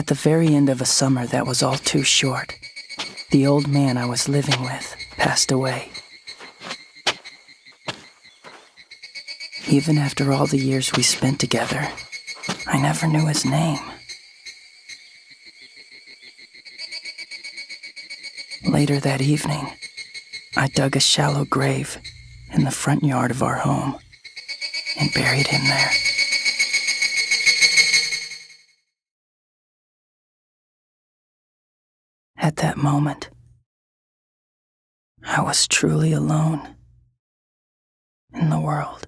At the very end of a summer that was all too short, the old man I was living with passed away. Even after all the years we spent together, I never knew his name. Later that evening, I dug a shallow grave in the front yard of our home and buried him there. At that moment, I was truly alone in the world.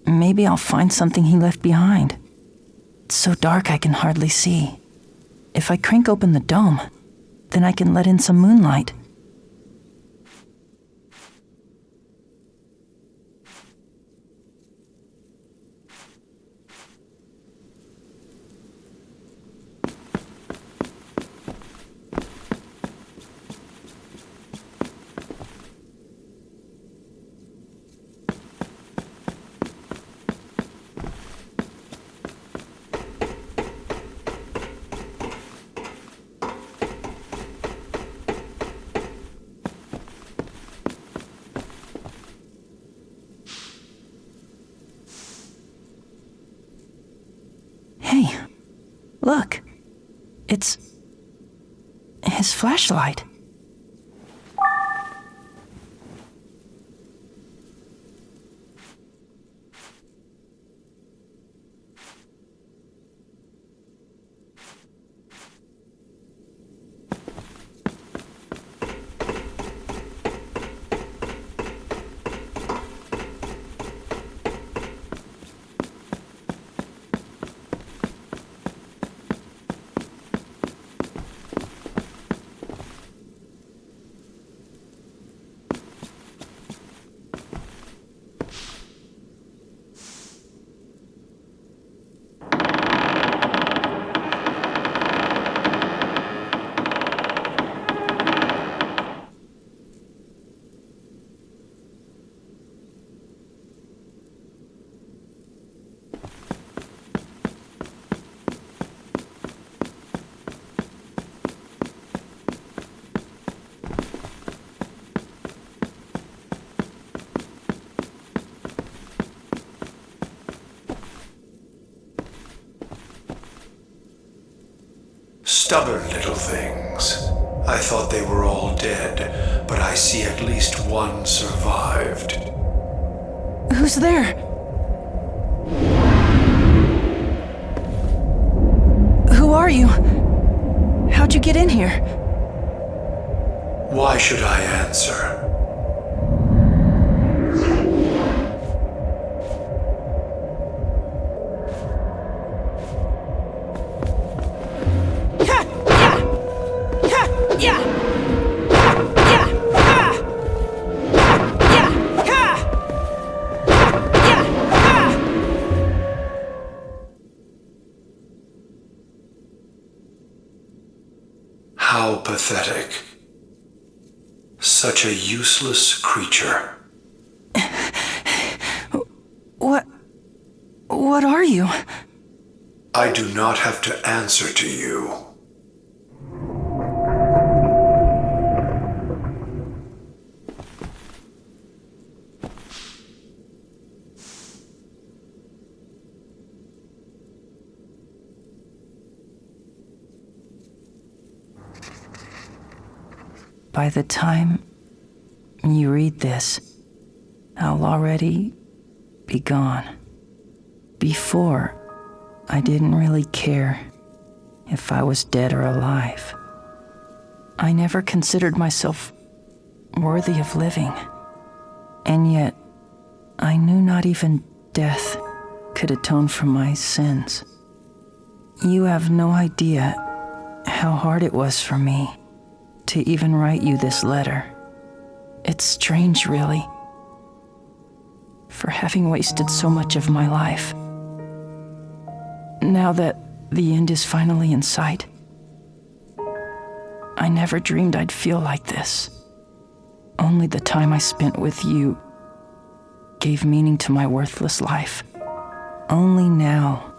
Maybe I'll find something he left behind. It's so dark I can hardly see. If I crank open the dome, then I can let in some moonlight. Hey, look. It's his flashlight. Stubborn little things. I thought they were all dead, but I see at least one survived. Who's there? Who are you? How'd you get in here? Why should I answer? How pathetic. Such a useless creature. What are you? I do not have to answer to you. By the time you read this, I'll already be gone. Before, I didn't really care if I was dead or alive. I never considered myself worthy of living. And yet, I knew not even death could atone for my sins. You have no idea how hard it was for me to even write you this letter. It's strange, really, for having wasted so much of my life now that the end is finally in sight. I never dreamed I'd feel like this. Only the time I spent with you gave meaning to my worthless life. Only now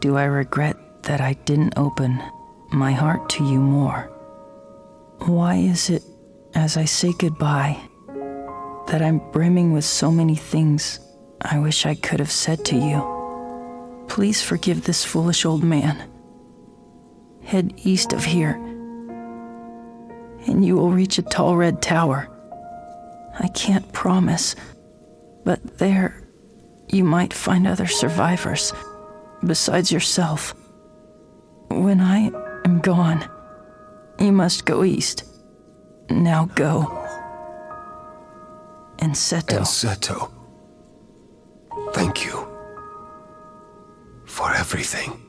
do I regret that I didn't open my heart to you more. Why is it, as I say goodbye, that I'm brimming with so many things I wish I could have said to you? Please forgive this foolish old man. Head east of here, and you will reach a tall red tower. I can't promise, but there you might find other survivors besides yourself. When I am gone, you must go east. Now go. Enceto. Enceto. Thank you for everything.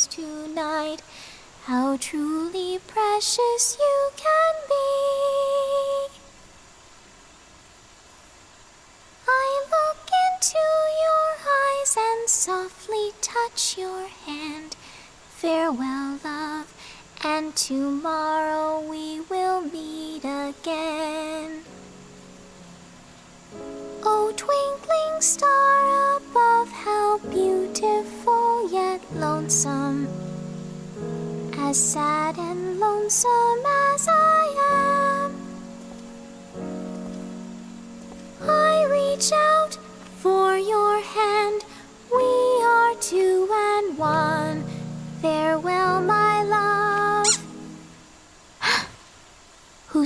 Tonight, how truly precious you can be. I look into your eyes and softly touch your hand. Farewell, love, and tomorrow we will meet again. Oh, twinkling star above, how beautiful yet lonesome. As sad and lonesome as I am, I reach out for your hand. We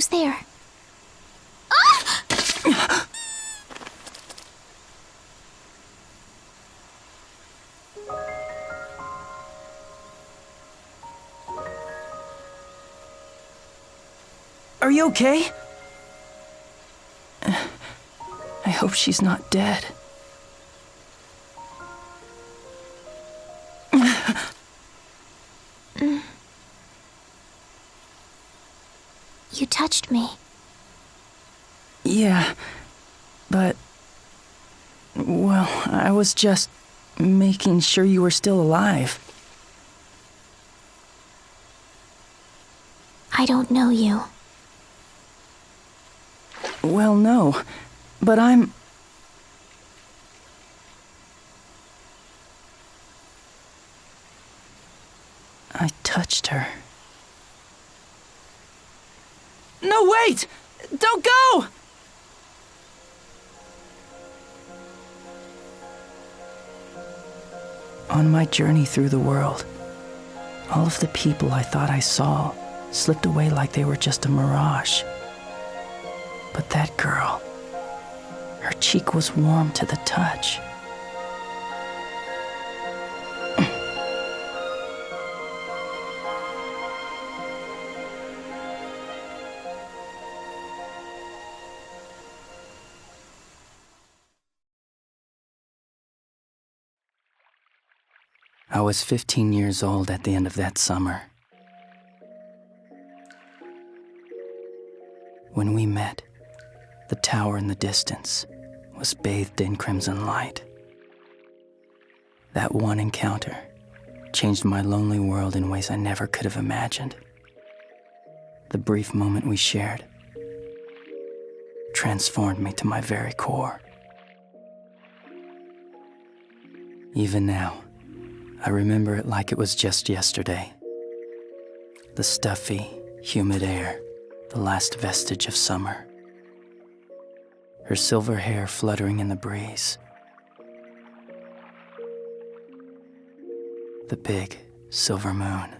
Who's there? Are you okay? I hope she's not dead. You touched me. Yeah, but... well, I was just making sure you were still alive. I don't know you. Well, no, but I'm... I touched her. No, wait! Don't go! On my journey through the world, all of the people I thought I saw slipped away like they were just a mirage. But that girl, her cheek was warm to the touch. I was 15 years old at the end of that summer. When we met, the tower in the distance was bathed in crimson light. That one encounter changed my lonely world in ways I never could have imagined. The brief moment we shared transformed me to my very core. Even now, I remember it like it was just yesterday. The stuffy, humid air, the last vestige of summer. Her silver hair fluttering in the breeze. The big, silver moon.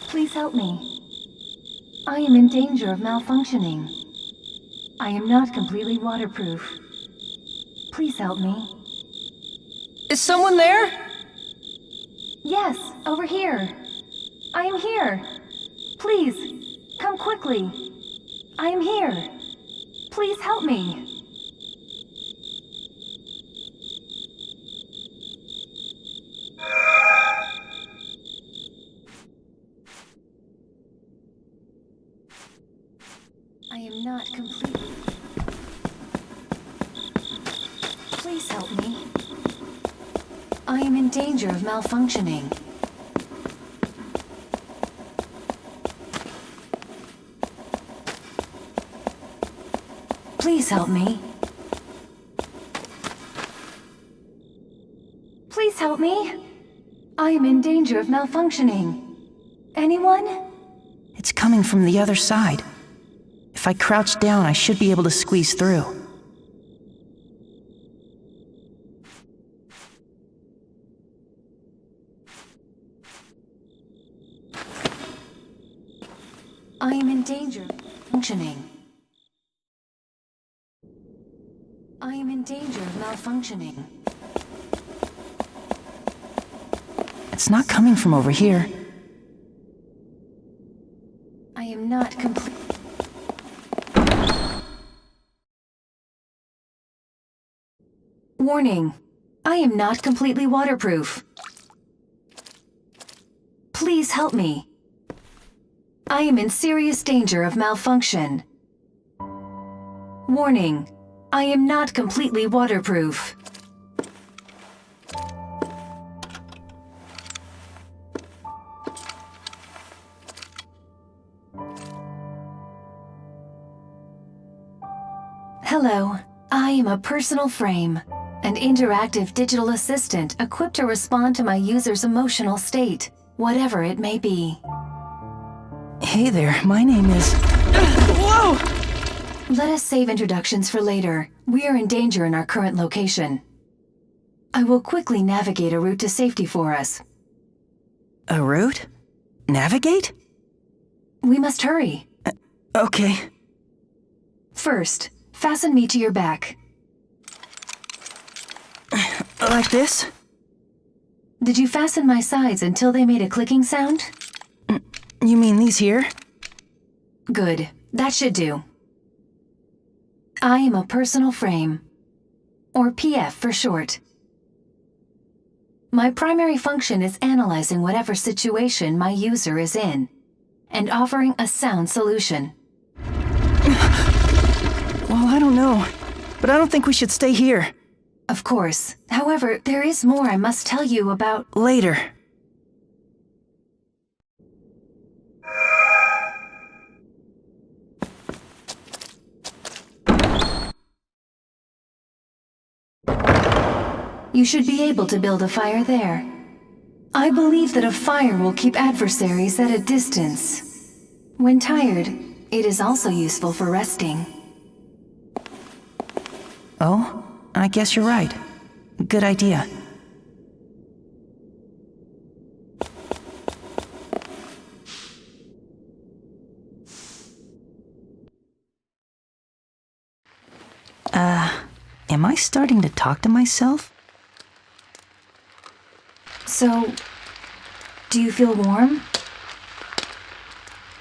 Please help me. I am in danger of malfunctioning. I am not completely waterproof. Please help me. Is someone there? Yes, over here. I am here. Please, come quickly. I am here. Please help me. I am not completely... Please help me. I am in danger of malfunctioning. Please help me. Please help me. I am in danger of malfunctioning. Anyone? It's coming from the other side. If I crouch down, I should be able to squeeze through. I am in danger of malfunctioning. I am in danger of malfunctioning. It's not coming from over here. I am not complete. Warning. I am not completely waterproof. Please help me. I am in serious danger of malfunction. Warning. I am not completely waterproof. Hello. I am a personal frame, an interactive digital assistant equipped to respond to my user's emotional state, whatever it may be. Hey there, my name is... Whoa! Let us save introductions for later. We are in danger in our current location. I will quickly navigate a route to safety for us. A route? Navigate? We must hurry. Okay. First, fasten me to your back. Like this? Did you fasten my sides until they made a clicking sound? You mean these here? Good. That should do. I am a personal frame, or PF for short. My primary function is analyzing whatever situation my user is in, and offering a sound solution. Well, I don't know, but I don't think we should stay here. Of course. However, there is more I must tell you about... Later. You should be able to build a fire there. I believe that a fire will keep adversaries at a distance. When tired, it is also useful for resting. Oh, I guess you're right. Good idea. Am I starting to talk to myself? So, do you feel warm?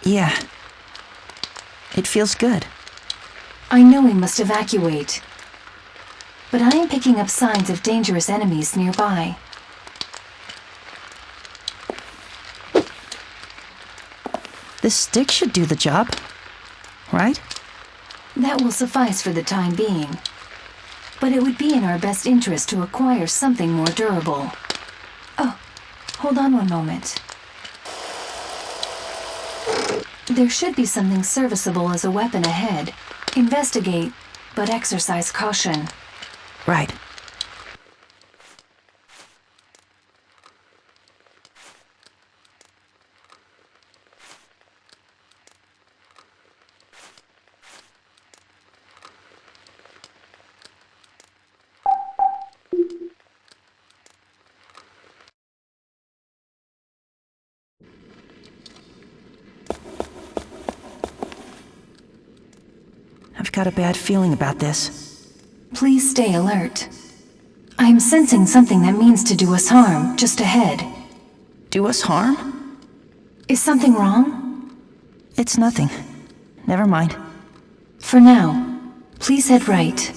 Yeah. It feels good. I know we must evacuate, but I am picking up signs of dangerous enemies nearby. This stick should do the job, right? That will suffice for the time being, but it would be in our best interest to acquire something more durable. Oh, hold on one moment. There should be something serviceable as a weapon ahead. Investigate, but exercise caution. Right. I've got a bad feeling about this. Please stay alert. I am sensing something that means to do us harm just ahead. Do us harm? Is something wrong? It's nothing. Never mind. For now, please head right.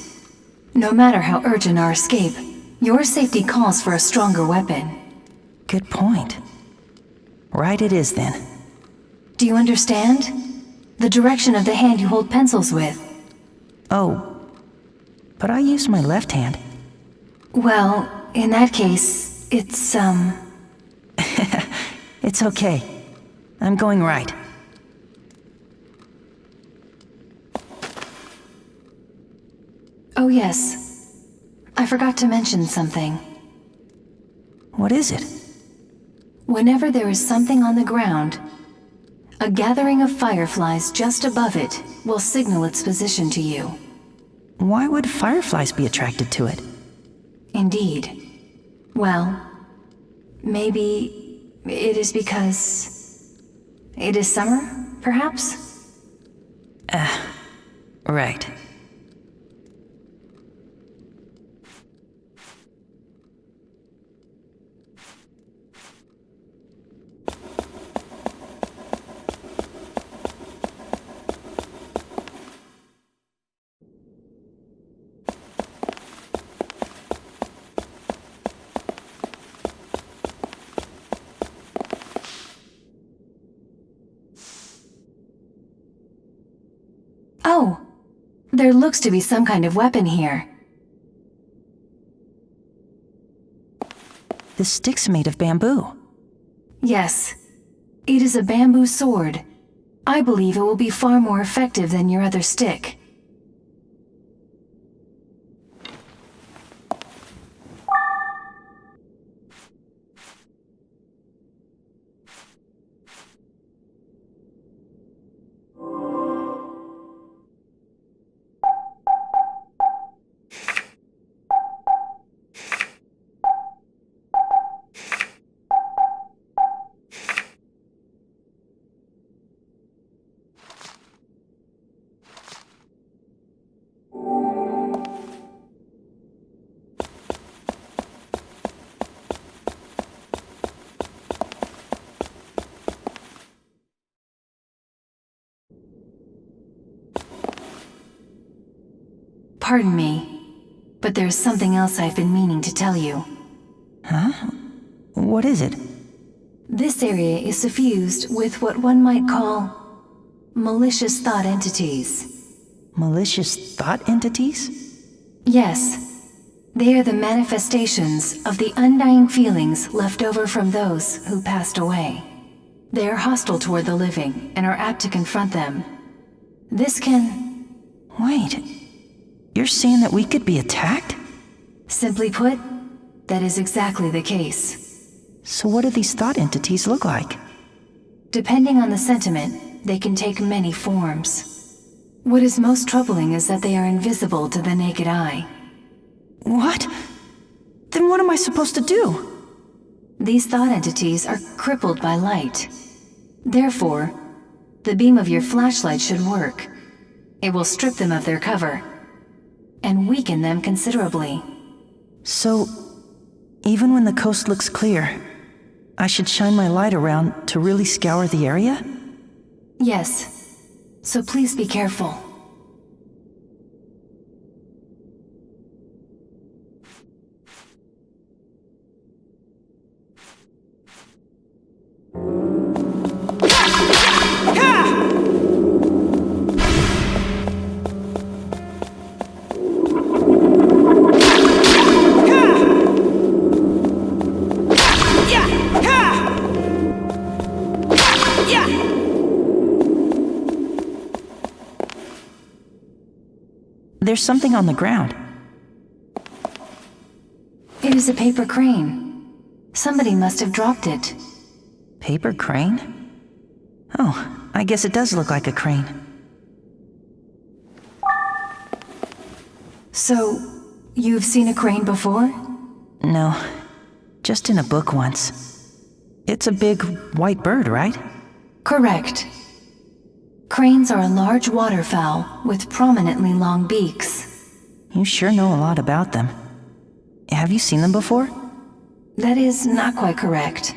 No matter how urgent our escape, your safety calls for a stronger weapon. Good point. Right it is then. Do you understand? The direction of the hand you hold pencils with. Oh, but I use my left hand. Well, in that case, it's, It's okay. I'm going right. Oh yes. I forgot to mention something. What is it? Whenever there is something on the ground, a gathering of fireflies just above it will signal its position to you. Why would fireflies be attracted to it? Indeed. Well, maybe it is because it is summer, perhaps? Right. Oh, there looks to be some kind of weapon here. The stick's made of bamboo. Yes, it is a bamboo sword. I believe it will be far more effective than your other stick. Pardon me, but there's something else I've been meaning to tell you. Huh? What is it? This area is suffused with what one might call malicious thought entities. Malicious thought entities? Yes. They are the manifestations of the undying feelings left over from those who passed away. They are hostile toward the living and are apt to confront them. This can... Wait. You're saying that we could be attacked? Simply put, that is exactly the case. So what do these thought entities look like? Depending on the sentiment, they can take many forms. What is most troubling is that they are invisible to the naked eye. What? Then what am I supposed to do? These thought entities are crippled by light. Therefore, the beam of your flashlight should work. It will strip them of their cover and weaken them considerably. So, even when the coast looks clear, I should shine my light around to really scour the area? Yes, so please be careful. There's something on the ground. It is a paper crane. Somebody must have dropped it. Paper crane? Oh, I guess it does look like a crane. So, you've seen a crane before? No, just in a book once. It's a big white bird, right? Correct. Cranes are a large waterfowl with prominently long beaks. You sure know a lot about them. Have you seen them before? That is not quite correct.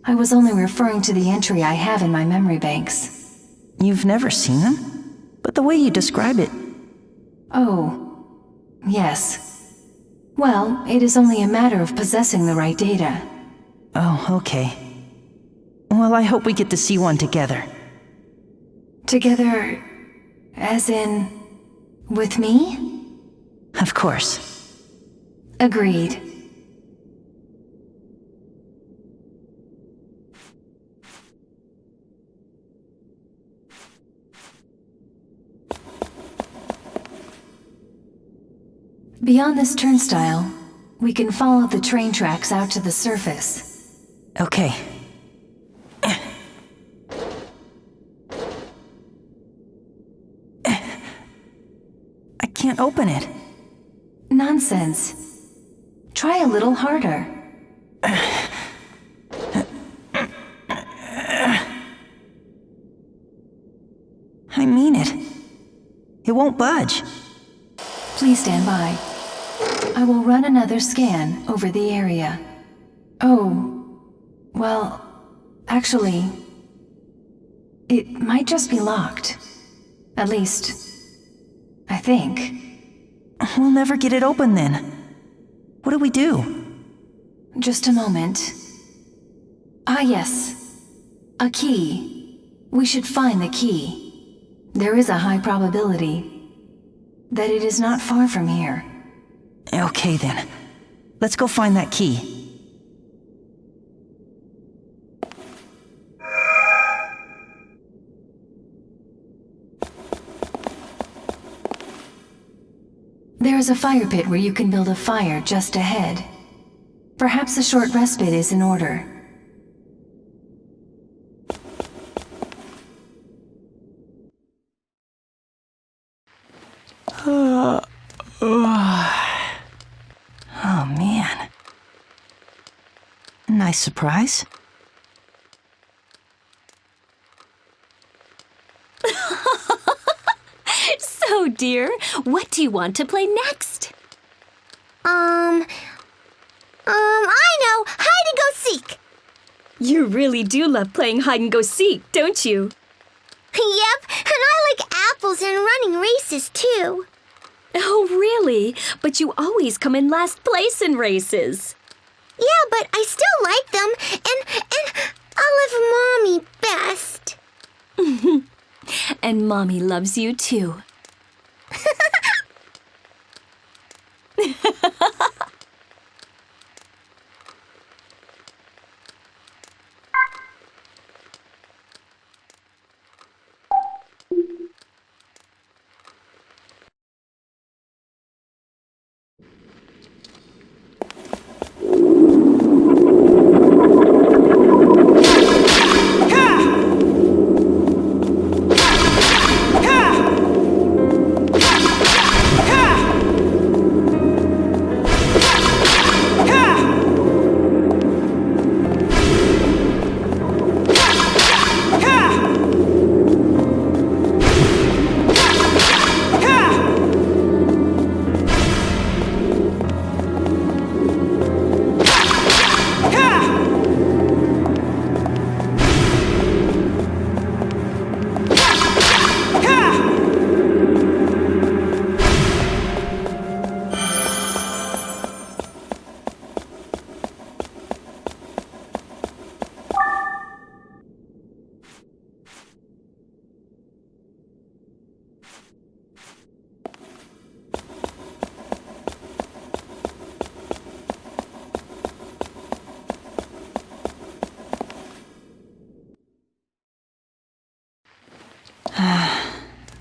I was only referring to the entry I have in my memory banks. You've never seen them? But the way you describe it... Oh, yes. Well, it is only a matter of possessing the right data. Oh, okay. Well, I hope we get to see one together. Together, as in, with me? Of course. Agreed. Beyond this turnstile, we can follow the train tracks out to the surface. Okay. I can't open it. Nonsense. Try a little harder. I mean it. It won't budge. Please stand by. I will run another scan over the area. Oh, well, actually, it might just be locked. At least, I think. We'll never get it open then. What do we do? Just a moment. Ah, yes. A key. We should find the key. There is a high probability that it is not far from here. Okay then. Let's go find that key. There is a fire pit where you can build a fire just ahead. Perhaps a short respite is in order. Oh man. Nice surprise. So, dear, what do you want to play next? I know! Hide and go seek! You really do love playing hide and go seek, don't you? Yep, and I like apples and running races too. Oh, really? But you always come in last place in races. Yeah, but I still like them, and I love Mommy best. And Mommy loves you too.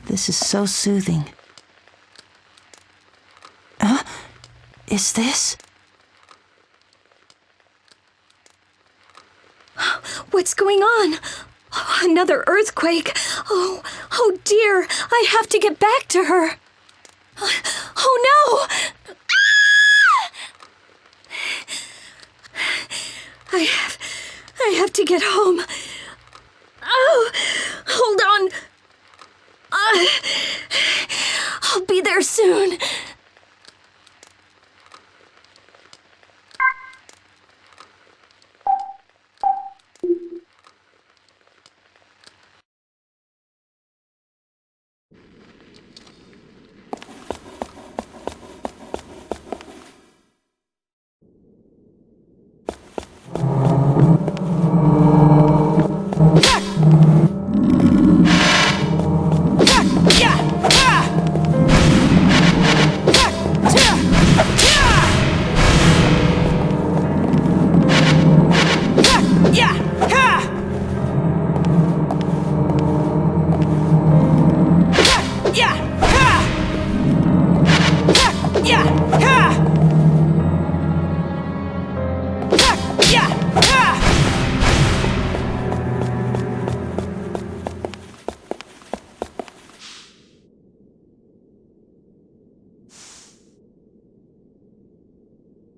This is so soothing. Huh? Is this? What's going on? Oh, another earthquake. Oh dear. I have to get back to her. Oh no! I have to get home. Oh, hold on. I'll be there soon.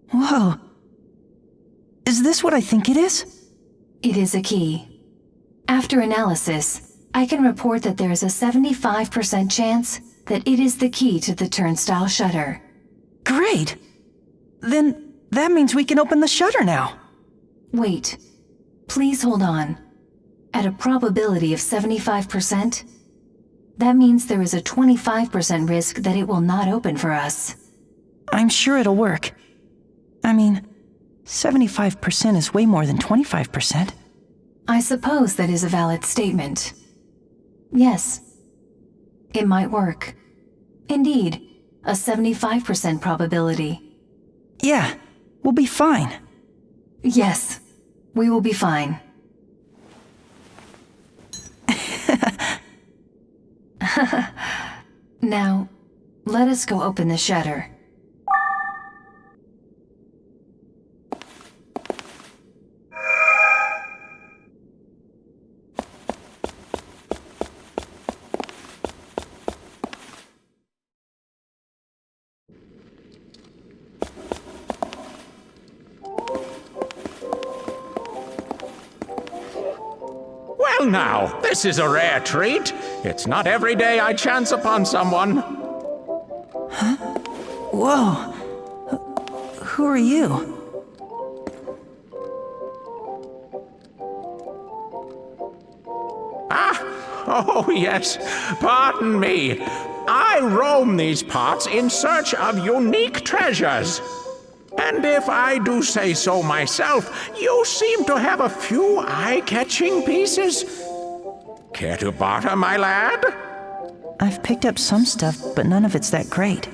Whoa. Is this what I think it is? It is a key. After analysis, I can report that there is a 75% chance that it is the key to the turnstile shutter. Great. Then that means we can open the shutter now. Wait. Please hold on. At a probability of 75%, that means there is a 25% risk that it will not open for us. I'm sure it'll work. I mean, 75% is way more than 25%. I suppose that is a valid statement. Yes. It might work. Indeed, a 75% probability. Yeah, we'll be fine. Yes, we will be fine. Now, let us go open the shutter. Well now, this is a rare treat. It's not every day I chance upon someone. Huh? Whoa. Who are you? Ah, Oh, yes. Pardon me. I roam these parts in search of unique treasures. And if I do say so myself, you seem to have a few eye-catching pieces. Care to barter, my lad? I've picked up some stuff, but none of it's that great.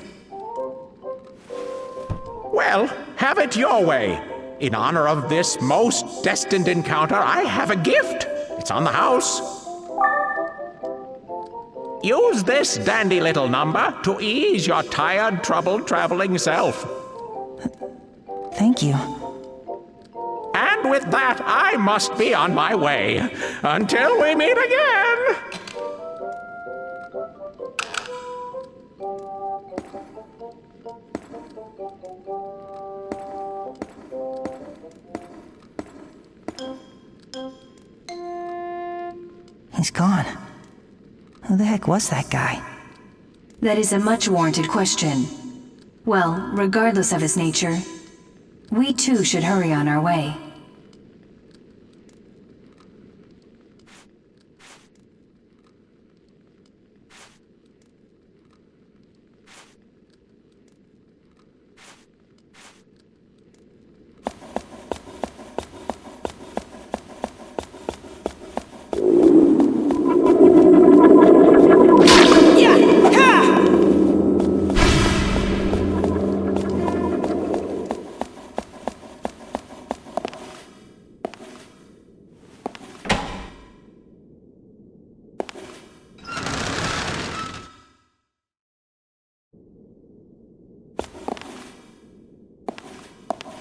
Well, have it your way. In honor of this most destined encounter, I have a gift. It's on the house. Use this dandy little number to ease your tired, troubled traveling self. Thank you. And with that, I must be on my way. Until we meet again! He's gone. Who the heck was that guy? That is a much warranted question. Well, regardless of his nature, we too should hurry on our way.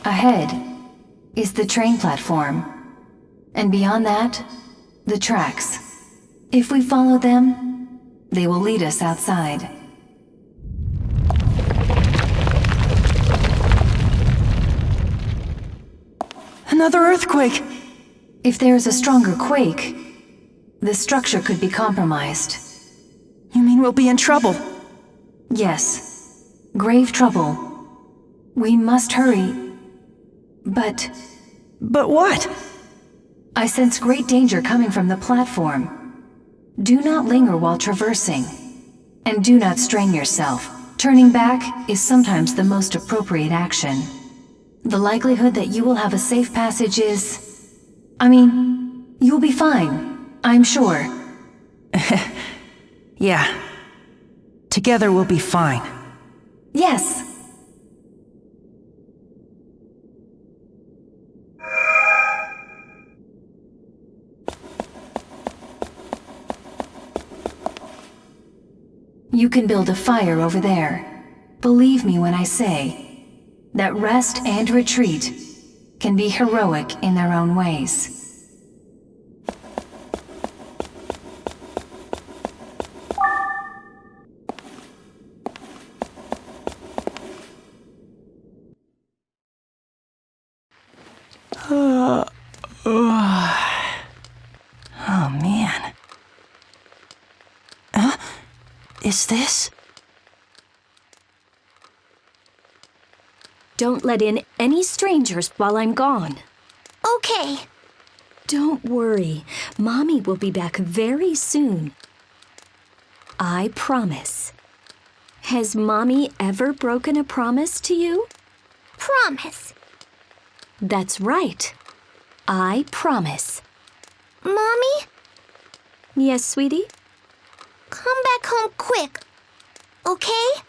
Ahead is the train platform, and beyond that, the tracks. If we follow them, they will lead us outside. Another earthquake! If there is a stronger quake, the structure could be compromised. You mean we'll be in trouble? Yes, grave trouble. We must hurry. But what? I sense great danger coming from the platform. Do not linger while traversing. And do not strain yourself. Turning back is sometimes the most appropriate action. The likelihood that you will have a safe passage is... you'll be fine, I'm sure. Yeah. Together we'll be fine. Yes. You can build a fire over there. Believe me when I say that rest and retreat can be heroic in their own ways. Oh, man. Is this? Don't let in any strangers while I'm gone. Okay. Don't worry. Mommy will be back very soon. I promise. Has Mommy ever broken a promise to you? Promise. That's right. I promise. Mommy? Yes, sweetie? Come back home quick, okay?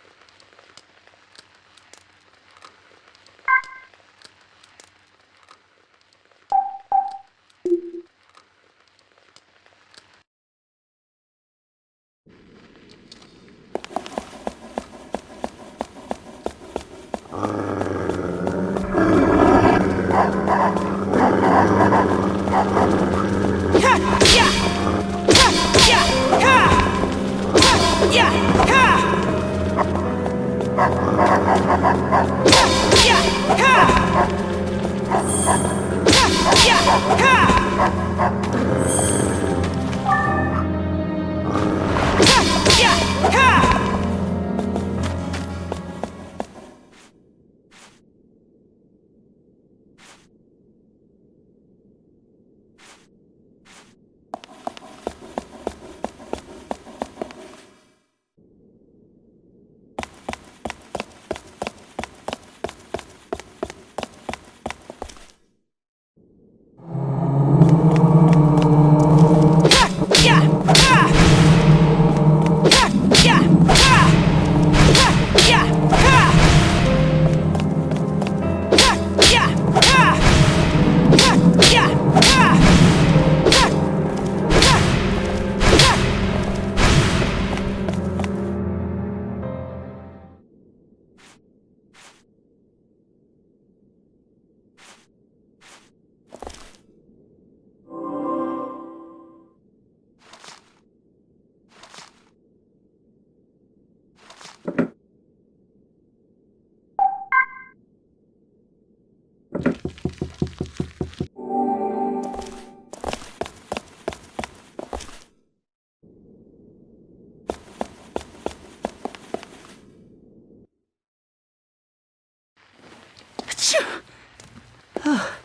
Oh,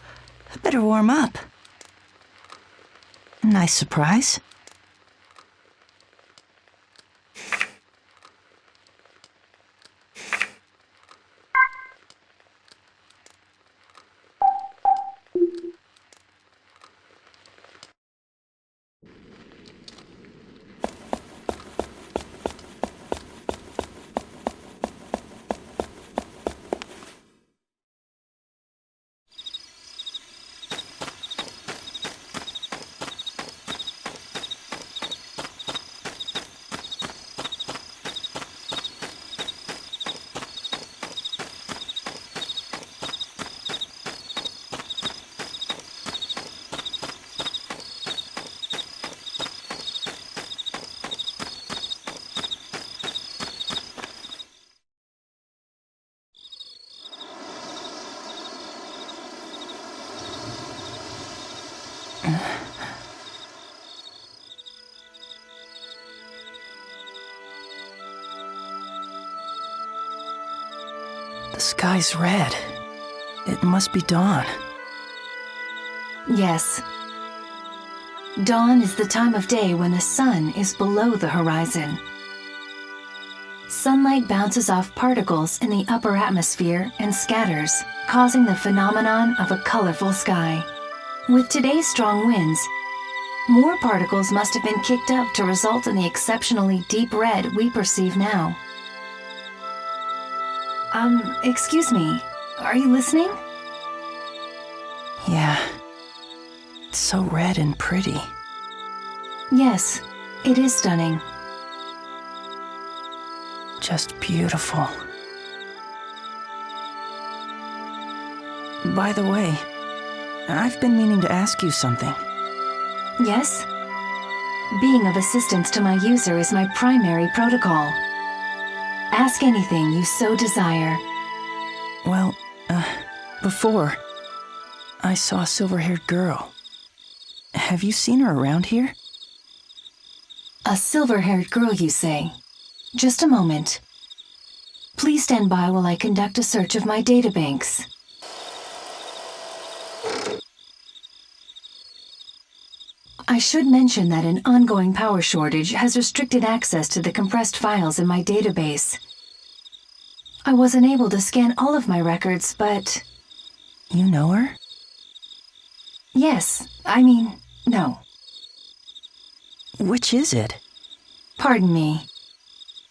I better warm up. Nice surprise. The sky's red. It must be dawn. Yes. Dawn is the time of day when the sun is below the horizon. Sunlight bounces off particles in the upper atmosphere and scatters, causing the phenomenon of a colorful sky. With today's strong winds, more particles must have been kicked up to result in the exceptionally deep red we perceive now. Excuse me, are you listening? Yeah. It's so red and pretty. Yes, it is stunning. Just beautiful. By the way, I've been meaning to ask you something. Yes? Being of assistance to my user is my primary protocol. Ask anything you so desire. Well, before, I saw a silver-haired girl. Have you seen her around here? A silver-haired girl, you say? Just a moment. Please stand by while I conduct a search of my databanks. I should mention that an ongoing power shortage has restricted access to the compressed files in my database. I wasn't able to scan all of my records, but... You know her? Yes, no. Which is it? Pardon me.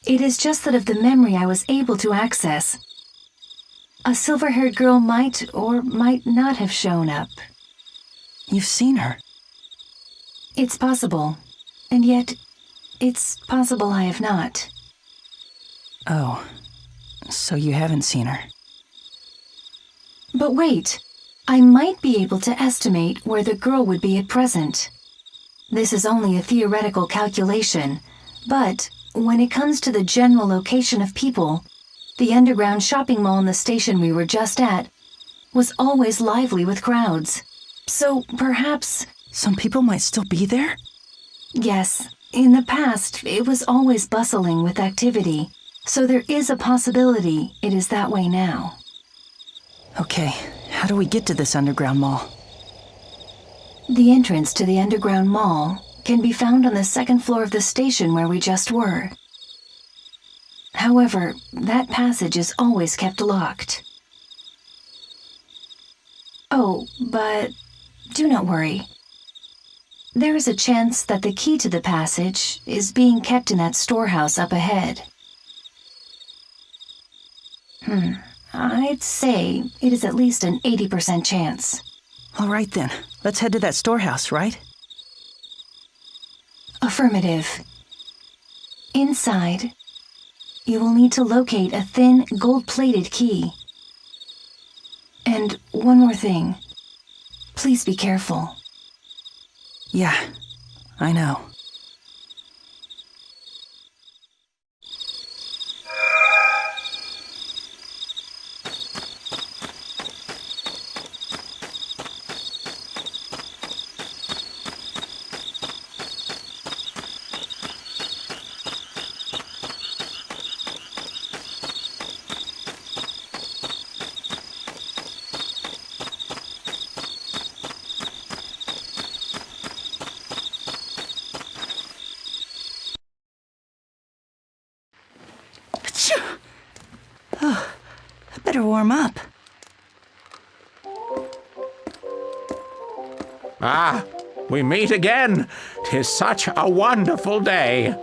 It is just that of the memory I was able to access, a silver-haired girl might or might not have shown up. You've seen her? It's possible, and yet, it's possible I have not. Oh, so you haven't seen her. But wait, I might be able to estimate where the girl would be at present. This is only a theoretical calculation, but when it comes to the general location of people, the underground shopping mall in the station we were just at was always lively with crowds. So perhaps... Some people might still be there? Yes, in the past it was always bustling with activity, so there is a possibility it is that way now. Okay, how do we get to this underground mall? The entrance to the underground mall can be found on the second floor of the station where we just were. However, that passage is always kept locked. Oh, but do not worry. There is a chance that the key to the passage is being kept in that storehouse up ahead. I'd say it is at least an 80% chance. All right then, let's head to that storehouse, right? Affirmative. Inside, you will need to locate a thin, gold-plated key. And one more thing. Please be careful. Yeah, I know. Achoo! Oh, I better warm up. Ah, we meet again. 'Tis such a wonderful day.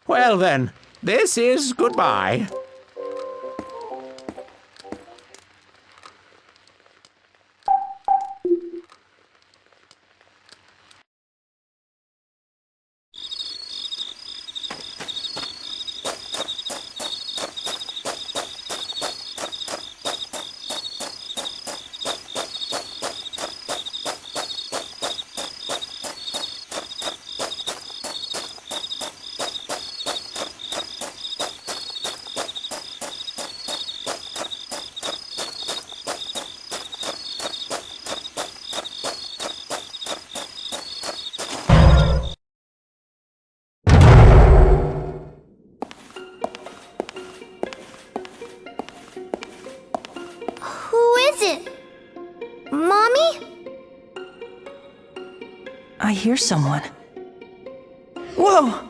Well then, this is goodbye. Who is it? Mommy? I hear someone. Whoa!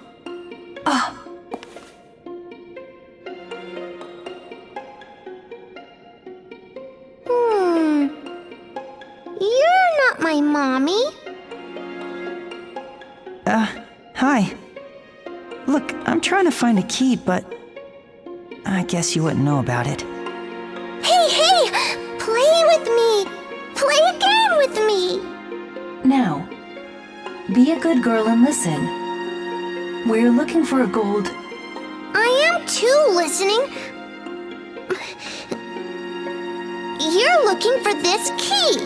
You're not my mommy. Hi. Look, I'm trying to find a key, but I guess you wouldn't know about it. Hey! Play with me! Play a game with me! Now, be a good girl and listen. We're looking for a gold... I am too listening. You're looking for this key.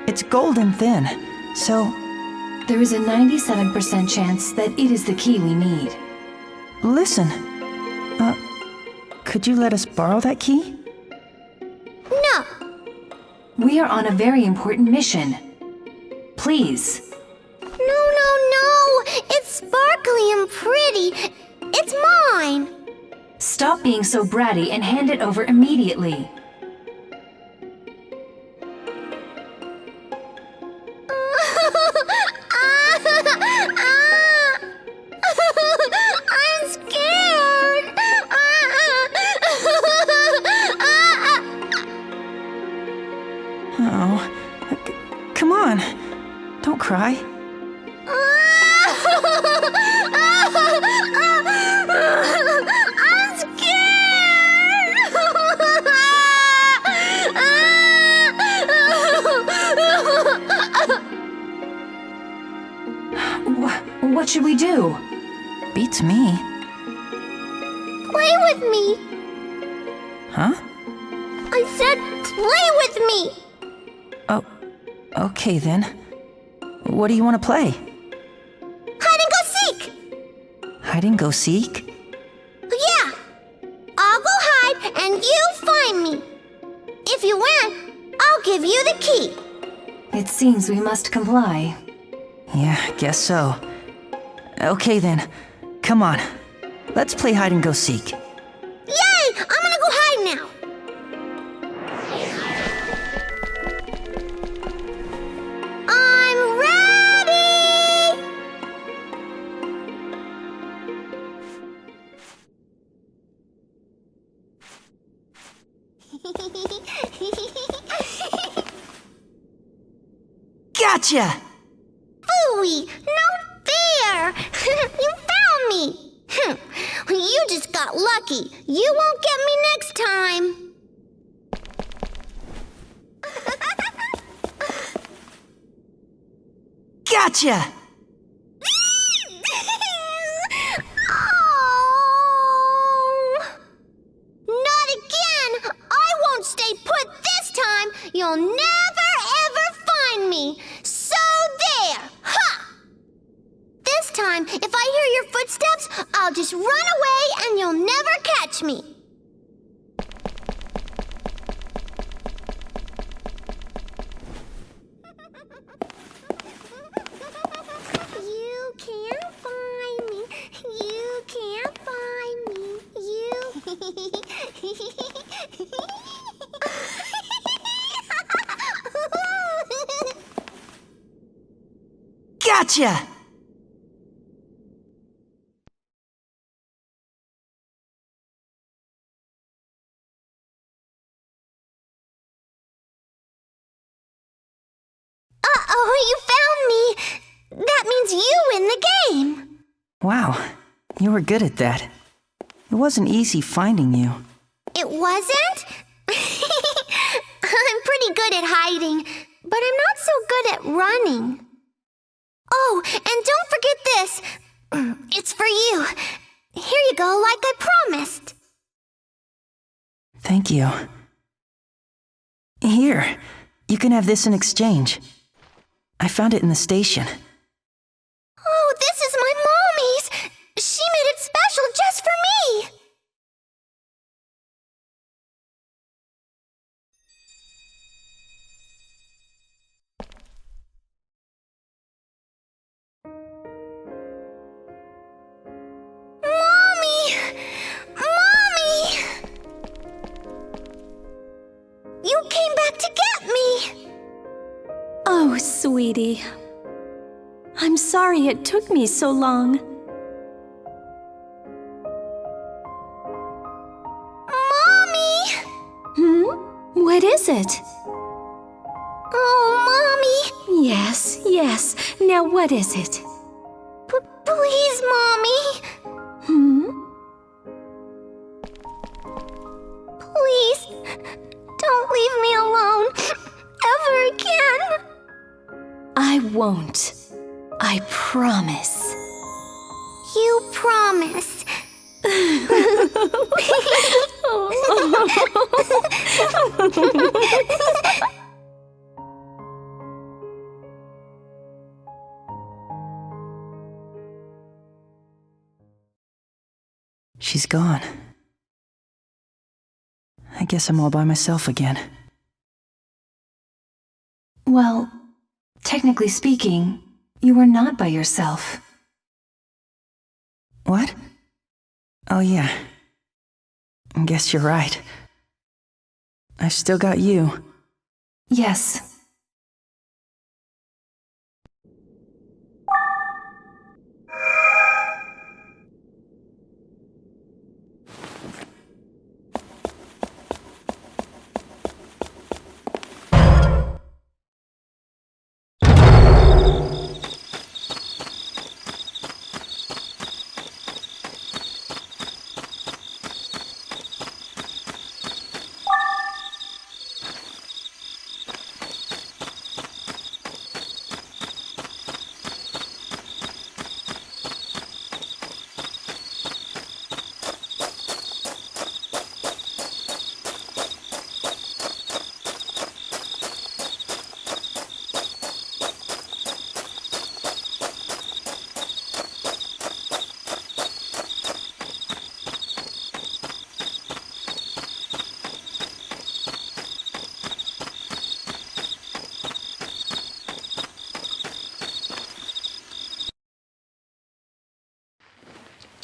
It's golden thin, so There is a 97% chance that it is the key we need. listen. Could you let us borrow that key? No. We are on a very important mission. Please. No. It's sparkly and pretty. It's mine. Stop being so bratty and hand it over immediately. I'm scared. Oh, come on. Don't cry. I'm scared. What should we do? Beats me. Play with me. Huh? I said play with me. Oh, okay then. What do you want to play? Hide and go seek. Hide and go seek? Yeah. I'll go hide and you find me. If you win, I'll give you the key. It seems we must comply. Yeah, guess so. Okay then. Come on. Let's play hide and go seek. Yay! I'm gonna go hide now. I'm ready! Gotcha! Phooey! No fair! You found me! You just got lucky. You won't get me next time. Gotcha! Oh. Not again! I won't stay put this time! You'll never ever find me! So there! Ha! This time time, if I hear your footsteps, I'll just run away and you'll never catch me. You can't find me. You can't find me. Gotcha! Uh-oh, you found me. That means you win the game. Wow, you were good at that. It wasn't easy finding you. It wasn't? I'm pretty good at hiding, but I'm not so good at running. Oh, and don't forget this. It's for you. Here you go, like I promised. Thank you. Here, you can have this in exchange. I found it in the station. Oh, this is my mommy's. She made it special just for me. Mommy! Mommy! You came back to get me! Oh, sweetie. I'm sorry it took me so long. Mommy! What is it? Oh, Mommy! Yes. Now what is it? Please, Mommy! Please, don't leave me alone ever again. I won't. I promise. You promise. She's gone. I guess I'm all by myself again. Well, technically speaking, you were not by yourself. What? Oh yeah. I guess you're right. I've still got you. Yes.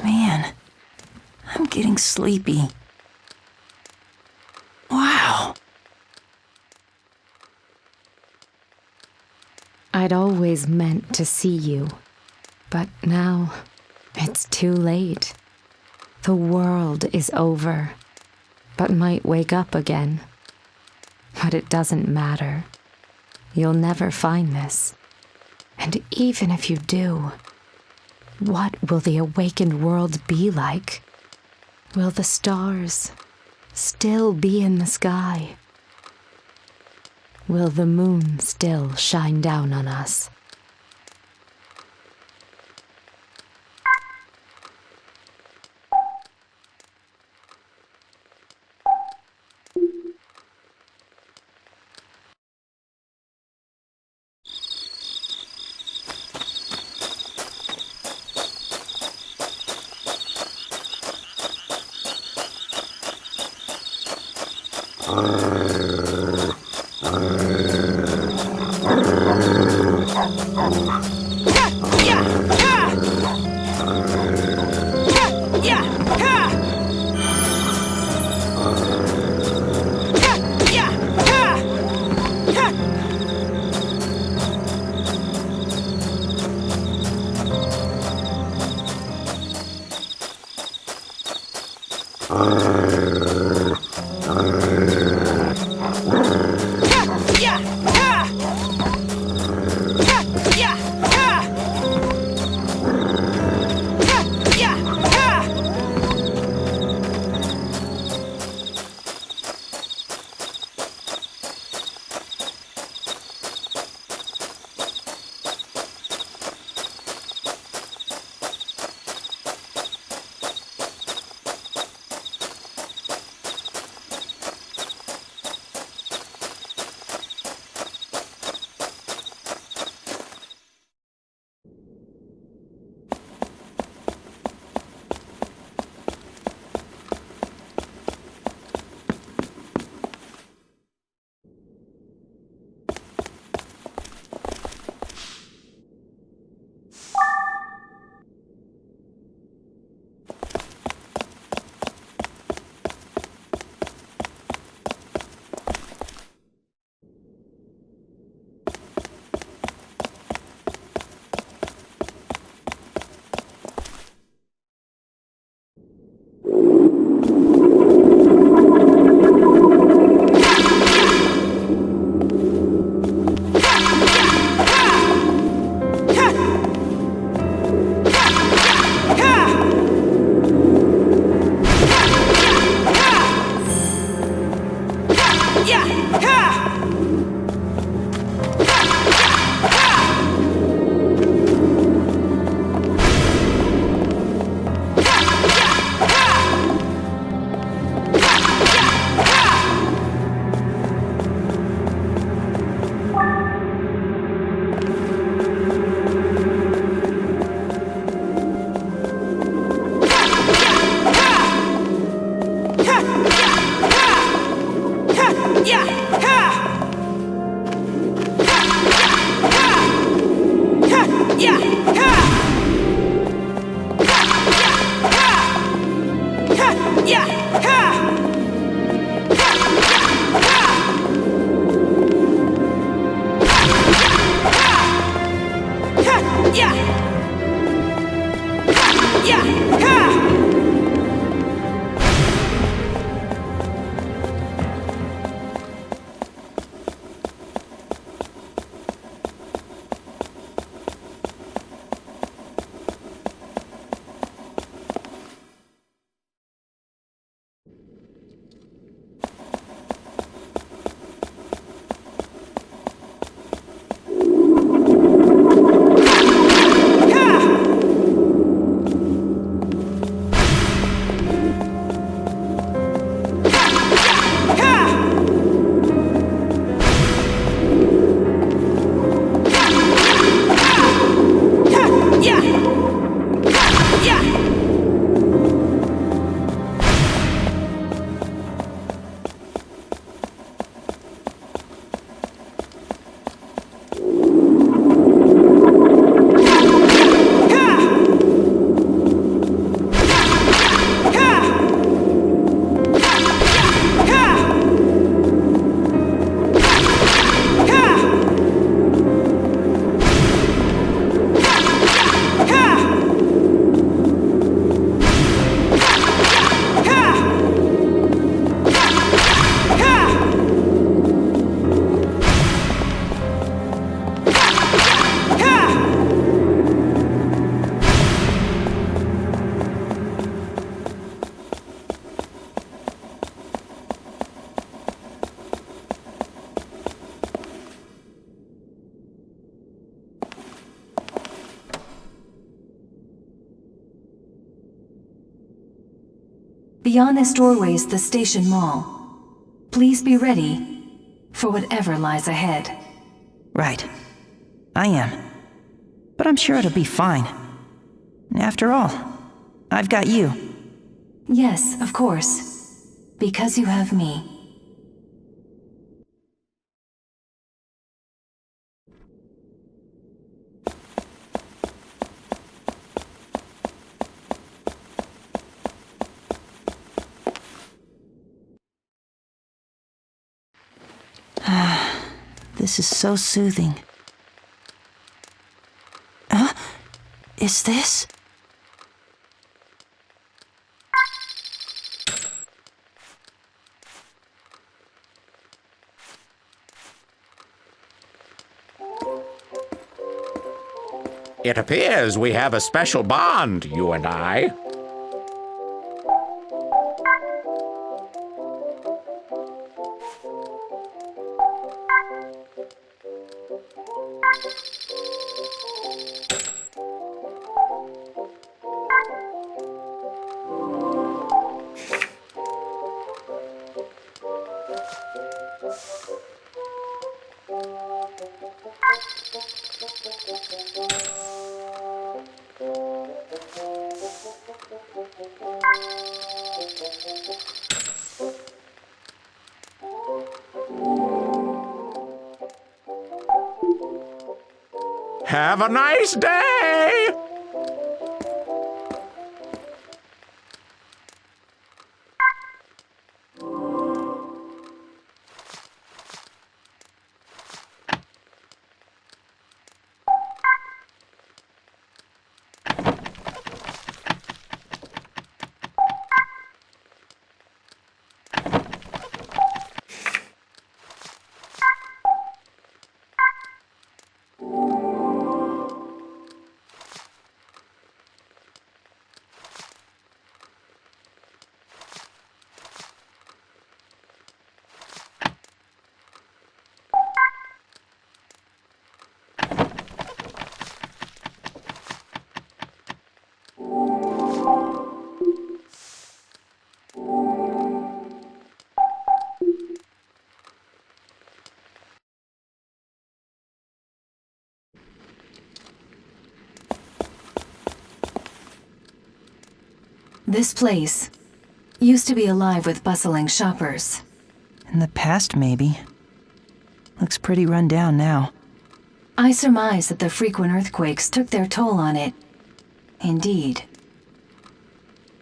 Man, I'm getting sleepy. Wow. I'd always meant to see you, but now it's too late. The world is over, but might wake up again. But it doesn't matter. You'll never find this. And even if you do, what will the awakened world be like? Will the stars still be in the sky? Will the moon still shine down on us? Beyond this doorway is the station mall. Please be ready for whatever lies ahead. Right. I am. But I'm sure it'll be fine. After all, I've got you. Yes, of course. Because you have me. This is so soothing. Huh? Is this? It appears we have a special bond, you and I. Have a nice day! This place used to be alive with bustling shoppers. In the past, maybe. Looks pretty run down now. I surmise that the frequent earthquakes took their toll on it. Indeed.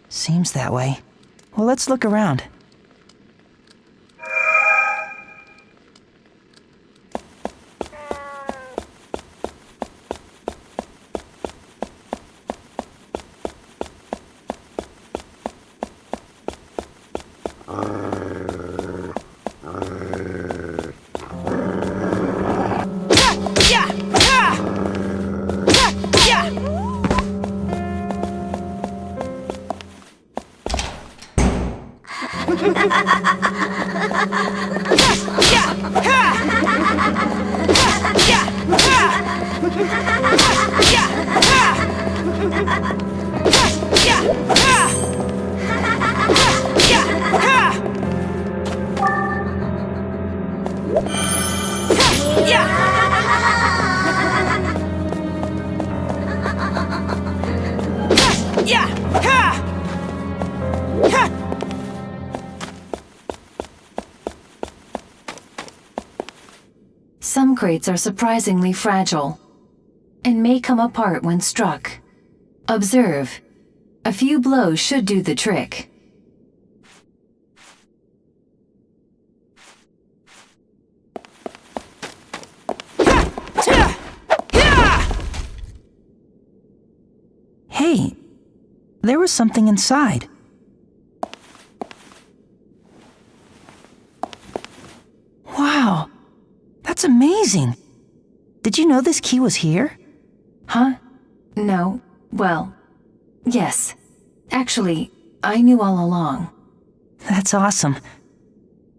Seems that way. Well, let's look around. Some crates are surprisingly fragile and may come apart when struck. Observe. A few blows should do the trick. Hey, there was something inside. Wow, that's amazing. Did you know this key was here? Huh? No. Well, yes. Actually, I knew all along. That's awesome.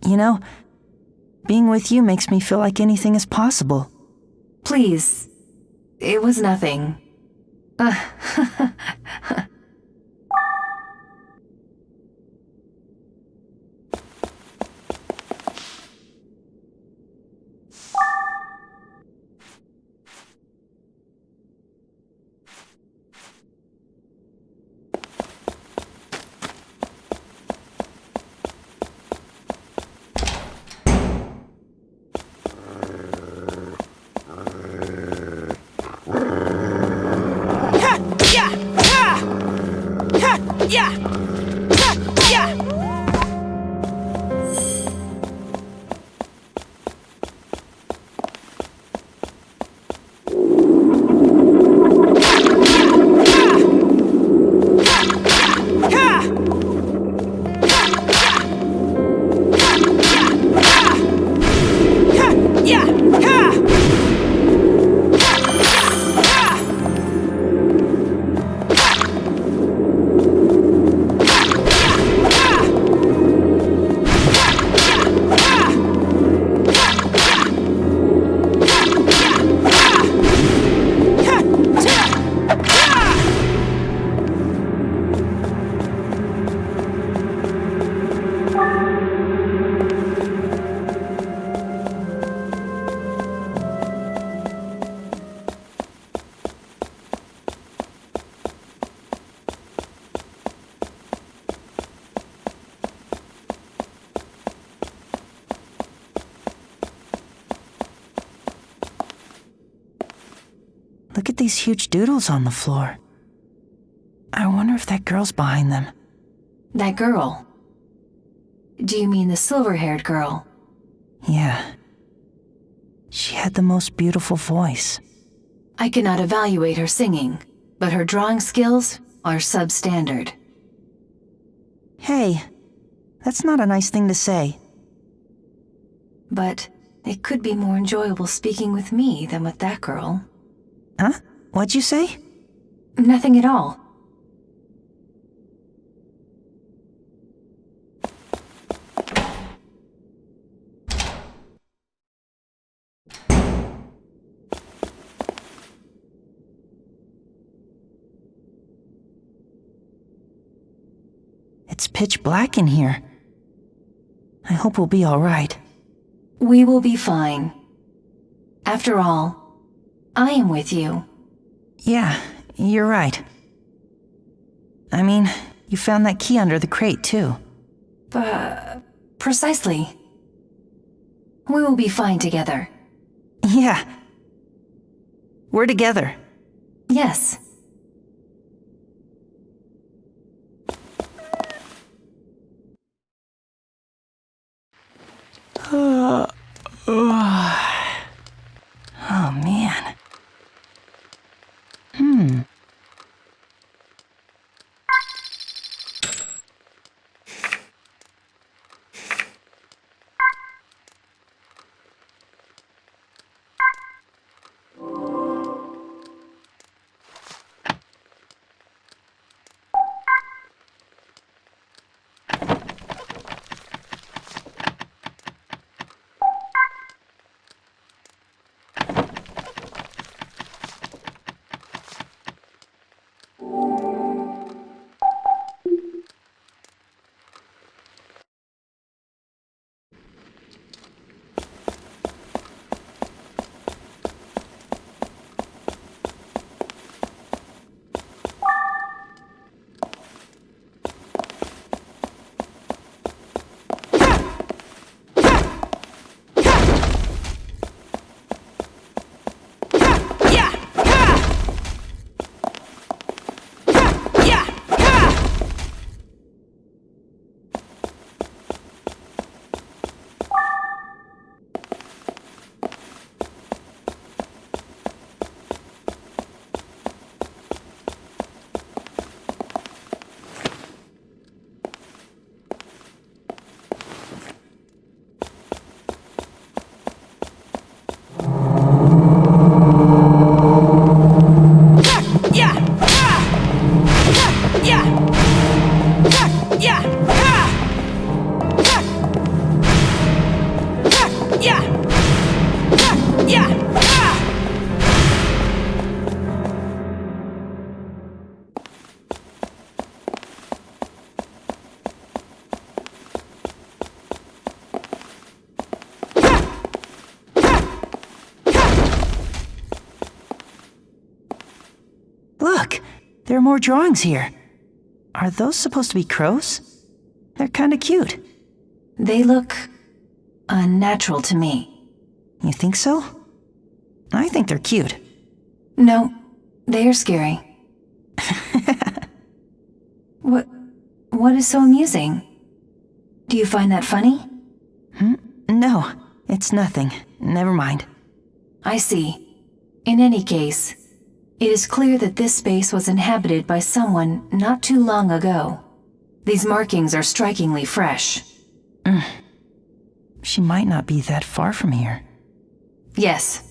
You know, being with you makes me feel like anything is possible. Please. It was nothing. look at these huge doodles on the floor. I wonder if that girl's behind them. That girl? Do you mean the silver-haired girl? Yeah. She had the most beautiful voice. I cannot evaluate her singing, but her drawing skills are substandard. Hey, that's not a nice thing to say. But it could be more enjoyable speaking with me than with that girl. Huh? What'd you say? Nothing at all. It's pitch black in here. I hope we'll be all right. We will be fine. After all, I am with you. Yeah, you're right. I mean, you found that key under the crate, too. Precisely. We will be fine together. Yeah. We're together. Yes. Oh, man. Look, there are more drawings here. Are those supposed to be crows? They're kinda cute. They look unnatural to me. You think so? I think they're cute. No, they're scary. What is so amusing? Do you find that funny? No, it's nothing. Never mind. I see. In any case, it is clear that this space was inhabited by someone not too long ago. These markings are strikingly fresh. She might not be that far from here. Yes.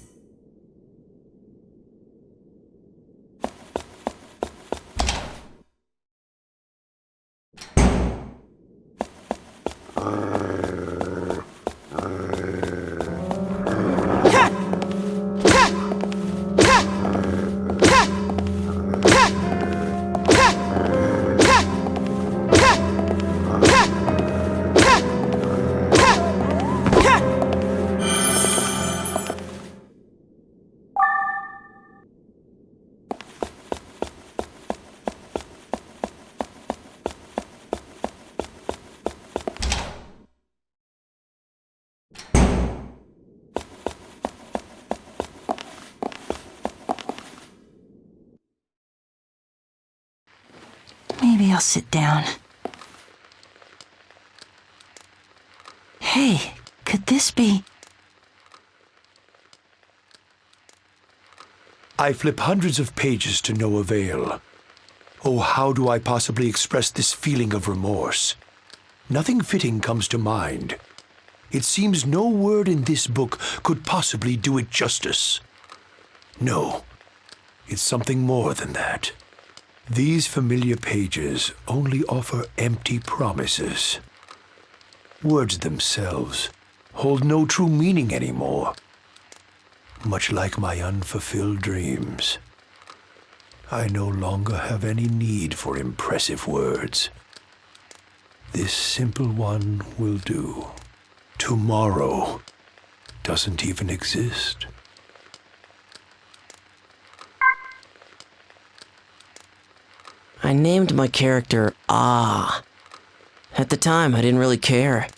Maybe I'll sit down. Hey, could this be... I flip hundreds of pages to no avail. Oh, how do I possibly express this feeling of remorse? Nothing fitting comes to mind. It seems no word in this book could possibly do it justice. No, it's something more than that. These familiar pages only offer empty promises. Words themselves hold no true meaning anymore, much like my unfulfilled dreams. I no longer have any need for impressive words. This simple one will do. Tomorrow doesn't even exist. I named my character Ah. At the time, I didn't really care.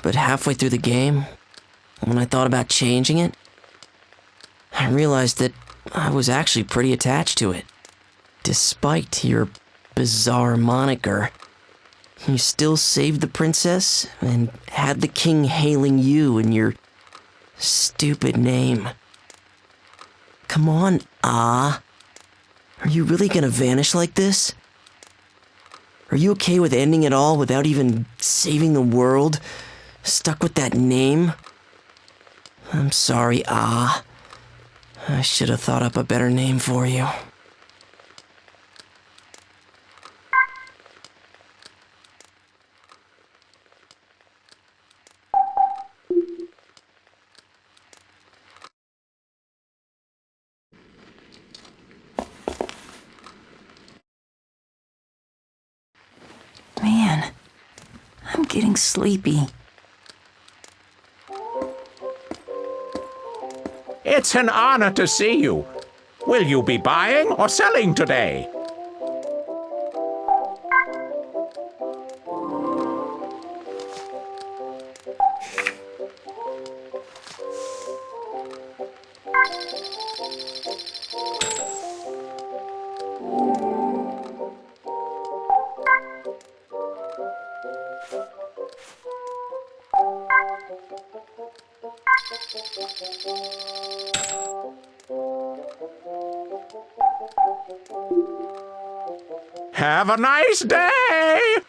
But halfway through the game, when I thought about changing it, I realized that I was actually pretty attached to it. Despite your bizarre moniker, you still saved the princess and had the king hailing you in your stupid name. Come on, Ah. Are you really gonna vanish like this? Are you okay with ending it all without even saving the world? Stuck with that name? I'm sorry, Ah. I should have thought up a better name for you. Man, I'm getting sleepy. It's an honor to see you. Will you be buying or selling today? Have a nice day!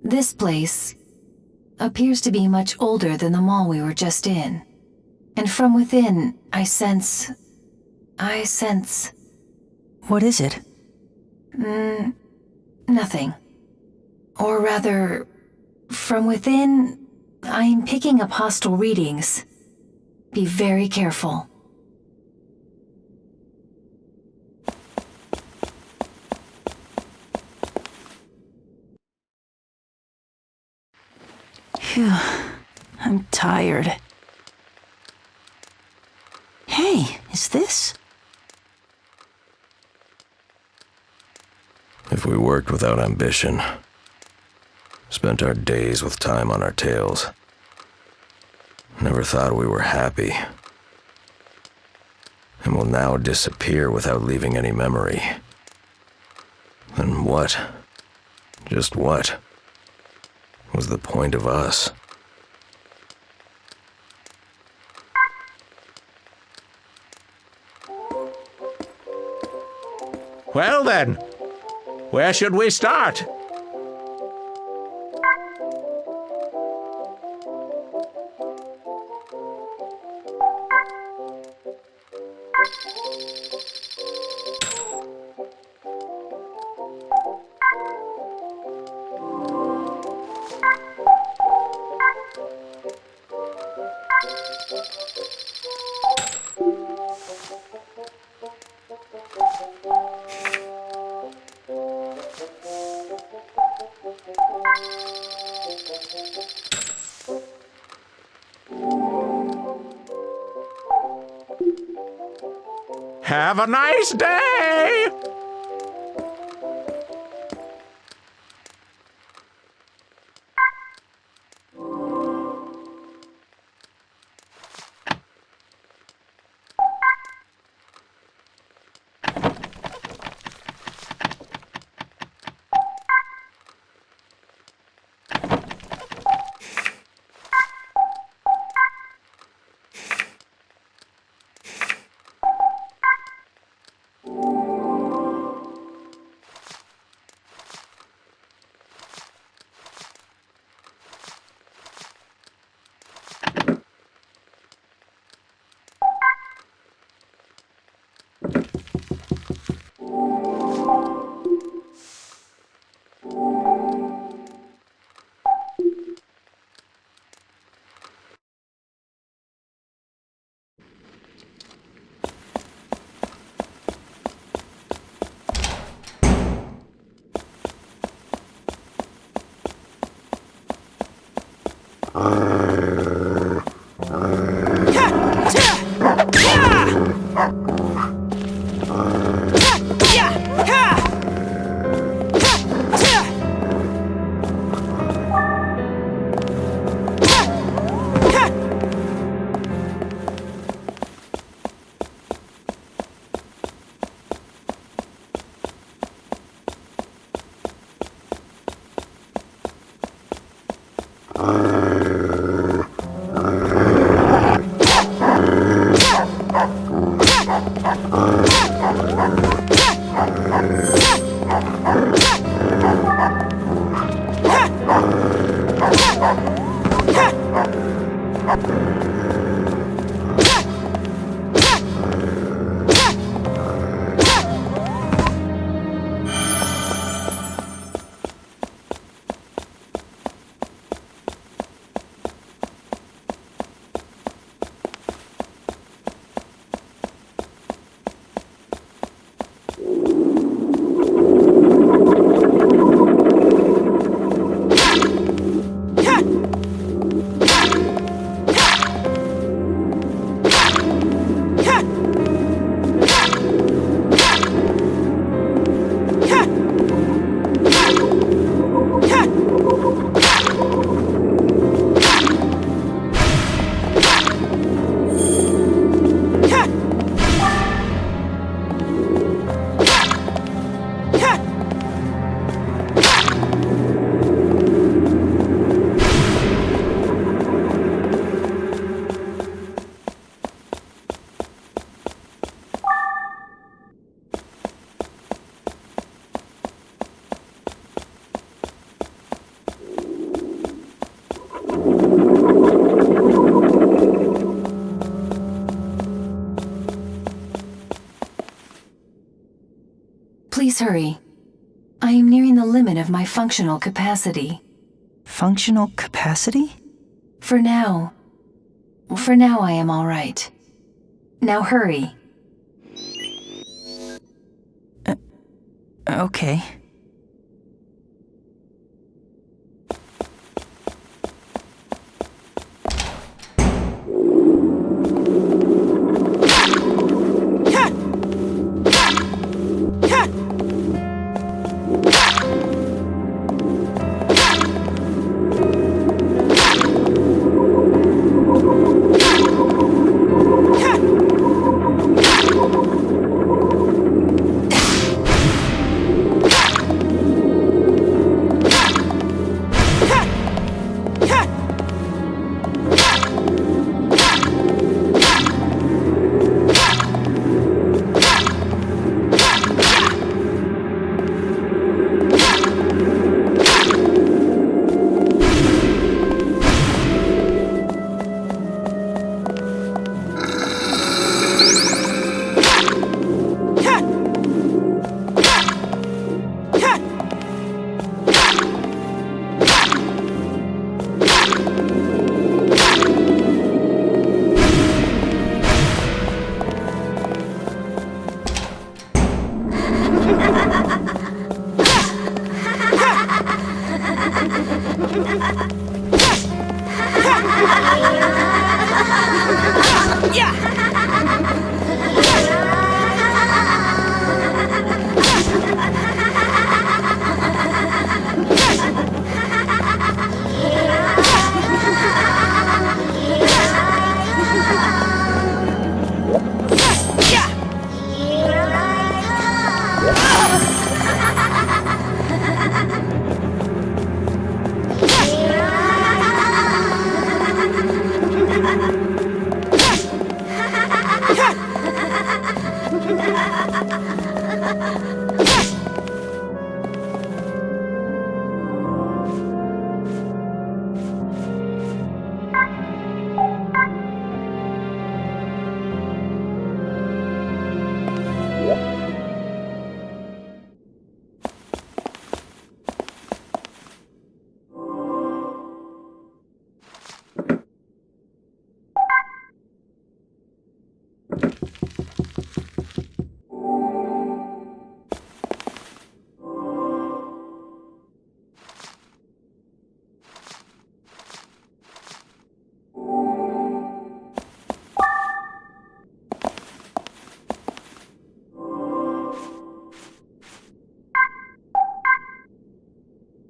This place appears to be much older than the mall we were just in. And from within, I sense... What is it? Nothing. Or rather, from within, I'm picking up hostile readings. Be very careful. Phew, I'm tired. Hey, is this? If we worked without ambition, spent our days with time on our tails, never thought we were happy, and will now disappear without leaving any memory, then what, just what, was the point of us? Well then, where should we start? Have a nice day! Please hurry. I am nearing the limit of my functional capacity. Functional capacity? For now I am all right. Now hurry. Okay.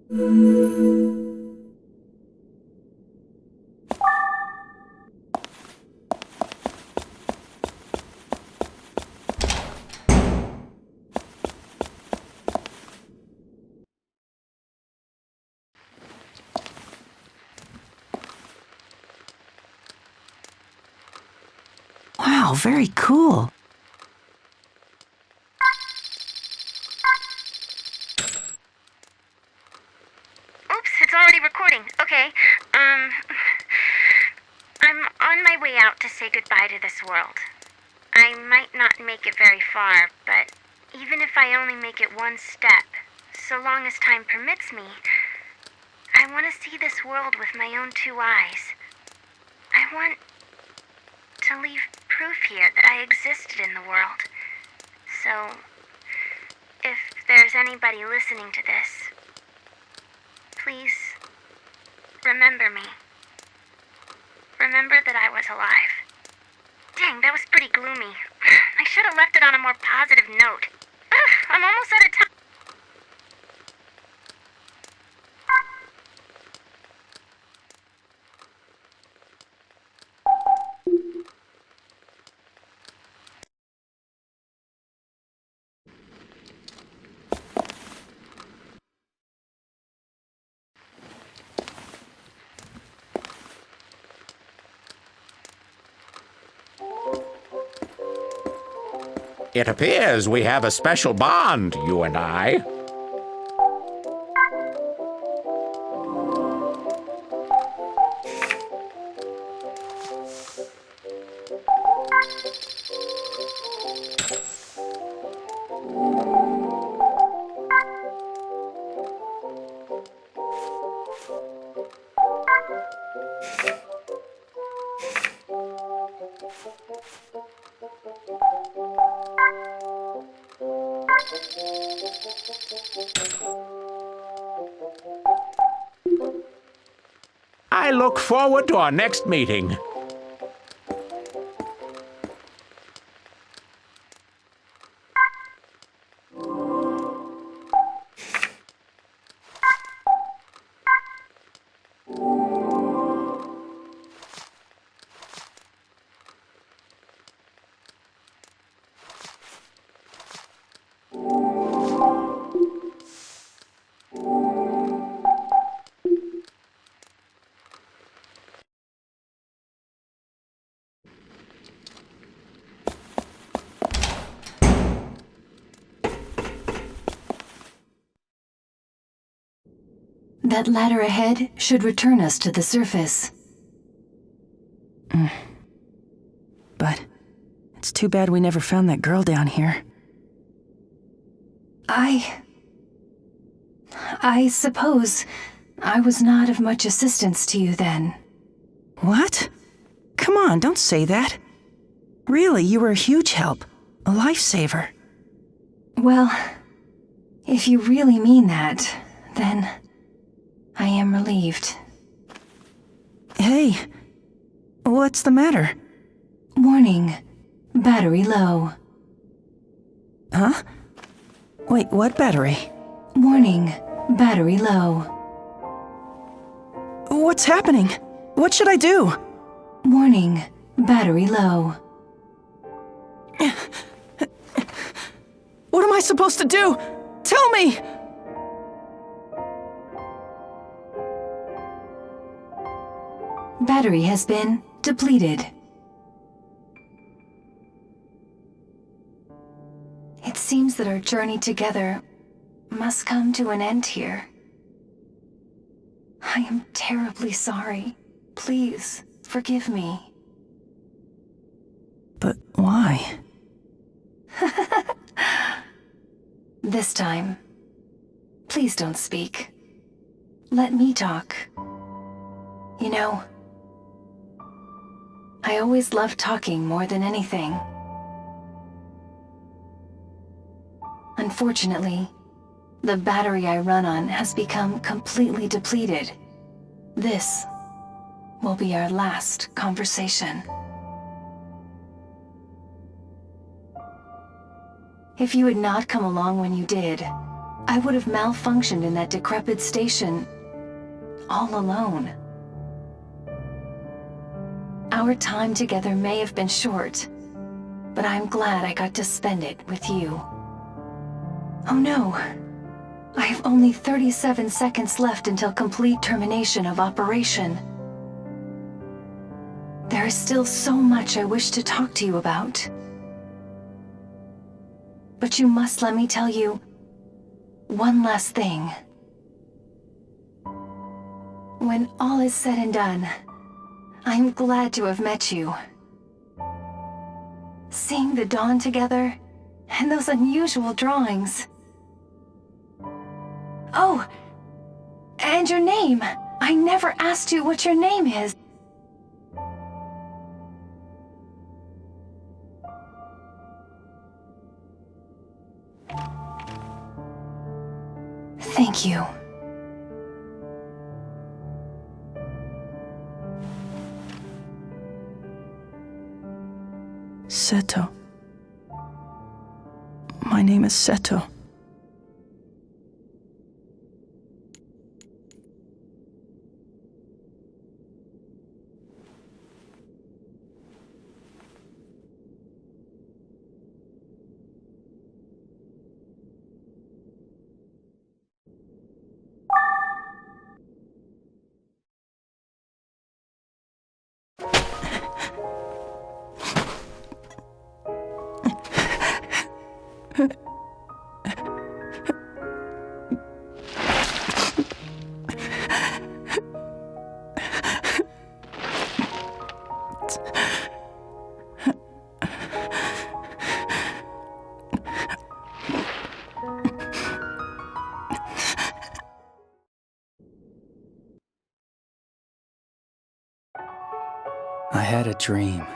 Wow, very cool. Oops, it's already recording. Okay, I'm on my way out to say goodbye to this world. I might not make it very far, but even if I only make it one step, so long as time permits me, I want to see this world with my own two eyes. I want to leave proof here that I existed in the world. So, if there's anybody listening to this, please remember me. Remember that I was alive. Dang, that was pretty gloomy. I should have left it on a more positive note. Ugh, I'm almost out of time. It appears we have a special bond, you and I. I look forward to our next meeting. That ladder ahead should return us to the surface. But it's too bad we never found that girl down here. I suppose I was not of much assistance to you then. What? Come on, don't say that. Really, you were a huge help. A lifesaver. Well, if you really mean that, then I am relieved. Hey, what's the matter? Warning, battery low. Huh? Wait, what battery? Warning, battery low. What's happening? What should I do? Warning, battery low. What am I supposed to do? Tell me! Battery has been depleted. It seems that our journey together must come to an end here. I am terribly sorry. Please, forgive me. But why? This time, please don't speak. Let me talk. You know, I always loved talking more than anything. Unfortunately, the battery I run on has become completely depleted. This will be our last conversation. If you had not come along when you did, I would have malfunctioned in that decrepit station, all alone. Our time together may have been short, but I'm glad I got to spend it with you. Oh no, I have only 37 seconds left until complete termination of operation. There is still so much I wish to talk to you about. But you must let me tell you one last thing. When all is said and done, I'm glad to have met you. Seeing the dawn together, and those unusual drawings. Oh, and your name. I never asked you what your name is. Thank you. Seto. My name is Seto. I had a dream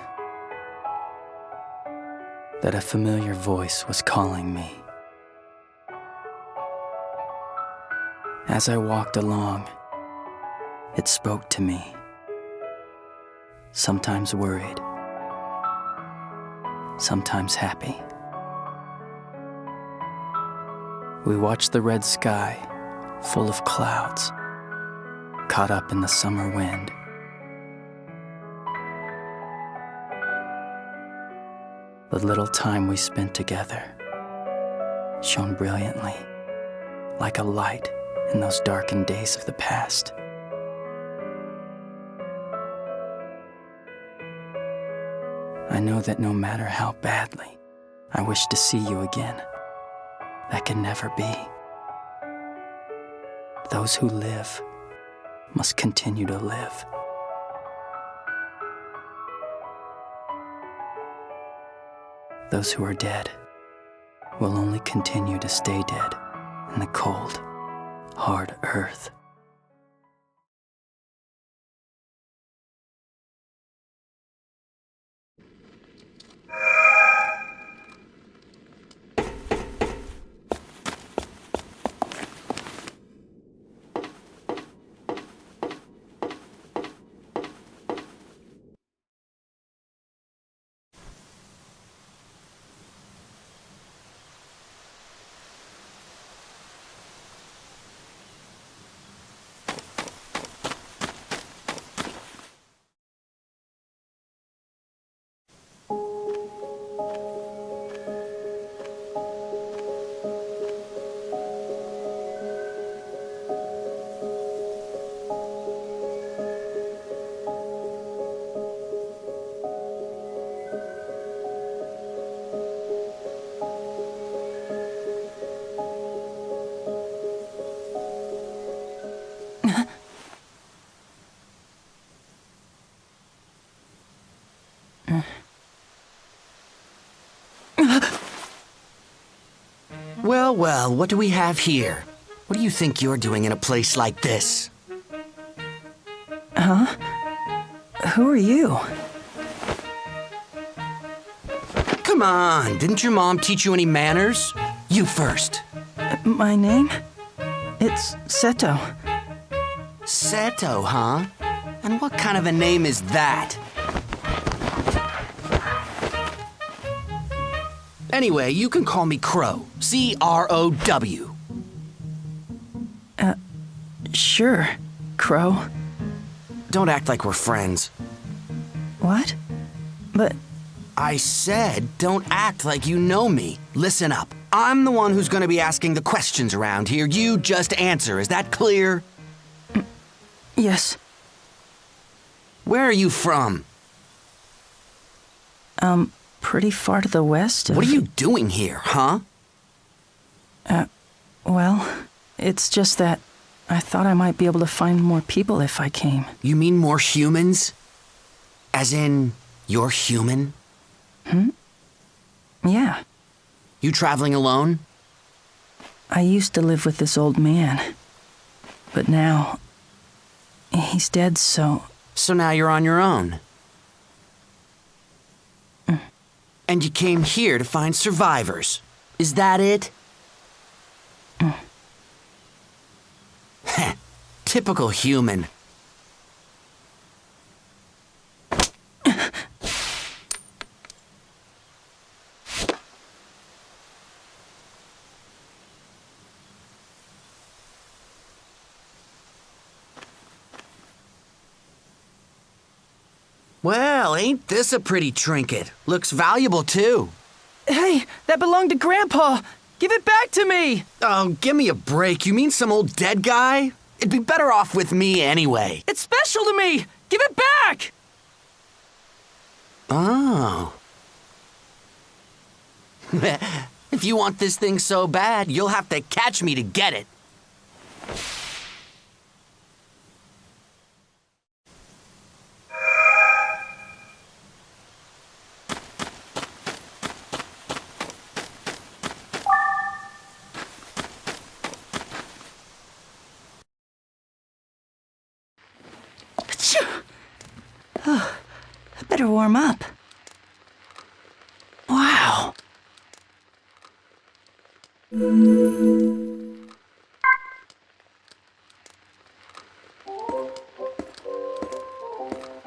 that a familiar voice was calling me. As I walked along, it spoke to me, sometimes worried, sometimes happy. We watched the red sky, full of clouds, caught up in the summer wind. The little time we spent together shone brilliantly, like a light in those darkened days of the past. I know that no matter how badly I wish to see you again, that can never be. Those who live must continue to live. Those who are dead will only continue to stay dead in the cold, hard earth. Well, well, what do we have here? What do you think you're doing in a place like this? Huh? Who are you? Come on, didn't your mom teach you any manners? You first. My name? It's Seto. Seto, huh? And what kind of a name is that? Anyway, you can call me Crow. C-R-O-W. Sure, Crow. Don't act like we're friends. What? But I said, don't act like you know me. Listen up. I'm the one who's gonna be asking the questions around here. You just answer. Is that clear? yes, Where are you from? pretty far to the west of... What are you doing here, huh? Well, it's just that I thought I might be able to find more people if I came. You mean more humans? As in, you're human? Yeah, You traveling alone? I used to live with this old man. But now... he's dead, so... So now you're on your own. And you came here to find survivors. Is that it? Heh, typical human. Well, ain't this a pretty trinket? Looks valuable, too. Hey, that belonged to Grandpa! Give it back to me! Oh, give me a break. You mean some old dead guy? It'd be better off with me anyway. It's special to me! Give it back! Oh. If you want this thing so bad, you'll have to catch me to get it. I better warm up. Wow.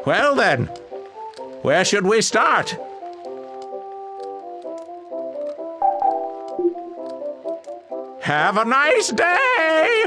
Well then, where should we start? Have a nice day!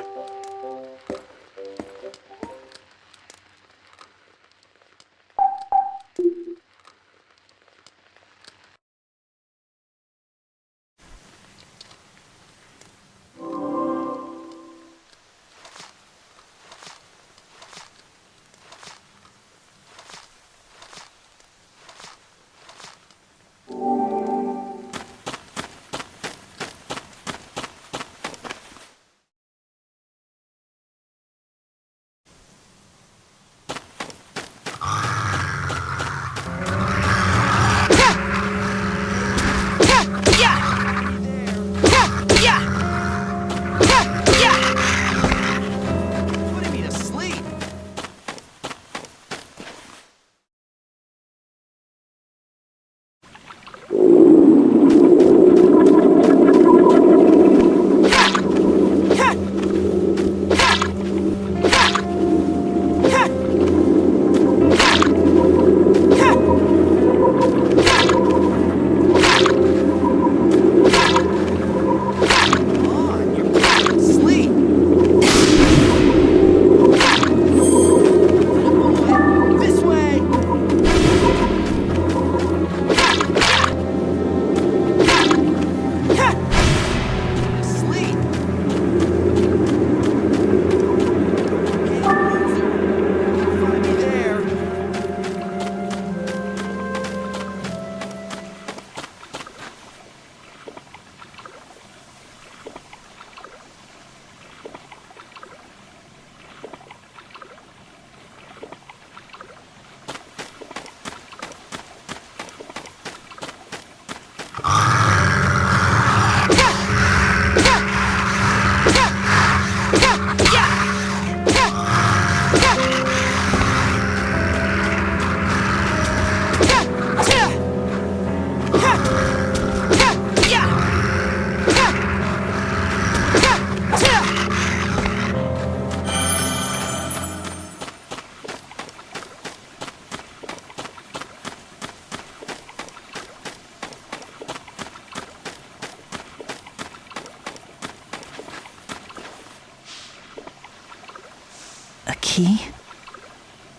key.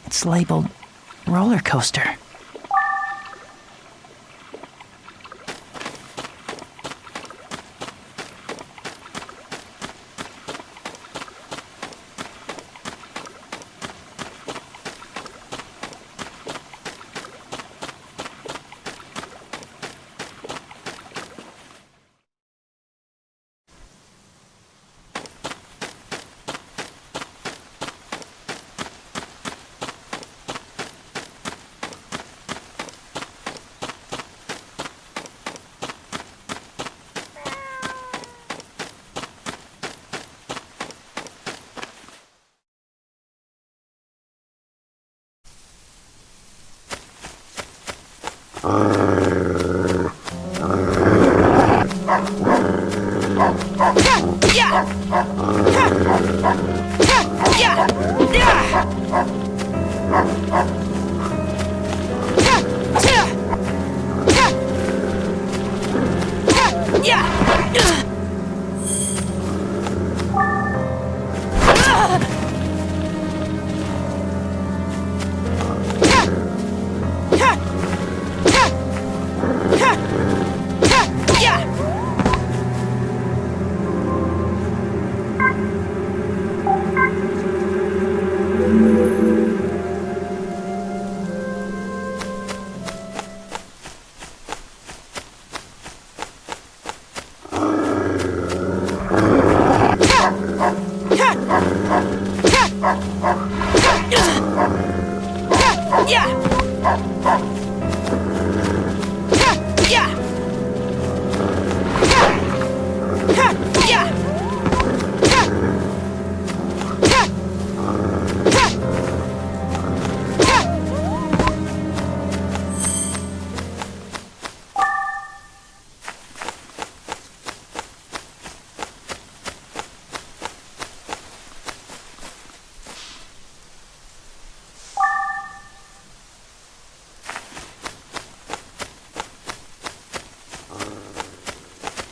It's labeled roller coaster.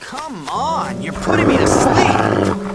Come on, you're putting me to sleep.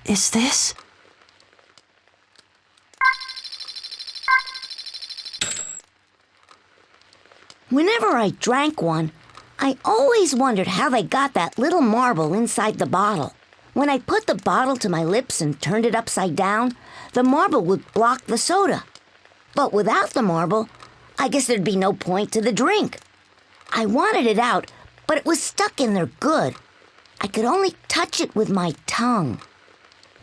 Is this? Whenever I drank one, I always wondered how they got that little marble inside the bottle. When I put the bottle to my lips and turned it upside down, the marble would block the soda. But without the marble, I guess there'd be no point to the drink. I wanted it out, but it was stuck in there good. I could only touch it with my tongue.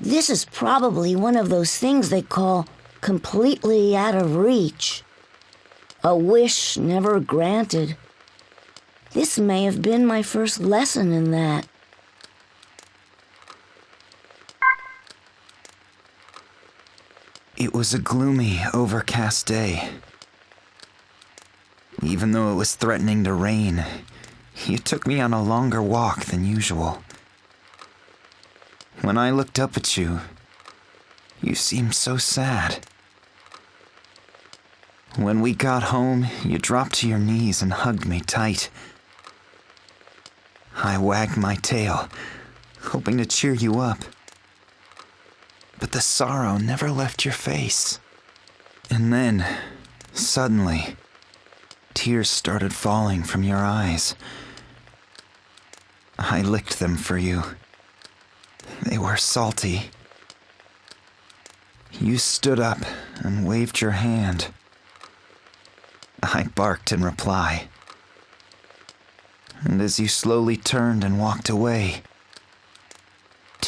This is probably one of those things they call completely out of reach. A wish never granted. This may have been my first lesson in that. It was a gloomy, overcast day. Even though it was threatening to rain, you took me on a longer walk than usual. When I looked up at you, you seemed so sad. When we got home, you dropped to your knees and hugged me tight. I wagged my tail, hoping to cheer you up. But the sorrow never left your face. And then, suddenly, tears started falling from your eyes. I licked them for you. They were salty. You stood up and waved your hand. I barked in reply. And as you slowly turned and walked away,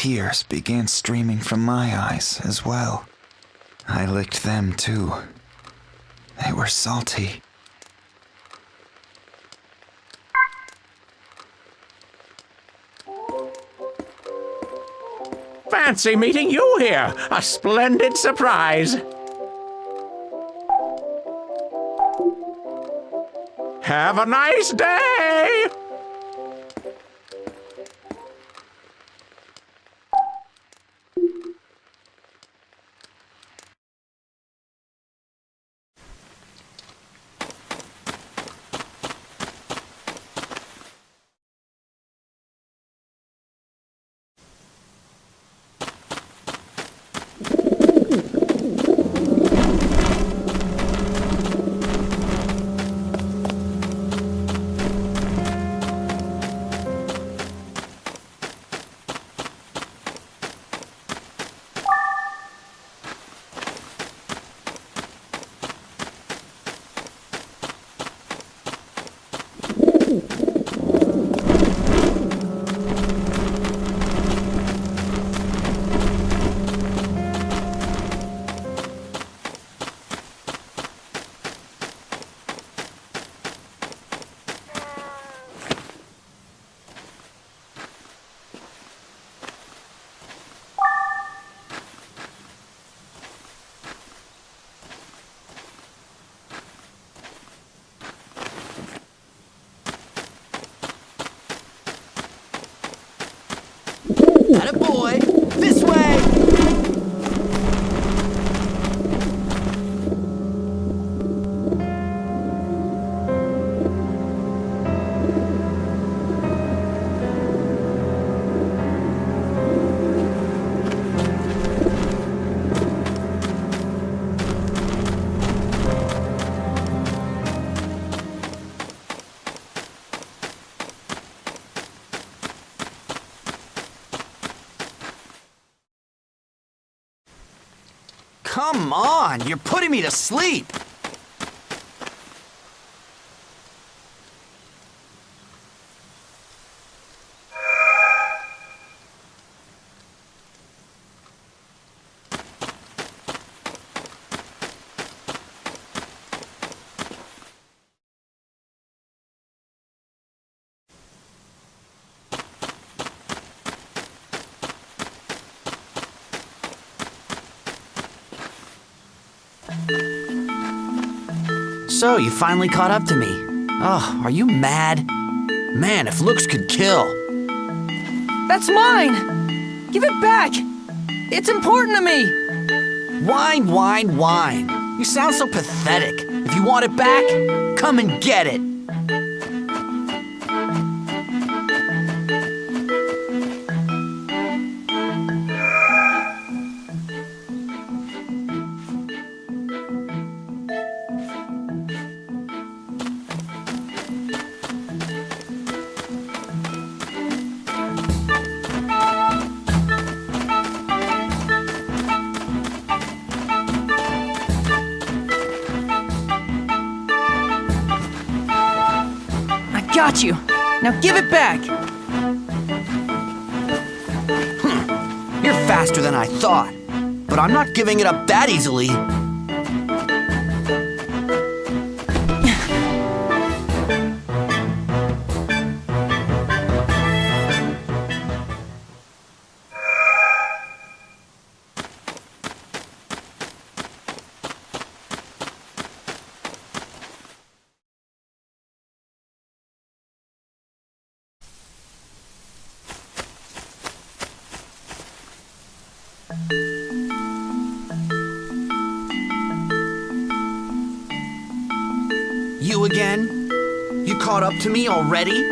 tears began streaming from my eyes as well. I licked them too. They were salty. Fancy meeting you here. A splendid surprise. Have a nice day! Attaboy! This way! Come on, you're putting me to sleep. So, you finally caught up to me. Oh, are you mad? Man, if looks could kill. That's mine! Give it back! It's important to me! Whine, whine, whine. You sound so pathetic. If you want it back, come and get it. Got you. Now give it back. You're faster than I thought, but I'm not giving it up that easily. You again? You caught up to me already?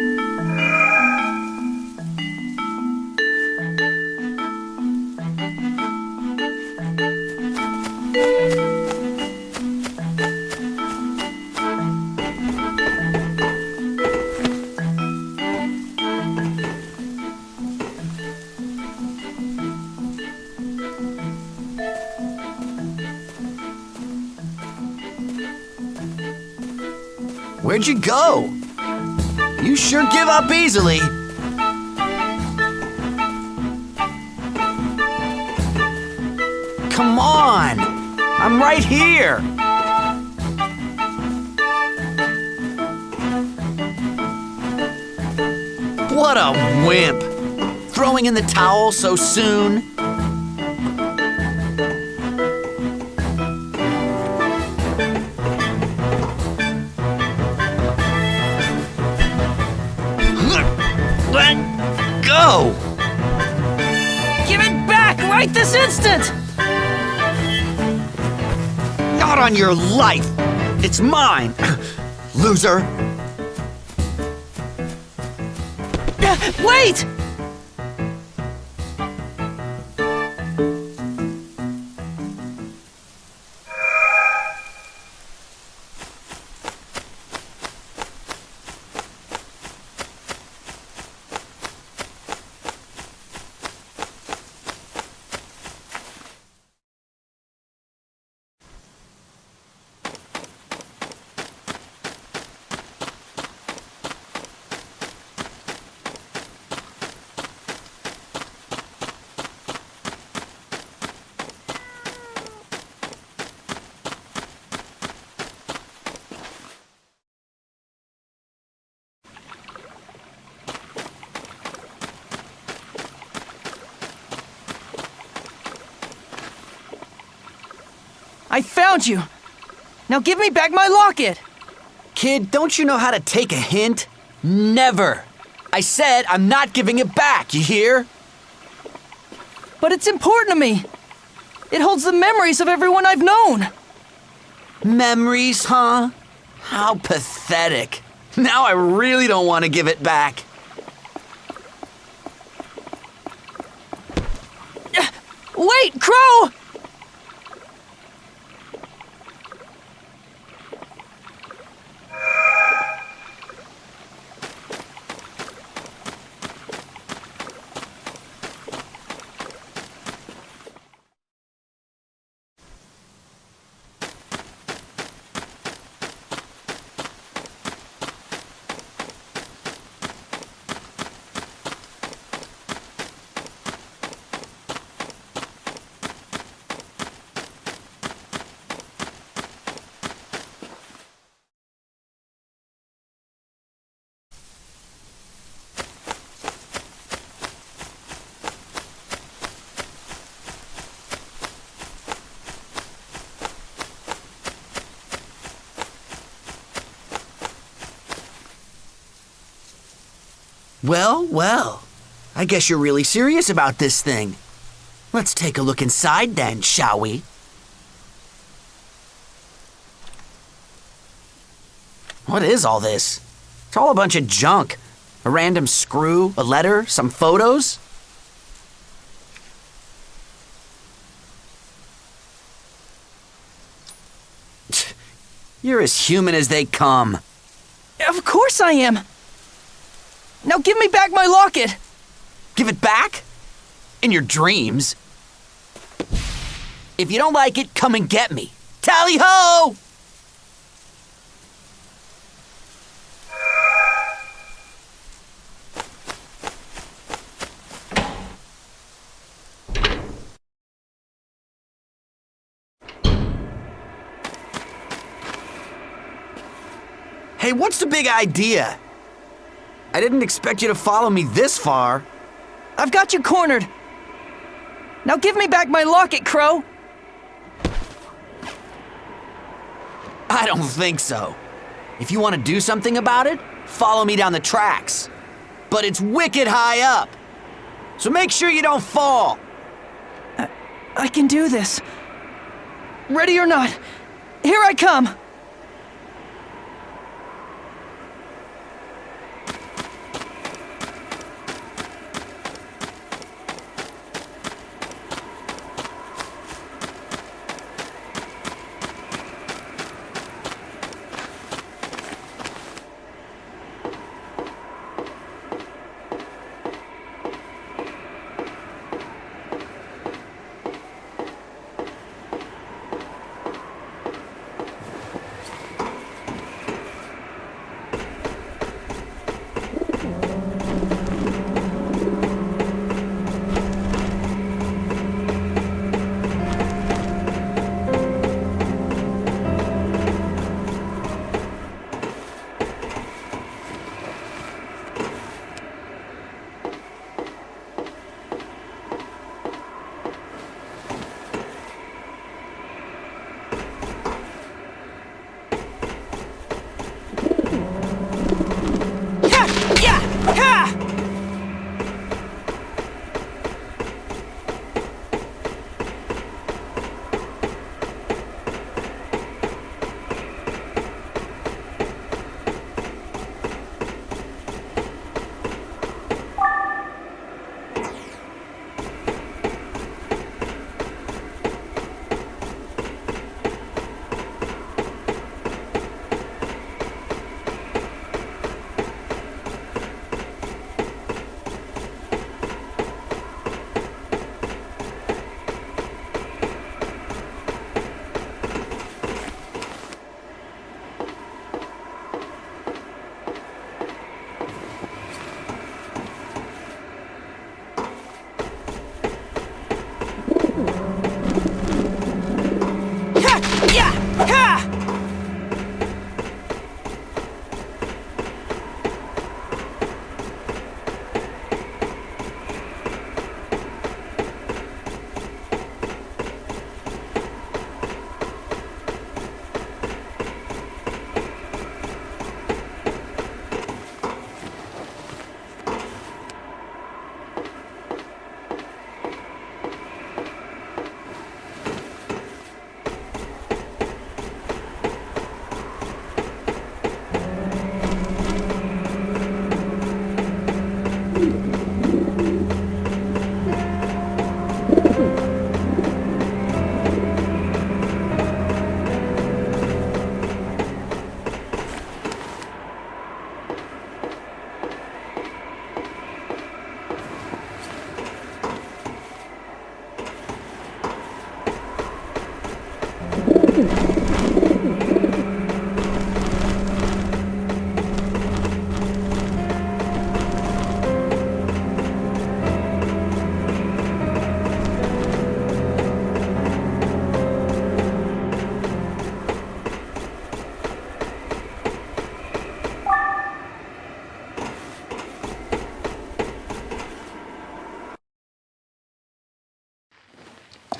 Where'd you go? You sure give up easily. come on! I'm right here! What a wimp! Throwing in the towel so soon. Let go! Give it back right this instant! Not on your life! It's mine! Loser! Wait! I found you! Now give me back my locket! Kid, don't you know how to take a hint? Never! I said I'm not giving it back, you hear? But it's important to me! It holds the memories of everyone I've known! Memories, huh? How pathetic. Now I really don't want to give it back. Wait, Crow! Well, well. I guess you're really serious about this thing. Let's take a look inside then, shall we? What is all this? It's all a bunch of junk. A random screw, a letter, some photos. You're as human as they come. Of course I am! Now give me back my locket! Give it back? In your dreams? If you don't like it, come and get me. Tally-ho! Hey, what's the big idea? I didn't expect you to follow me this far. I've got you cornered. Now give me back my locket, Crow. I don't think so. If you want to do something about it, follow me down the tracks. But it's wicked high up. So make sure you don't fall. I can do this. Ready or not, here I come.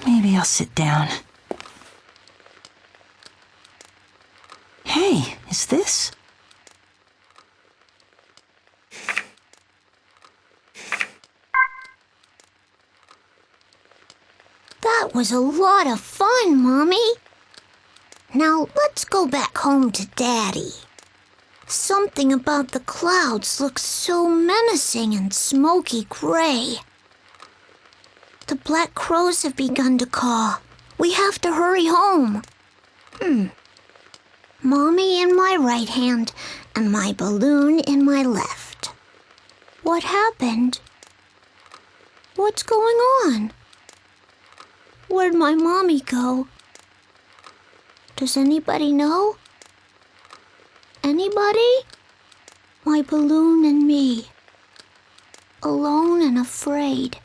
Maybe I'll sit down. Hey, is this? That was a lot of fun, Mommy. Now let's go back home to Daddy. Something about the clouds looks so menacing and smoky gray. The black crows have begun to caw. We have to hurry home. Mommy in my right hand and my balloon in my left. What happened? What's going on? Where'd my mommy go? Does anybody know? Anybody? My balloon and me. Alone and afraid.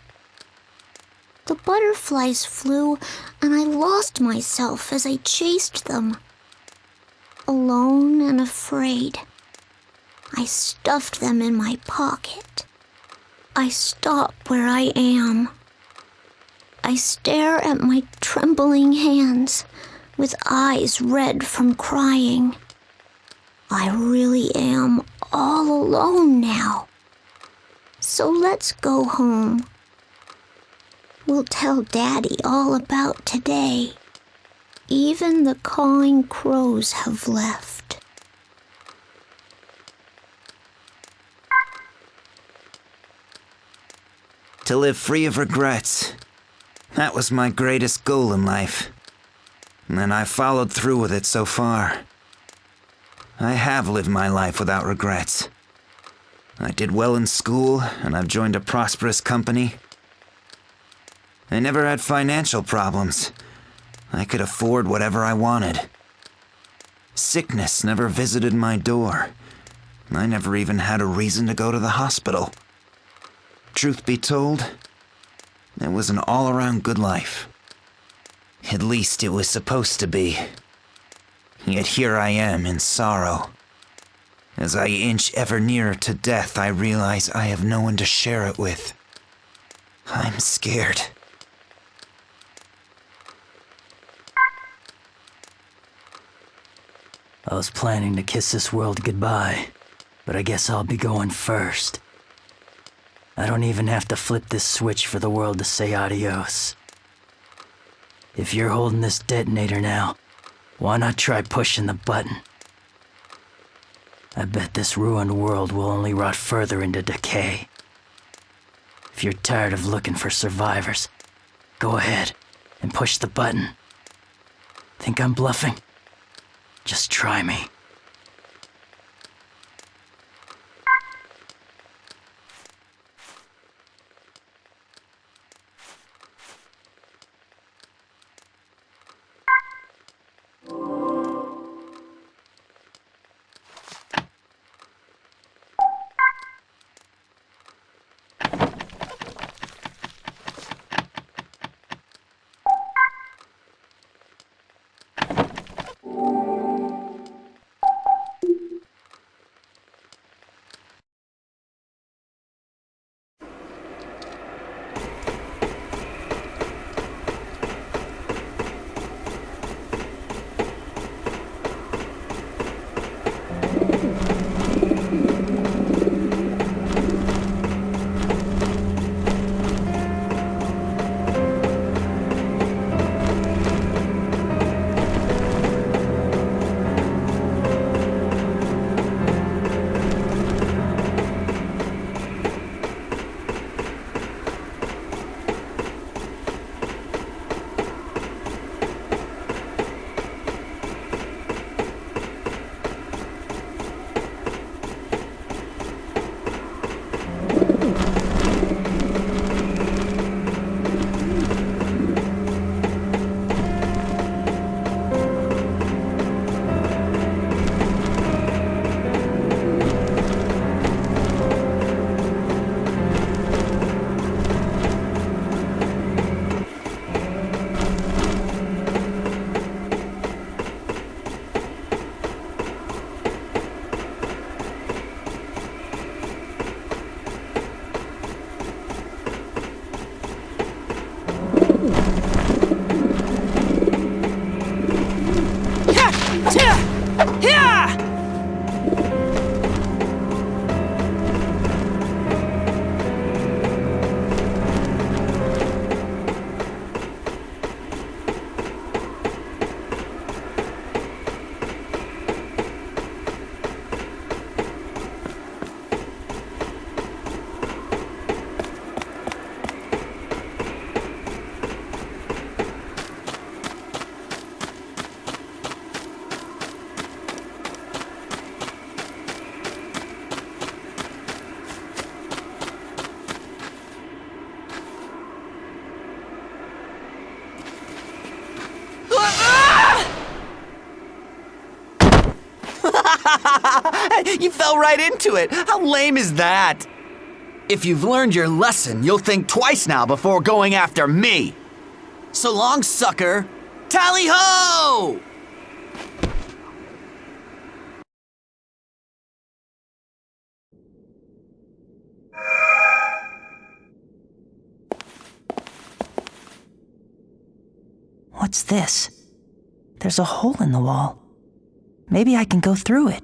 The butterflies flew, and I lost myself as I chased them. Alone and afraid. I stuffed them in my pocket. I stop where I am. I stare at my trembling hands, with eyes red from crying. I really am all alone now. So let's go home. We'll tell Daddy all about today. Even the cawing crows have left. To live free of regrets. That was my greatest goal in life. And I followed through with it so far. I have lived my life without regrets. I did well in school, and I've joined a prosperous company. I never had financial problems. I could afford whatever I wanted. Sickness never visited my door. I never even had a reason to go to the hospital. Truth be told, it was an all-around good life. At least it was supposed to be. Yet here I am in sorrow. As I inch ever nearer to death, I realize I have no one to share it with. I'm scared. I was planning to kiss this world goodbye, but I guess I'll be going first. I don't even have to flip this switch for the world to say adios. If you're holding this detonator now, why not try pushing the button? I bet this ruined world will only rot further into decay. If you're tired of looking for survivors, go ahead and push the button. Think I'm bluffing? Just try me. You fell right into it. How lame is that? If you've learned your lesson, you'll think twice now before going after me. So long, sucker. Tally-ho! What's this? There's a hole in the wall. Maybe I can go through it.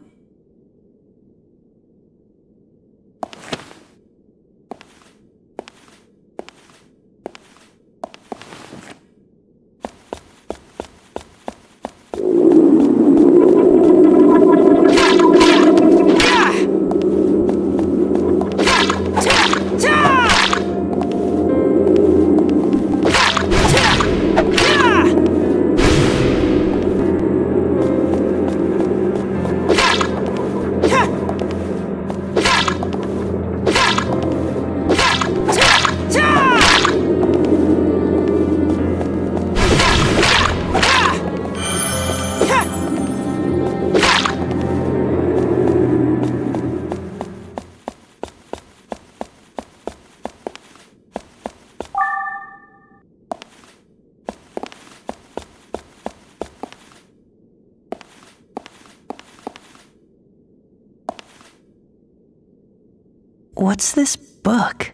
What's this book?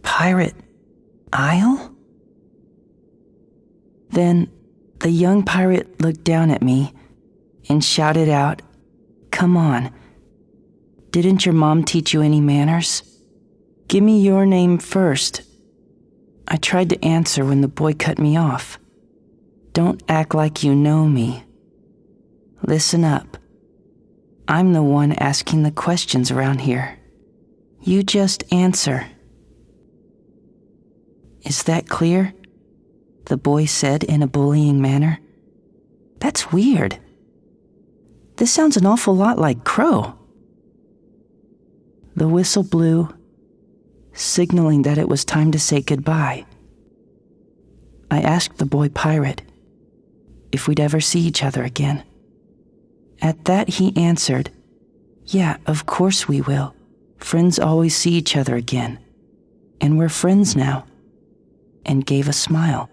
Pirate Isle? Then the young pirate looked down at me and shouted out, "Come on. Didn't your mom teach you any manners? Give me your name first." I tried to answer when the boy cut me off. "Don't act like you know me. Listen up. I'm the one asking the questions around here. You just answer." "Is that clear?" the boy said in a bullying manner. "That's weird. This sounds an awful lot like Crow." The whistle blew, signaling that it was time to say goodbye. I asked the boy pirate if we'd ever see each other again. At that he answered, "Yeah, of course we will. Friends always see each other again. And we're friends now," and gave a smile.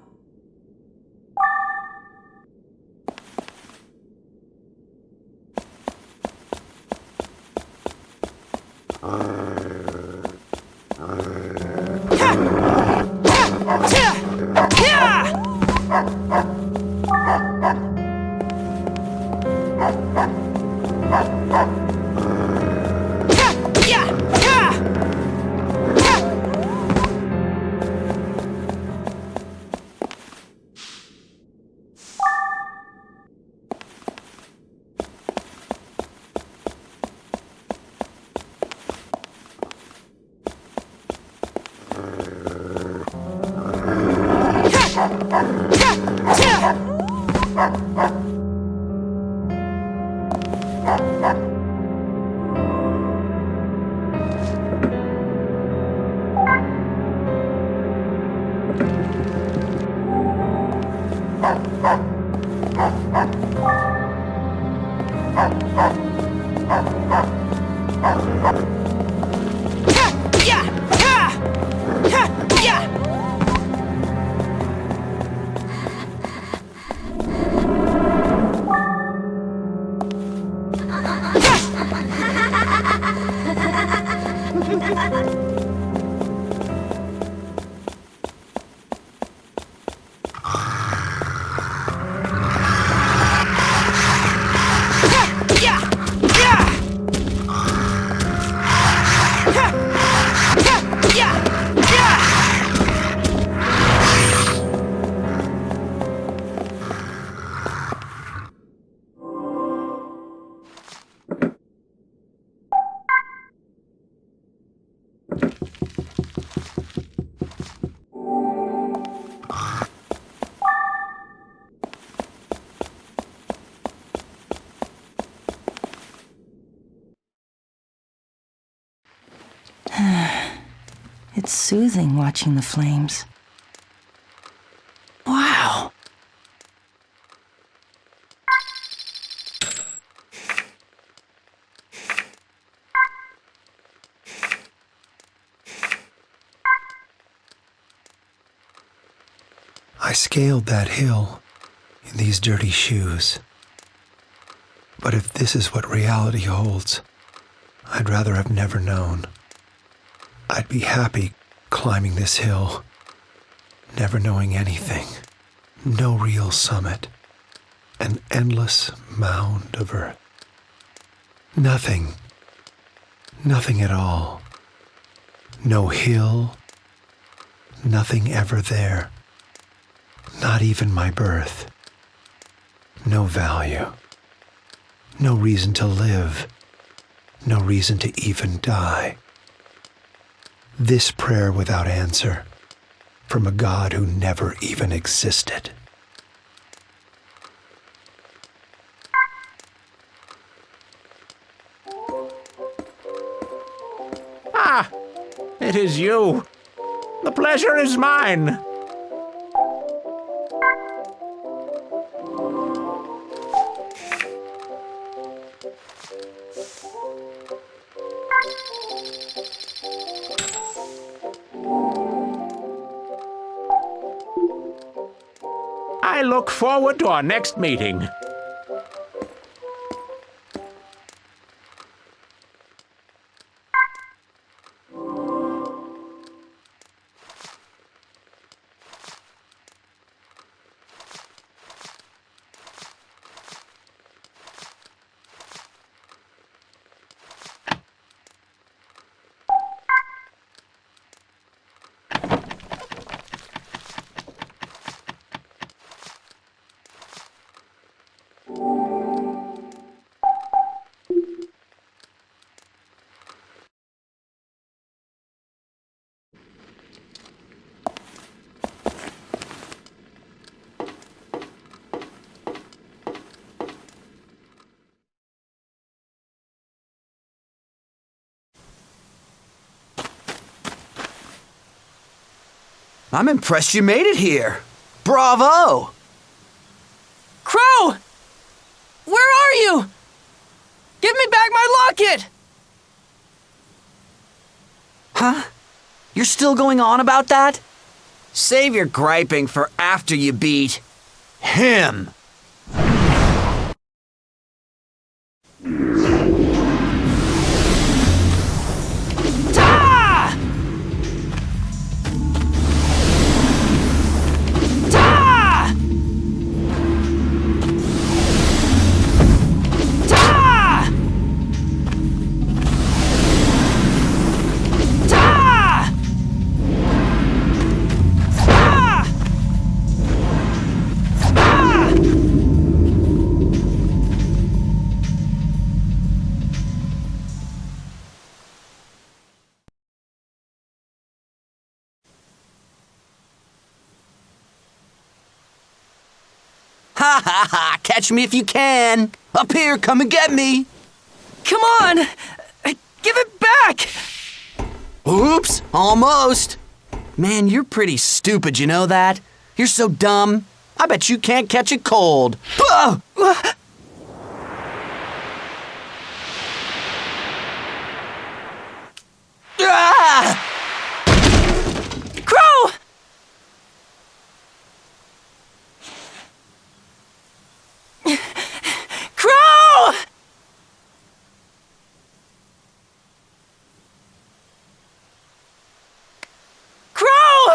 It's soothing watching the flames. Wow! I scaled that hill in these dirty shoes. But if this is what reality holds, I'd rather have never known. I'd be happy climbing this hill, never knowing anything. No real summit. An endless mound of earth. Nothing. Nothing at all. No hill. Nothing ever there. Not even my birth. No value. No reason to live. No reason to even die. This prayer without answer from a God who never even existed. Ah, it is you. The pleasure is mine. I look forward to our next meeting. I'm impressed you made it here. Bravo! Crow! Where are you? Give me back my locket! Huh? You're still going on about that? Save your griping for after you beat him. Ha ha ha! Catch me if you can! Up here, come and get me! Come on! Give it back! Oops! Almost! Man, you're pretty stupid, you know that? You're so dumb. I bet you can't catch a cold. Ah! Ah! Crow! Crow! Crow!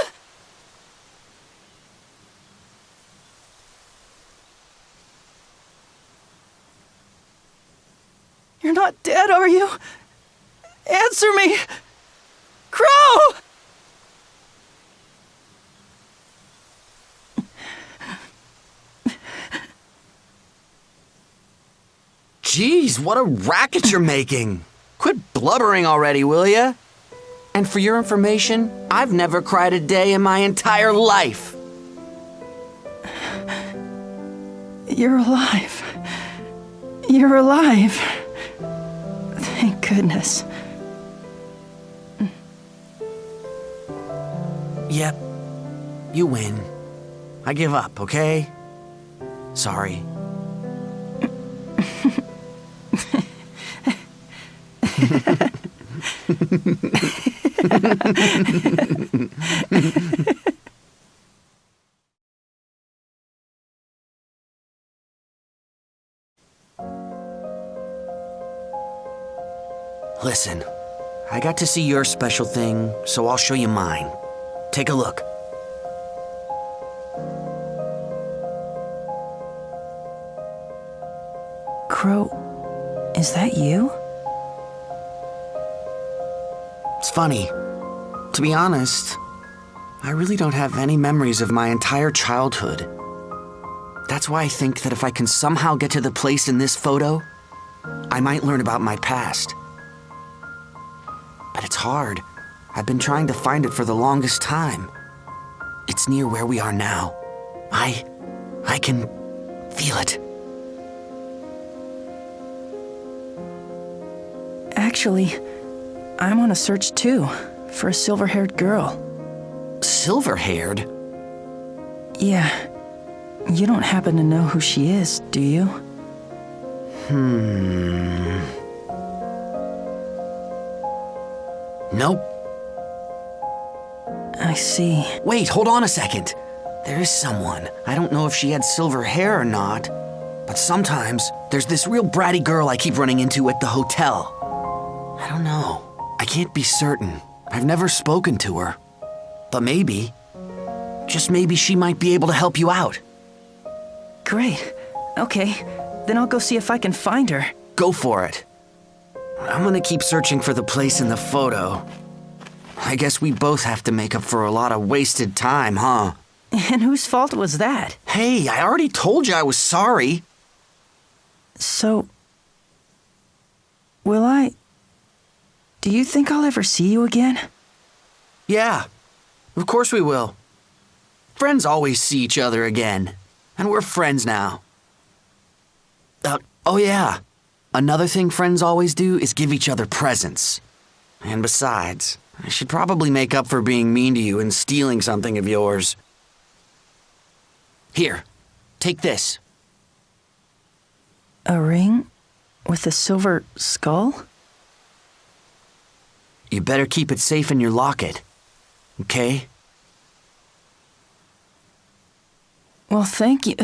You're not dead, are you? Answer me! Crow! Jeez, what a racket you're making. Quit blubbering already, will ya? And for your information, I've never cried a day in my entire life. You're alive. You're alive. Thank goodness. Yep. You win. I give up, okay? Sorry. Listen, I got to see your special thing, so I'll show you mine. Take a look. Crow, is that you? It's funny. To be honest, I really don't have any memories of my entire childhood. That's why I think that if I can somehow get to the place in this photo, I might learn about my past. But it's hard. I've been trying to find it for the longest time. It's near where we are now. I can feel it. Actually, I'm on a search too, for a silver-haired girl. Silver-haired? Yeah. You don't happen to know who she is, do you? Nope. I see. Wait, hold on a second. There is someone. I don't know if she had silver hair or not, but sometimes there's this real bratty girl I keep running into at the hotel. I don't know. I can't be certain. I've never spoken to her. But maybe, just maybe she might be able to help you out. Great. Okay, then I'll go see if I can find her. Go for it. I'm gonna keep searching for the place in the photo. I guess we both have to make up for a lot of wasted time, huh? And whose fault was that? Hey, I already told you I was sorry. So, do you think I'll ever see you again? Yeah, of course we will. Friends always see each other again. And we're friends now. Oh yeah. Another thing friends always do is give each other presents. And besides, I should probably make up for being mean to you and stealing something of yours. Here, take this. A ring with a silver skull? You better keep it safe in your locket, okay? Well, thank you.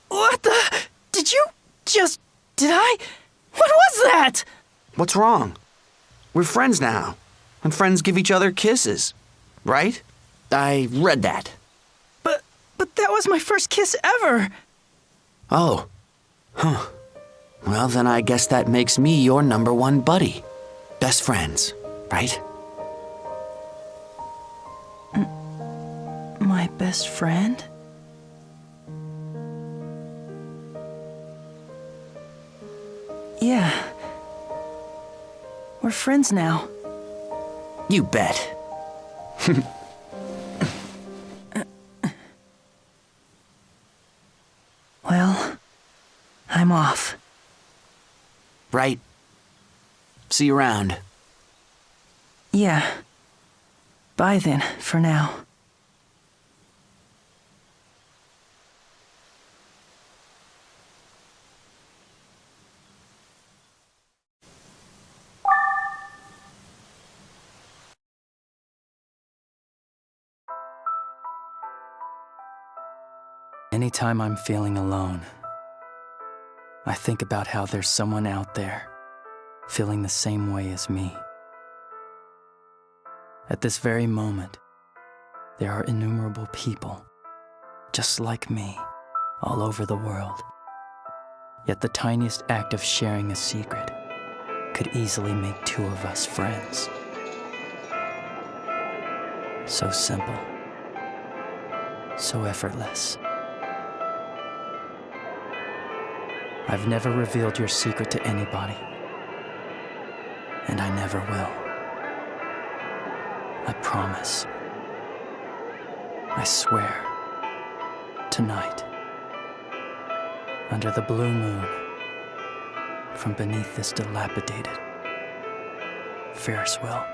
What the? Did you just... Did I? What was that? What's wrong? We're friends now, and friends give each other kisses, right? I read that. But that was my first kiss ever. Oh. Huh. Well, then I guess that makes me your #1 buddy. Best friends, right? My best friend? Yeah. We're friends now. You bet. Well, I'm off. Right. See you around. Yeah. Bye then, for now. Anytime I'm feeling alone, I think about how there's someone out there feeling the same way as me. At this very moment, there are innumerable people just like me all over the world. Yet the tiniest act of sharing a secret could easily make two of us friends. So simple, so effortless. I've never revealed your secret to anybody, and I never will. I promise. I swear. Tonight, under the blue moon, from beneath this dilapidated Ferris wheel.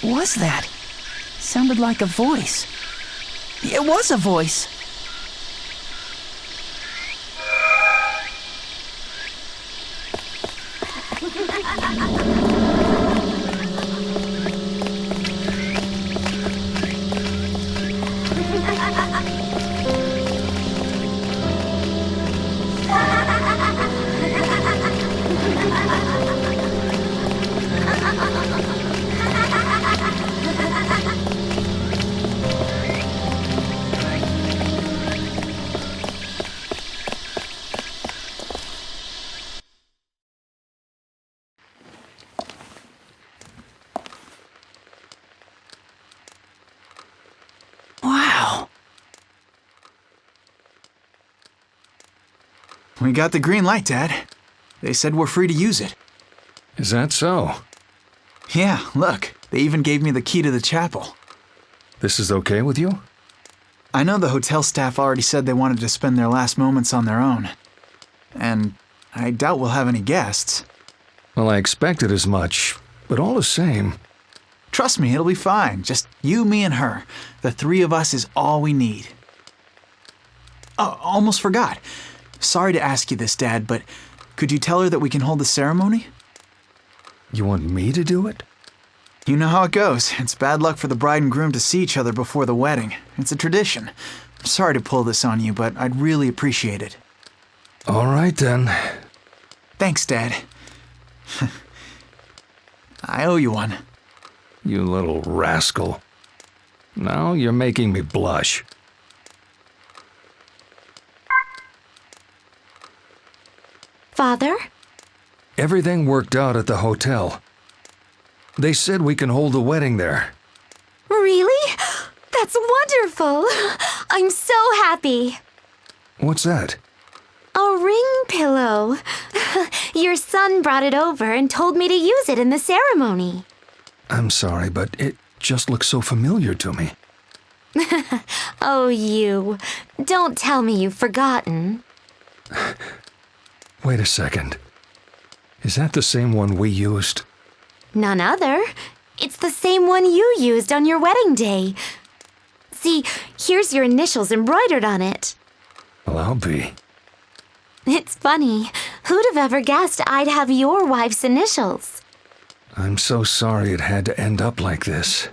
What was that? Sounded like a voice. It was a voice. Wow. We got the green light, Dad. They said we're free to use it. Is that so? Yeah, look. They even gave me the key to the chapel. This is okay with you? I know the hotel staff already said they wanted to spend their last moments on their own. And I doubt we'll have any guests. Well, I expected as much, but all the same. Trust me, it'll be fine. Just you, me, and her. The three of us is all we need. Oh, almost forgot. Sorry to ask you this, Dad, but could you tell her that we can hold the ceremony? You want me to do it? You know how it goes. It's bad luck for the bride and groom to see each other before the wedding. It's a tradition. I'm sorry to pull this on you, but I'd really appreciate it. All right, then. Thanks, Dad. I owe you one. You little rascal. Now you're making me blush. Father? Everything worked out at the hotel. They said we can hold the wedding there. Really? That's wonderful. I'm so happy. What's that? A ring pillow. Your son brought it over and told me to use it in the ceremony. I'm sorry, but it just looks so familiar to me. Oh, you. Don't tell me you've forgotten. Wait a second. Is that the same one we used? None other. It's the same one you used on your wedding day. See, here's your initials embroidered on it. Well, I'll be. It's funny. Who'd have ever guessed I'd have your wife's initials? I'm so sorry it had to end up like this.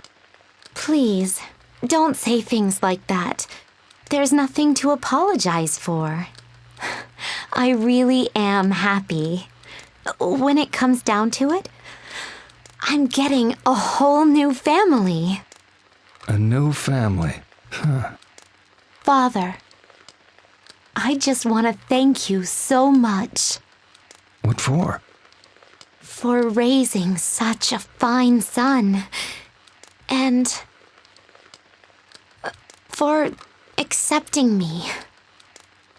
Please, don't say things like that. There's nothing to apologize for. I really am happy. When it comes down to it, I'm getting a whole new family. A new family? Huh. Father, I just want to thank you so much. What for? For raising such a fine son. And for accepting me.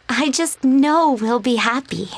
I just know we'll be happy.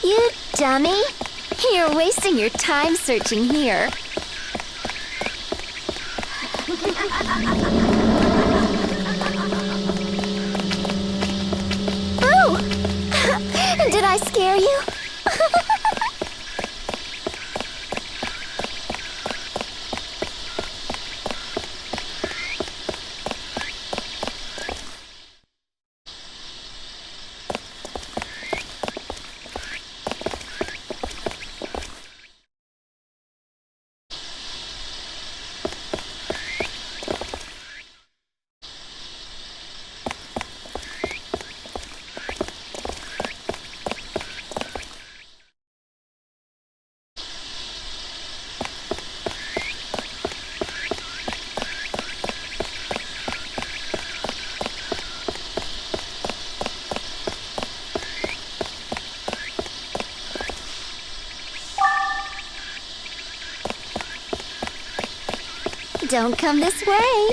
You dummy! You're wasting your time searching here. Ooh! Did I scare you? Don't come this way.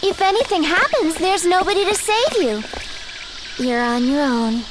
If anything happens, there's nobody to save you. You're on your own.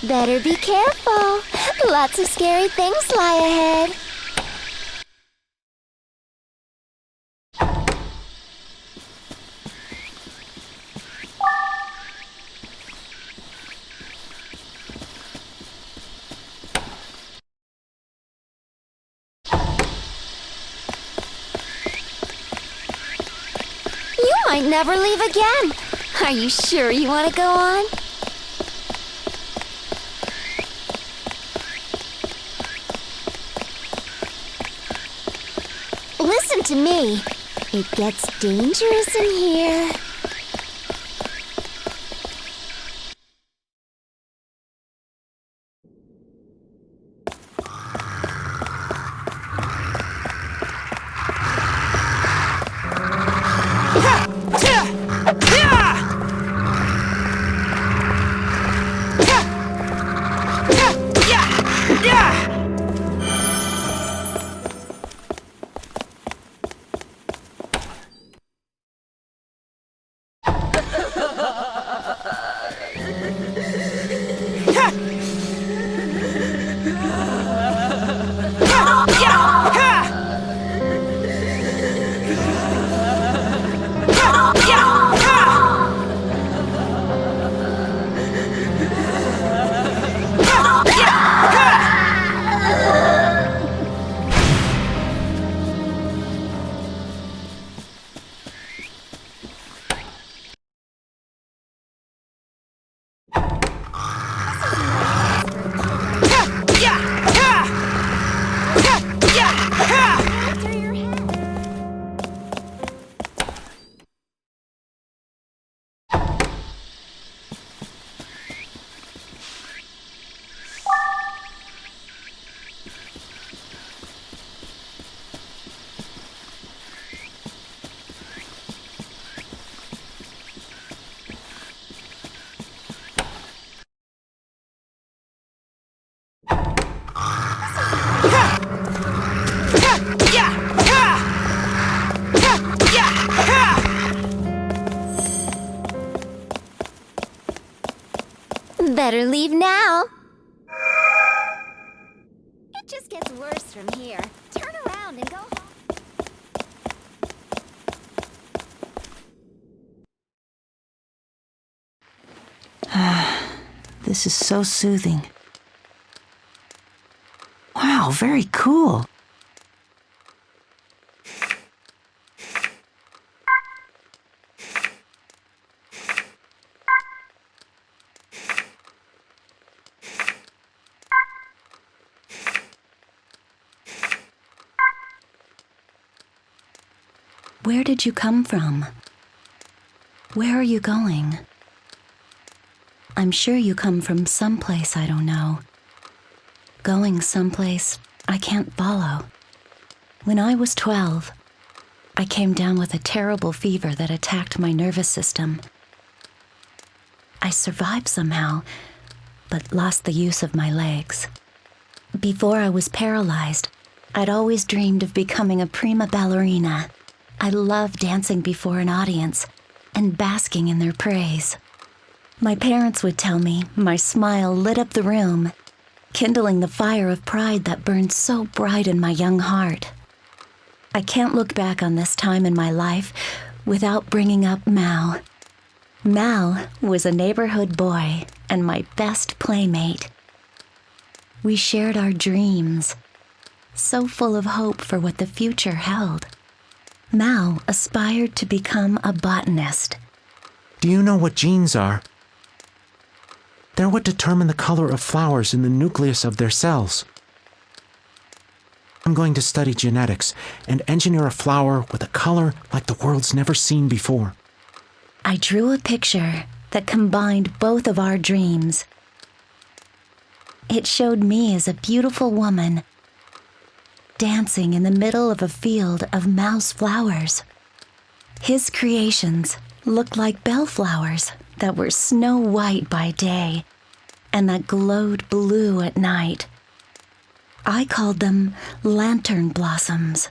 Better be careful. Lots of scary things lie ahead. You might never leave again. Are you sure you want to go on? Listen to me. It gets dangerous in here. Better leave now. It just gets worse from here. Turn around and go home. This is so soothing. Wow, very cool. Where did you come from? Where are you going? I'm sure you come from someplace I don't know. Going someplace I can't follow. When I was 12, I came down with a terrible fever that attacked my nervous system. I survived somehow, but lost the use of my legs. Before I was paralyzed, I'd always dreamed of becoming a prima ballerina. I loved dancing before an audience and basking in their praise. My parents would tell me my smile lit up the room, kindling the fire of pride that burned so bright in my young heart. I can't look back on this time in my life without bringing up Mal. Mal was a neighborhood boy and my best playmate. We shared our dreams, so full of hope for what the future held. Mal aspired to become a botanist. Do you know what genes are? They're what determine the color of flowers in the nucleus of their cells. I'm going to study genetics and engineer a flower with a color like the world's never seen before. I drew a picture that combined both of our dreams. It showed me as a beautiful woman dancing in the middle of a field of mouse flowers. His creations looked like bellflowers that were snow white by day and that glowed blue at night. I called them lantern blossoms.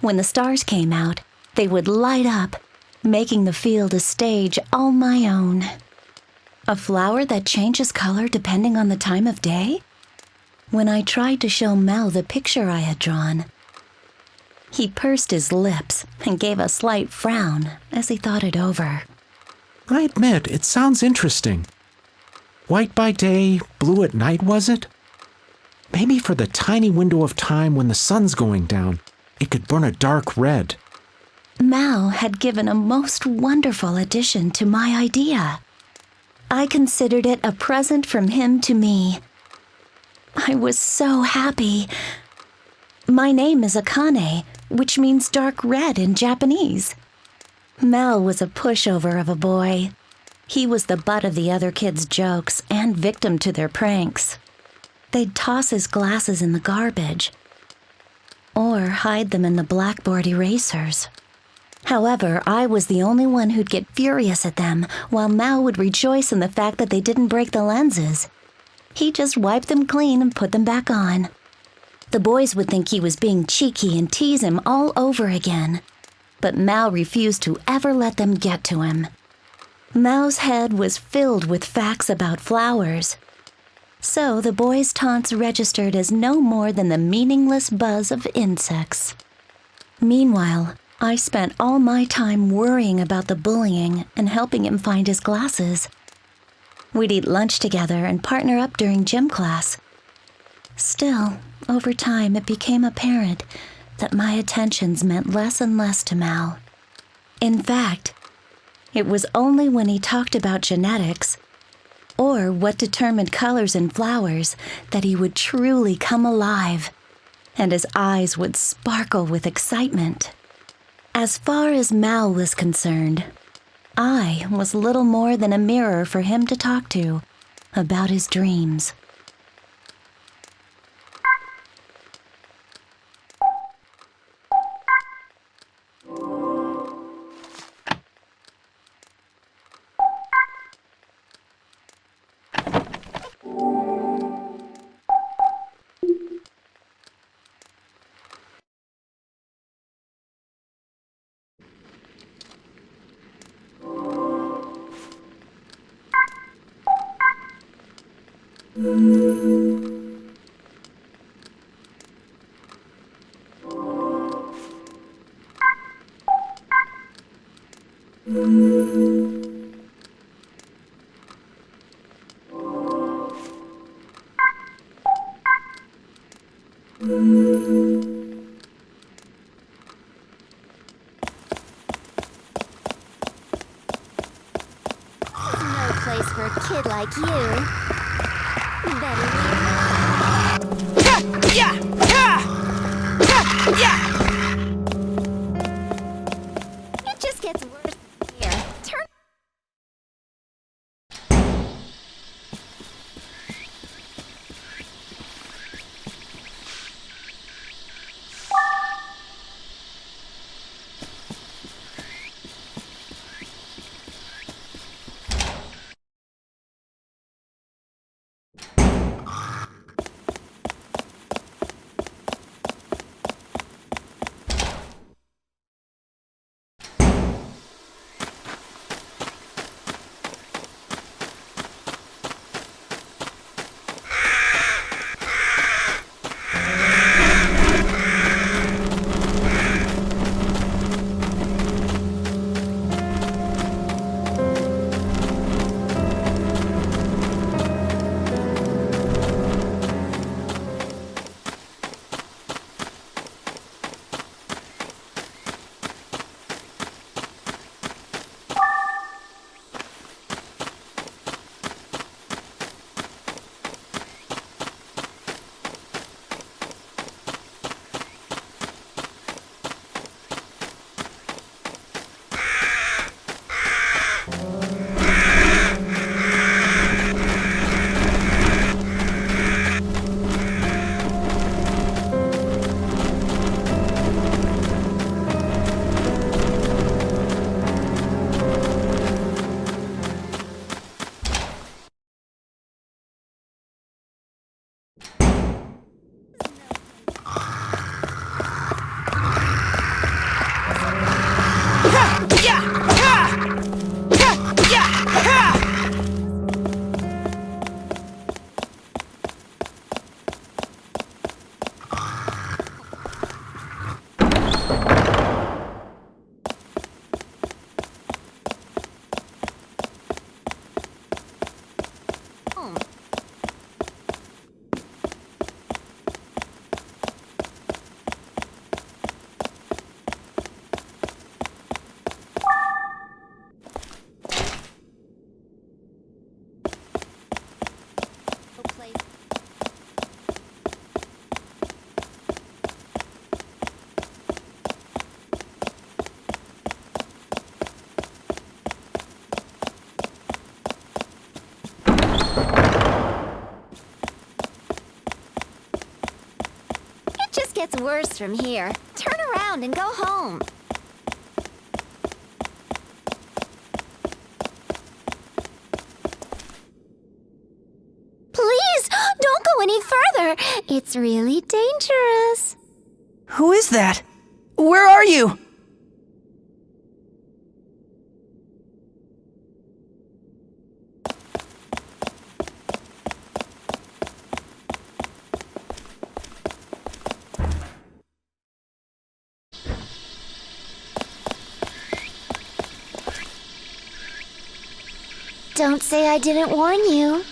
When the stars came out, they would light up, making the field a stage all my own. A flower that changes color depending on the time of day? When I tried to show Mel the picture I had drawn, he pursed his lips and gave a slight frown as he thought it over. I admit, it sounds interesting. White by day, blue at night, was it? Maybe for the tiny window of time when the sun's going down, it could burn a dark red. Mal had given a most wonderful addition to my idea. I considered it a present from him to me. I was so happy. My name is Akane, which means dark red in Japanese. Mal was a pushover of a boy. He was the butt of the other kids' jokes and victim to their pranks. They'd toss his glasses in the garbage or hide them in the blackboard erasers. However, I was the only one who'd get furious at them, while Mal would rejoice in the fact that they didn't break the lenses. He just wiped them clean and put them back on. The boys would think he was being cheeky and tease him all over again, but Mal refused to ever let them get to him. Mal's head was filled with facts about flowers, so the boys' taunts registered as no more than the meaningless buzz of insects. Meanwhile, I spent all my time worrying about the bullying and helping him find his glasses. We'd eat lunch together and partner up during gym class. Still, over time, it became apparent that my attentions meant less and less to Mal. In fact, it was only when he talked about genetics or what determined colors in flowers that he would truly come alive, and his eyes would sparkle with excitement. As far as Mal was concerned, I was little more than a mirror for him to talk to about his dreams. No place for a kid like you. Better leave. It just gets worse here. Turn. gets worse from here. Turn around and go home. Please, don't go any further. It's really dangerous. Who is that? Where are you? Don't say I didn't warn you.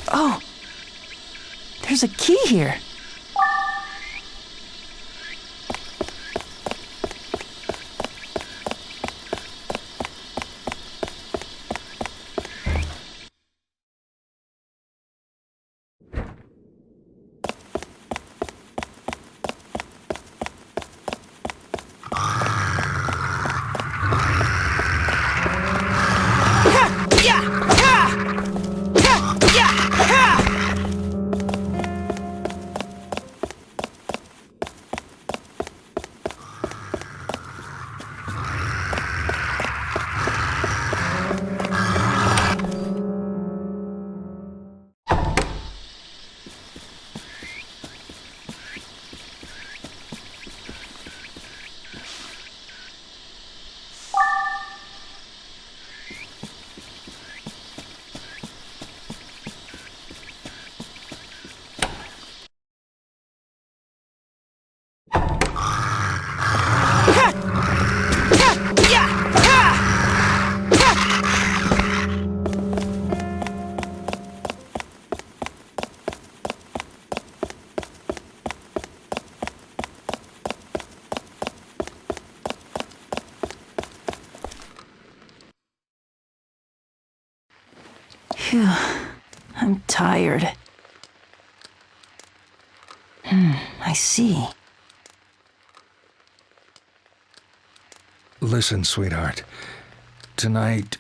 Oh, there's a key here. Phew, I'm tired. I see. Listen, sweetheart. Tonight,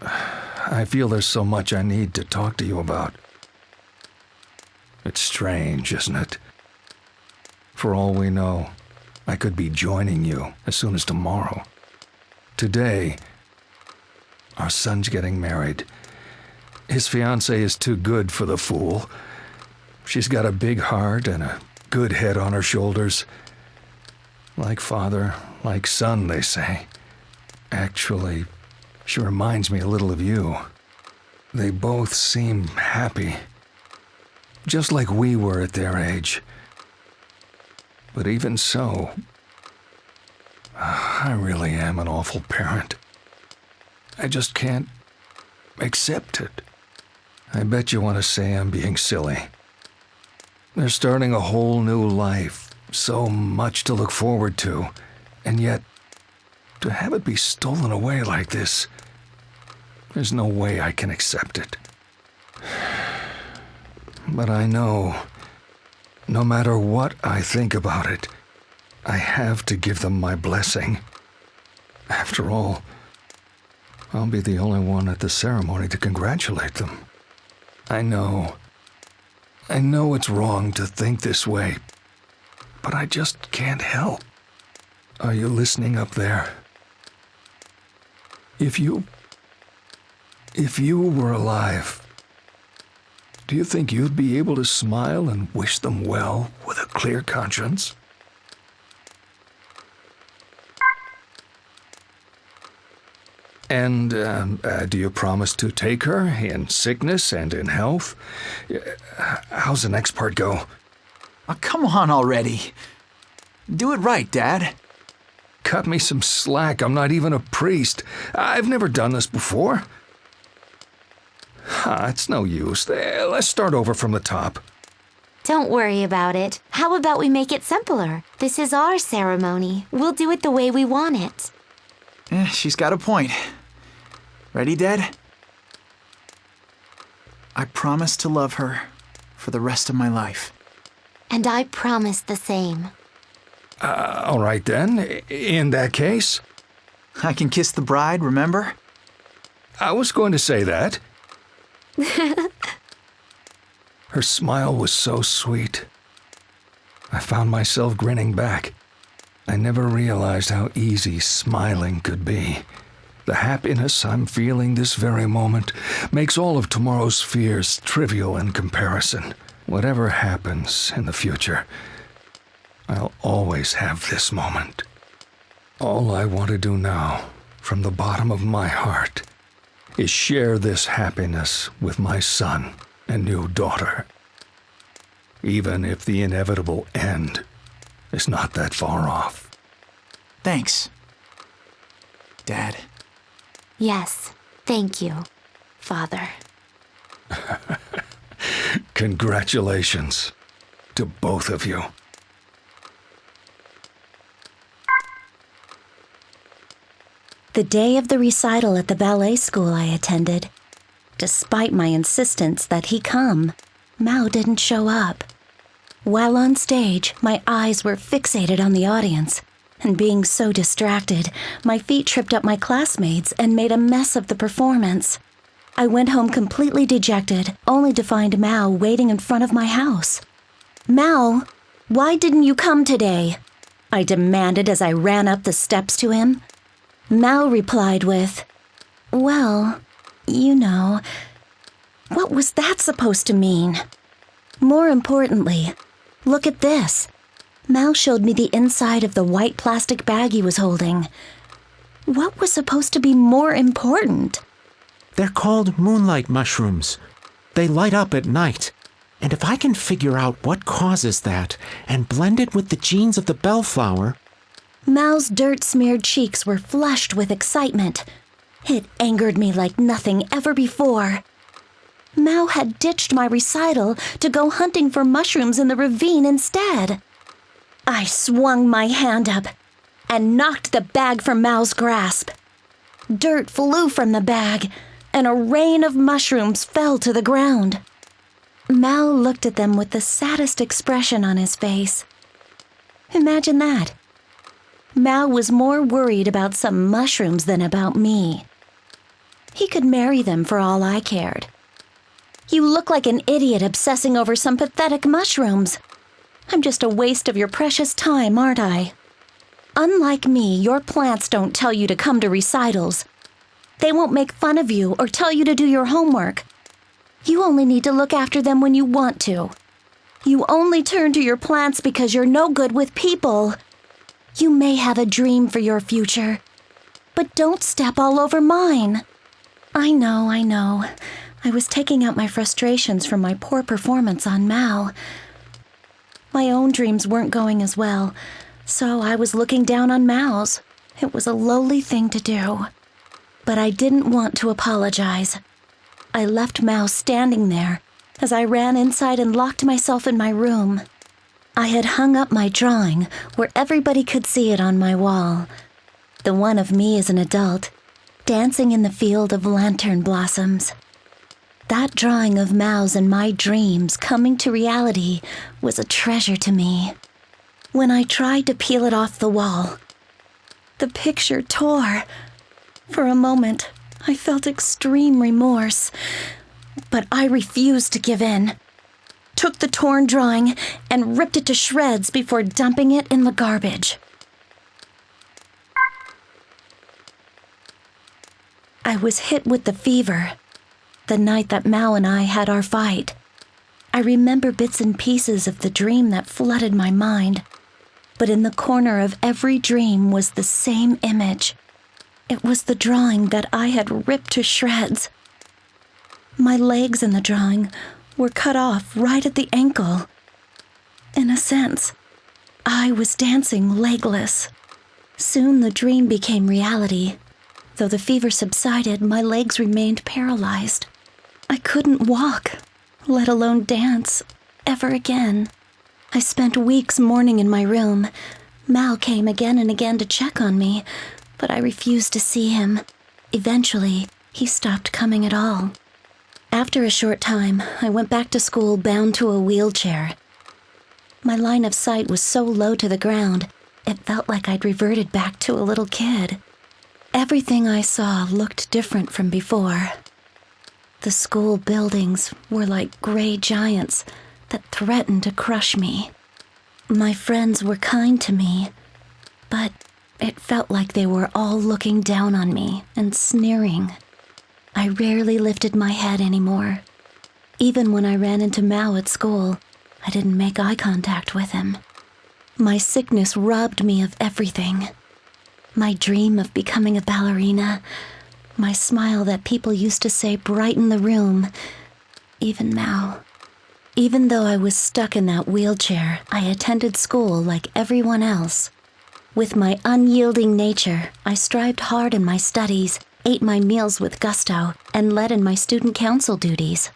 I feel there's so much I need to talk to you about. It's strange, isn't it? For all we know, I could be joining you as soon as tomorrow. Today, our son's getting married. His fiancée is too good for the fool. She's got a big heart and a good head on her shoulders. Like father, like son, they say. Actually, she reminds me a little of you. They both seem happy. Just like we were at their age. But even so, I really am an awful parent. I just can't accept it. I bet you want to say I'm being silly. They're starting a whole new life, so much to look forward to, And yet, to have it be stolen away like this, there's no way I can accept it. But I know, no matter what I think about it, I have to give them my blessing. After all, I'll be the only one at the ceremony to congratulate them. I know it's wrong to think this way, but I just can't help. Are you listening up there? If you were alive, do you think you'd be able to smile and wish them well with a clear conscience? And do you promise to take her in sickness and in health? How's the next part go? Oh, come on already. Do it right, Dad. Cut me some slack. I'm not even a priest. I've never done this before. It's no use. Let's start over from the top. Don't worry about it. How about we make it simpler? This is our ceremony. We'll do it the way we want it. She's got a point. Ready, Dad? I promise to love her for the rest of my life. And I promise the same. All right then. In that case, I can kiss the bride, remember? I was going to say that. Her smile was so sweet. I found myself grinning back. I never realized how easy smiling could be. The happiness I'm feeling this very moment makes all of tomorrow's fears trivial in comparison. Whatever happens in the future, I'll always have this moment. All I want to do now, from the bottom of my heart, is share this happiness with my son and new daughter. Even if the inevitable end is not that far off. Thanks, Dad. Yes, thank you, Father. Congratulations to both of you. The day of the recital at the ballet school I attended, despite my insistence that he come, Mao didn't show up. While on stage, my eyes were fixated on the audience, and being so distracted, my feet tripped up my classmates and made a mess of the performance. I went home completely dejected, only to find Mao waiting in front of my house. "Mao, why didn't you come today?" I demanded as I ran up the steps to him. Mao replied with, "Well, you know." What was that supposed to mean? More importantly, look at this. Mao showed me the inside of the white plastic bag he was holding. What was supposed to be more important? They're called moonlight mushrooms. They light up at night. And if I can figure out what causes that and blend it with the genes of the bellflower... Mao's dirt-smeared cheeks were flushed with excitement. It angered me like nothing ever before. Mao had ditched my recital to go hunting for mushrooms in the ravine instead. I swung my hand up and knocked the bag from Mao's grasp. Dirt flew from the bag, and a rain of mushrooms fell to the ground. Mao looked at them with the saddest expression on his face. Imagine that. Mao was more worried about some mushrooms than about me. He could marry them for all I cared. "You look like an idiot obsessing over some pathetic mushrooms. I'm just a waste of your precious time, aren't I? Unlike me, your plants don't tell you to come to recitals. They won't make fun of you or tell you to do your homework. You only need to look after them when you want to. You only turn to your plants because you're no good with people. You may have a dream for your future, but don't step all over mine." I know. I was taking out my frustrations from my poor performance on Mao. My own dreams weren't going as well, so I was looking down on Mao's. It was a lowly thing to do. But I didn't want to apologize. I left Mao standing there as I ran inside and locked myself in my room. I had hung up my drawing where everybody could see it on my wall. The one of me as an adult, dancing in the field of lantern blossoms. That drawing of Mao's and my dreams coming to reality was a treasure to me. When I tried to peel it off the wall, the picture tore. For a moment, I felt extreme remorse, but I refused to give in. Took the torn drawing and ripped it to shreds before dumping it in the garbage. I was hit with the fever the night that Mao and I had our fight. I remember bits and pieces of the dream that flooded my mind, but in the corner of every dream was the same image. It was the drawing that I had ripped to shreds. My legs in the drawing were cut off right at the ankle. In a sense, I was dancing legless. Soon the dream became reality. Though the fever subsided, my legs remained paralyzed. I couldn't walk, let alone dance, ever again. I spent weeks mourning in my room. Mao came again and again to check on me, but I refused to see him. Eventually, he stopped coming at all. After a short time, I went back to school bound to a wheelchair. My line of sight was so low to the ground, it felt like I'd reverted back to a little kid. Everything I saw looked different from before. The school buildings were like gray giants that threatened to crush me. My friends were kind to me, but it felt like they were all looking down on me and sneering. I rarely lifted my head anymore. Even when I ran into Mao at school, I didn't make eye contact with him. My sickness robbed me of everything. My dream of becoming a ballerina, my smile that people used to say brightened the room, even Mao. Even though I was stuck in that wheelchair, I attended school like everyone else. With my unyielding nature, I strived hard in my studies, ate my meals with gusto, and led in my student council duties.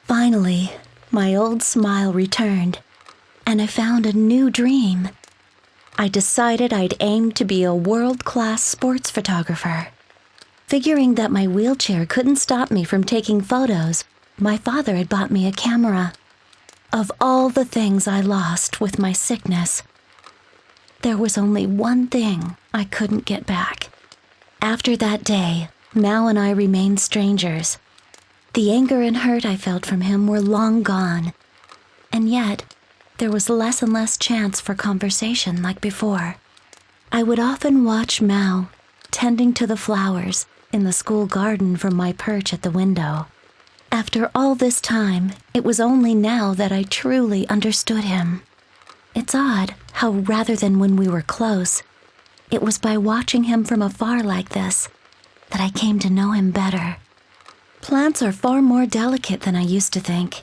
Finally, my old smile returned, and I found a new dream. I decided I'd aim to be a world-class sports photographer. Figuring that my wheelchair couldn't stop me from taking photos, my father had bought me a camera. Of all the things I lost with my sickness, there was only one thing I couldn't get back. After that day, Mao and I remained strangers. The anger and hurt I felt from him were long gone, and yet there was less and less chance for conversation like before. I would often watch Mao tending to the flowers in the school garden from my perch at the window. After all this time, it was only now that I truly understood him. It's odd how rather than when we were close, it was by watching him from afar like this that I came to know him better. Plants are far more delicate than I used to think.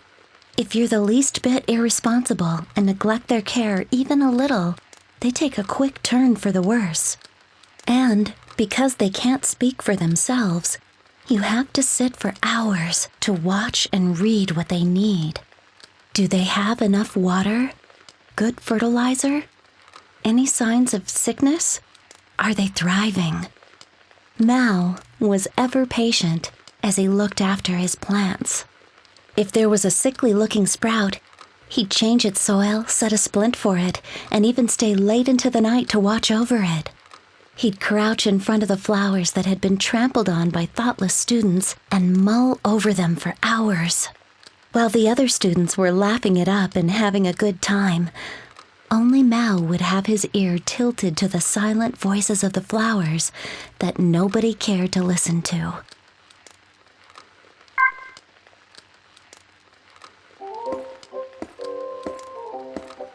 If you're the least bit irresponsible and neglect their care even a little, they take a quick turn for the worse. And because they can't speak for themselves, you have to sit for hours to watch and read what they need. Do they have enough water? Good fertilizer? Any signs of sickness? Are they thriving? Mao was ever patient as he looked after his plants. If there was a sickly-looking sprout, he'd change its soil, set a splint for it, and even stay late into the night to watch over it. He'd crouch in front of the flowers that had been trampled on by thoughtless students and mull over them for hours. While the other students were laughing it up and having a good time, only Mao would have his ear tilted to the silent voices of the flowers that nobody cared to listen to.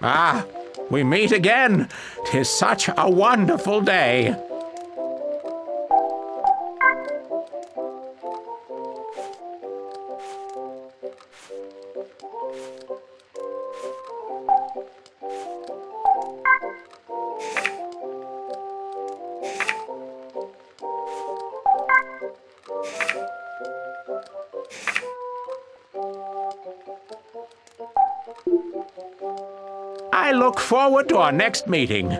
Ah, we meet again. 'Tis such a wonderful day. I look forward to our next meeting.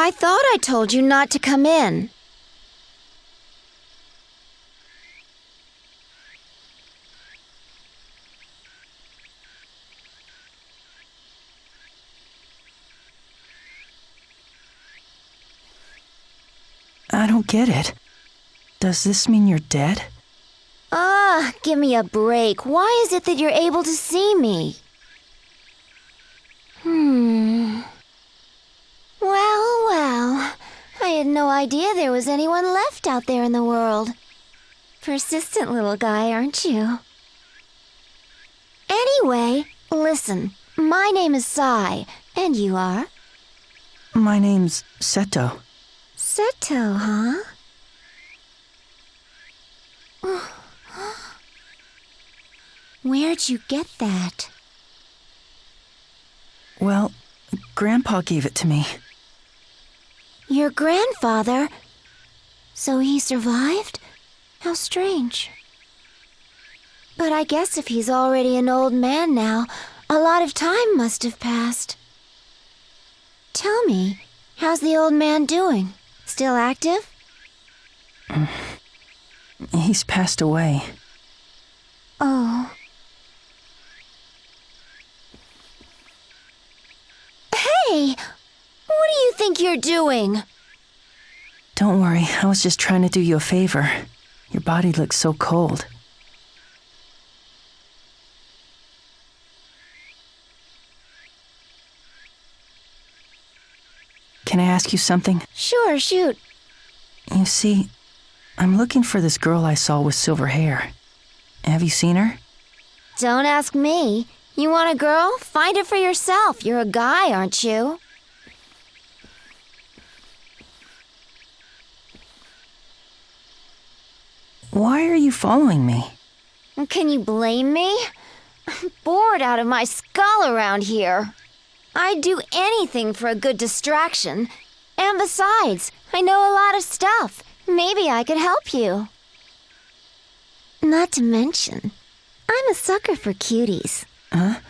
I thought I told you not to come in. I don't get it. Does this mean you're dead? Ah, give me a break. Why is it that you're able to see me? Well, I had no idea there was anyone left out there in the world. Persistent little guy, aren't you? Anyway, listen, my name is Sai, and you are? My name's Seto. Seto, huh? Where'd you get that? Well, Grandpa gave it to me. Your grandfather? So he survived? How strange. But I guess if he's already an old man now, a lot of time must have passed. Tell me, how's the old man doing? Still active? He's passed away. Oh. Hey! What do you think you're doing? Don't worry, I was just trying to do you a favor. Your body looks so cold. Can I ask you something? Sure, shoot. You see, I'm looking for this girl I saw with silver hair. Have you seen her? Don't ask me. You want a girl? Find her for yourself. You're a guy, aren't you? Why are you following me? Can you blame me? I'm bored out of my skull around here. I'd do anything for a good distraction. And besides, I know a lot of stuff. Maybe I could help you. Not to mention, I'm a sucker for cuties. Huh?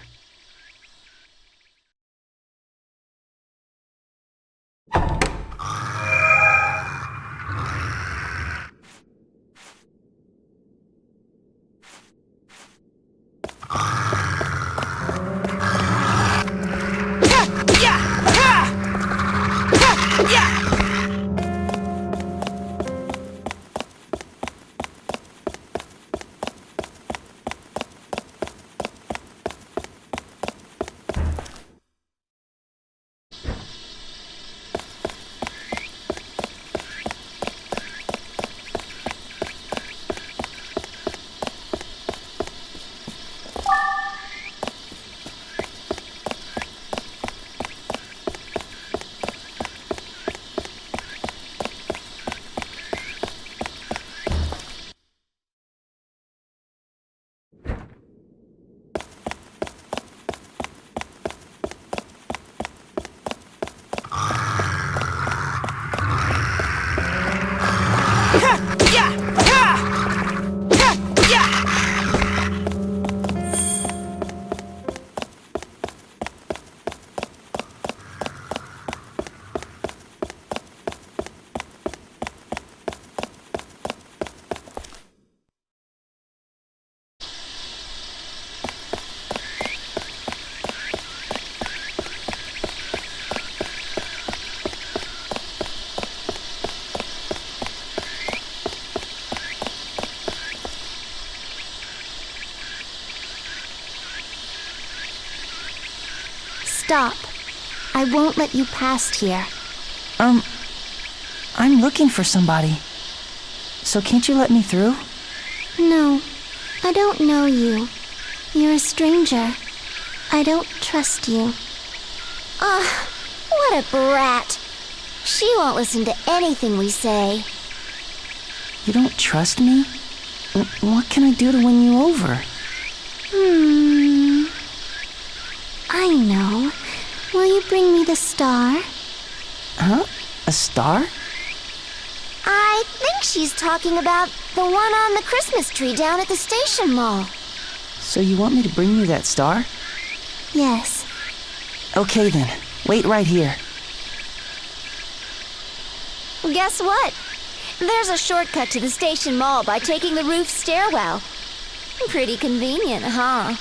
Stop. I won't let you past here. I'm looking for somebody. So can't you let me through? No, I don't know you. You're a stranger. I don't trust you. What a brat. She won't listen to anything we say. You don't trust me? What can I do to win you over? I know. Will you bring me the star? Huh? A star? I think she's talking about the one on the Christmas tree down at the station mall. So you want me to bring you that star? Yes. Okay then. Wait right here. Guess what? There's a shortcut to the station mall by taking the roof stairwell. Pretty convenient, huh?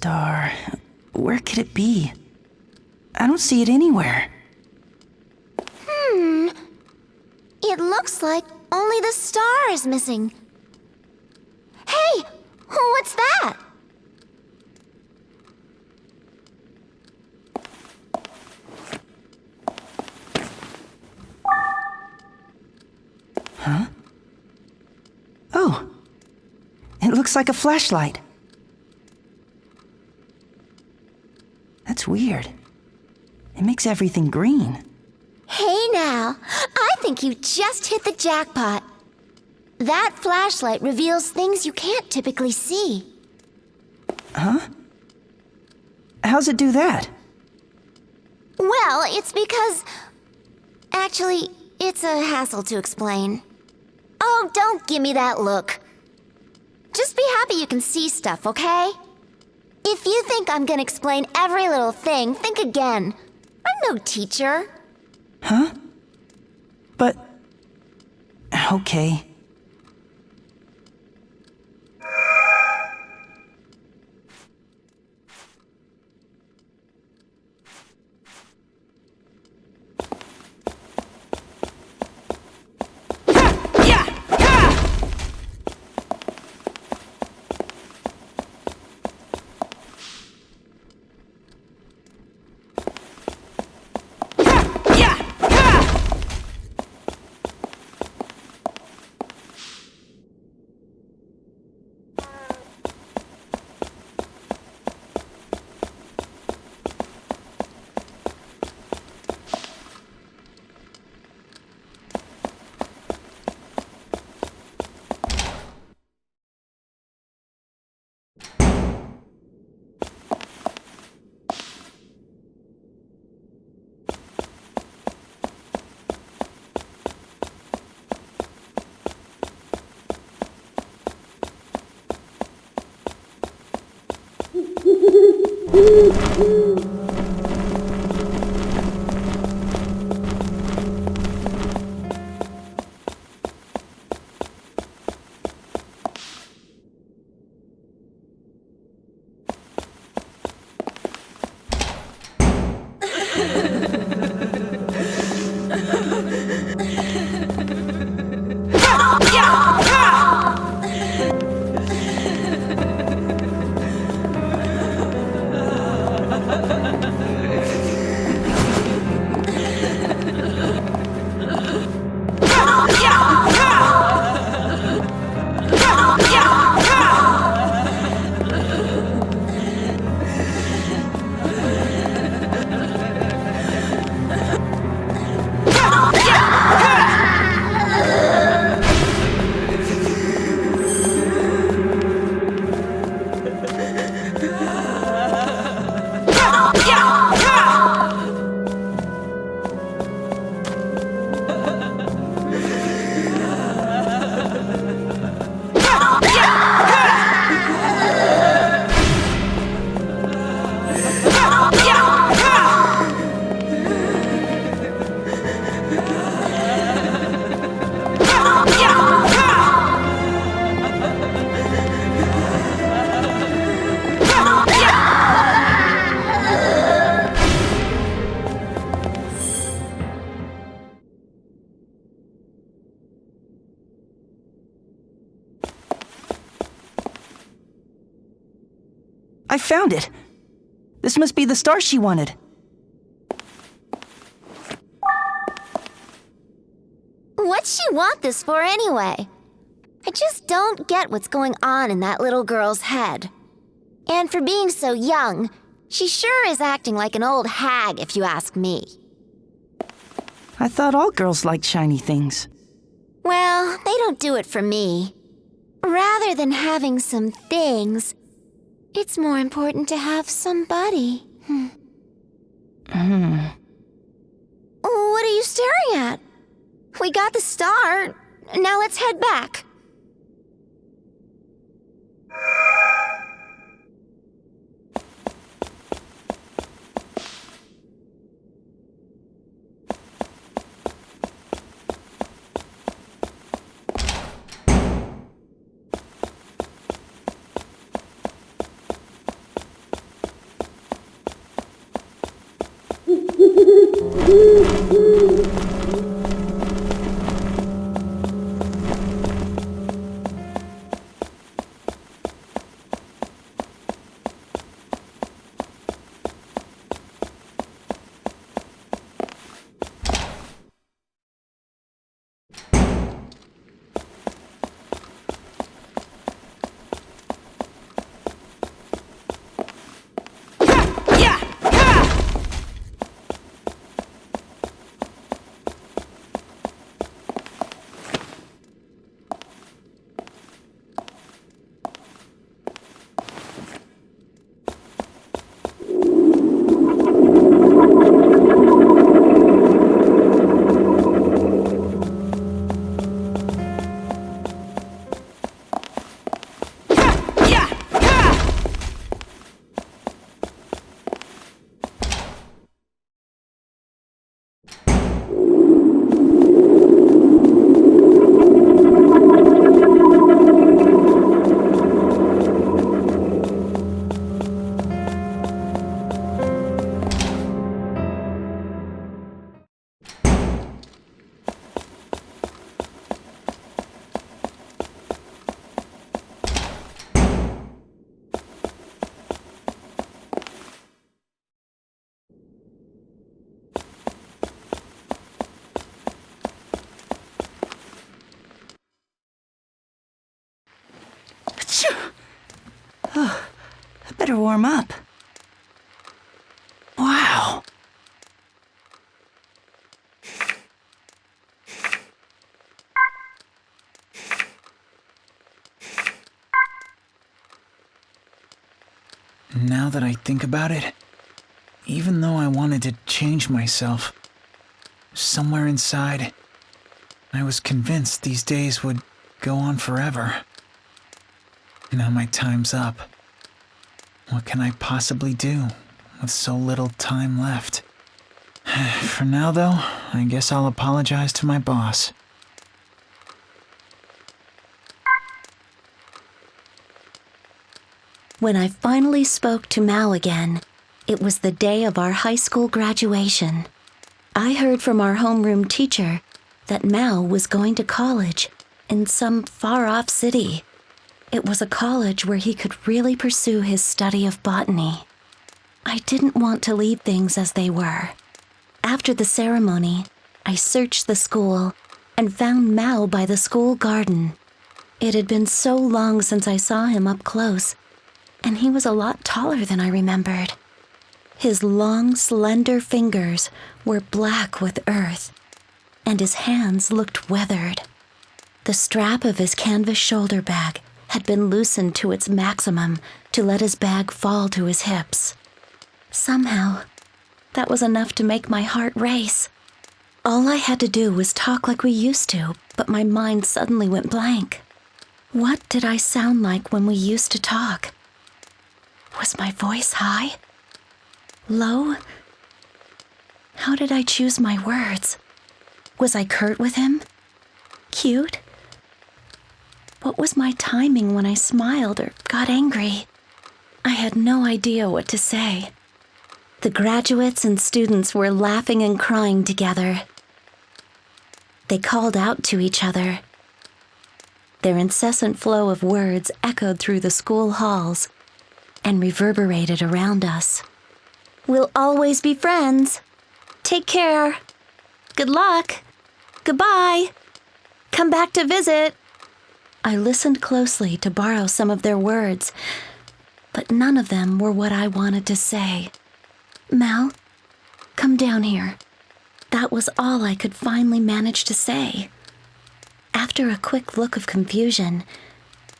star. Where could it be? I don't see it anywhere. It looks like only the star is missing. Hey! What's that? Huh? Oh! It looks like a flashlight. That's weird. It makes everything green. Hey now, I think you just hit the jackpot. That flashlight reveals things you can't typically see. Huh? How's it do that? Well, it's because... Actually, it's a hassle to explain. Oh, don't give me that look. Just be happy you can see stuff, okay? If you think I'm gonna explain every little thing, think again. I'm no teacher. Huh? But... Okay. I found it! This must be the star she wanted. What'd she want this for anyway? I just don't get what's going on in that little girl's head. And for being so young, she sure is acting like an old hag if you ask me. I thought all girls liked shiny things. Well, they don't do it for me. Rather than having some things, it's more important to have somebody. What are you staring at? We got the star. Now let's head back. I better warm up. Wow. Now that I think about it, even though I wanted to change myself, somewhere inside, I was convinced these days would go on forever. Now my time's up. What can I possibly do with so little time left? For now, though, I guess I'll apologize to my boss. When I finally spoke to Mao again, it was the day of our high school graduation. I heard from our homeroom teacher that Mao was going to college in some far-off city. It was a college where he could really pursue his study of botany. I didn't want to leave things as they were. After the ceremony, I searched the school and found Mao by the school garden. It had been so long since I saw him up close, and he was a lot taller than I remembered. His long, slender fingers were black with earth, and his hands looked weathered. The strap of his canvas shoulder bag had been loosened to its maximum to let his bag fall to his hips. Somehow, that was enough to make my heart race. All I had to do was talk like we used to, but my mind suddenly went blank. What did I sound like when we used to talk? Was my voice high? Low? How did I choose my words? Was I curt with him? Cute? What was my timing when I smiled or got angry? I had no idea what to say. The graduates and students were laughing and crying together. They called out to each other. Their incessant flow of words echoed through the school halls and reverberated around us. We'll always be friends. Take care. Good luck. Goodbye. Come back to visit. I listened closely to borrow some of their words, but none of them were what I wanted to say. Mal, come down here. That was all I could finally manage to say. After a quick look of confusion,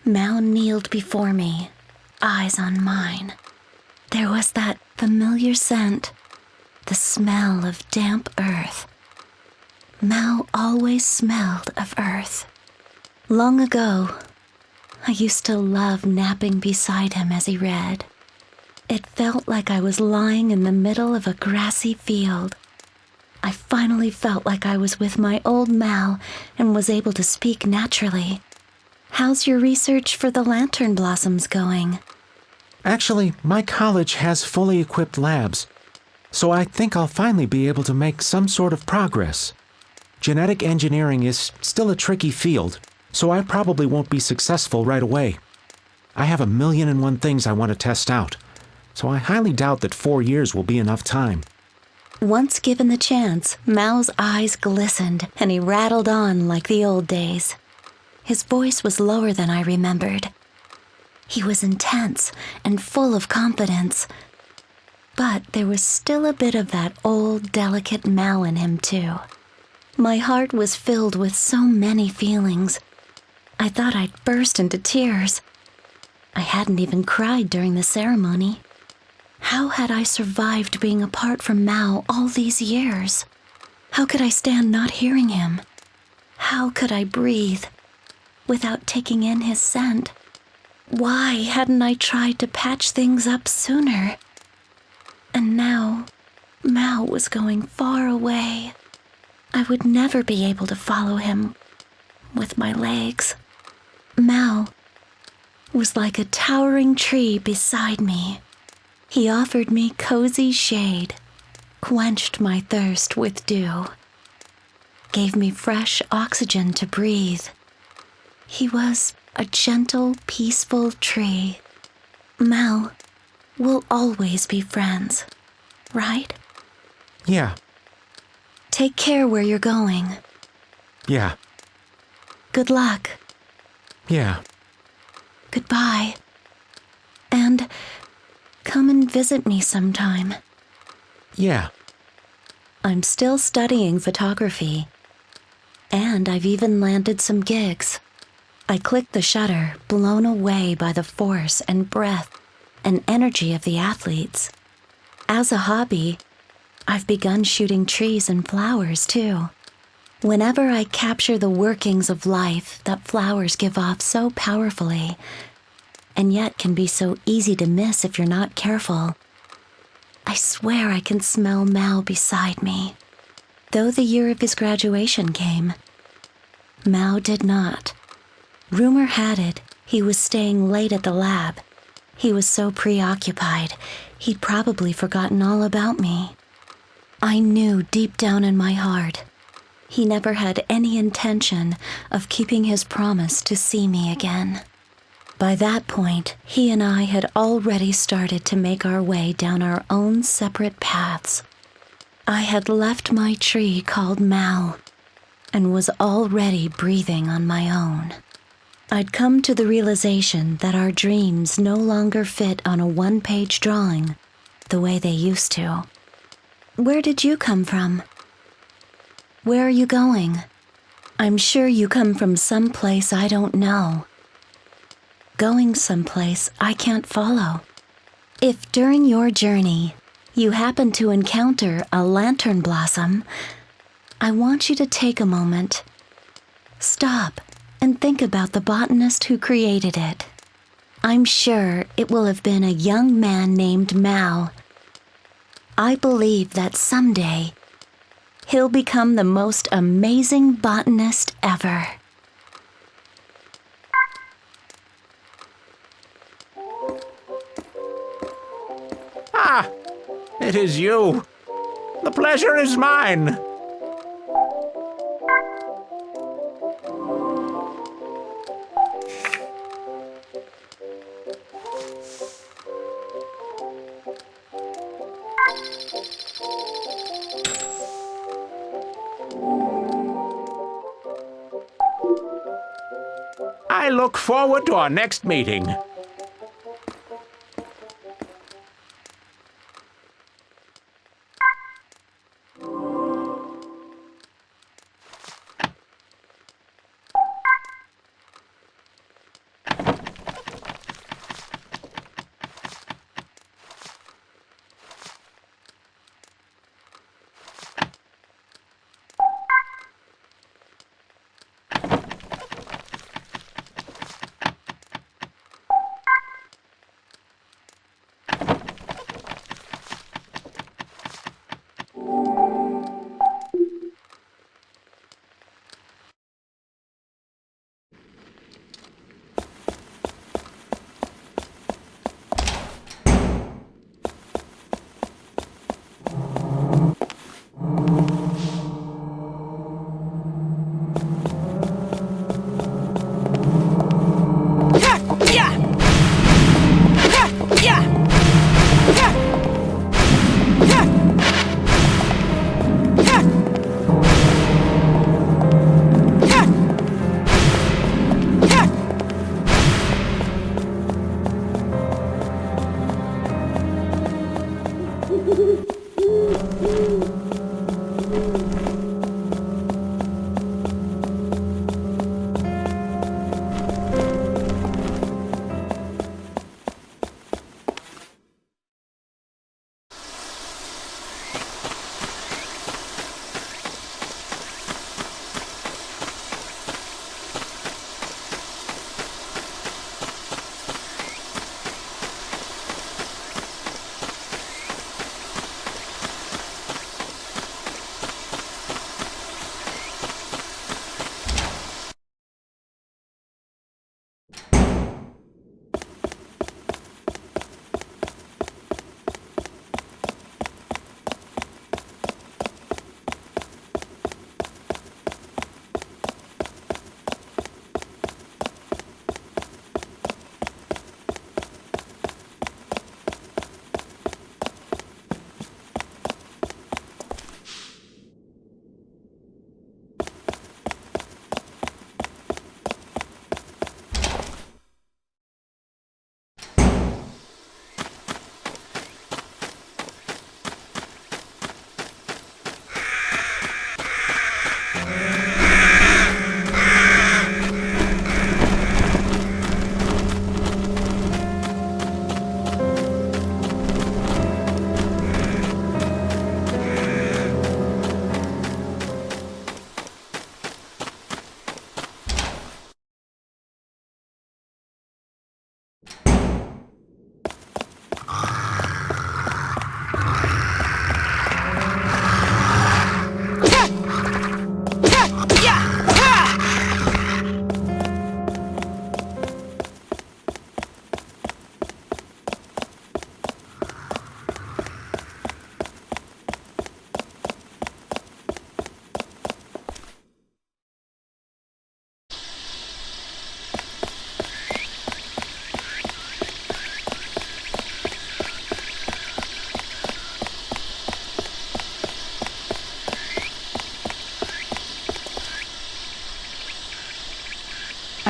Mal kneeled before me, eyes on mine. There was that familiar scent, the smell of damp earth. Mal always smelled of earth. Long ago, I used to love napping beside him as he read. It felt like I was lying in the middle of a grassy field. I finally felt like I was with my old Mal and was able to speak naturally. How's your research for the lantern blossoms going? Actually, my college has fully equipped labs, so I think I'll finally be able to make some sort of progress. Genetic engineering is still a tricky field, so I probably won't be successful right away. I have 1,000,001 things I want to test out, so I highly doubt that 4 years will be enough time. Once given the chance, Mao's eyes glistened and he rattled on like the old days. His voice was lower than I remembered. He was intense and full of confidence, but there was still a bit of that old, delicate Mao in him, too. My heart was filled with so many feelings. I thought I'd burst into tears. I hadn't even cried during the ceremony. How had I survived being apart from Mao all these years? How could I stand not hearing him? How could I breathe without taking in his scent? Why hadn't I tried to patch things up sooner? And now, Mao was going far away. I would never be able to follow him with my legs. Mao was like a towering tree beside me. He offered me cozy shade, quenched my thirst with dew, gave me fresh oxygen to breathe. He was a gentle, peaceful tree. Mao, we'll always be friends, right? Yeah. Take care where you're going. Yeah. Good luck. Yeah. Goodbye. come and visit me sometime? Yeah. I'm still studying photography. And I've even landed some gigs. I clicked the shutter, blown away by the force and breath and energy of the athletes. As a hobby, I've begun shooting trees and flowers too. Whenever I capture the workings of life that flowers give off so powerfully, and yet can be so easy to miss if you're not careful, I swear I can smell Mal beside me. Though the year of his graduation came, Mao did not. Rumor had it he was staying late at the lab. He was so preoccupied, he'd probably forgotten all about me. I knew deep down in my heart, he never had any intention of keeping his promise to see me again. By that point, he and I had already started to make our way down our own separate paths. I had left my tree called Mal and was already breathing on my own. I'd come to the realization that our dreams no longer fit on a one-page drawing the way they used to. Where did you come from? Where are you going? I'm sure you come from someplace I don't know. Going someplace I can't follow. If during your journey you happen to encounter a lantern blossom, I want you to take a moment. Stop and think about the botanist who created it. I'm sure it will have been a young man named Mao. I believe that someday he'll become the most amazing botanist ever. Ah, it is you. The pleasure is mine. I look forward to our next meeting.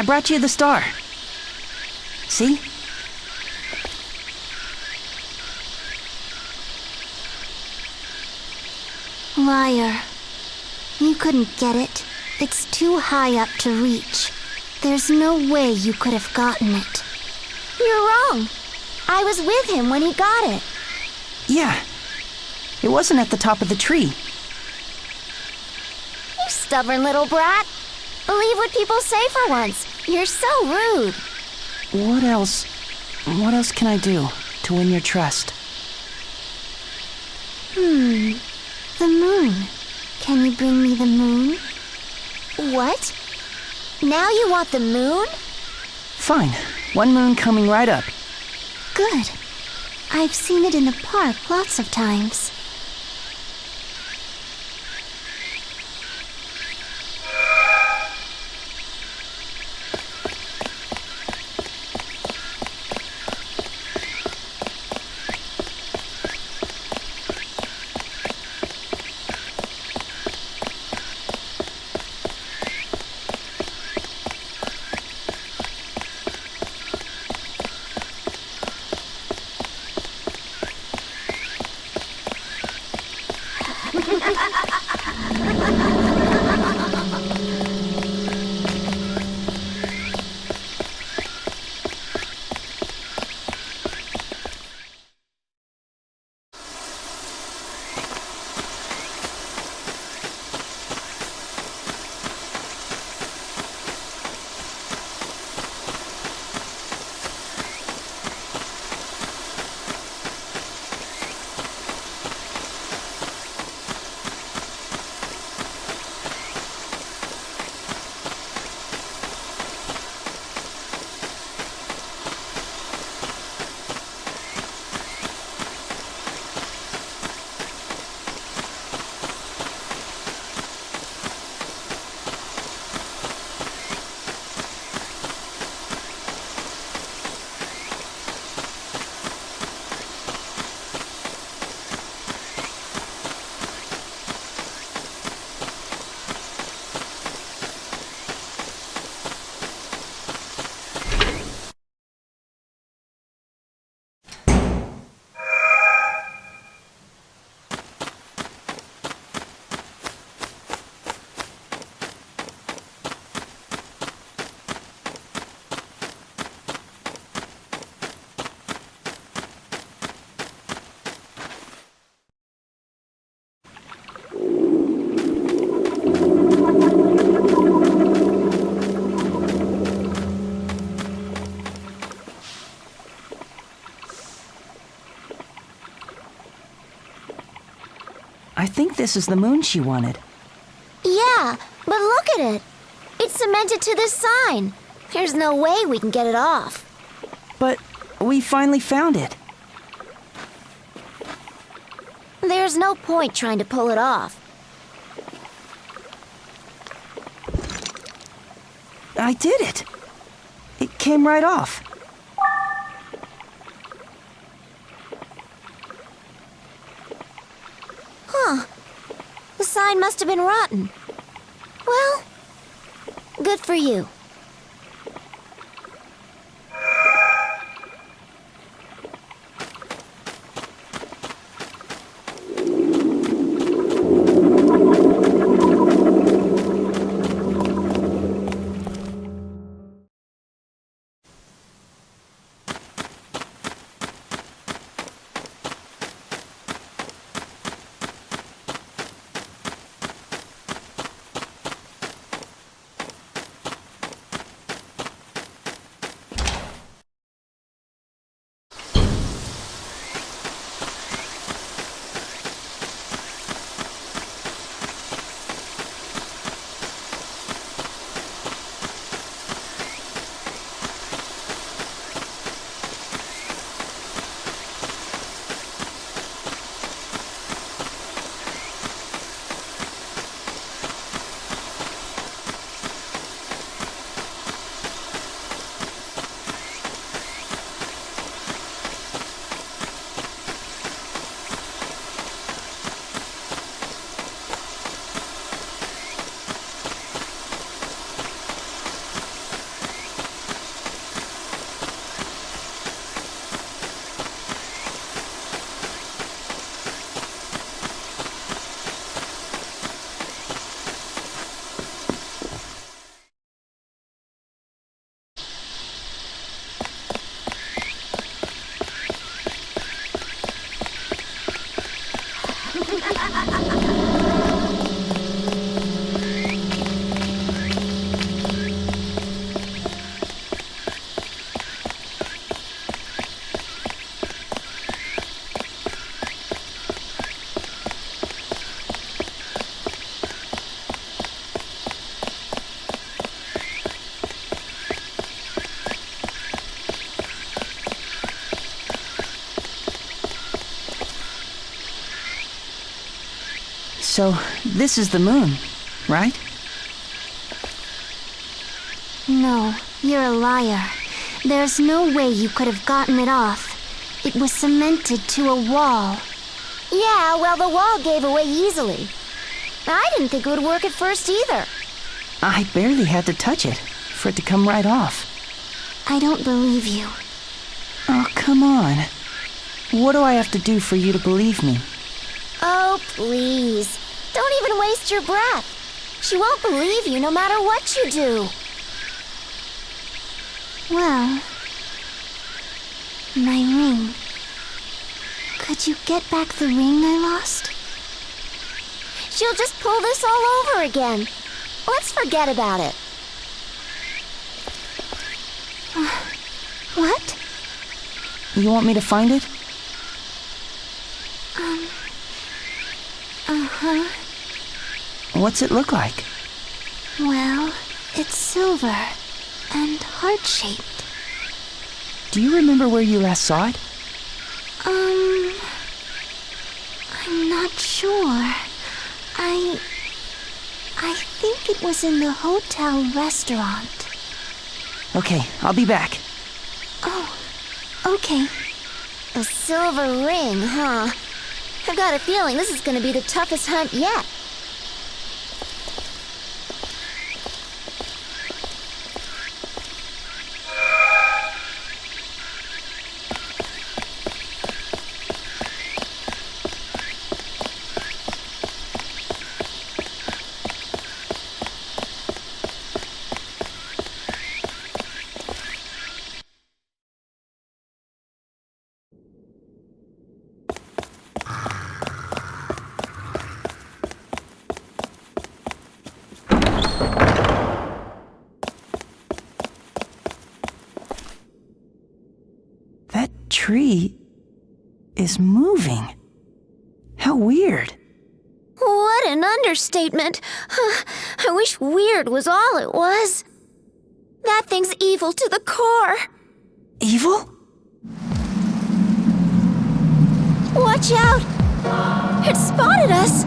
I brought you the star. See? Liar. You couldn't get it. It's too high up to reach. There's no way you could have gotten it. You're wrong. I was with him when he got it. Yeah. It wasn't at the top of the tree. You stubborn little brat. Believe what people say for once. You're so rude. What else can I do to win your trust? The moon. Can you bring me the moon? What? Now you want the moon? Fine. One moon coming right up. Good. I've seen it in the park lots of times. I think this is the moon she wanted. Yeah, but look at it. It's cemented to this sign. There's no way we can get it off. But we finally found it. There's no point trying to pull it off. I did it. It came right off. Huh. The sign must have been rotten. Well, good for you. So, this is the moon, right? No, you're a liar. There's no way you could have gotten it off. It was cemented to a wall. Yeah, well, the wall gave away easily. I didn't think it would work at first either. I barely had to touch it for it to come right off. I don't believe you. Oh, come on. What do I have to do for you to believe me? Oh, please. Don't even waste your breath. She won't believe you no matter what you do. Well, my ring. Could you get back the ring I lost? She'll just pull this all over again. Let's forget about it. What? You want me to find it? Uh-huh. What's it look like? Well, it's silver and heart-shaped. Do you remember where you last saw it? I'm not sure. I think it was in the hotel restaurant. Okay, I'll be back. Oh, okay. A silver ring, huh? I've got a feeling this is going to be the toughest hunt yet. Tree is moving. How weird. What an understatement. I wish weird was all it was. That thing's evil to the core. Evil? Watch out! It spotted us!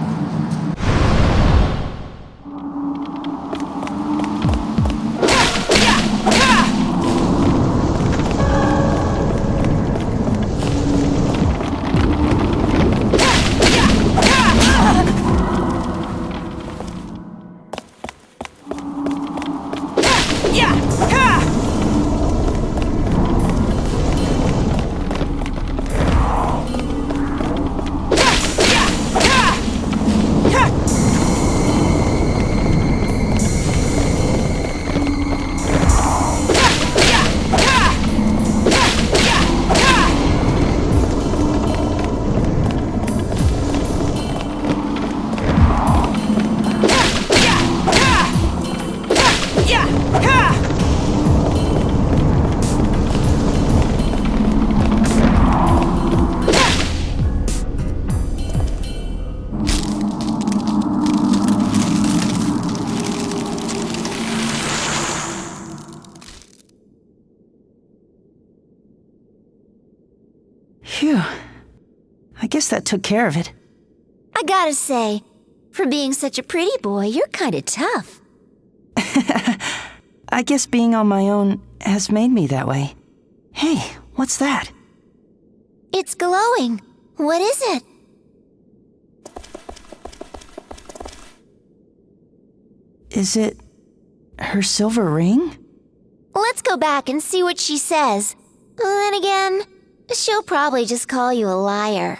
Phew. I guess that took care of it. I gotta say, for being such a pretty boy, you're kinda tough. I guess being on my own has made me that way. Hey, what's that? It's glowing. What is it? Is it her silver ring? Let's go back and see what she says. Then again, she'll probably just call you a liar.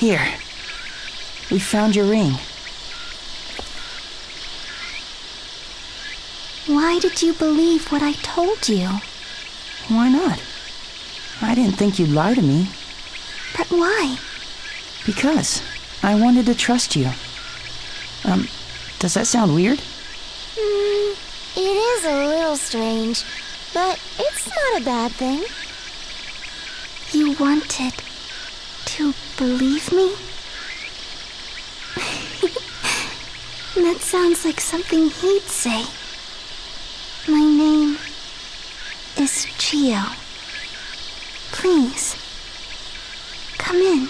Here. We found your ring. Why did you believe what I told you? Why not? I didn't think you'd lie to me. But why? Because I wanted to trust you. Does that sound weird? It is a little strange, but it's not a bad thing. You wanted to believe me? That sounds like something he'd say. My name is Chio. Please, come in.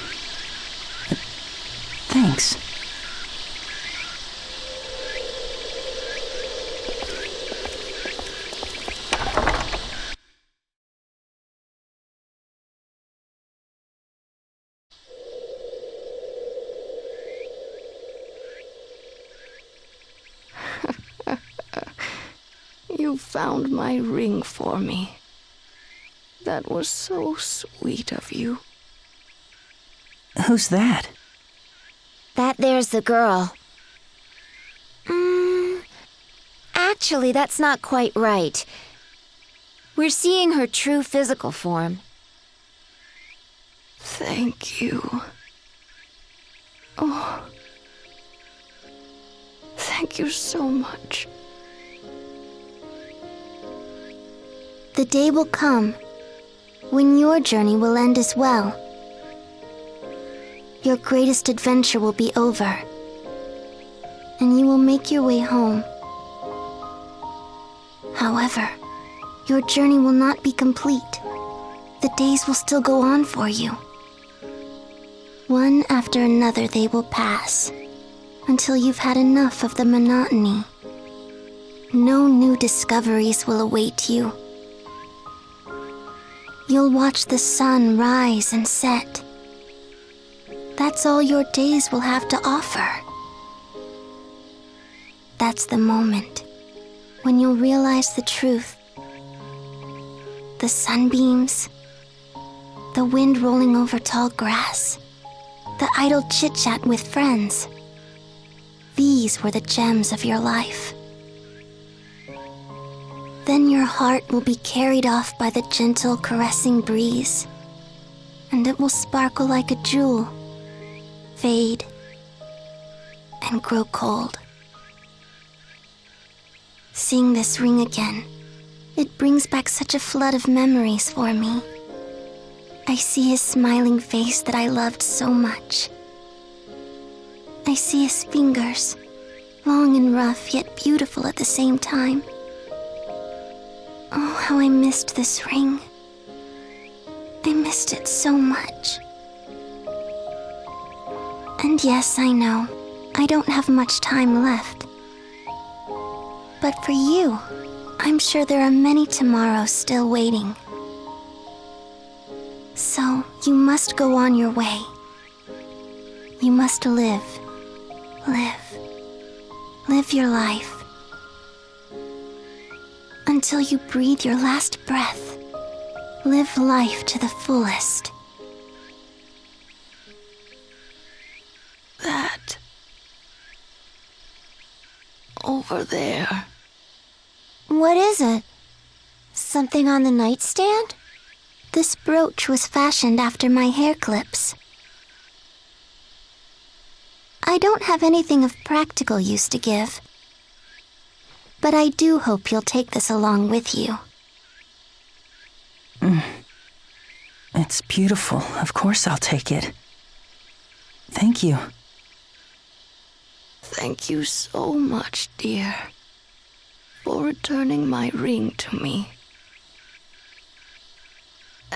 Thanks. You found my ring for me. That was so sweet of you. Who's that? That there's the girl. Actually, that's not quite right. We're seeing her true physical form. Thank you. Oh. Thank you so much. The day will come when your journey will end as well. Your greatest adventure will be over, and you will make your way home. However, your journey will not be complete. The days will still go on for you. One after another they will pass, until you've had enough of the monotony. No new discoveries will await you. You'll watch the sun rise and set. That's all your days will have to offer. That's the moment when you'll realize the truth. The sunbeams, the wind rolling over tall grass, the idle chit-chat with friends. These were the gems of your life. Then your heart will be carried off by the gentle, caressing breeze, and it will sparkle like a jewel, fade, and grow cold. Seeing this ring again, it brings back such a flood of memories for me. I see his smiling face that I loved so much. I see his fingers, long and rough, yet beautiful at the same time. Oh, how I missed this ring. I missed it so much. And yes, I know, I don't have much time left. But for you, I'm sure there are many tomorrows still waiting. So, you must go on your way. You must live your life. Until you breathe your last breath. Live life to the fullest. That. Over there. What is it? Something on the nightstand? This brooch was fashioned after my hair clips. I don't have anything of practical use to give. But I do hope you'll take this along with you. It's beautiful. Of course I'll take it. Thank you. Thank you so much, dear, for returning my ring to me.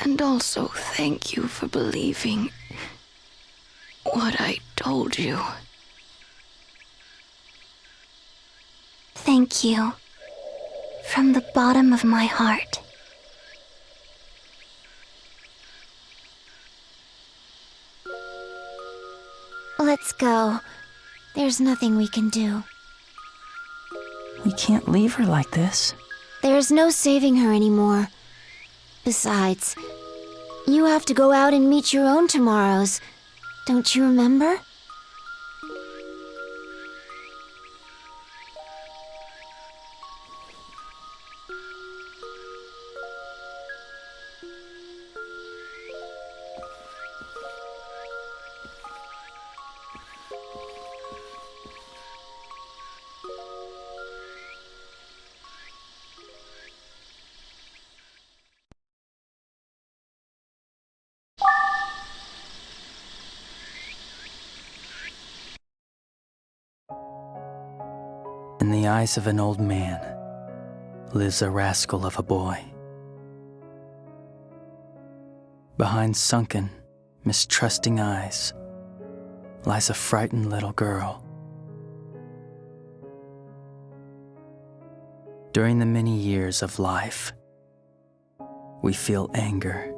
And also thank you for believing what I told you. Thank you. From the bottom of my heart. Let's go. There's nothing we can do. We can't leave her like this. There's no saving her anymore. Besides, you have to go out and meet your own tomorrows Don't you remember? In the eyes of an old man lives a rascal of a boy. Behind sunken, mistrusting eyes lies a frightened little girl. During the many years of life, we feel anger,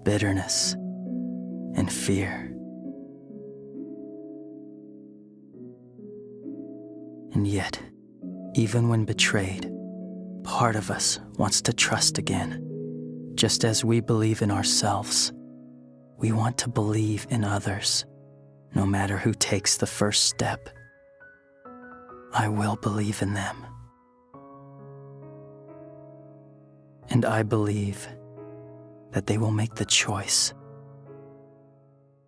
bitterness, and fear. And yet, even when betrayed, part of us wants to trust again. Just as we believe in ourselves, we want to believe in others, no matter who takes the first step. I will believe in them. And I believe that they will make the choice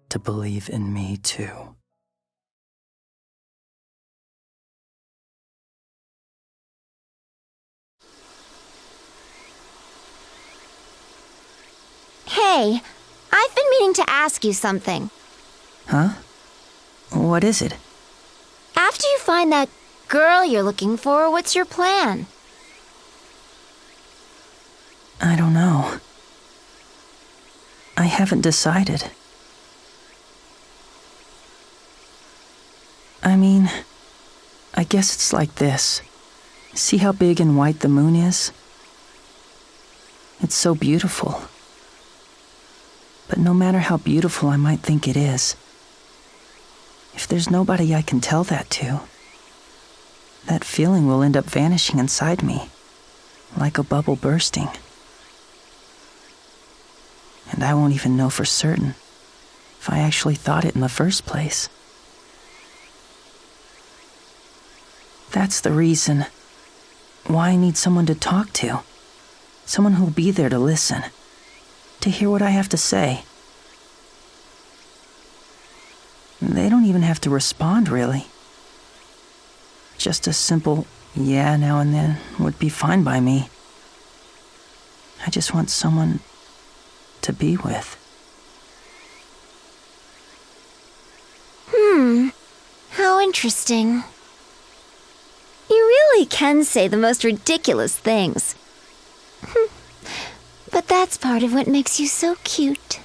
to believe in me too. Hey, I've been meaning to ask you something. Huh? What is it? After you find that girl you're looking for, what's your plan? I don't know. I haven't decided. I mean, I guess it's like this. See how big and white the moon is? It's so beautiful. But no matter how beautiful I might think it is, if there's nobody I can tell that to, that feeling will end up vanishing inside me, like a bubble bursting. And I won't even know for certain if I actually thought it in the first place. That's the reason why I need someone to talk to, someone who'll be there to listen, to hear what I have to say. They don't even have to respond, really. Just a simple yeah now and then would be fine by me. I just want someone to be with. How interesting. You really can say the most ridiculous things. But that's part of what makes you so cute.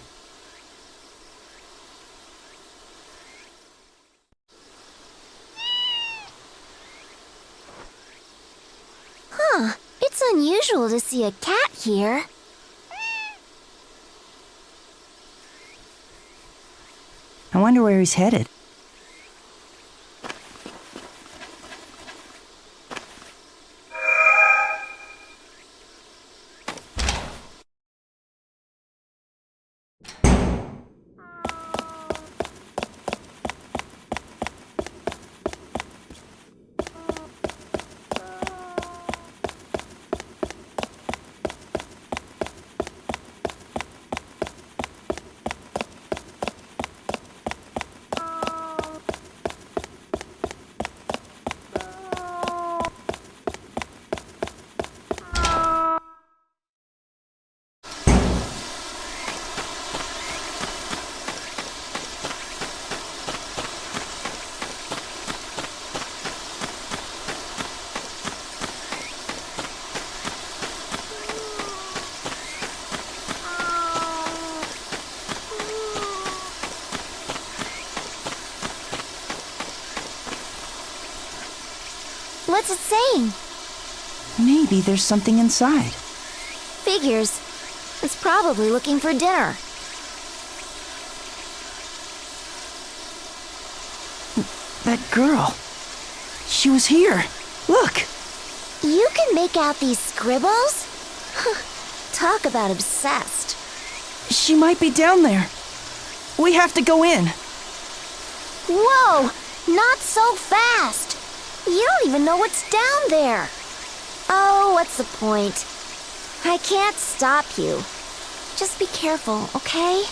Huh, it's unusual to see a cat here. I wonder where he's headed. What's it saying? Maybe there's something inside. Figures. It's probably looking for dinner. That girl. She was here. Look. You can make out these scribbles? Talk about obsessed. She might be down there. We have to go in. Whoa! Not so fast! You don't even know what's down there. Oh, what's the point? I can't stop you. Just be careful, okay?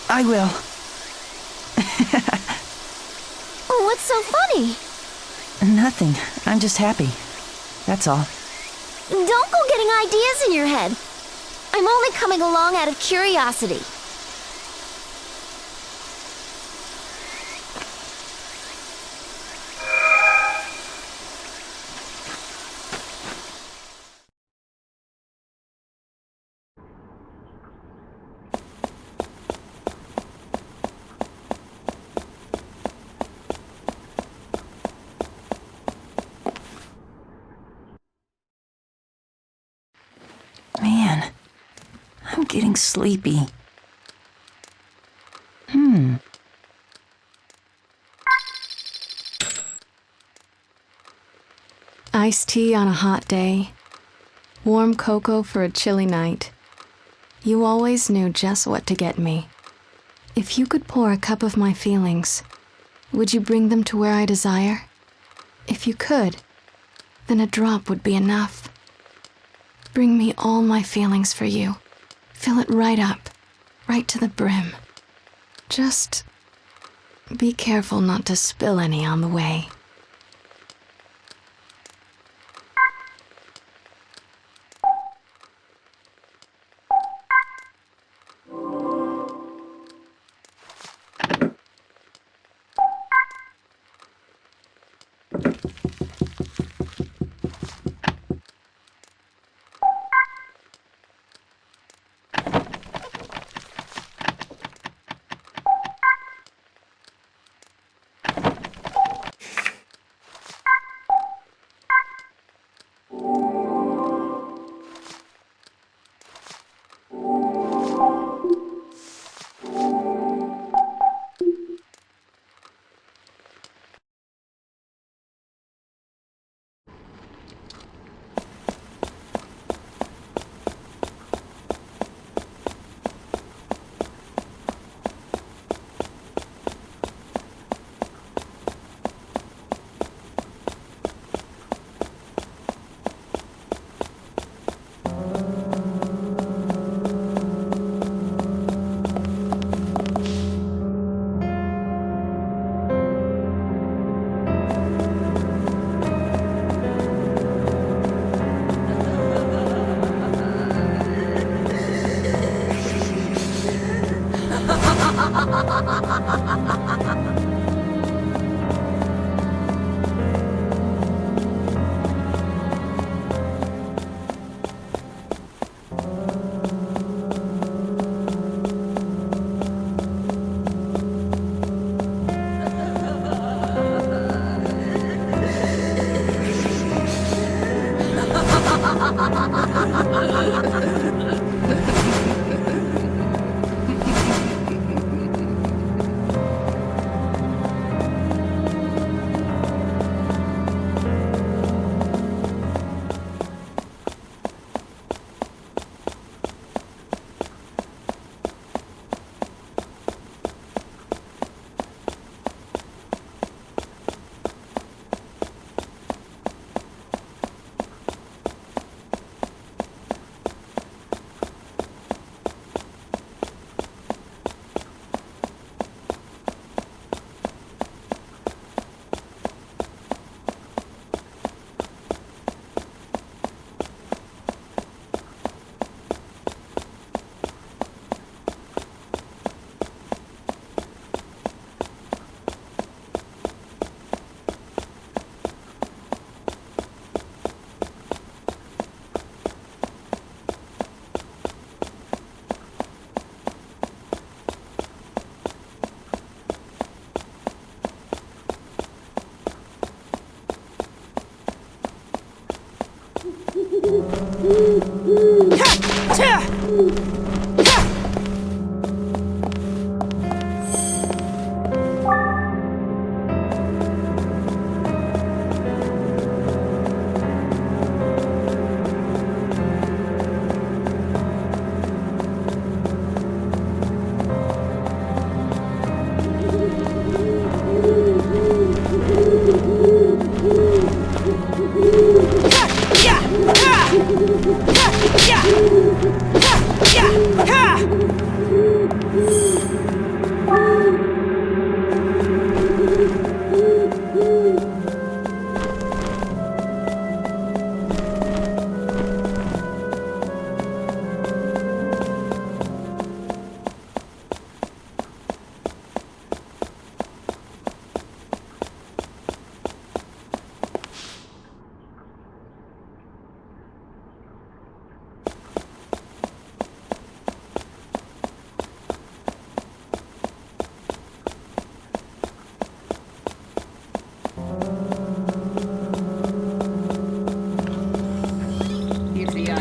I will. What's so funny? Nothing. I'm just happy. That's all. Don't go getting ideas in your head. I'm only coming along out of curiosity. Man, I'm getting sleepy. Iced tea on a hot day. Warm cocoa for a chilly night. You always knew just what to get me. If you could pour a cup of my feelings, would you bring them to where I desire? If you could, then a drop would be enough. Bring me all my feelings for you. Fill it right up, right to the brim. Just be careful not to spill any on the way.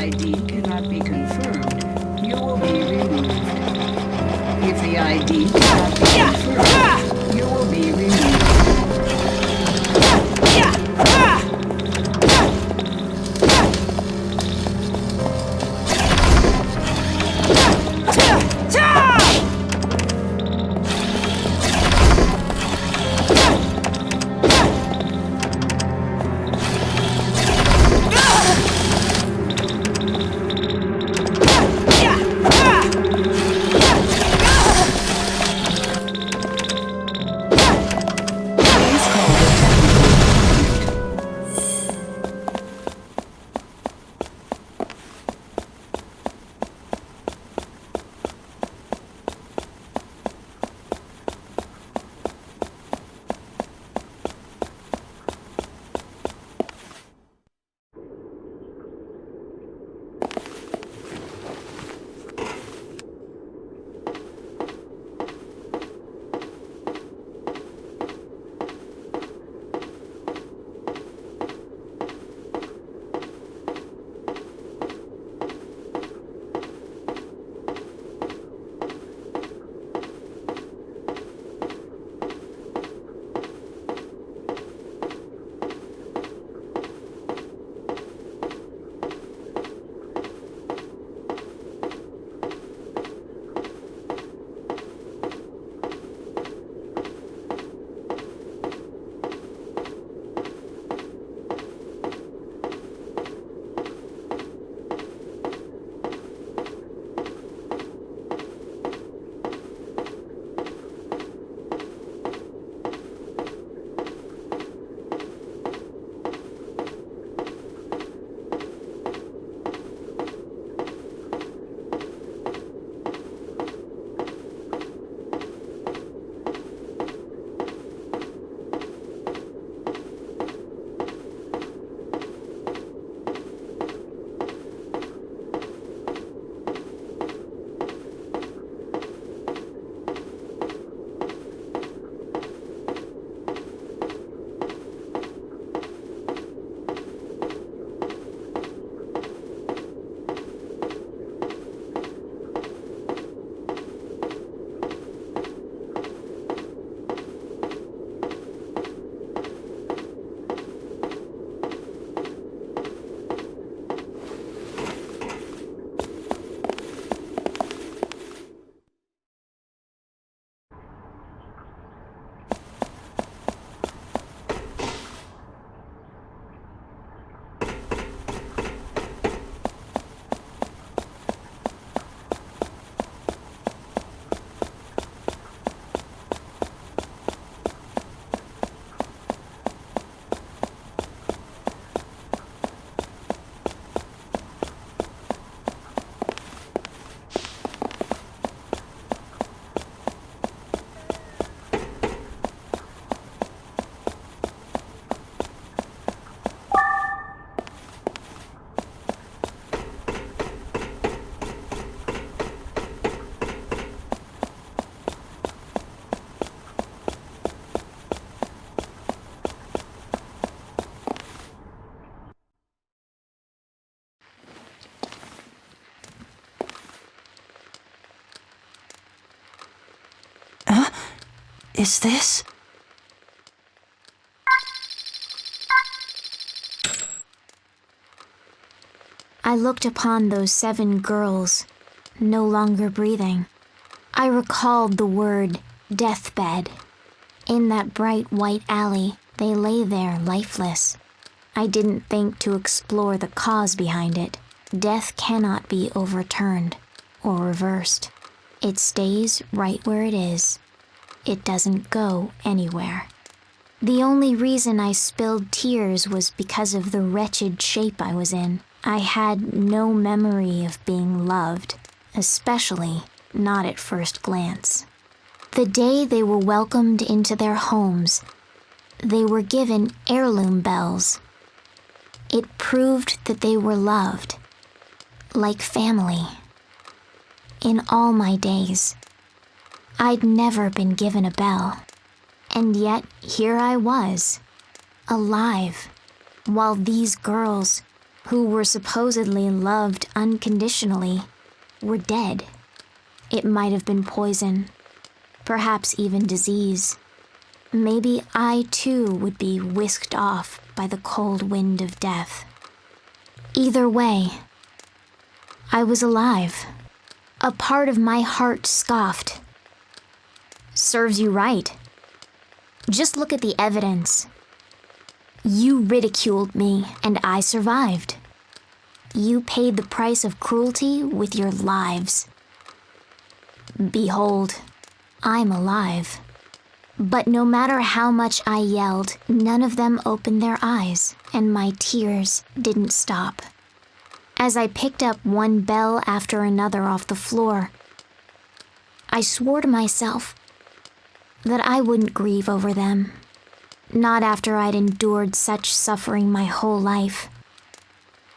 ID cannot be confirmed, you will be removed. If the ID cannot be confirmed, you will be removed. Is this? I looked upon those 7 girls, no longer breathing. I recalled the word deathbed. In that bright white alley, they lay there lifeless. I didn't think to explore the cause behind it. Death cannot be overturned or reversed. It stays right where it is. It doesn't go anywhere. The only reason I spilled tears was because of the wretched shape I was in. I had no memory of being loved, especially not at first glance. The day they were welcomed into their homes, they were given heirloom bells. It proved that they were loved, like family. In all my days, I'd never been given a bell, and yet here I was, alive, while these girls, who were supposedly loved unconditionally, were dead. It might have been poison, perhaps even disease. Maybe I too would be whisked off by the cold wind of death. Either way, I was alive. A part of my heart scoffed. Serves you right. Just look at the evidence. You ridiculed me, and I survived. You paid the price of cruelty with your lives. Behold, I'm alive. But no matter how much I yelled, none of them opened their eyes, and my tears didn't stop. As I picked up one bell after another off the floor, I swore to myself that I wouldn't grieve over them. Not after I'd endured such suffering my whole life.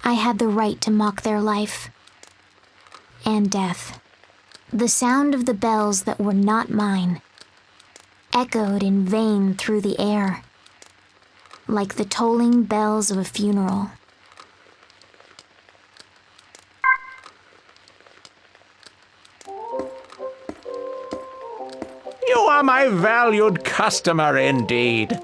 I had the right to mock their life and death. The sound of the bells that were not mine echoed in vain through the air, like the tolling bells of a funeral. You are my valued customer indeed.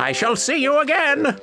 I shall see you again.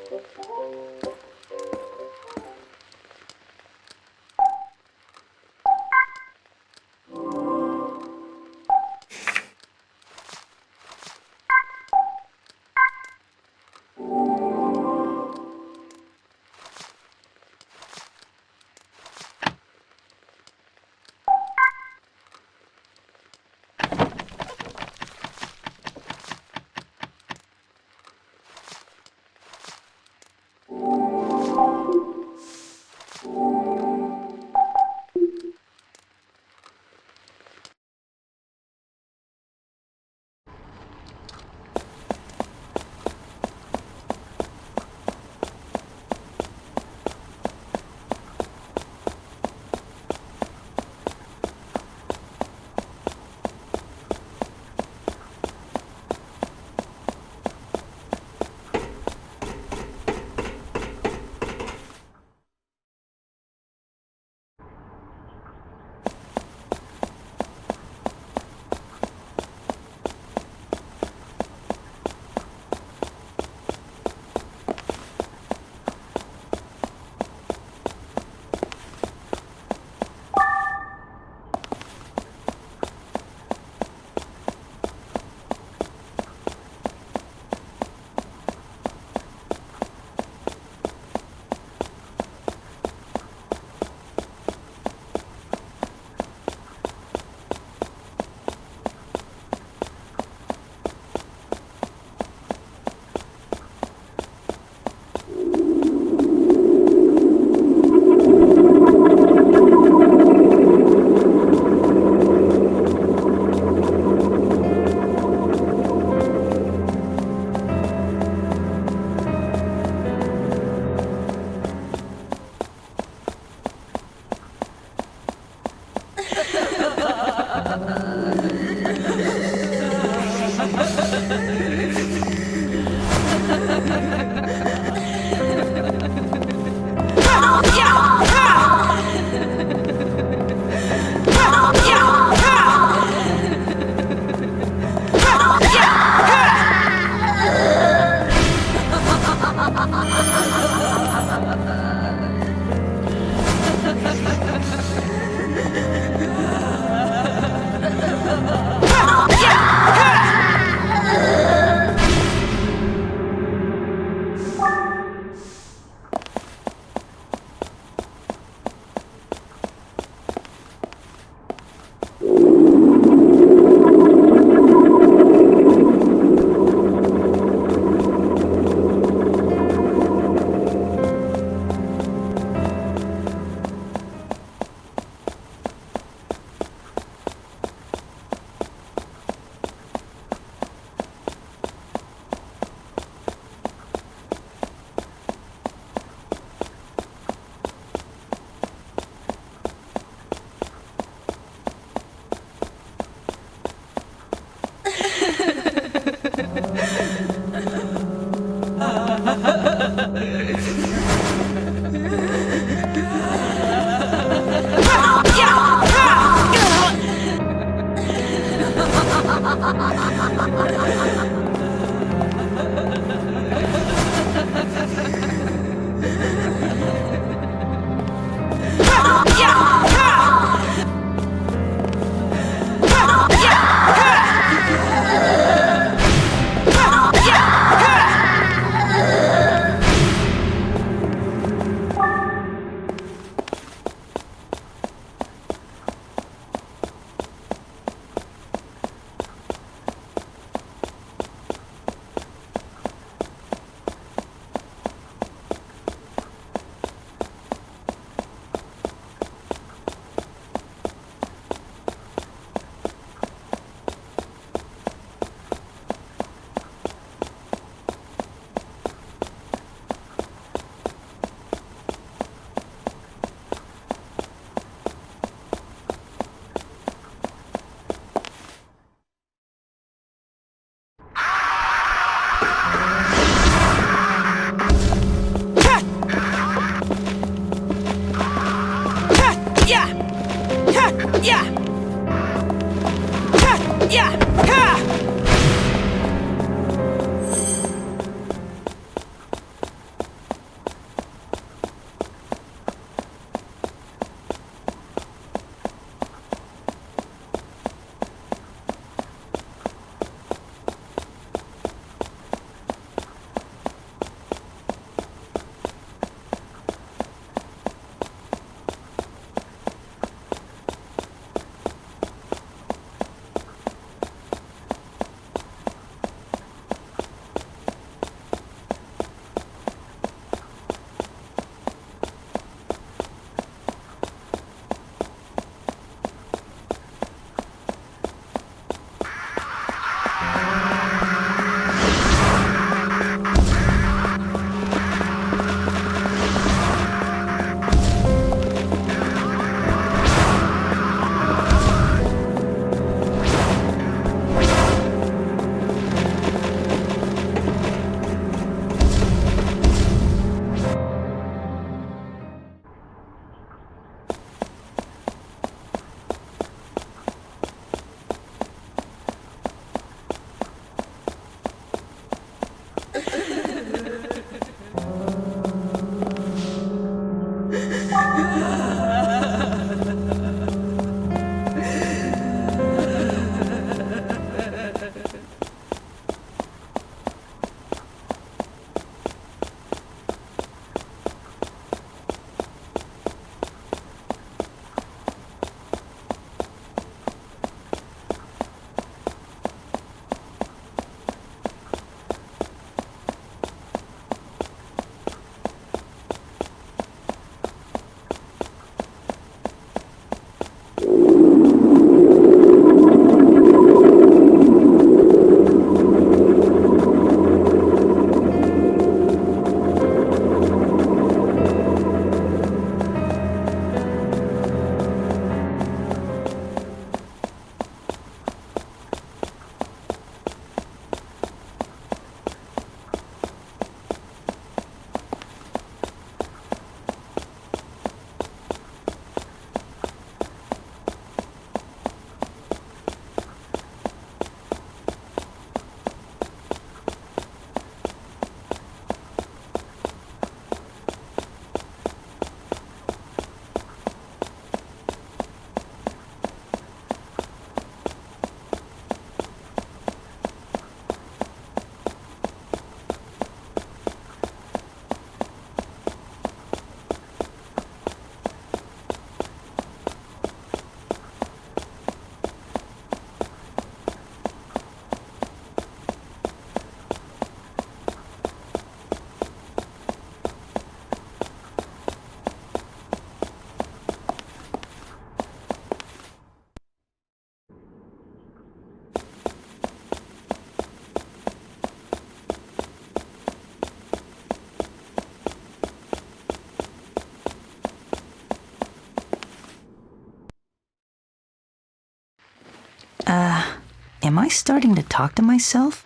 Am I starting to talk to myself?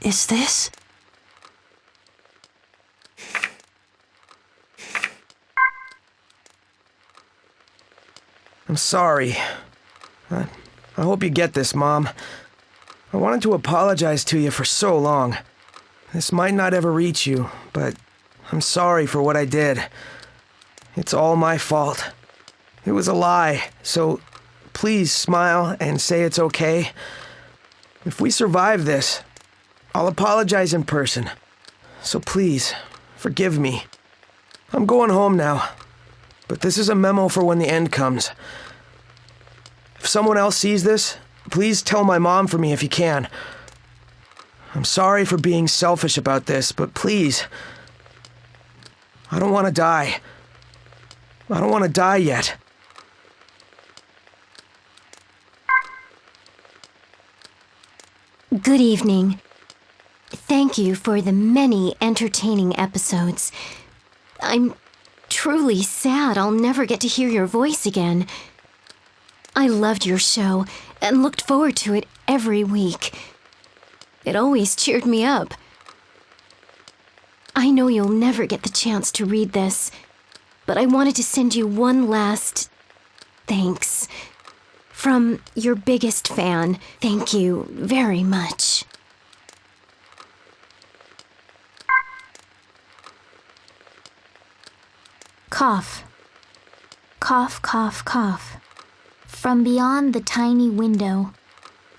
Is this? I'm sorry. I hope you get this, Mom. I wanted to apologize to you for so long. This might not ever reach you, but I'm sorry for what I did. It's all my fault. It was a lie, so please smile and say it's okay. If we survive this, I'll apologize in person. So please, forgive me. I'm going home now, but this is a memo for when the end comes. If someone else sees this, please tell my mom for me if you can. I'm sorry for being selfish about this, but please, I don't want to die. I don't want to die yet. Good evening. Thank you for the many entertaining episodes. I'm truly sad I'll never get to hear your voice again. I loved your show and looked forward to it every week. It always cheered me up. I know you'll never get the chance to read this, but I wanted to send you one last thanks. From your biggest fan, thank you very much. Cough. Cough, cough, cough. From beyond the tiny window,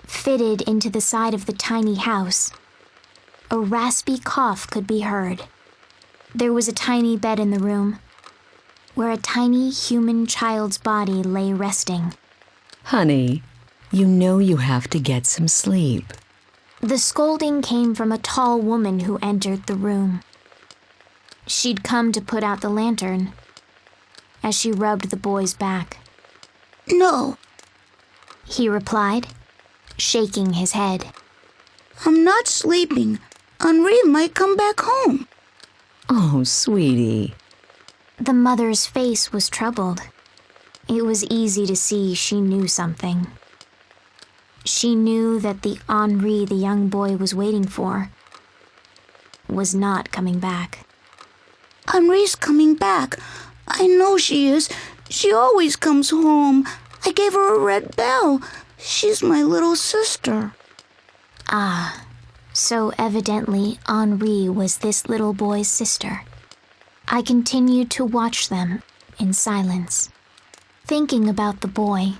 fitted into the side of the tiny house, a raspy cough could be heard. There was a tiny bed in the room, where a tiny human child's body lay resting. Honey, you know you have to get some sleep. The scolding came from a tall woman who entered the room. She'd come to put out the lantern as she rubbed the boy's back. No, he replied, shaking his head. I'm not sleeping. Henri might come back home. Oh, sweetie. The mother's face was troubled. It was easy to see she knew something. She knew that the Henri the young boy was waiting for was not coming back. Henri's coming back. I know she is. She always comes home. I gave her a red bell. She's my little sister. Ah, so evidently Henri was this little boy's sister. I continued to watch them in silence. Thinking about the boy,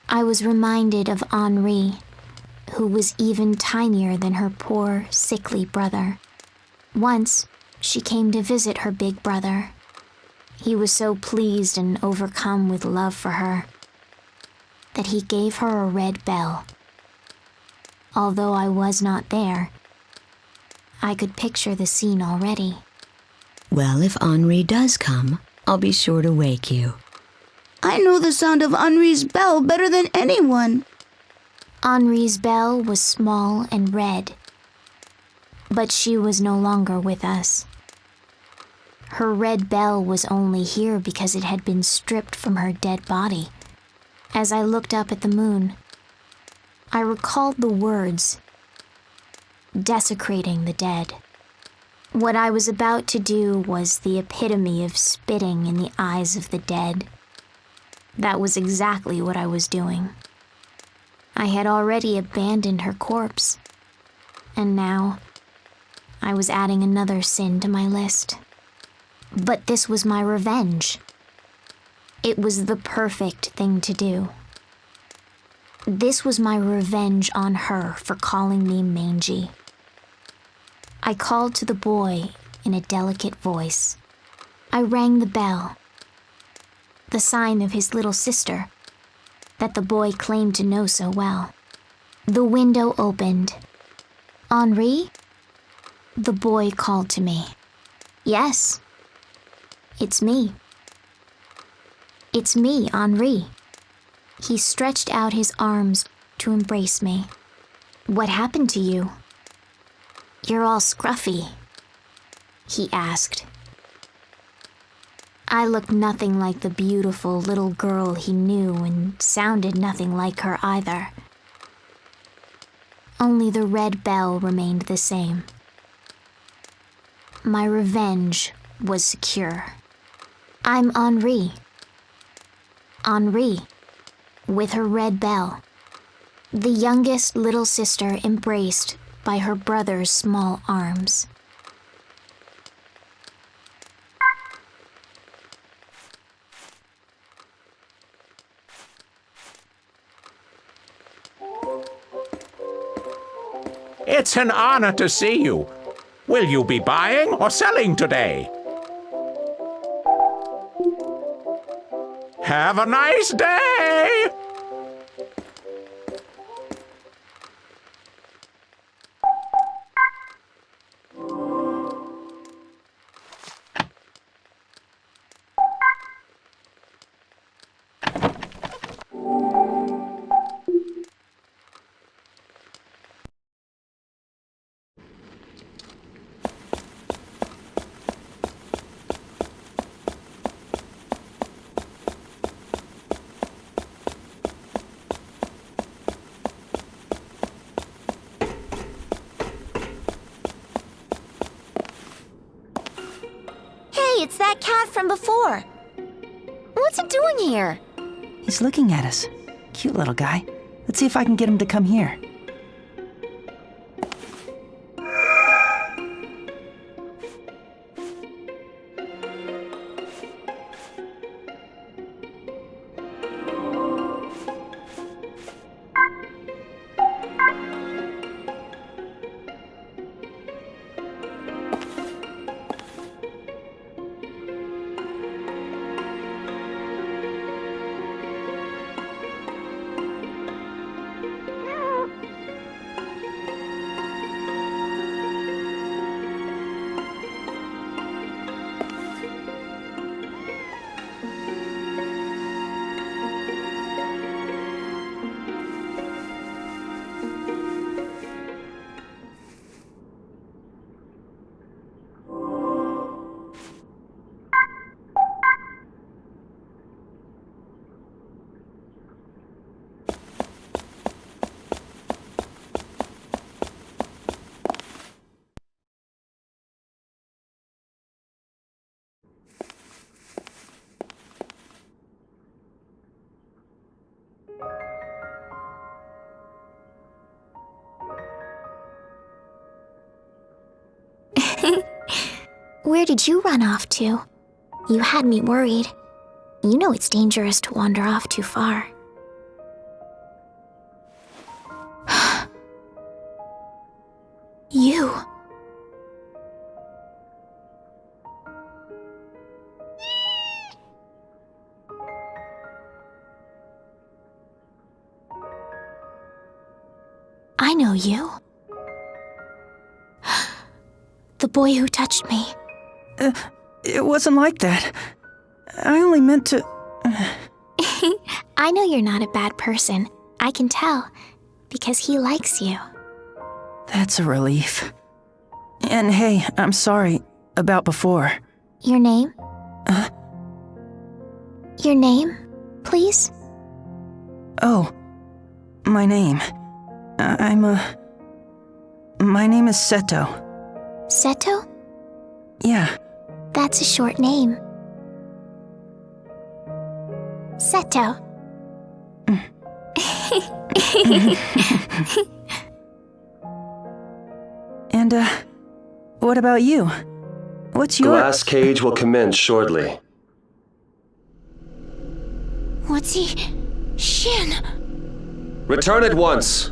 I was reminded of Henri, who was even tinier than her poor, sickly brother. Once, she came to visit her big brother. He was so pleased and overcome with love for her that he gave her a red bell. Although I was not there, I could picture the scene already. Well, if Henri does come, I'll be sure to wake you. I know the sound of Henri's bell better than anyone. Henri's bell was small and red, but she was no longer with us. Her red bell was only here because it had been stripped from her dead body. As I looked up at the moon, I recalled the words, desecrating the dead. What I was about to do was the epitome of spitting in the eyes of the dead. That was exactly what I was doing. I had already abandoned her corpse, and now I was adding another sin to my list. But this was my revenge. It was the perfect thing to do. This was my revenge on her for calling me mangy. I called to the boy in a delicate voice. I rang the bell, the sign of his little sister that the boy claimed to know so well. The window opened. Henri? The boy called to me. Yes. It's me. It's me, Henri. He stretched out his arms to embrace me. What happened to you? You're all scruffy, he asked. I looked nothing like the beautiful little girl he knew and sounded nothing like her either. Only the red bell remained the same. My revenge was secure. I'm Henri. Henri, with her red bell. The youngest little sister embraced by her brother's small arms. It's an honor to see you. Will you be buying or selling today? Have a nice day! It's that cat from before. What's it doing here? He's looking at us. Cute little guy. Let's see if I can get him to come here. Where did you run off to? You had me worried. You know it's dangerous to wander off too far. You. I know you. The boy who touched me. It wasn't like that. I only meant to... I know you're not a bad person. I can tell. Because he likes you. That's a relief. And hey, I'm sorry about before. Your name? Your name, please? Oh, my name. My name is Seto. Seto? Yeah. That's a short name. Seto. And, what about you? What's your... Glass cage will commence shortly. What's he... Shin? Return at once.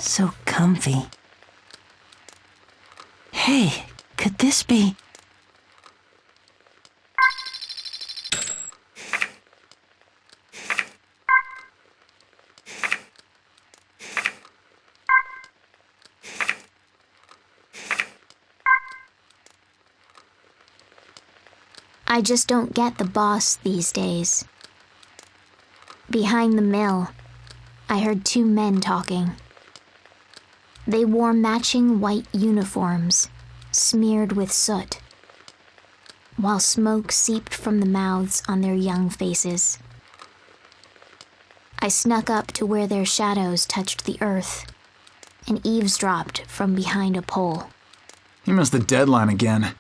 So comfy. Hey, could this be... I just don't get the boss these days. Behind the mill, I heard two men talking. They wore matching white uniforms, smeared with soot, while smoke seeped from the mouths on their young faces. I snuck up to where their shadows touched the earth and eavesdropped from behind a pole. He missed the deadline again.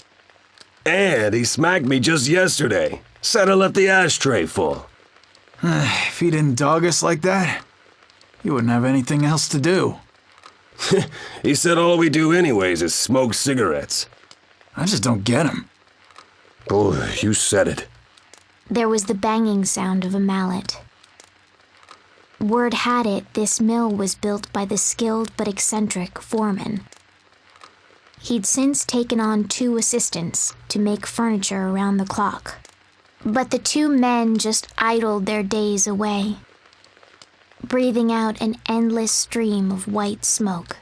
And he smacked me just yesterday. Said I left the ashtray full. If he didn't dog us like that, he wouldn't have anything else to do. He said all we do anyways is smoke cigarettes. I just don't get him. Oh, you said it. There was the banging sound of a mallet. Word had it this mill was built by the skilled but eccentric foreman. He'd since taken on 2 assistants to make furniture around the clock. But the 2 men just idled their days away, breathing out an endless stream of white smoke.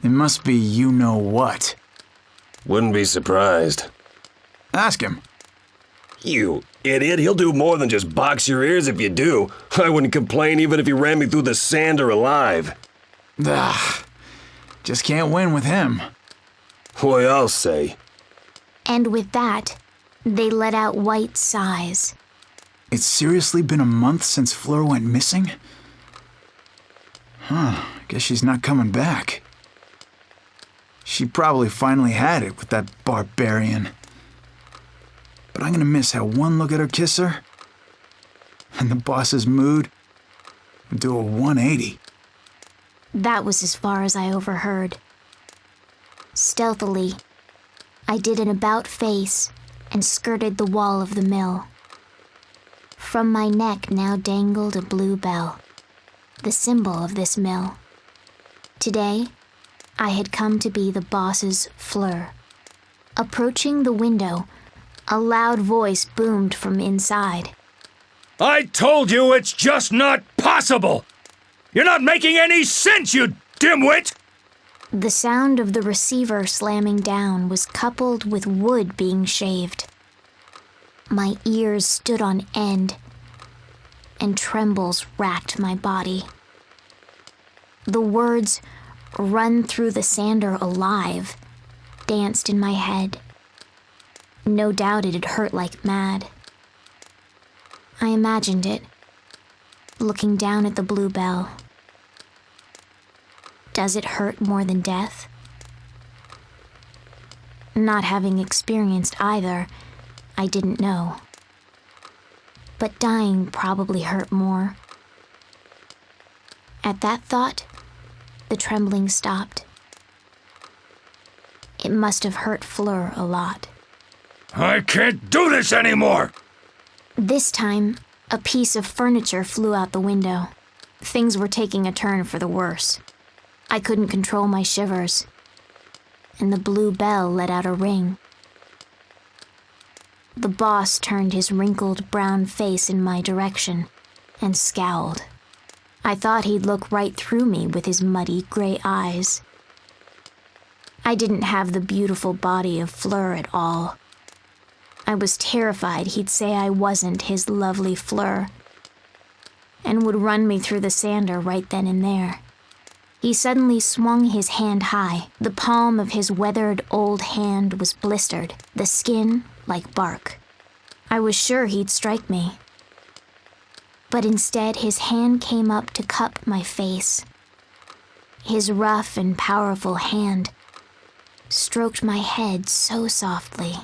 It must be you-know-what. Wouldn't be surprised. Ask him. You idiot, he'll do more than just box your ears if you do. I wouldn't complain even if he ran me through the sander alive. Just can't win with him. Boy, I'll say. And with that, they let out white sighs. It's seriously been a month since Fleur went missing? I guess she's not coming back. She probably finally had it with that barbarian. But I'm gonna miss how one look at her kiss her, and the boss's mood would do a 180. That was as far as I overheard. Stealthily, I did an about-face and skirted the wall of the mill. From my neck now dangled a blue bell, the symbol of this mill. Today, I had come to be the boss's Fleur. Approaching the window, a loud voice boomed from inside. I told you it's just not possible! You're not making any sense, you dimwit! The sound of the receiver slamming down was coupled with wood being shaved. My ears stood on end, and trembles racked my body. The words, "Run through the sander alive," danced in my head. No doubt it had hurt like mad. I imagined it, looking down at the blue bell. Does it hurt more than death? Not having experienced either, I didn't know. But dying probably hurt more. At that thought, the trembling stopped. It must have hurt Fleur a lot. I can't do this anymore! This time, a piece of furniture flew out the window. Things were taking a turn for the worse. I couldn't control my shivers, and the blue bell let out a ring. The boss turned his wrinkled brown face in my direction and scowled. I thought he'd look right through me with his muddy gray eyes. I didn't have the beautiful body of Fleur at all. I was terrified he'd say I wasn't his lovely Fleur, and would run me through the sander right then and there. He suddenly swung his hand high. The palm of his weathered old hand was blistered, the skin like bark. I was sure he'd strike me. But instead, his hand came up to cup my face. His rough and powerful hand stroked my head so softly.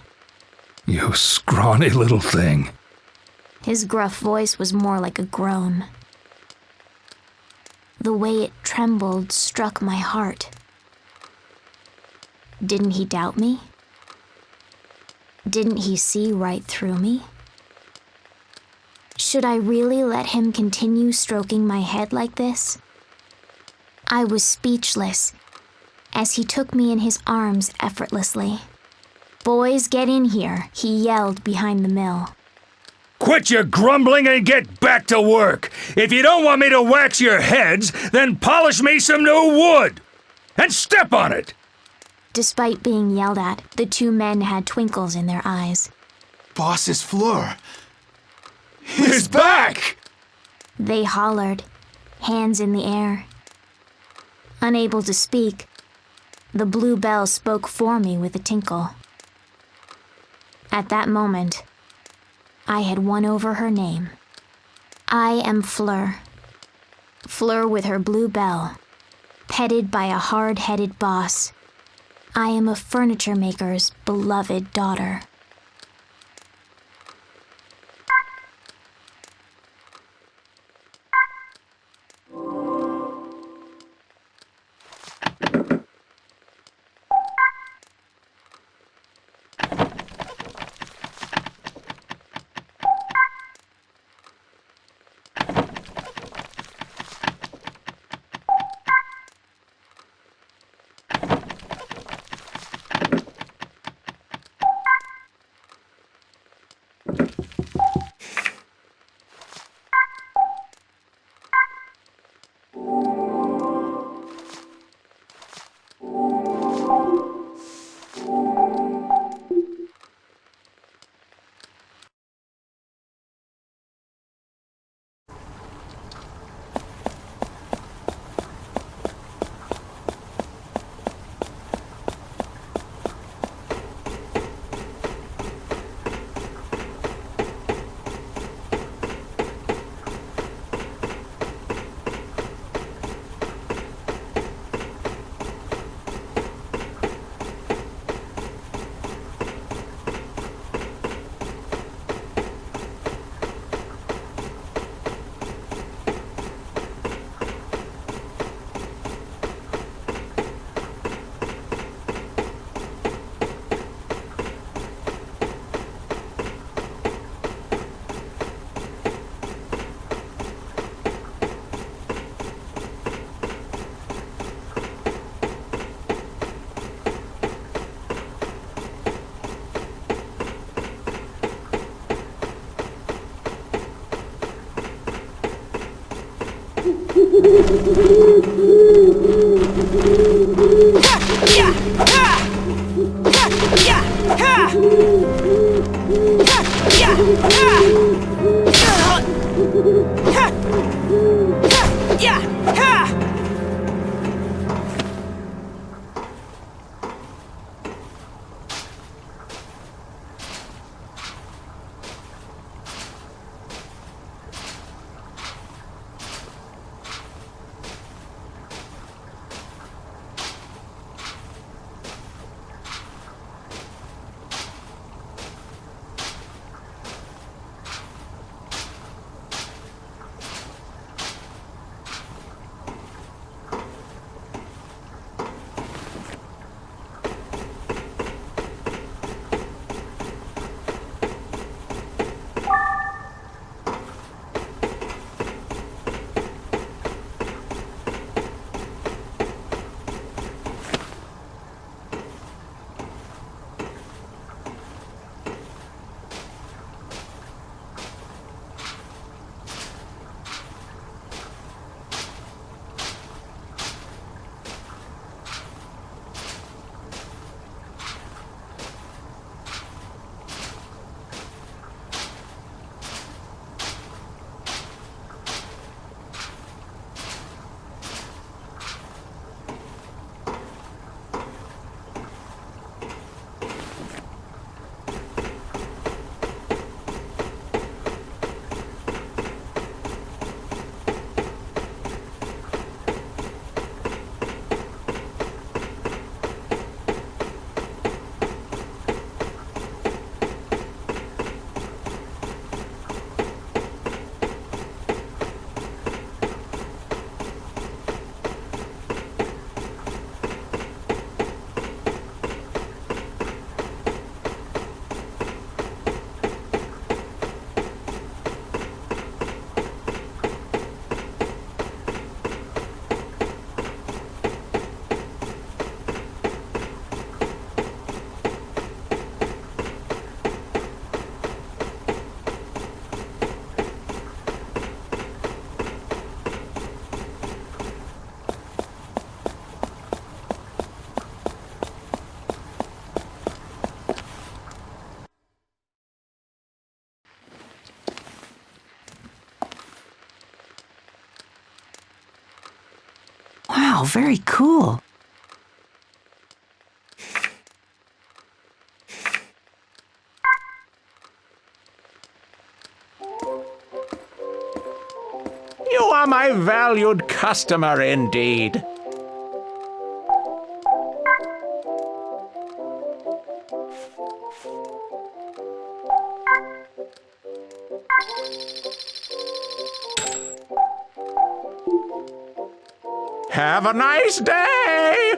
You scrawny little thing. His gruff voice was more like a groan. The way it trembled struck my heart. Didn't he doubt me? Didn't he see right through me? Should I really let him continue stroking my head like this? I was speechless as he took me in his arms effortlessly. "Boys, get in here," he yelled behind the mill. Quit your grumbling and get back to work. If you don't want me to wax your heads, then polish me some new wood. And step on it. Despite being yelled at, the two men had twinkles in their eyes. Boss's Fleur. He's back! They hollered, hands in the air. Unable to speak, the blue bell spoke for me with a tinkle. At that moment, I had won over her name. I am Fleur. Fleur with her blue bell, petted by a hard-headed boss. I am a furniture maker's beloved daughter. Wow, very cool. You are my valued customer indeed. Have a nice day!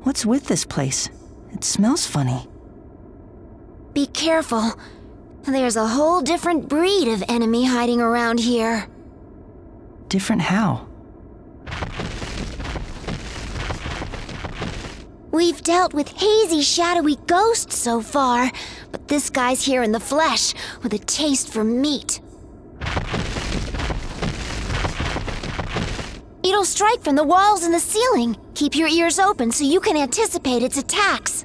What's with this place? It smells funny. Be careful. There's a whole different breed of enemy hiding around here. Different how? We've dealt with hazy, shadowy ghosts so far, but this guy's here in the flesh with a taste for meat. It'll strike from the walls and the ceiling. Keep your ears open so you can anticipate its attacks.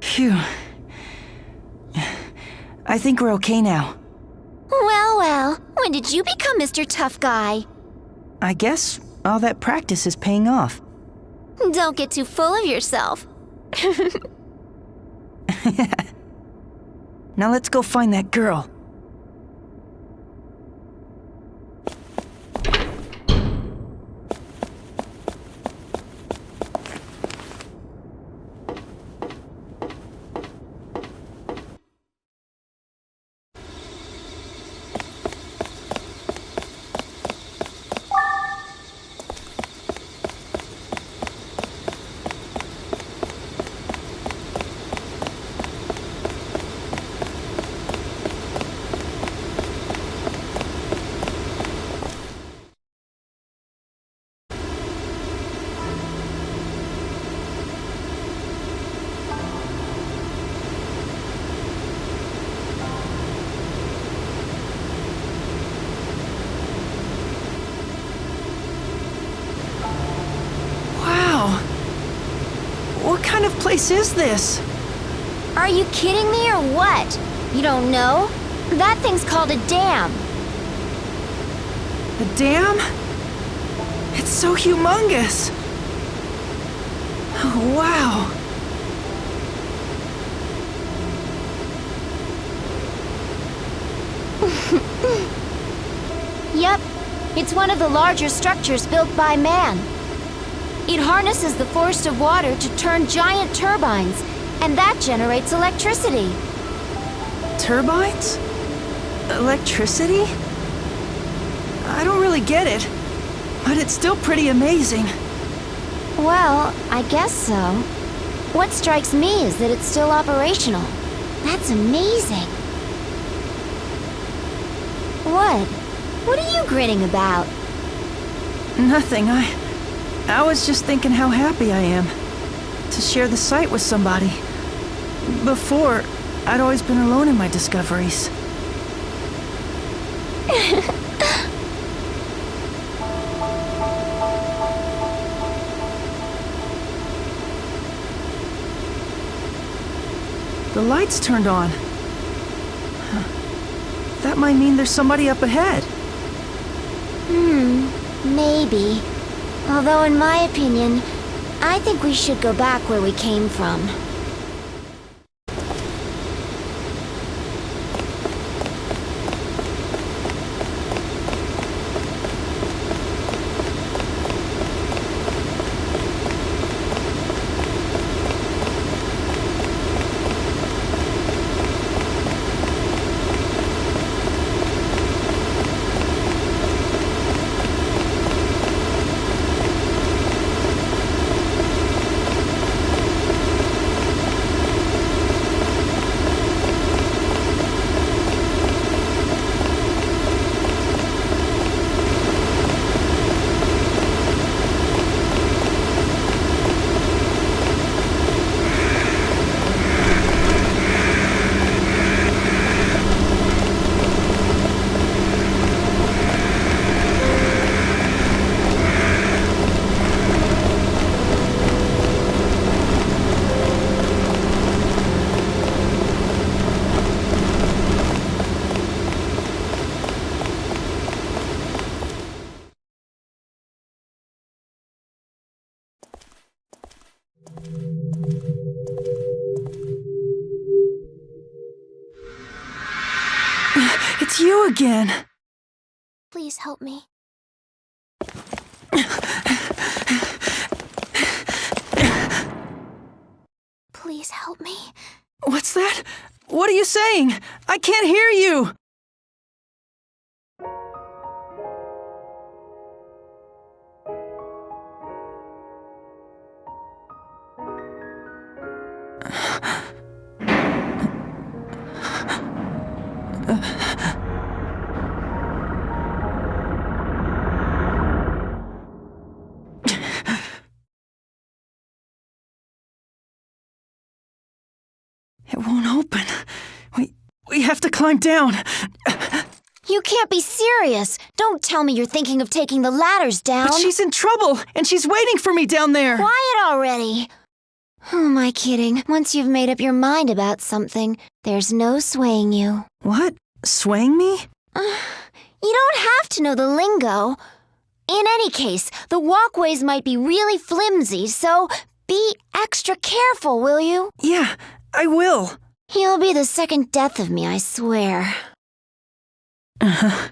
Phew. I think we're okay now. Well, well. When did you become Mr. Tough Guy? I guess all that practice is paying off. Don't get too full of yourself. Now let's go find that girl. What kind of place is this? Are you kidding me or what? You don't know? That thing's called a dam. A dam? It's so humongous. Oh, wow. Yep, it's one of the larger structures built by man. It harnesses the force of water to turn giant turbines, and that generates electricity. Turbines? Electricity? I don't really get it, but it's still pretty amazing. Well, I guess so. What strikes me is that it's still operational. That's amazing. What? What are you grinning about? Nothing. I was just thinking how happy I am to share the site with somebody. Before, I'd always been alone in my discoveries. The lights turned on. That might mean there's somebody up ahead. Maybe. Although in my opinion, I think we should go back where we came from. It's you again. Please help me. Please help me. What's that? What are you saying? I can't hear you! It won't open. We have to climb down. You can't be serious. Don't tell me you're thinking of taking the ladders down. But she's in trouble, and she's waiting for me down there. Quiet already. Who am I kidding? Once you've made up your mind about something, there's no swaying you. What? Swaying me? You don't have to know the lingo. In any case, the walkways might be really flimsy, so be extra careful, will you? Yeah, I will. You'll be the second death of me, I swear. Uh-huh.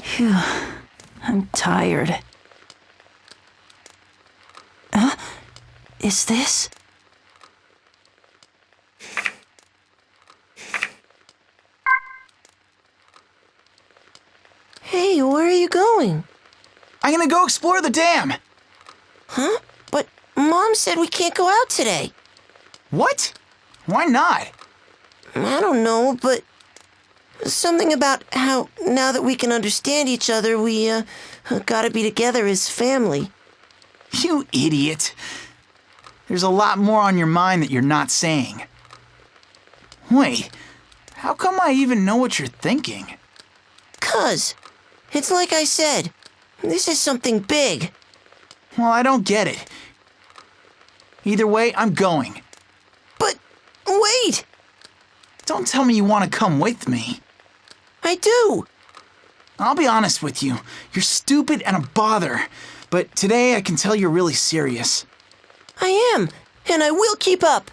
Phew, I'm tired. Huh? Is this? Hey, where are you going? I'm gonna go explore the dam. Huh? But Mom said we can't go out today. What? Why not? I don't know, but something about how now that we can understand each other, we gotta be together as family. You idiot. There's a lot more on your mind that you're not saying. Wait, how come I even know what you're thinking? 'Cause it's like I said, this is something big. Well, I don't get it. Either way, I'm going. But wait! Don't tell me you want to come with me. I do. I'll be honest with you. You're stupid and a bother. But today I can tell you're really serious. I am, and I will keep up.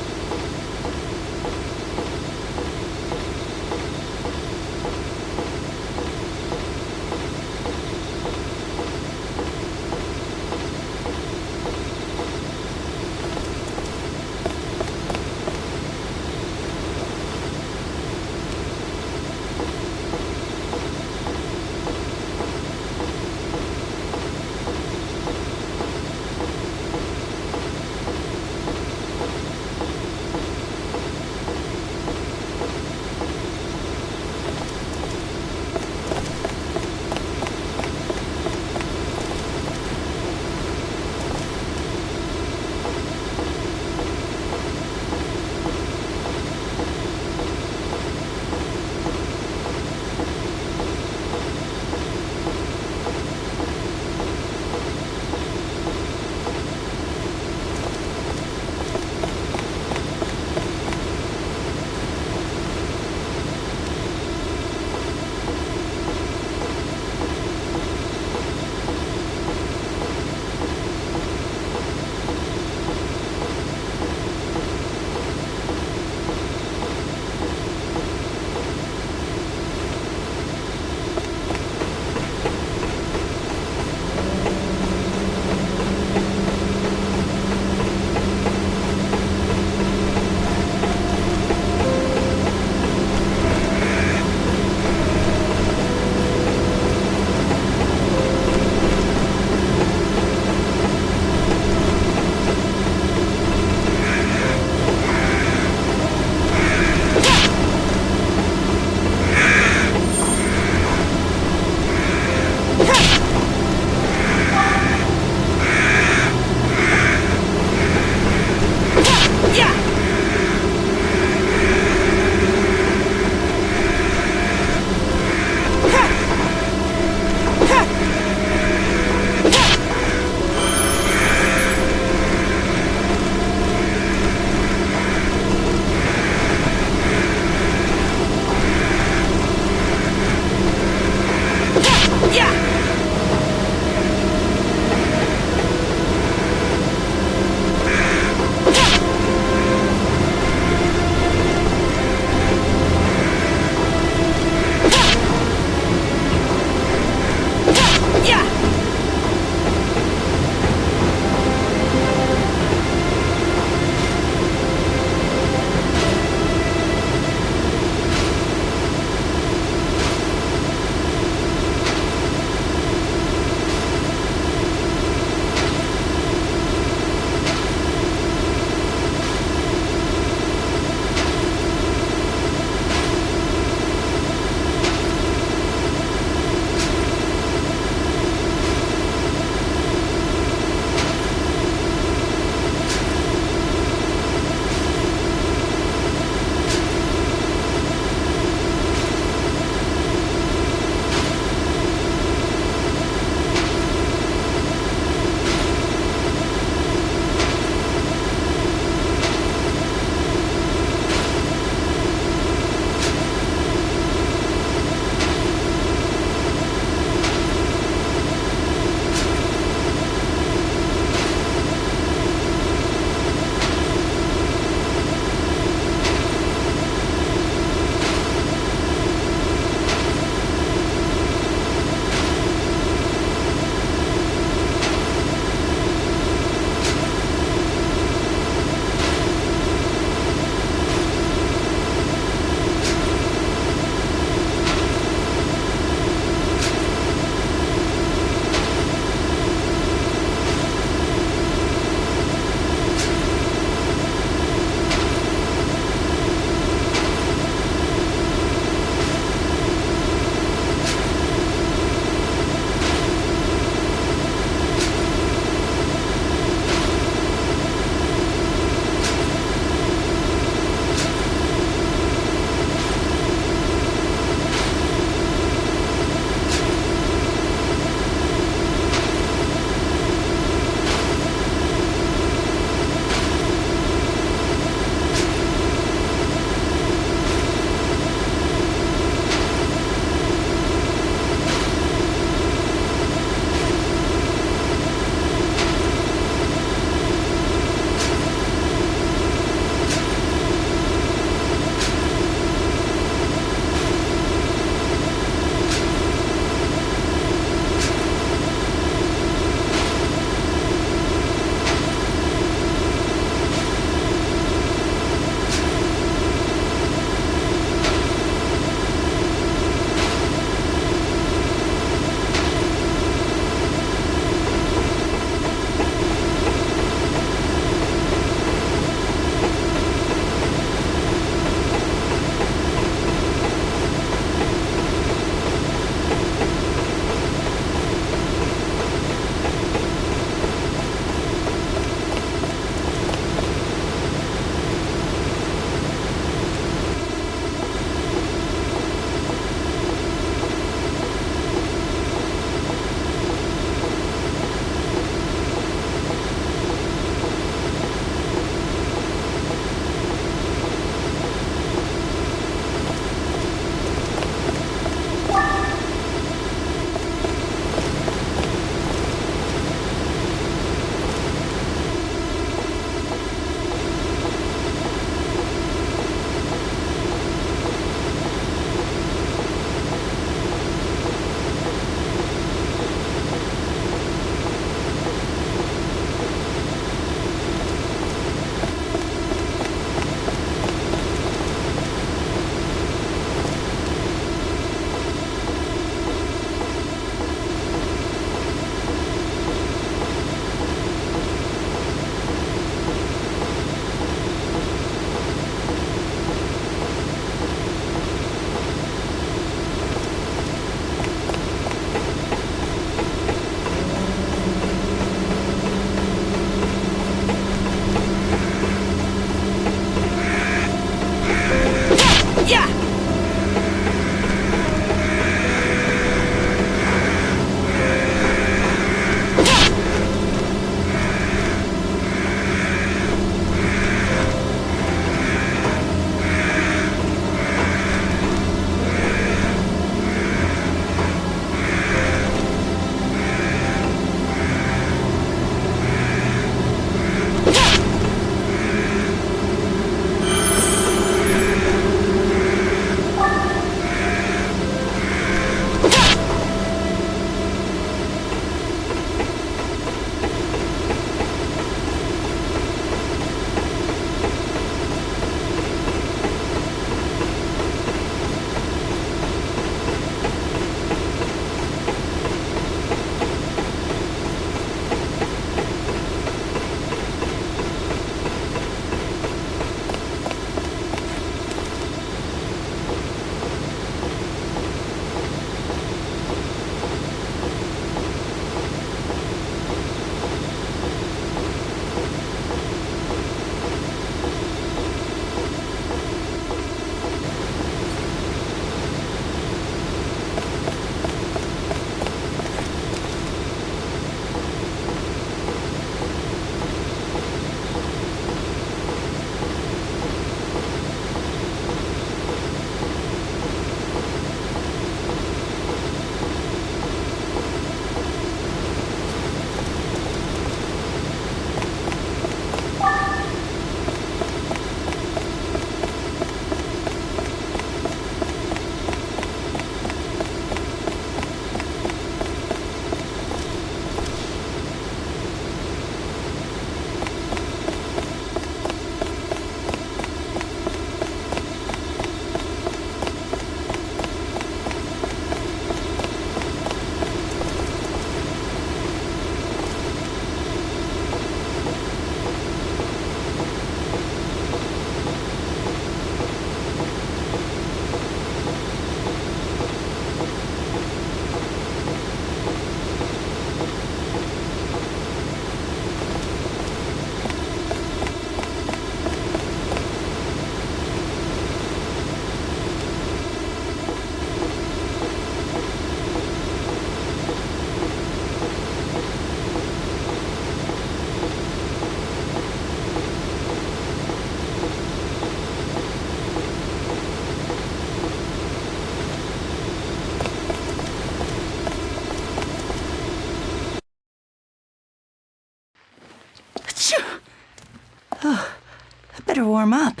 Better warm up.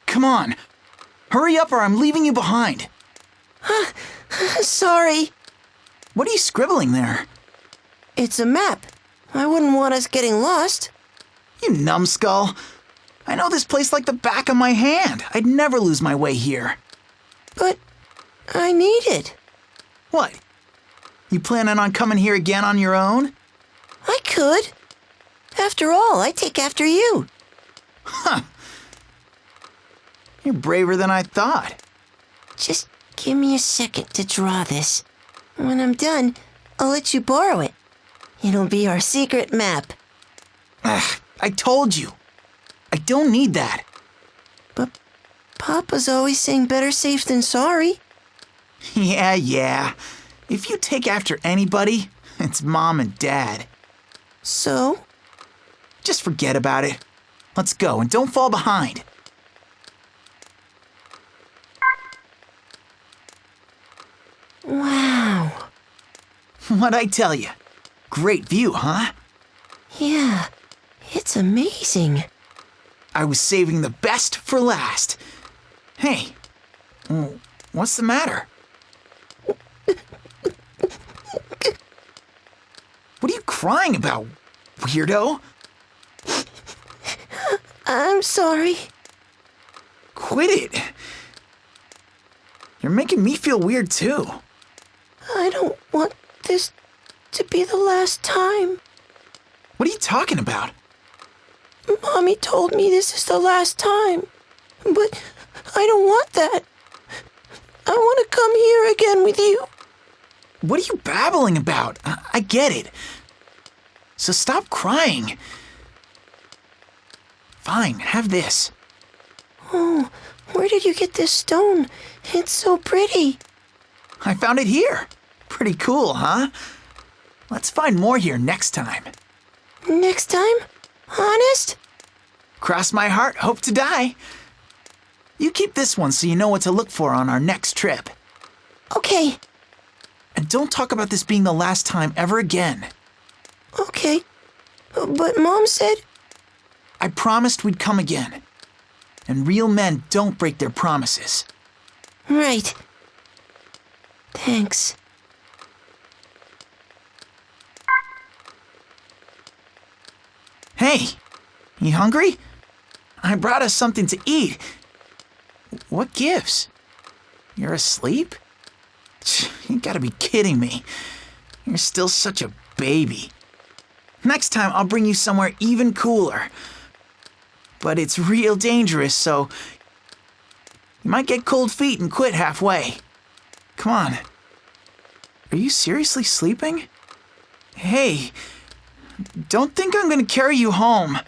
Come on. Hurry up or I'm leaving you behind. Sorry. What are you scribbling there? It's a map. I wouldn't want us getting lost. You numbskull. I know this place like the back of my hand. I'd never lose my way here. But I need it. What? You planning on coming here again on your own? I could. After all, I take after you. Huh. You're braver than I thought. Just give me a second to draw this. When I'm done, I'll let you borrow it. It'll be our secret map. I told you. I don't need that. But Papa's always saying better safe than sorry. Yeah. If you take after anybody, it's Mom and Dad. So? Just forget about it. Let's go and don't fall behind. Wow. What'd I tell you? Great view, huh? Yeah, it's amazing. I was saving the best for last. Hey, what's the matter? What are you crying about, weirdo? I'm sorry. Quit it. You're making me feel weird too. I don't want this to be the last time. What are you talking about? Mommy told me this is the last time. But I don't want that. I want to come here again with you. What are you babbling about? I get it. So stop crying. Fine, have this. Oh, where did you get this stone? It's so pretty. I found it here. Pretty cool, huh? Let's find more here next time. Next time? Honest? Cross my heart, hope to die. You keep this one so you know what to look for on our next trip. Okay. And don't talk about this being the last time ever again. Okay. But Mom said... I promised we'd come again. And real men don't break their promises. Right. Thanks. Hey, you hungry? I brought us something to eat. What gives? You're asleep? You gotta be kidding me. You're still such a baby. Next time I'll bring you somewhere even cooler. But it's real dangerous, so you might get cold feet and quit halfway. Come on. Are you seriously sleeping? Hey, don't think I'm gonna carry you home.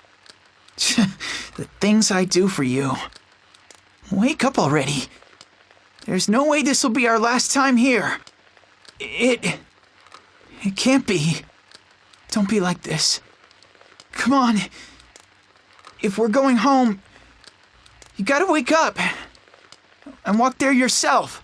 The things I do for you. Wake up already. There's no way this will be our last time here. It can't be. Don't be like this. Come on. If we're going home, you gotta wake up and walk there yourself.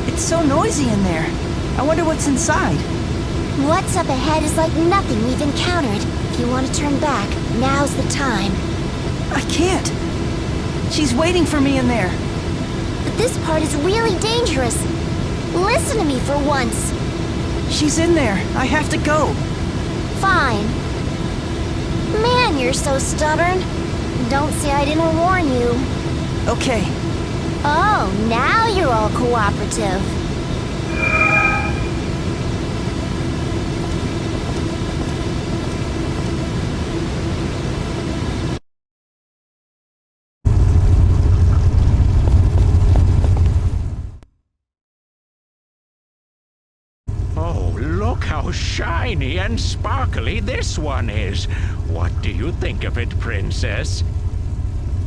It's so noisy in there. I wonder what's inside. What's up ahead is like nothing we've encountered. If you want to turn back, now's the time. I can't. She's waiting for me in there. But this part is really dangerous. Listen to me for once. She's in there. I have to go. Fine. Man, you're so stubborn. Don't say I didn't warn you. Okay. Oh, now you're all cooperative. Oh, look how shiny and sparkly this one is. What do you think of it, Princess?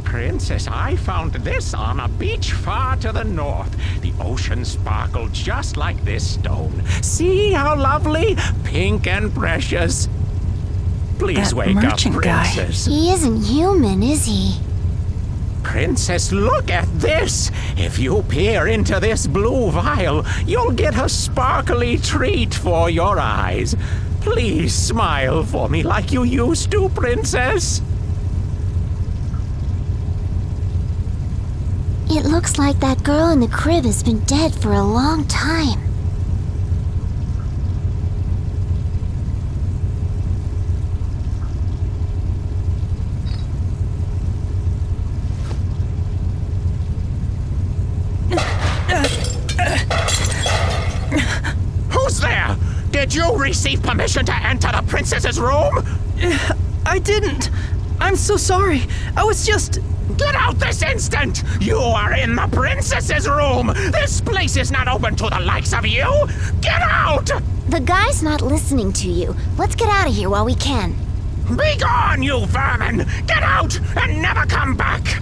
Princess, I found this on a beach far to the north. The ocean sparkled just like this stone. See how lovely? Pink and precious. Please wake up, Princess. He isn't human, is he? Princess, look at this! If you peer into this blue vial, you'll get a sparkly treat for your eyes. Please smile for me like you used to, Princess. It looks like that girl in the crib has been dead for a long time. Who's there? Did you receive permission to enter the princess's room? I didn't. I'm so sorry. I was just... Get out this instant! You are in the princess's room! This place is not open to the likes of you! Get out! The guy's not listening to you. Let's get out of here while we can. Be gone, you vermin! Get out and never come back!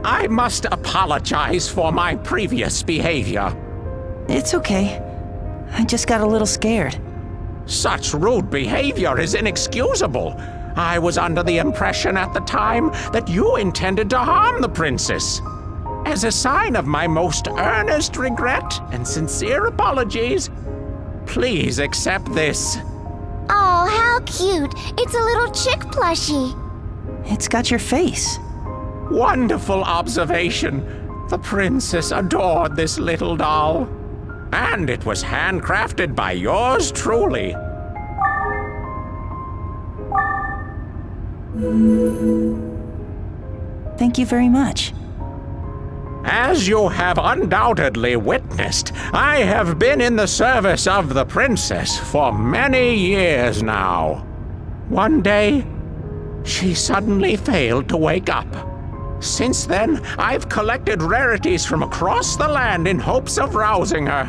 I must apologize for my previous behavior. It's okay. I just got a little scared. Such rude behavior is inexcusable. I was under the impression at the time that you intended to harm the princess. As a sign of my most earnest regret and sincere apologies, please accept this. Oh, how cute. It's a little chick plushie. It's got your face. Wonderful observation. The princess adored this little doll. And it was handcrafted by yours truly. Thank you very much. As you have undoubtedly witnessed, I have been in the service of the princess for many years now. One day, she suddenly failed to wake up. Since then, I've collected rarities from across the land in hopes of rousing her.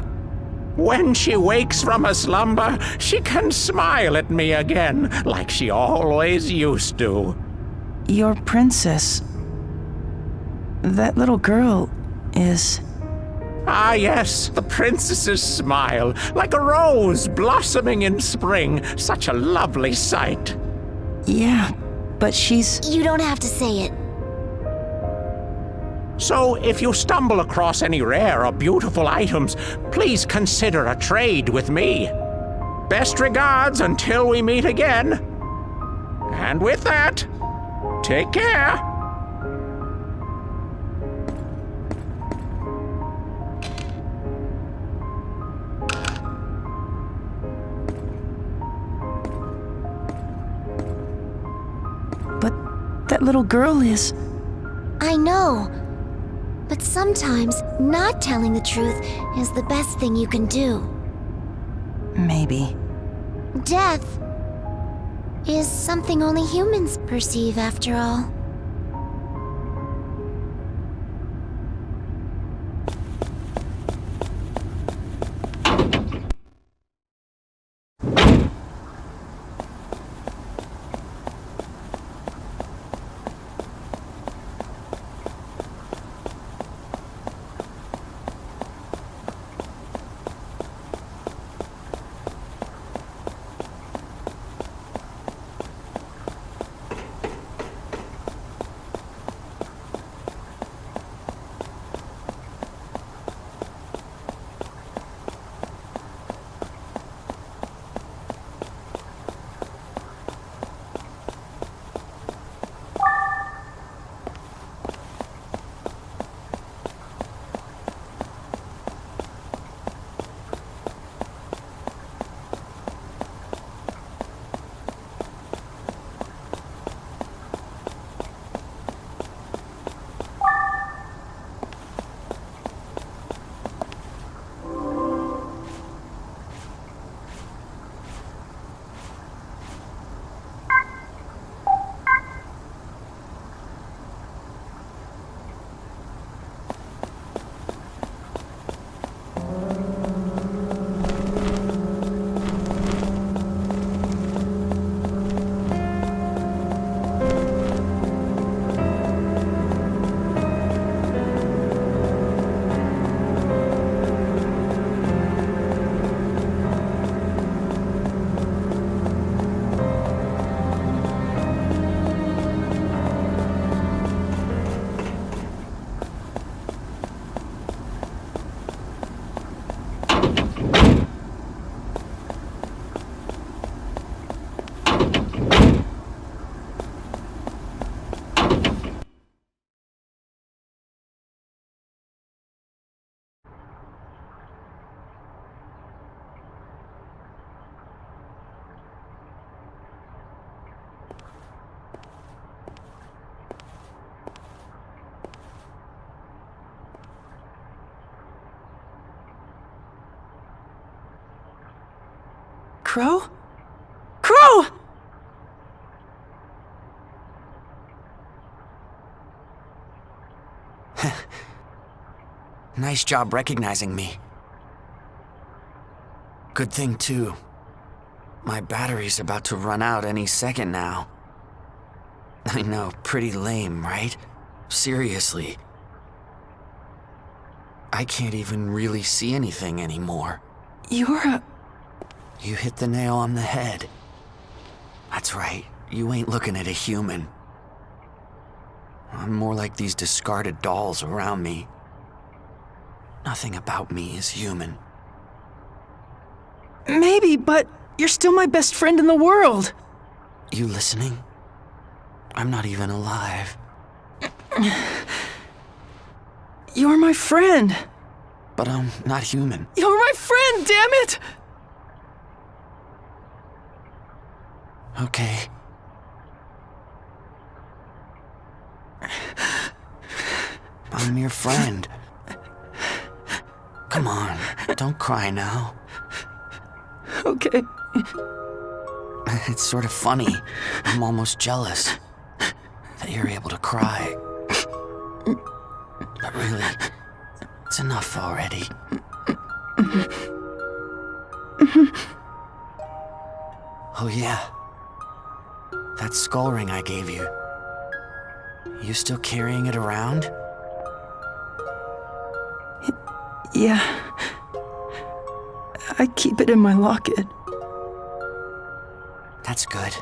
When she wakes from her slumber, she can smile at me again, like she always used to. Your princess... That little girl is... Ah, yes, the princess's smile, like a rose blossoming in spring. Such a lovely sight. Yeah, but she's... You don't have to say it. So, if you stumble across any rare or beautiful items, please consider a trade with me. Best regards until we meet again. And with that, take care. But that little girl is... I know. But sometimes not telling the truth is the best thing you can do. Maybe. Death is something only humans perceive, after all. Crow? Crow! Nice job recognizing me. Good thing, too. My battery's about to run out any second now. I know, pretty lame, right? Seriously. I can't even really see anything anymore. You're a... You hit the nail on the head. That's right. you ain't looking at a human. I'm more like these discarded dolls around me. Nothing about me is human. Maybe, but you're still my best friend in the world. You listening? I'm not even alive. You're my friend. But I'm not human. You're my friend, damn it! Okay. I'm your friend. Come on, don't cry now. Okay. It's sort of funny. I'm almost jealous that you're able to cry. But really, it's enough already. Oh yeah. That skull ring I gave you. You still carrying it around? Yeah. I keep it in my locket. That's good.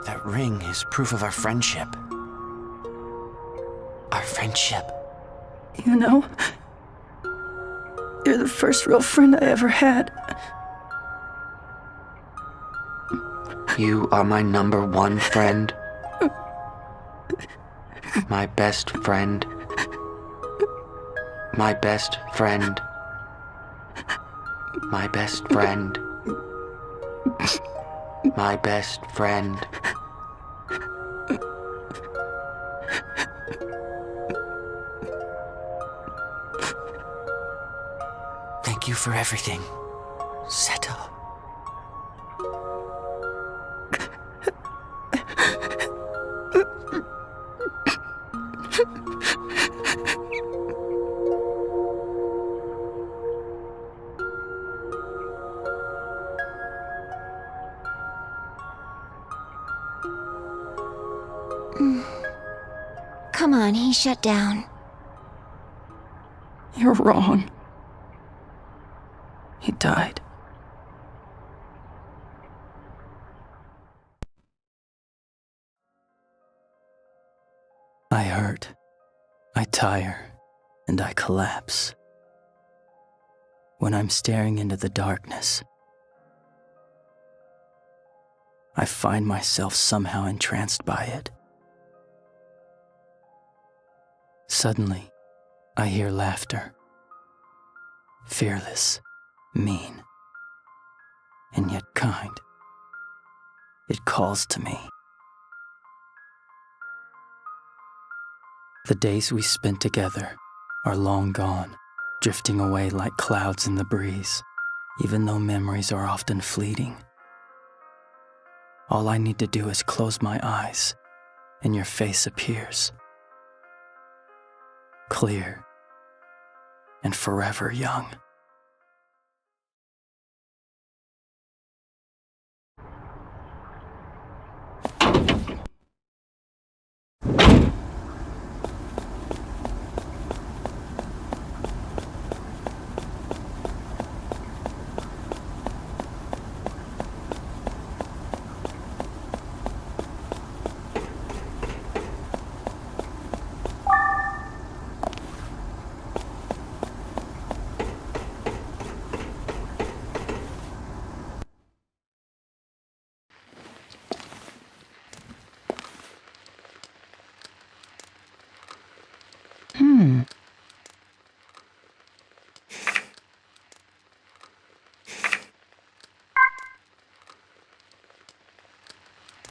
That ring is proof of our friendship. Our friendship. You know, you're the first real friend I ever had. You are my #1 friend. My best friend. My best friend. My best friend. My best friend. Thank you for everything, Seta. Come on, he shut down. You're wrong. He died. I hurt, I tire, and I collapse. When I'm staring into the darkness, I find myself somehow entranced by it. Suddenly, I hear laughter. Fearless, mean, and yet kind. It calls to me. The days we spent together are long gone, drifting away like clouds in the breeze, even though memories are often fleeting. All I need to do is close my eyes, and your face appears. Clear and forever young.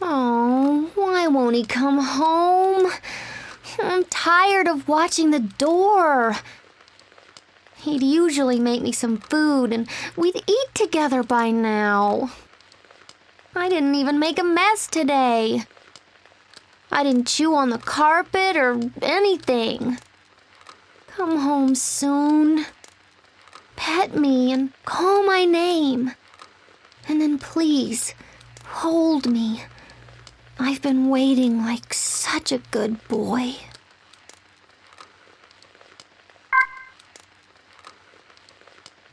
Oh, why won't he come home? I'm tired of watching the door. He'd usually make me some food and we'd eat together by now. I didn't even make a mess today. I didn't chew on the carpet or anything. Come home soon. Pet me and call my name. And then please, hold me. I've been waiting like such a good boy.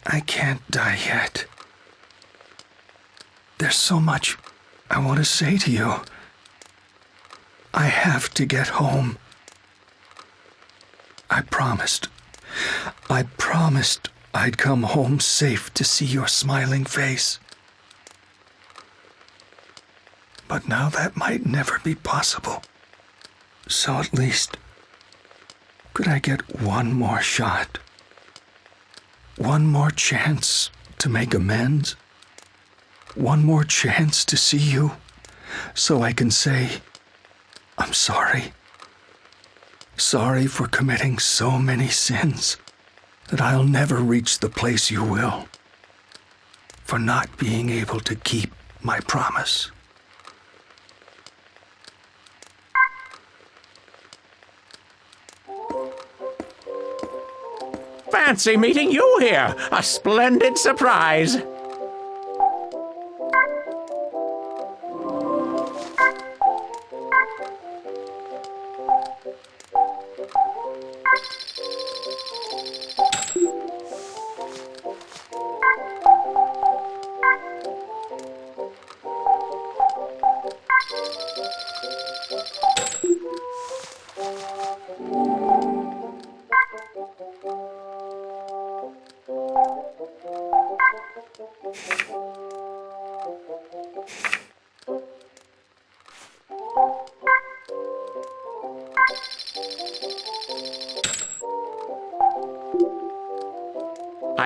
I can't die yet. There's so much I want to say to you, I have to get home. I promised I'd come home safe to see your smiling face. But now that might never be possible. So at least, could I get one more shot? One more chance to make amends? One more chance to see you, so I can say, I'm sorry. Sorry for committing so many sins that I'll never reach the place you will. For not being able to keep my promise. Fancy meeting you here. A splendid surprise.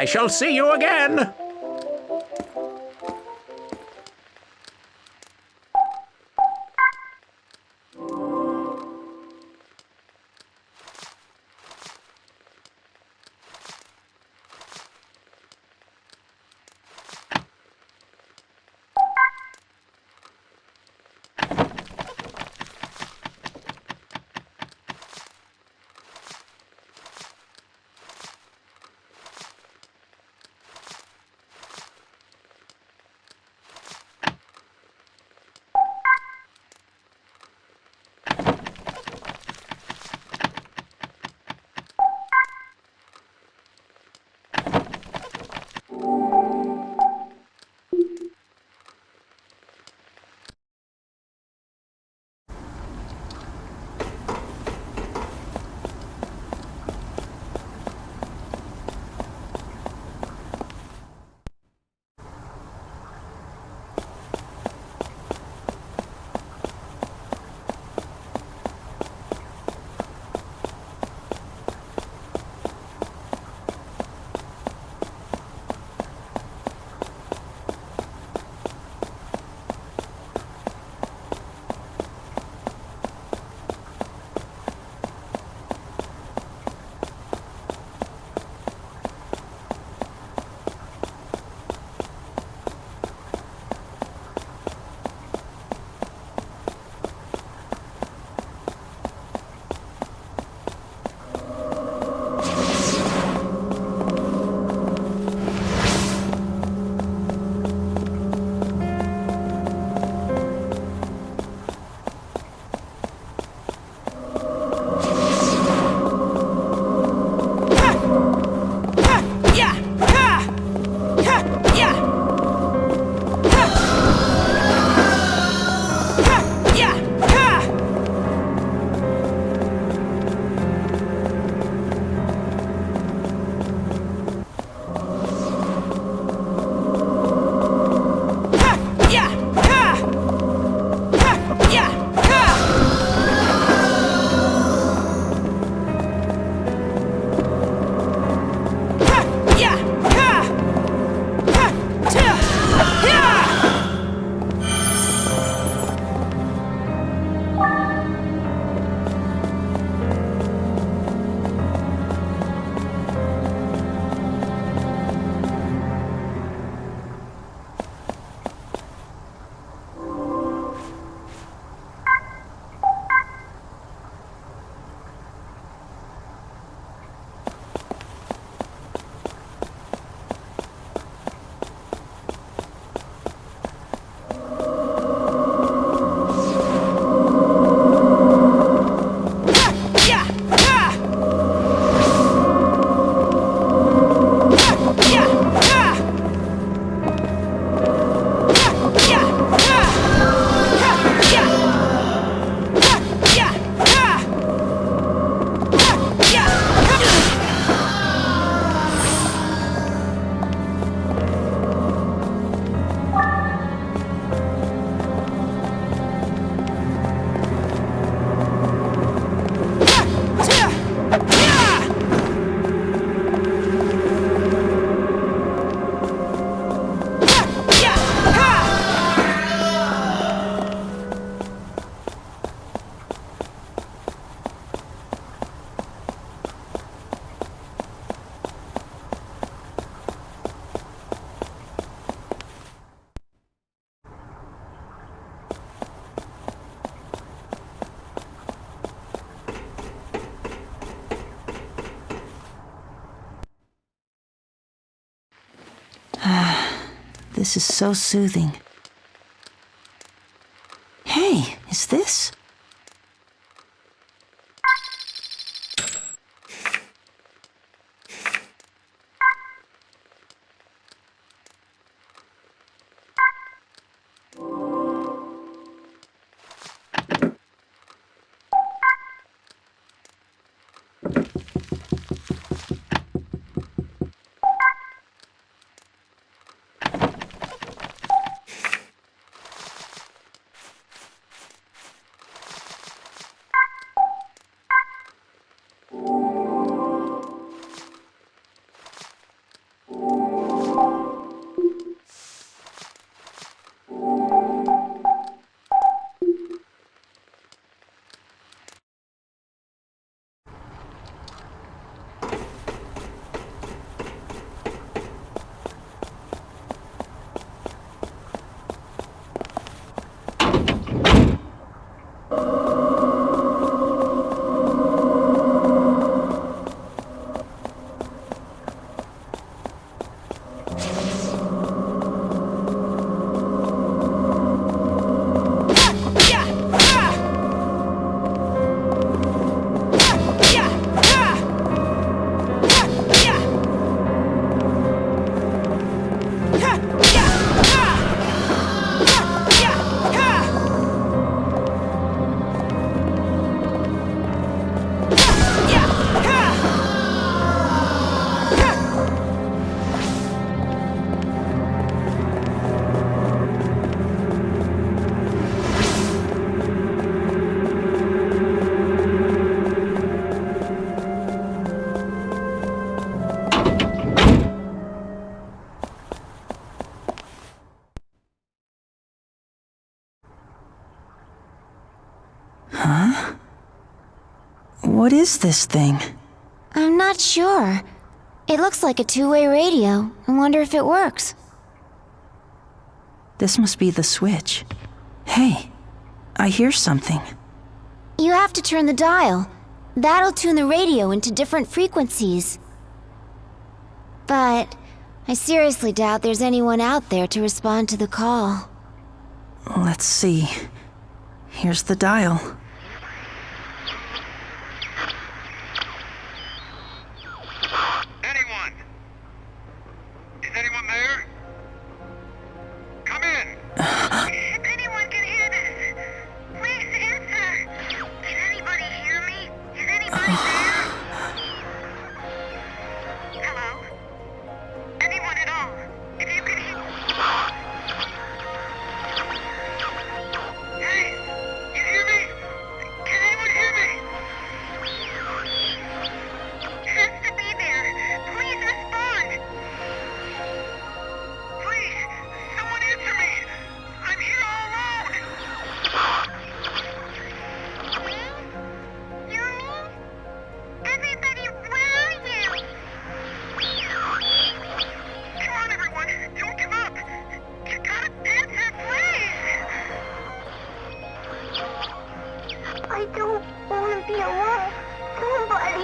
I shall see you again. This is so soothing. Hey, is this? Huh? What is this thing? I'm not sure. It looks like a two-way radio. I wonder if it works. This must be the switch. Hey, I hear something. You have to turn the dial. That'll tune the radio into different frequencies. But I seriously doubt there's anyone out there to respond to the call. Let's see. Here's the dial. Anyone? Is anyone there? Come in. If anyone can hear this, please answer. Can anybody hear me? Is anybody there? Hello? Anyone at all? If you can hear... Hey, you hear me? Can anyone hear me? Has to be there. Please respond. Please, someone answer me. I'm here all alone. Me? You me? Everybody, where are you? Come on, everyone. Don't give up. You gotta answer, please. I don't want to be alone. Somebody.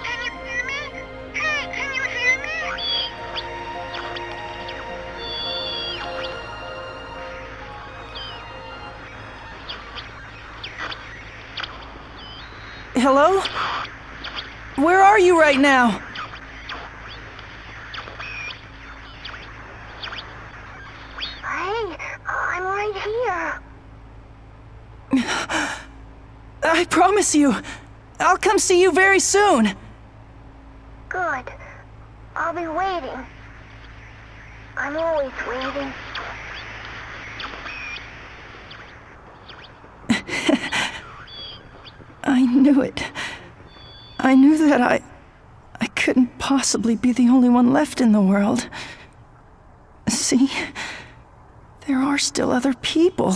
Can you hear me? Hey, can you hear me? Hello? Where are you right now? Hey, I'm right here. I promise you, I'll come see you very soon. Good. I'll be waiting. I'm always waiting. I knew it. I knew that I couldn't possibly be the only one left in the world. See? There are still other people.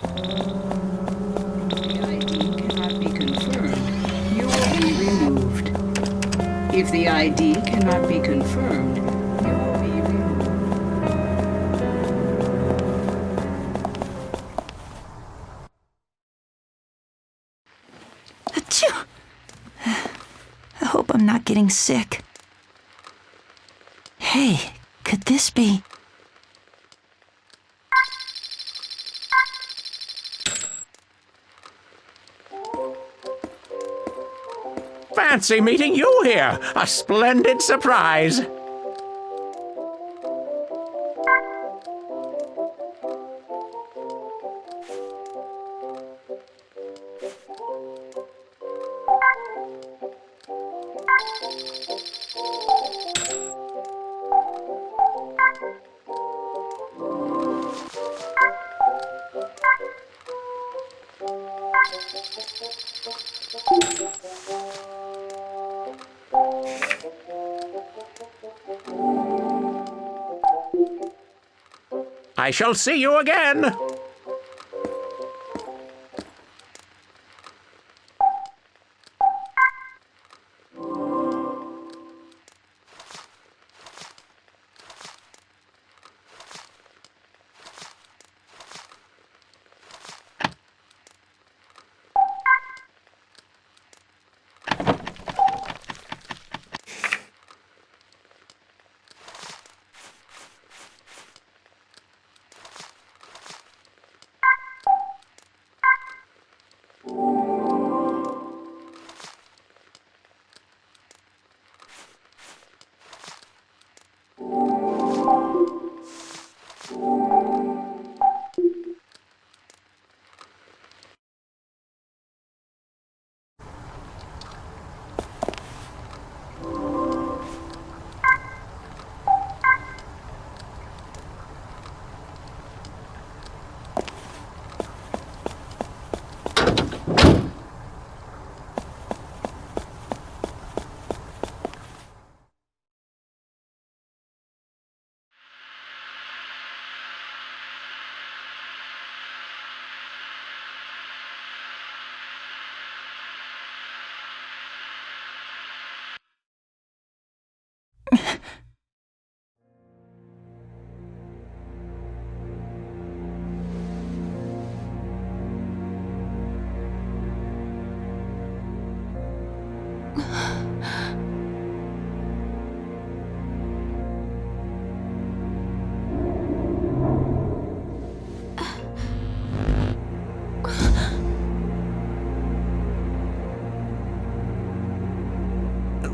The ID cannot be confirmed. You will be removed. If the ID cannot be confirmed, you will be removed. Achoo! I hope I'm not getting sick. Hey, could this be... Fancy meeting you here. A splendid surprise. I shall see you again.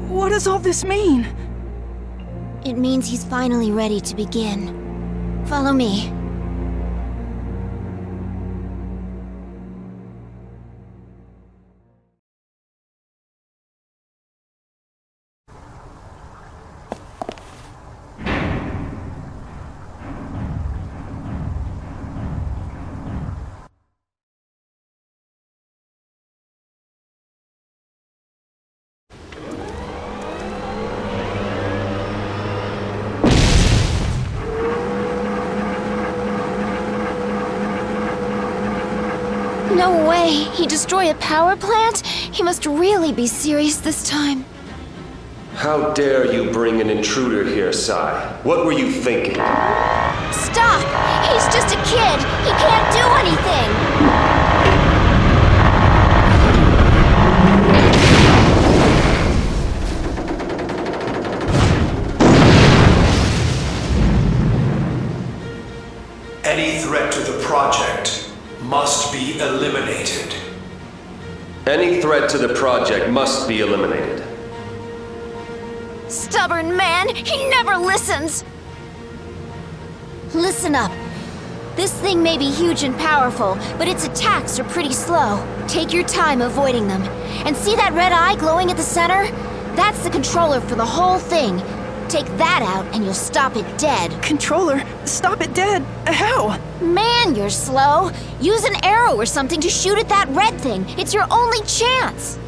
What does all this mean? It means he's finally ready to begin. Follow me. No way! He destroyed a power plant? He must really be serious this time. How dare you bring an intruder here, Sai? What were you thinking? Stop! He's just a kid! He can't do anything! Any threat to the project must be eliminated. Any threat to the project must be eliminated. Stubborn man! He never listens! Listen up. This thing may be huge and powerful, but its attacks are pretty slow. Take your time avoiding them. And see that red eye glowing at the center? That's the controller for the whole thing. Take that out and you'll stop it dead. Controller? Stop it dead? How? Man, you're slow. Use an arrow or something to shoot at that red thing. It's your only chance.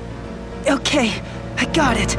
Okay, I got it.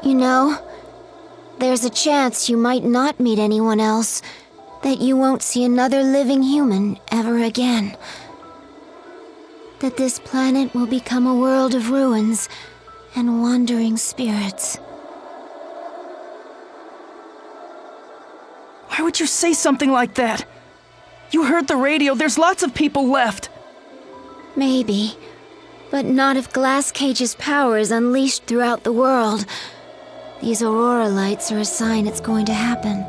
You know, there's a chance you might not meet anyone else, that you won't see another living human ever again. That this planet will become a world of ruins and wandering spirits. Why would you say something like that? You heard the radio, there's lots of people left. Maybe, but not if Glass Cage's power is unleashed throughout the world. These aurora lights are a sign it's going to happen.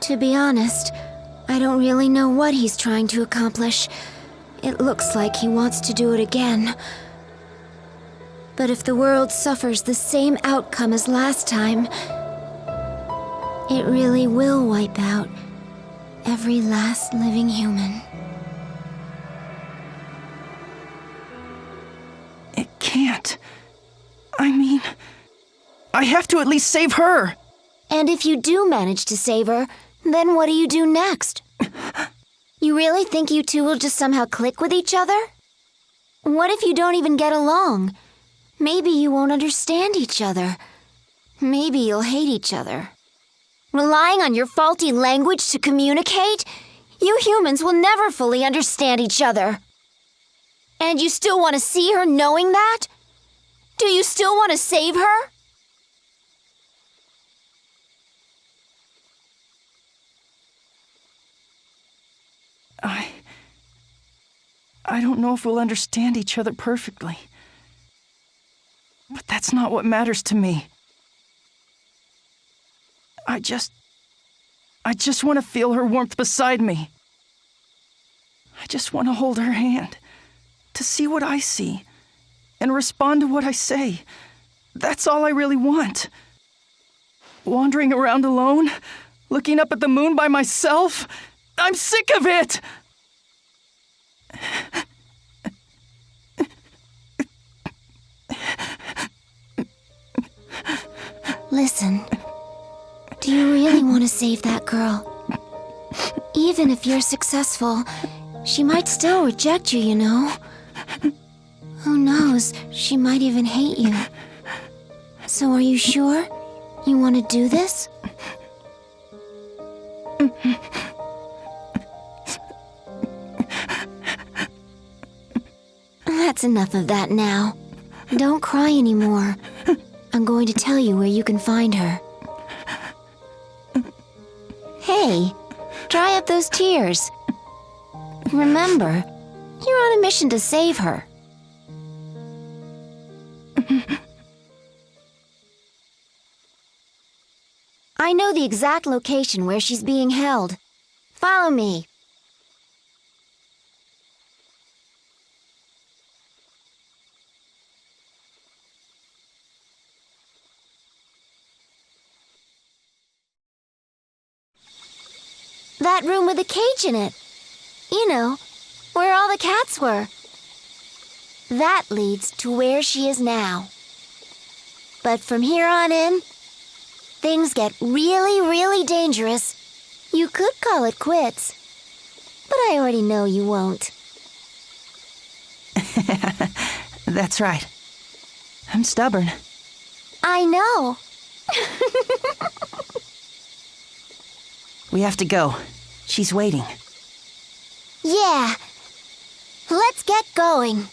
To be honest, I don't really know what he's trying to accomplish. It looks like he wants to do it again. But if the world suffers the same outcome as last time, it really will wipe out every last living human. It can't. I mean, I have to at least save her. And if you do manage to save her, then what do you do next? You really think you two will just somehow click with each other? What if you don't even get along? Maybe you won't understand each other. Maybe you'll hate each other. Relying on your faulty language to communicate? You humans will never fully understand each other. And you still want to see her knowing that? Do you still want to save her? I don't know if we'll understand each other perfectly. But that's not what matters to me. I just want to feel her warmth beside me. I just want to hold her hand, to see what I see, and respond to what I say. That's all I really want. Wandering around alone, looking up at the moon by myself, I'm sick of it! Listen, do you really want to save that girl? Even if you're successful, she might still reject you, you know? Who knows, she might even hate you. So are you sure you want to do this? That's enough of that now. Don't cry anymore. I'm going to tell you where you can find her. Hey, dry up those tears. Remember, you're on a mission to save her. I know the exact location where she's being held. Follow me. That room with the cage in it. You know, where all the cats were. That leads to where she is now. But from here on in, things get really, really dangerous. You could call it quits, but I already know you won't. That's right. I'm stubborn. I know. We have to go. She's waiting. Yeah. Let's get going.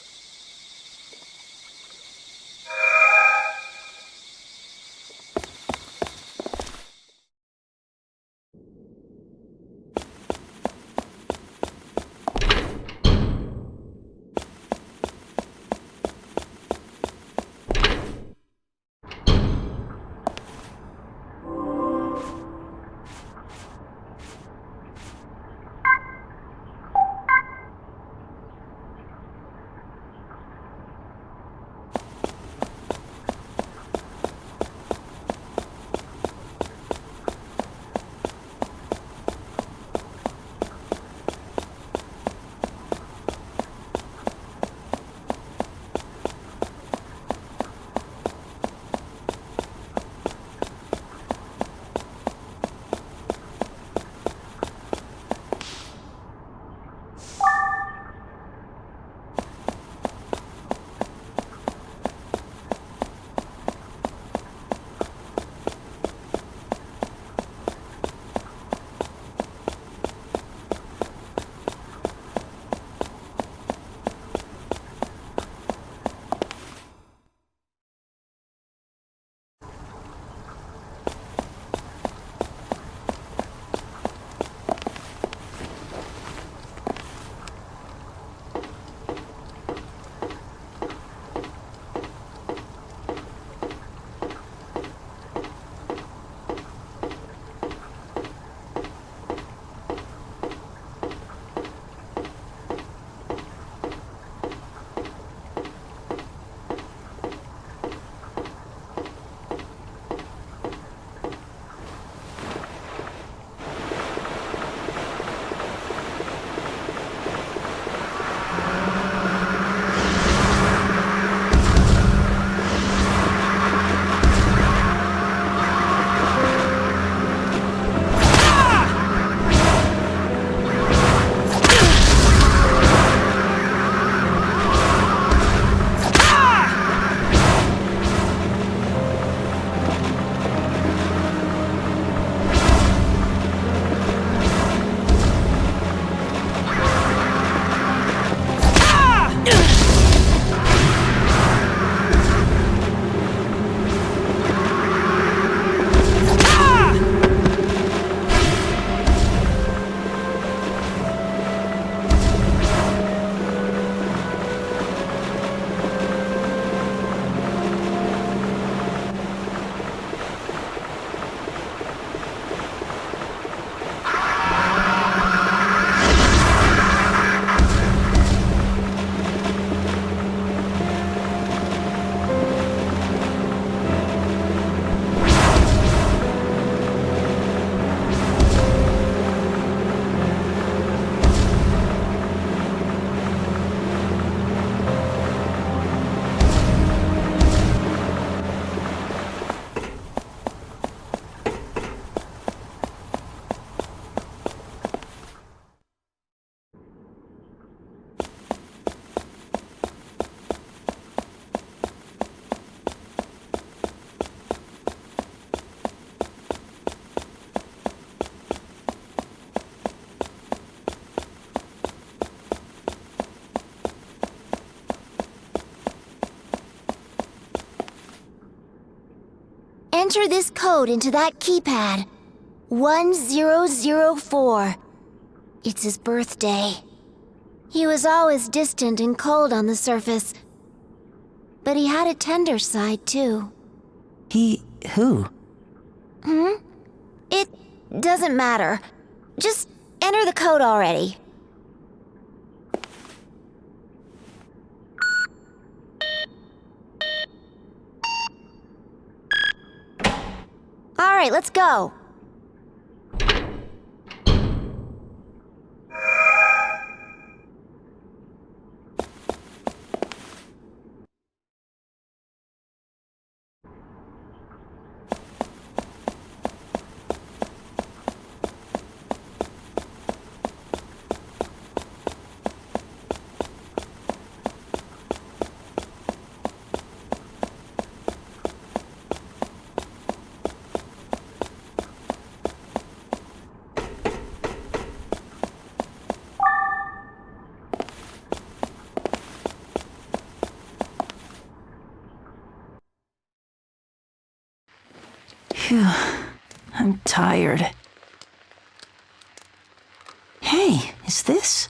Enter this code into that keypad. 1004. It's his birthday. He was always distant and cold on the surface. But he had a tender side, too. Who? It doesn't matter. Just enter the code already. All right, let's go. Phew, I'm tired. Hey, is this?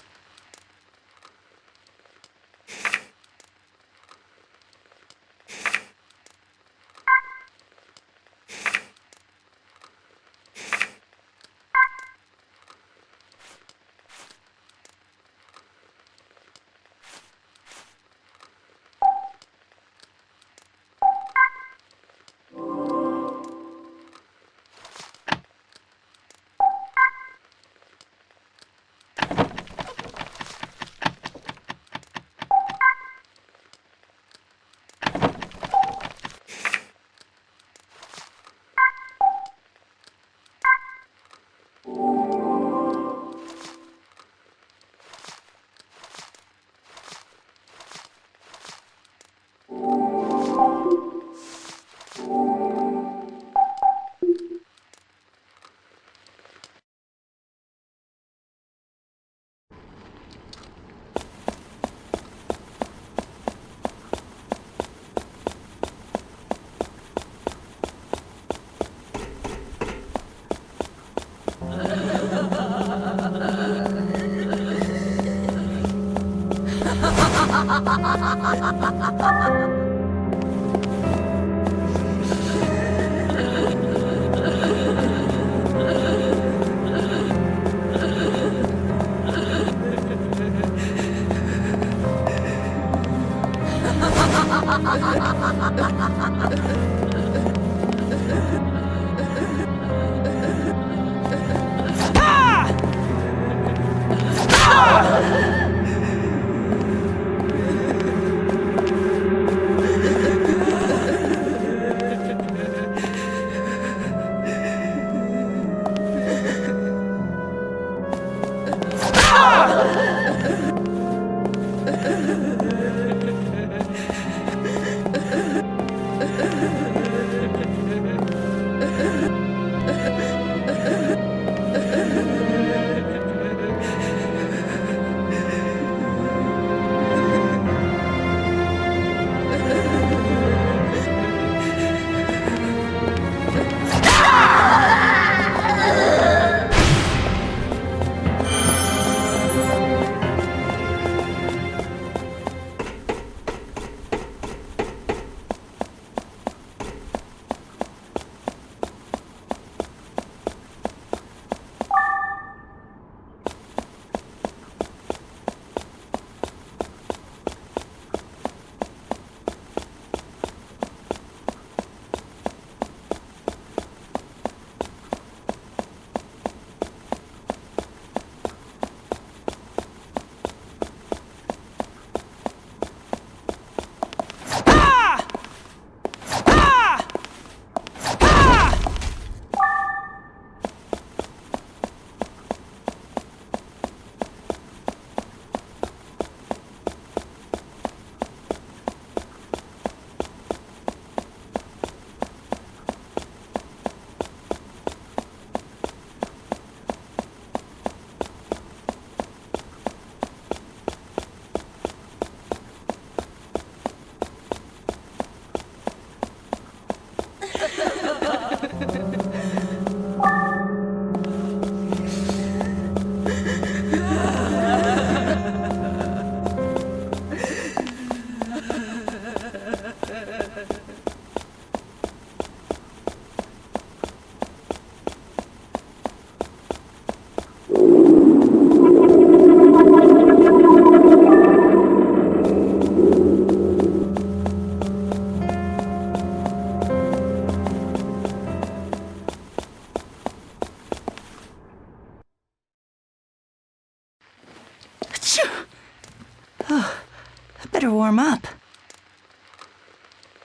better warm up.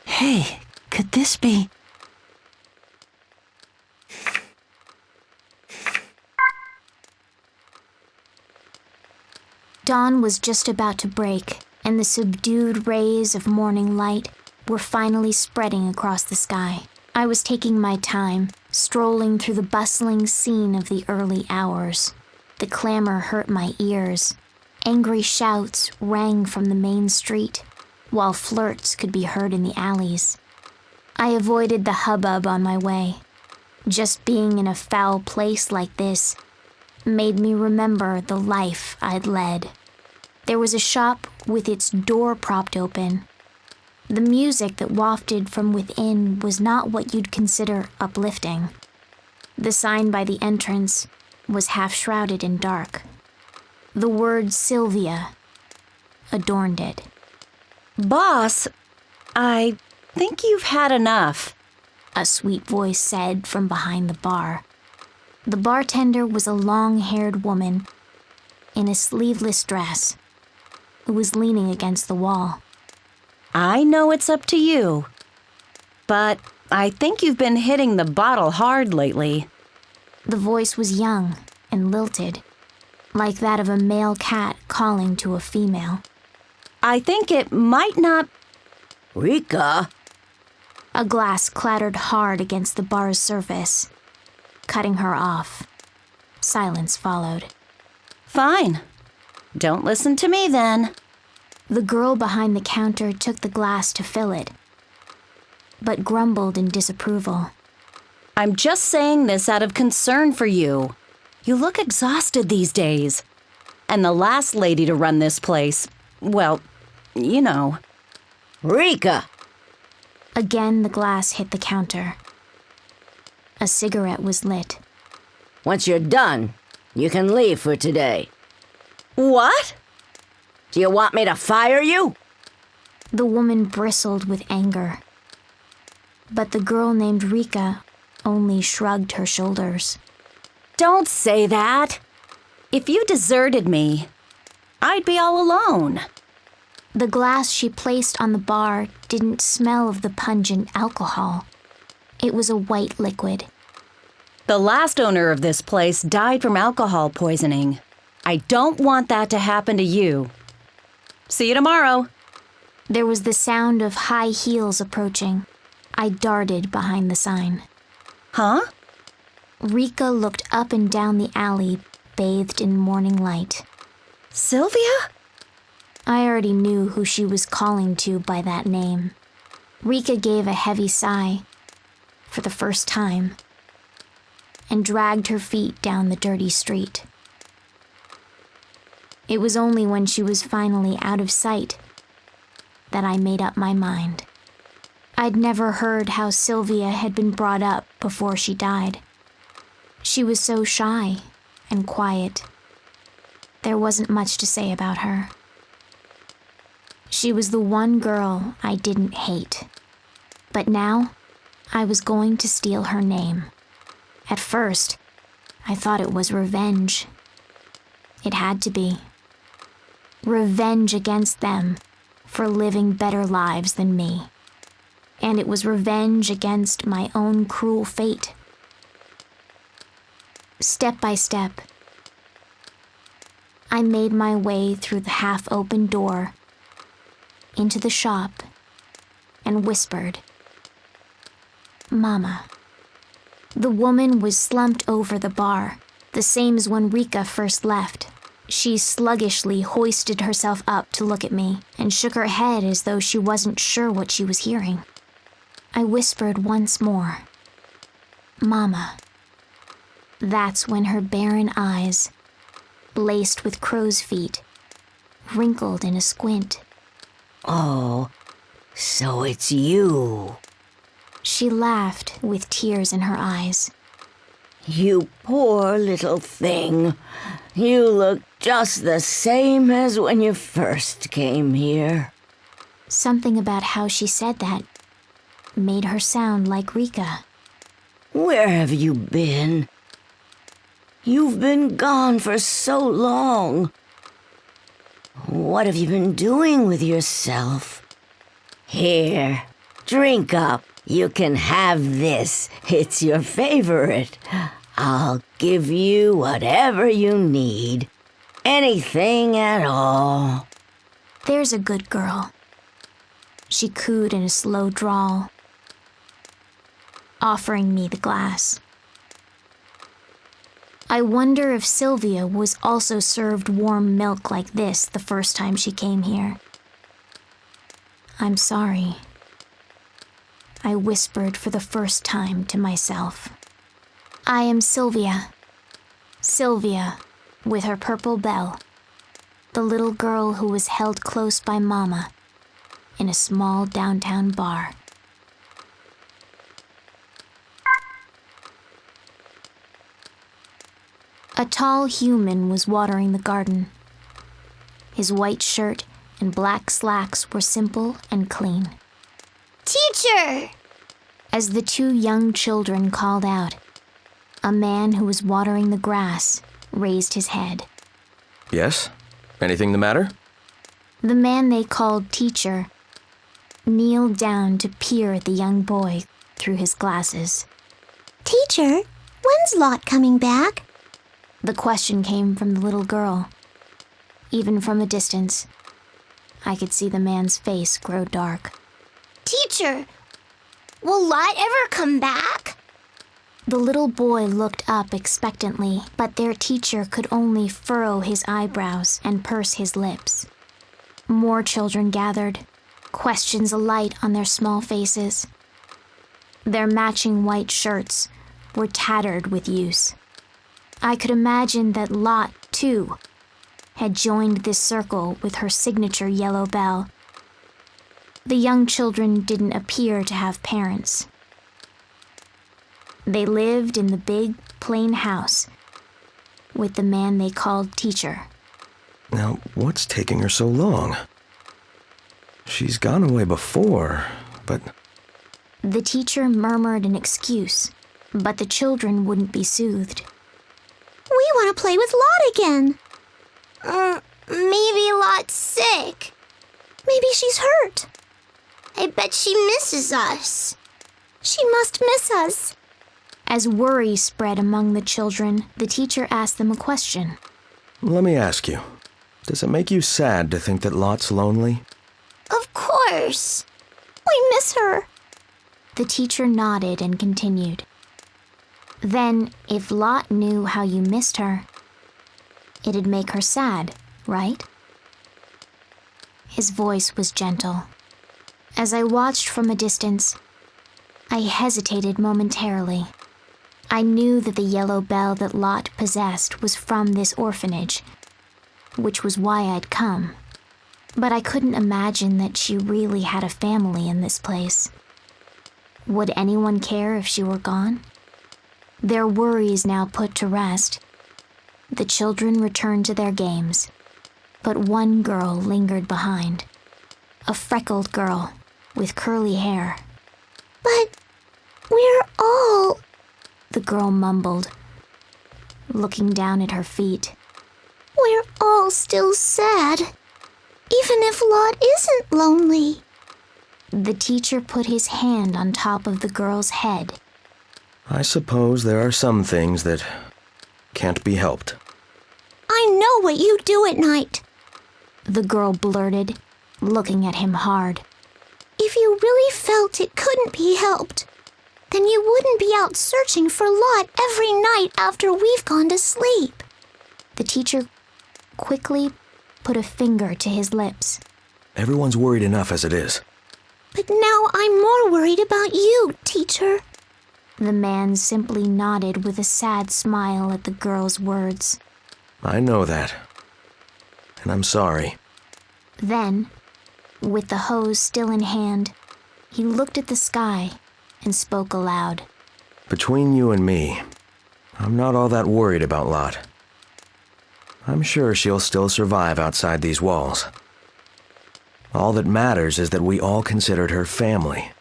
Hey, could this be... Dawn was just about to break, and the subdued rays of morning light were finally spreading across the sky. I was taking my time, strolling through the bustling scene of the early hours. The clamor hurt my ears. Angry shouts rang from the main street, while flirts could be heard in the alleys. I avoided the hubbub on my way. Just being in a foul place like this made me remember the life I'd led. There was a shop with its door propped open. The music that wafted from within was not what you'd consider uplifting. The sign by the entrance was half shrouded in dark. The word Sylvia adorned it. Boss, I think you've had enough, a sweet voice said from behind the bar. The bartender was a long-haired woman in a sleeveless dress who was leaning against the wall. I know it's up to you, but I think you've been hitting the bottle hard lately. The voice was young and lilted, like that of a male cat calling to a female. I think it might not... Rika? A glass clattered hard against the bar's surface, cutting her off. Silence followed. Fine. Don't listen to me then. The girl behind the counter took the glass to fill it, but grumbled in disapproval. I'm just saying this out of concern for you. You look exhausted these days. And the last lady to run this place, well, you know. Rika! Again, the glass hit the counter. A cigarette was lit. Once you're done, you can leave for today. What? Do you want me to fire you? The woman bristled with anger. But the girl named Rika only shrugged her shoulders. Don't say that. If you deserted me, I'd be all alone. The glass she placed on the bar didn't smell of the pungent alcohol. It was a white liquid. The last owner of this place died from alcohol poisoning. I don't want that to happen to you. See you tomorrow. There was the sound of high heels approaching. I darted behind the sign. Huh? Rika looked up and down the alley, bathed in morning light. Sylvia? I already knew who she was calling to by that name. Rika gave a heavy sigh, for the first time, and dragged her feet down the dirty street. It was only when she was finally out of sight that I made up my mind. I'd never heard how Sylvia had been brought up before she died. She was so shy and quiet. There wasn't much to say about her. She was the one girl I didn't hate. But now, I was going to steal her name. At first, I thought it was revenge. It had to be. Revenge against them for living better lives than me. And it was revenge against my own cruel fate. Step by step, I made my way through the half-open door into the shop and whispered, "Mama." The woman was slumped over the bar, the same as when Rika first left. She sluggishly hoisted herself up to look at me and shook her head as though she wasn't sure what she was hearing. I whispered once more, "Mama." That's when her barren eyes, laced with crow's feet, wrinkled in a squint. Oh, so it's you. She laughed with tears in her eyes. You poor little thing. You look just the same as when you first came here. Something about how she said that made her sound like Rika. Where have you been? You've been gone for so long. What have you been doing with yourself? Here, drink up. You can have this. It's your favorite. I'll give you whatever you need. Anything at all. There's a good girl. She cooed in a slow drawl, offering me the glass. I wonder if Sylvia was also served warm milk like this the first time she came here. I'm sorry, I whispered for the first time to myself. I am Sylvia. Sylvia, with her purple bell. The little girl who was held close by Mama in a small downtown bar. A tall human was watering the garden. His white shirt and black slacks were simple and clean. Teacher! As the two young children called out, a man who was watering the grass raised his head. Yes? Anything the matter? The man they called Teacher kneeled down to peer at the young boy through his glasses. Teacher, when's Lot coming back? The question came from the little girl. Even from a distance, I could see the man's face grow dark. Teacher, will Lot ever come back? The little boy looked up expectantly, but their teacher could only furrow his eyebrows and purse his lips. More children gathered, questions alight on their small faces. Their matching white shirts were tattered with use. I could imagine that Lot, too, had joined this circle with her signature yellow bell. The young children didn't appear to have parents. They lived in the big, plain house with the man they called Teacher. Now, what's taking her so long? She's gone away before, but... The teacher murmured an excuse, but the children wouldn't be soothed. We want to play with Lot again. Maybe Lot's sick. Maybe she's hurt. I bet she misses us. She must miss us. As worry spread among the children, the teacher asked them a question. Let me ask you, does it make you sad to think that Lot's lonely? Of course. We miss her. The teacher nodded and continued. Then, if Lot knew how you missed her, it'd make her sad, right? His voice was gentle. As I watched from a distance, I hesitated momentarily. I knew that the yellow bell that Lot possessed was from this orphanage, which was why I'd come. But I couldn't imagine that she really had a family in this place. Would anyone care if she were gone? Their worries now put to rest, the children returned to their games, but one girl lingered behind. A freckled girl with curly hair. But we're all... The girl mumbled, looking down at her feet. We're all still sad, even if Lot isn't lonely. The teacher put his hand on top of the girl's head. I suppose there are some things that can't be helped. I know what you do at night, the girl blurted, looking at him hard. If you really felt it couldn't be helped, then you wouldn't be out searching for Lot every night after we've gone to sleep. The teacher quickly put a finger to his lips. Everyone's worried enough as it is. But now I'm more worried about you, teacher. The man simply nodded with a sad smile at the girl's words. I know that. And I'm sorry. Then, with the hose still in hand, he looked at the sky and spoke aloud. Between you and me, I'm not all that worried about Lot. I'm sure she'll still survive outside these walls. All that matters is that we all considered her family.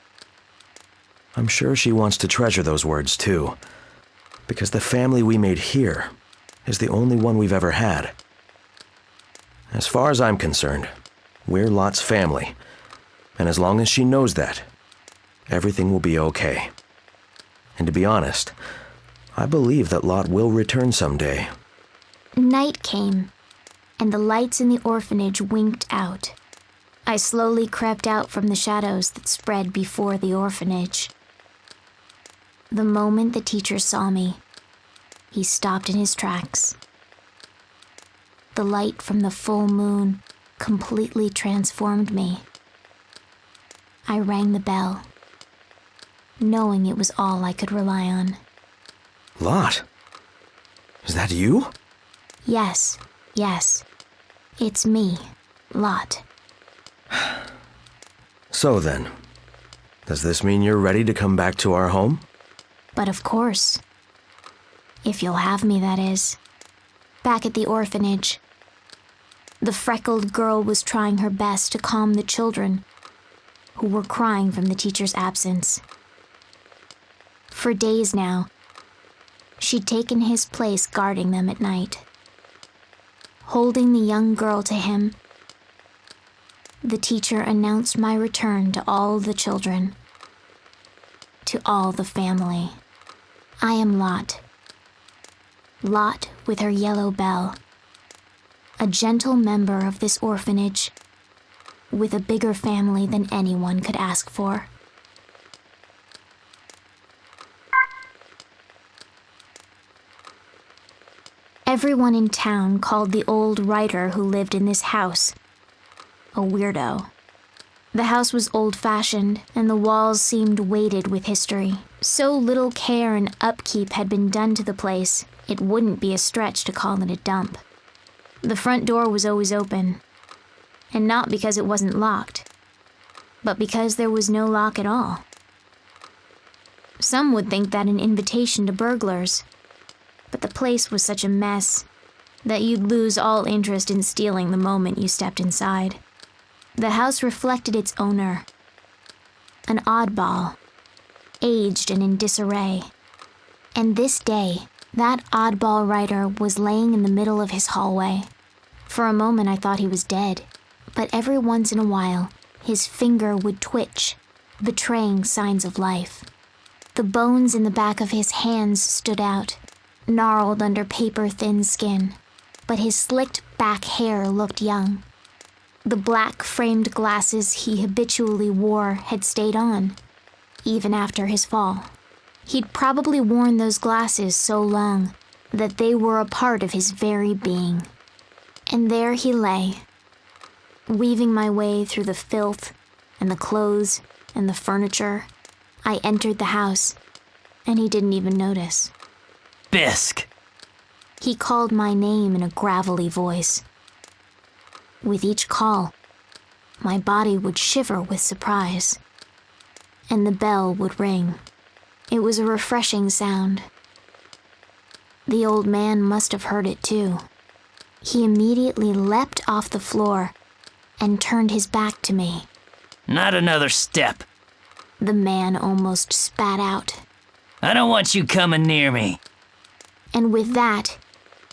I'm sure she wants to treasure those words too, because the family we made here is the only one we've ever had. As far as I'm concerned, we're Lot's family. And as long as she knows that, everything will be okay. And to be honest, I believe that Lot will return someday. Night came, and the lights in the orphanage winked out. I slowly crept out from the shadows that spread before the orphanage. The moment the teacher saw me, he stopped in his tracks. The light from the full moon completely transformed me. I rang the bell, knowing it was all I could rely on. Lot? Is that you? Yes. It's me, Lot. So then, does this mean you're ready to come back to our home? But of course. If you'll have me, that is. Back at the orphanage, the freckled girl was trying her best to calm the children who were crying from the teacher's absence. For days now, she'd taken his place guarding them at night. Holding the young girl to him, the teacher announced my return to all the children, to all the family. I am Lot. Lot with her yellow bell. A gentle member of this orphanage, with a bigger family than anyone could ask for. Everyone in town called the old writer who lived in this house a weirdo. The house was old-fashioned, and the walls seemed weighted with history. So little care and upkeep had been done to the place, it wouldn't be a stretch to call it a dump. The front door was always open, and not because it wasn't locked, but because there was no lock at all. Some would think that an invitation to burglars, but the place was such a mess that you'd lose all interest in stealing the moment you stepped inside. The house reflected its owner, an oddball, aged and in disarray. And this day, that oddball writer was laying in the middle of his hallway. For a moment I thought he was dead, but every once in a while, his finger would twitch, betraying signs of life. The bones in the back of his hands stood out, gnarled under paper-thin skin, but his slicked back hair looked young. The black framed glasses he habitually wore had stayed on, even after his fall. He'd probably worn those glasses so long that they were a part of his very being. And there he lay, weaving my way through the filth and the clothes and the furniture. I entered the house, and he didn't even notice. Bisk! He called my name in a gravelly voice. With each call, my body would shiver with surprise, and the bell would ring. It was a refreshing sound. The old man must have heard it too. He immediately leapt off the floor and turned his back to me. Not another step. The man almost spat out. I don't want you coming near me. And with that,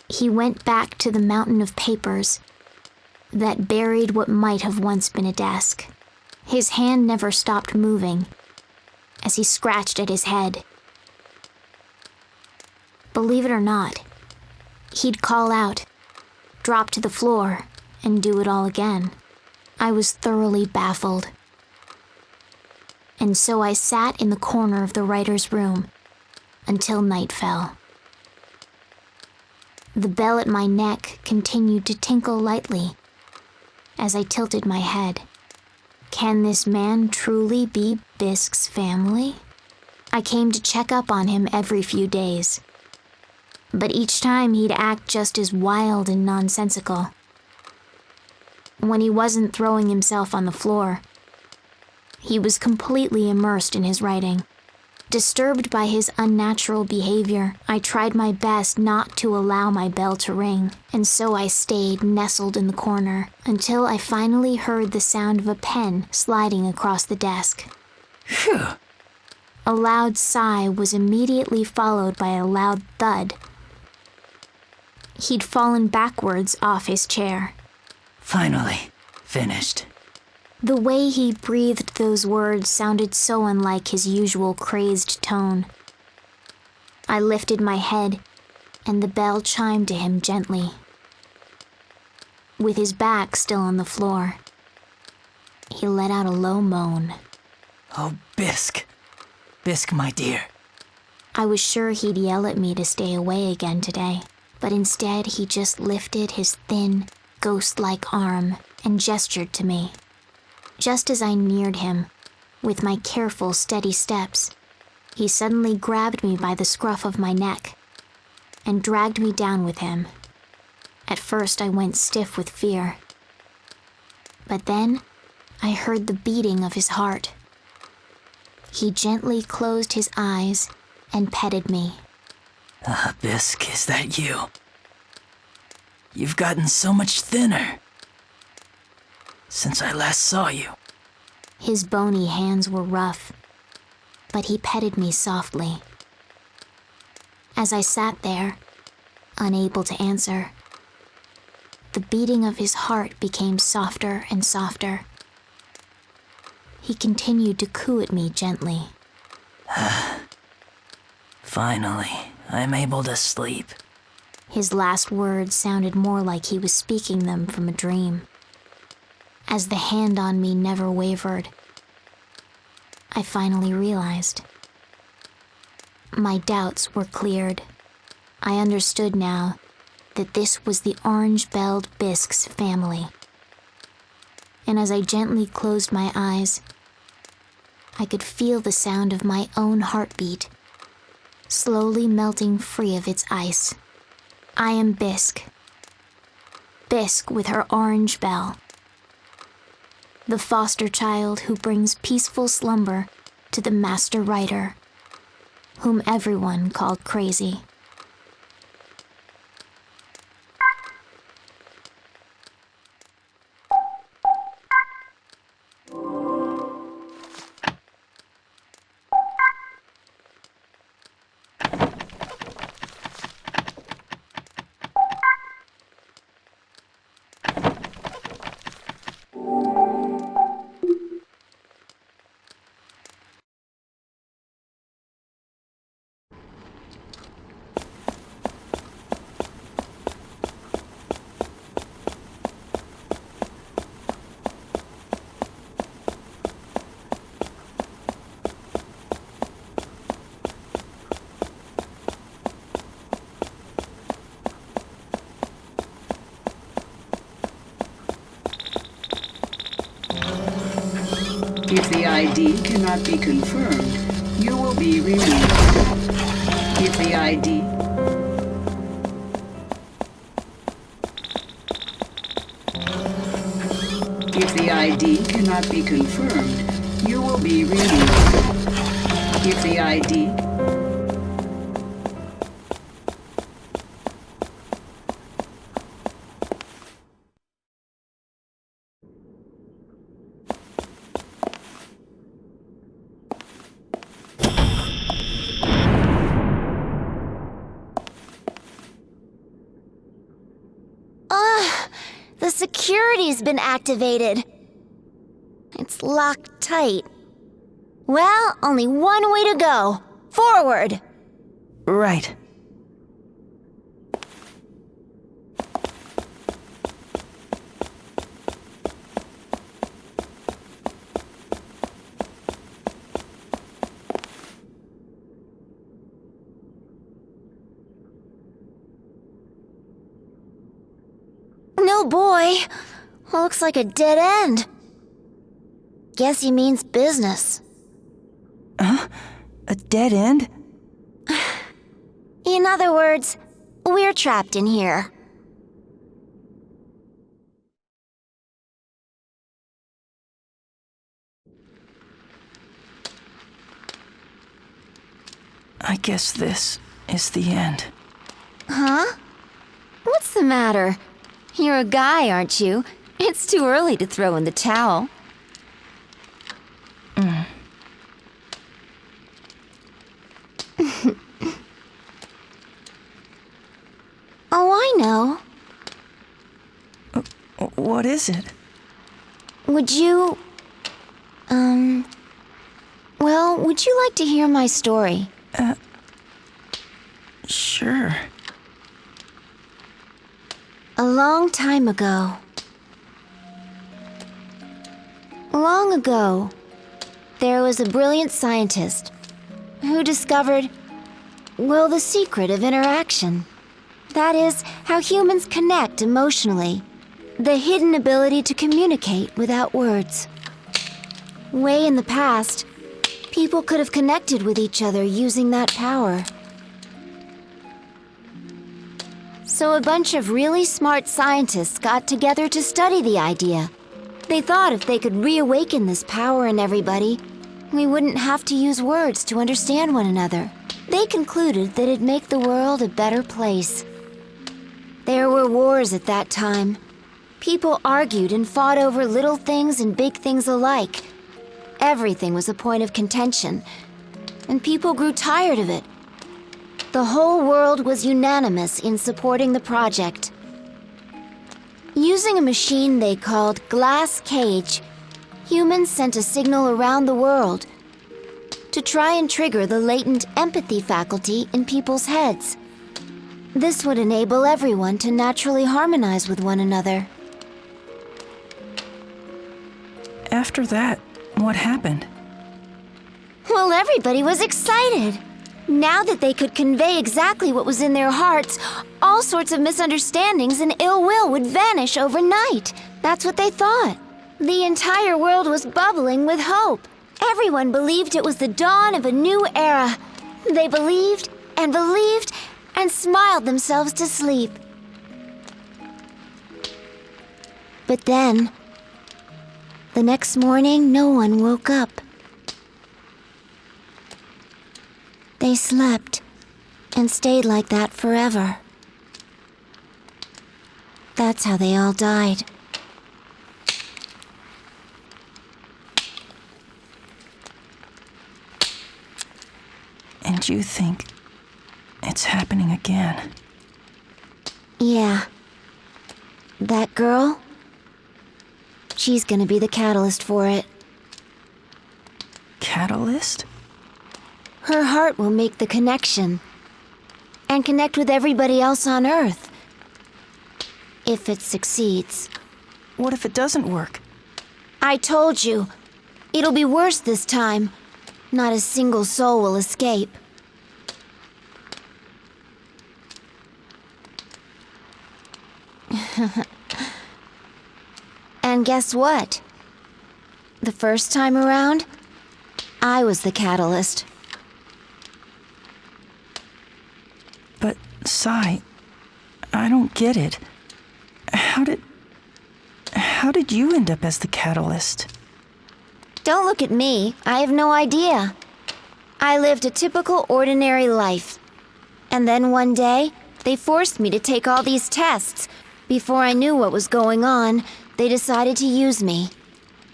he went back to the mountain of papers that buried what might have once been a desk. His hand never stopped moving as he scratched at his head. Believe it or not, he'd call out, drop to the floor, and do it all again. I was thoroughly baffled. And so I sat in the corner of the writer's room until night fell. The bell at my neck continued to tinkle lightly as I tilted my head. Can this man truly be Bisk's family? I came to check up on him every few days, but each time he'd act just as wild and nonsensical. When he wasn't throwing himself on the floor, he was completely immersed in his writing. Disturbed by his unnatural behavior, I tried my best not to allow my bell to ring, and so I stayed nestled in the corner until I finally heard the sound of a pen sliding across the desk. Phew. A loud sigh was immediately followed by a loud thud. He'd fallen backwards off his chair, Finally, finished. The way he breathed those words sounded so unlike his usual crazed tone. I lifted my head, and the bell chimed to him gently. With his back still on the floor, he let out a low moan. Oh, Bisk. Bisk, my dear. I was sure he'd yell at me to stay away again today, but instead he just lifted his thin, ghost-like arm and gestured to me. Just as I neared him, with my careful, steady steps, he suddenly grabbed me by the scruff of my neck and dragged me down with him. At first I went stiff with fear, but then I heard the beating of his heart. He gently closed his eyes and petted me. Bisk, is that you? You've gotten so much thinner since I last saw you. His bony hands were rough, but he petted me softly. As I sat there, unable to answer, the beating of his heart became softer and softer. He continued to coo at me gently. Finally, I'm able to sleep. His last words sounded more like he was speaking them from a dream. As the hand on me never wavered, I finally realized. My doubts were cleared. I understood now that this was the orange-belled Bisk's family. And as I gently closed my eyes, I could feel the sound of my own heartbeat, slowly melting free of its ice. I am Bisk. Bisk with her orange bell. The foster child who brings peaceful slumber to the master writer, whom everyone called crazy. If the ID cannot be confirmed, you will be removed. If the ID... If the ID cannot be confirmed, you will be removed. If the ID... The security's been activated. It's locked tight. Well, only one way to go. Forward! Right. No boy. Looks like a dead end. Guess he means business. Huh? A dead end? In other words, we're trapped in here. I guess this is the end. Huh? What's the matter? You're a guy, aren't you? It's too early to throw in the towel. Oh, I know. What is it? Would you... Well, would you like to hear my story? Sure. A long time ago. Long ago, there was a brilliant scientist who discovered, well, the secret of interaction. That is, how humans connect emotionally. The hidden ability to communicate without words. Way in the past, people could have connected with each other using that power. So a bunch of really smart scientists got together to study the idea. They thought if they could reawaken this power in everybody, we wouldn't have to use words to understand one another. They concluded that it'd make the world a better place. There were wars at that time. People argued and fought over little things and big things alike. Everything was a point of contention, and people grew tired of it. The whole world was unanimous in supporting the project. Using a machine they called Glass Cage, humans sent a signal around the world to try and trigger the latent empathy faculty in people's heads. This would enable everyone to naturally harmonize with one another. After that, what happened? Well, everybody was excited. Now that they could convey exactly what was in their hearts, all sorts of misunderstandings and ill will would vanish overnight. That's what they thought. The entire world was bubbling with hope. Everyone believed it was the dawn of a new era. They believed and believed and smiled themselves to sleep. But then, the next morning, no one woke up. They slept and stayed like that forever. That's how they all died. And you think it's happening again? Yeah. That girl? She's gonna be the catalyst for it. Catalyst? Her heart will make the connection and connect with everybody else on Earth. If it succeeds. What if it doesn't work? I told you. It'll be worse this time. Not a single soul will escape. And guess what? The first time around, I was the catalyst. But, Sai, I don't get it. How did you end up as the catalyst? Don't look at me. I have no idea. I lived a typical ordinary life. And then one day, they forced me to take all these tests. Before I knew what was going on, they decided to use me.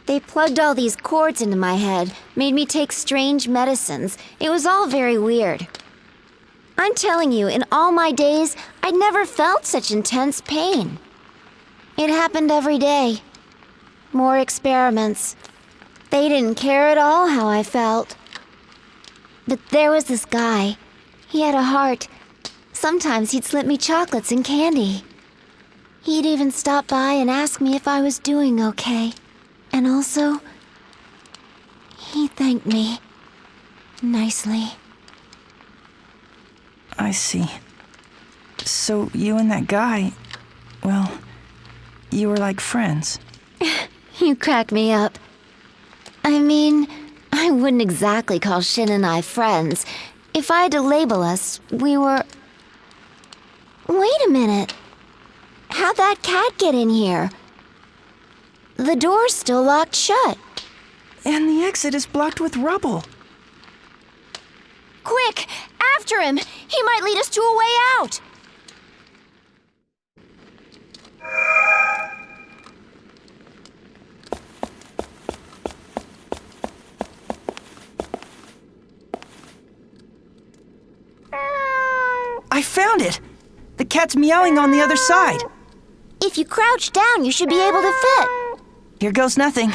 They plugged all these cords into my head, made me take strange medicines. It was all very weird. I'm telling you, in all my days, I'd never felt such intense pain. It happened every day. More experiments. They didn't care at all how I felt. But there was this guy. He had a heart. Sometimes he'd slip me chocolates and candy. He'd even stop by and ask me if I was doing okay. And also, he thanked me nicely. I see. So you and that guy, well, you were like friends. You crack me up. I mean, I wouldn't exactly call Shin and I friends. If I had to label us, we were... Wait a minute. How'd that cat get in here? The door's still locked shut. And the exit is blocked with rubble. Quick! After him! He might lead us to a way out! I found it! The cat's meowing on the other side. If you crouch down, you should be able to fit. Here goes nothing.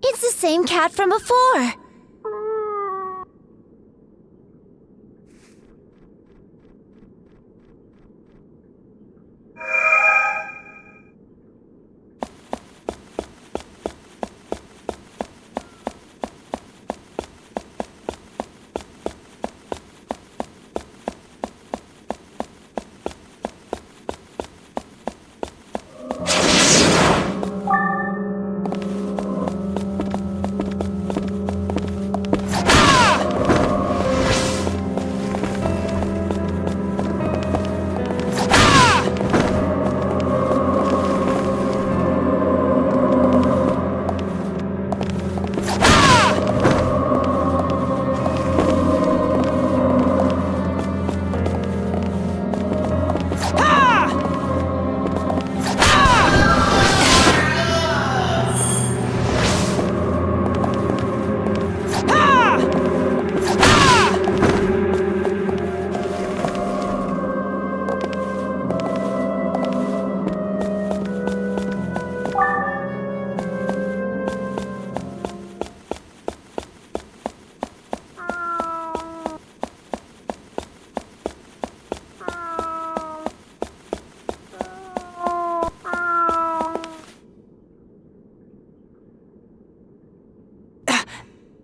It's the same cat from before.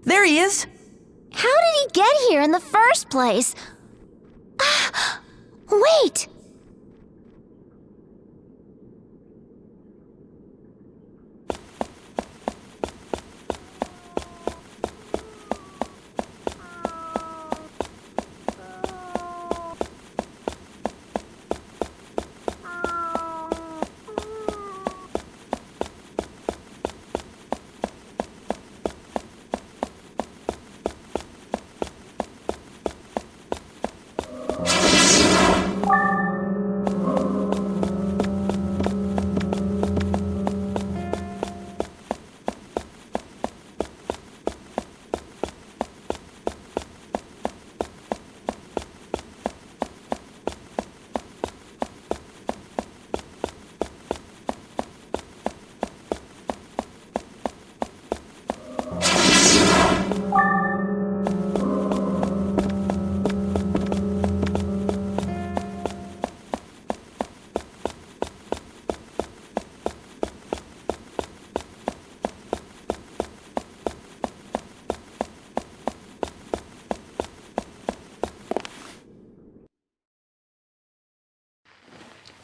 There he is! How did he get here in the first place? Wait!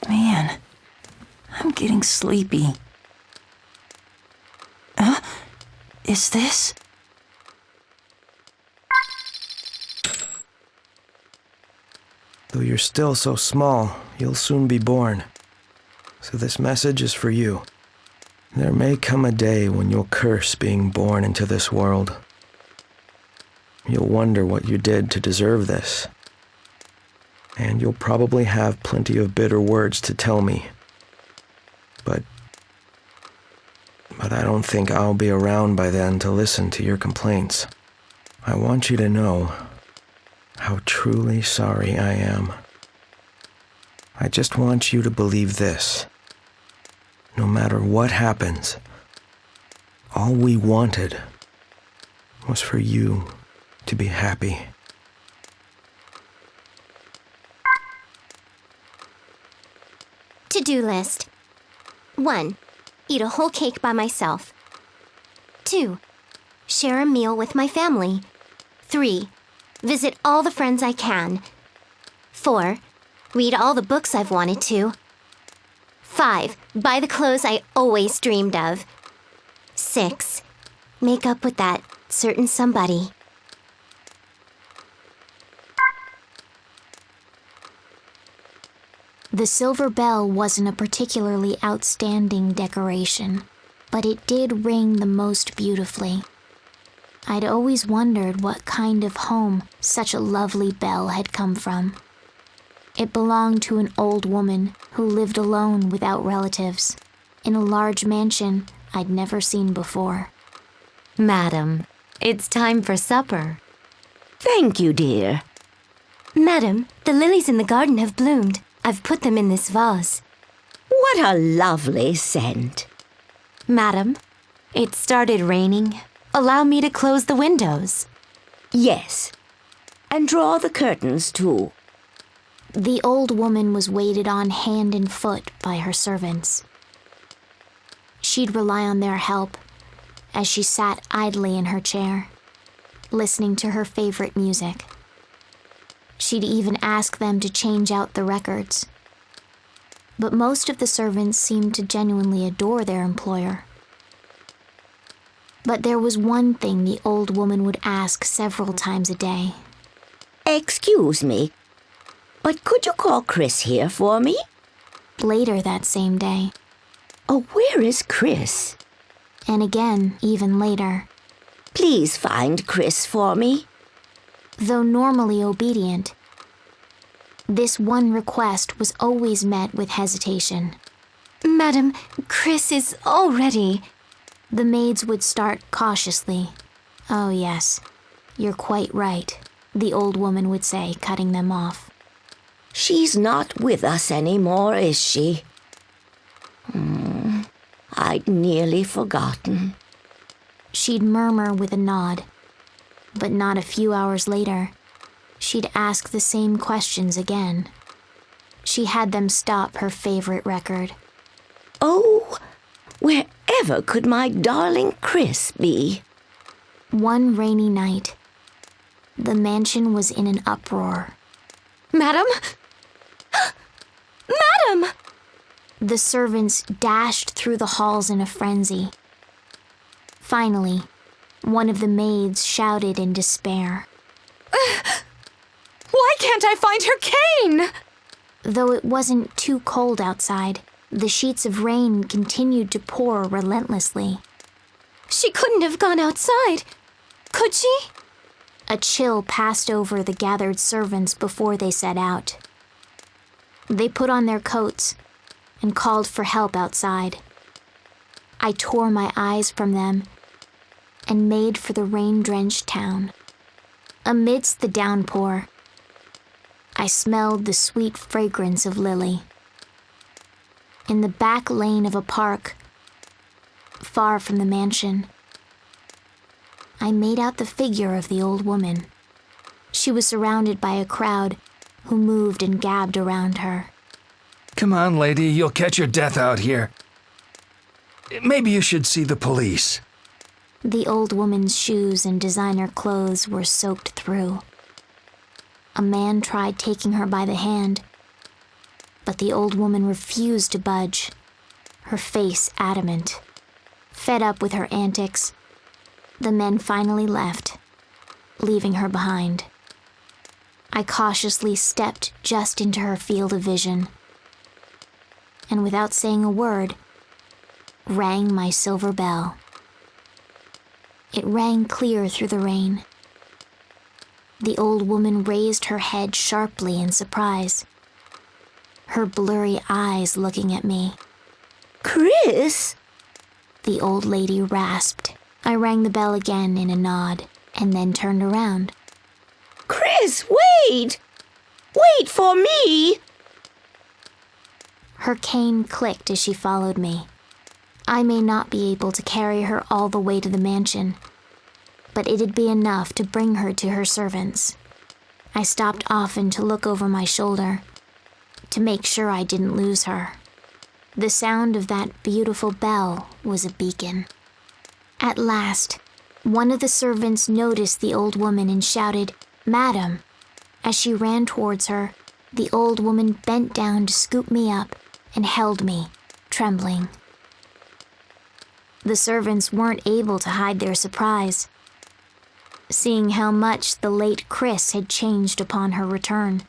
Man, I'm getting sleepy. Huh? Is this? Though you're still so small, you'll soon be born. So this message is for you. There may come a day when you'll curse being born into this world. You'll wonder what you did to deserve this. And you'll probably have plenty of bitter words to tell me. But I don't think I'll be around by then to listen to your complaints. I want you to know how truly sorry I am. I just want you to believe this. No matter what happens, all we wanted was for you to be happy. To-do list. 1. Eat a whole cake by myself. 2. Share a meal with my family. 3. Visit all the friends I can. 4. Read all the books I've wanted to. 5. Buy the clothes I always dreamed of. 6. Make up with that certain somebody. The silver bell wasn't a particularly outstanding decoration, but it did ring the most beautifully. I'd always wondered what kind of home such a lovely bell had come from. It belonged to an old woman who lived alone without relatives, in a large mansion I'd never seen before. Madam, it's time for supper. Thank you, dear. Madam, the lilies in the garden have bloomed. I've put them in this vase. What a lovely scent. Madam, it started raining. Allow me to close the windows. Yes, and draw the curtains too. The old woman was waited on hand and foot by her servants. She'd rely on their help as she sat idly in her chair, listening to her favorite music. She'd even ask them to change out the records. But most of the servants seemed to genuinely adore their employer. But there was one thing the old woman would ask several times a day. Excuse me, but could you call Chris here for me? Later that same day. Oh, where is Chris? And again, even later. Please find Chris for me. Though normally obedient, this one request was always met with hesitation. Madam, Chris is already... The maids would start cautiously. Oh yes, you're quite right, the old woman would say, cutting them off. She's not with us anymore, is she? I'd nearly forgotten. She'd murmur with a nod. But not a few hours later, she'd ask the same questions again. She had them stop her favorite record. Oh, wherever could my darling Chris be? One rainy night, the mansion was in an uproar. Madam? Madam! The servants dashed through the halls in a frenzy. Finally, one of the maids shouted in despair. Why can't I find her cane? Though it wasn't too cold outside, the sheets of rain continued to pour relentlessly. She couldn't have gone outside, could she? A chill passed over the gathered servants before they set out. They put on their coats and called for help outside. I tore my eyes from them and made for the rain-drenched town. Amidst the downpour, I smelled the sweet fragrance of Lily. In the back lane of a park, far from the mansion, I made out the figure of the old woman. She was surrounded by a crowd who moved and gabbed around her. Come on, lady, you'll catch your death out here. Maybe you should see the police. The old woman's shoes and designer clothes were soaked through. A man tried taking her by the hand, but the old woman refused to budge, her face adamant. Fed up with her antics, the men finally left, leaving her behind. I cautiously stepped just into her field of vision, and without saying a word, rang my silver bell. It rang clear through the rain. The old woman raised her head sharply in surprise, her blurry eyes looking at me. Chris? The old lady rasped. I rang the bell again in a nod, and then turned around. Chris, wait! Wait for me! Her cane clicked as she followed me. I may not be able to carry her all the way to the mansion, but it'd be enough to bring her to her servants. I stopped often to look over my shoulder, to make sure I didn't lose her. The sound of that beautiful bell was a beacon. At last, one of the servants noticed the old woman and shouted, "Madam." As she ran towards her, the old woman bent down to scoop me up and held me, trembling. The servants weren't able to hide their surprise, seeing how much the late Chris had changed upon her return.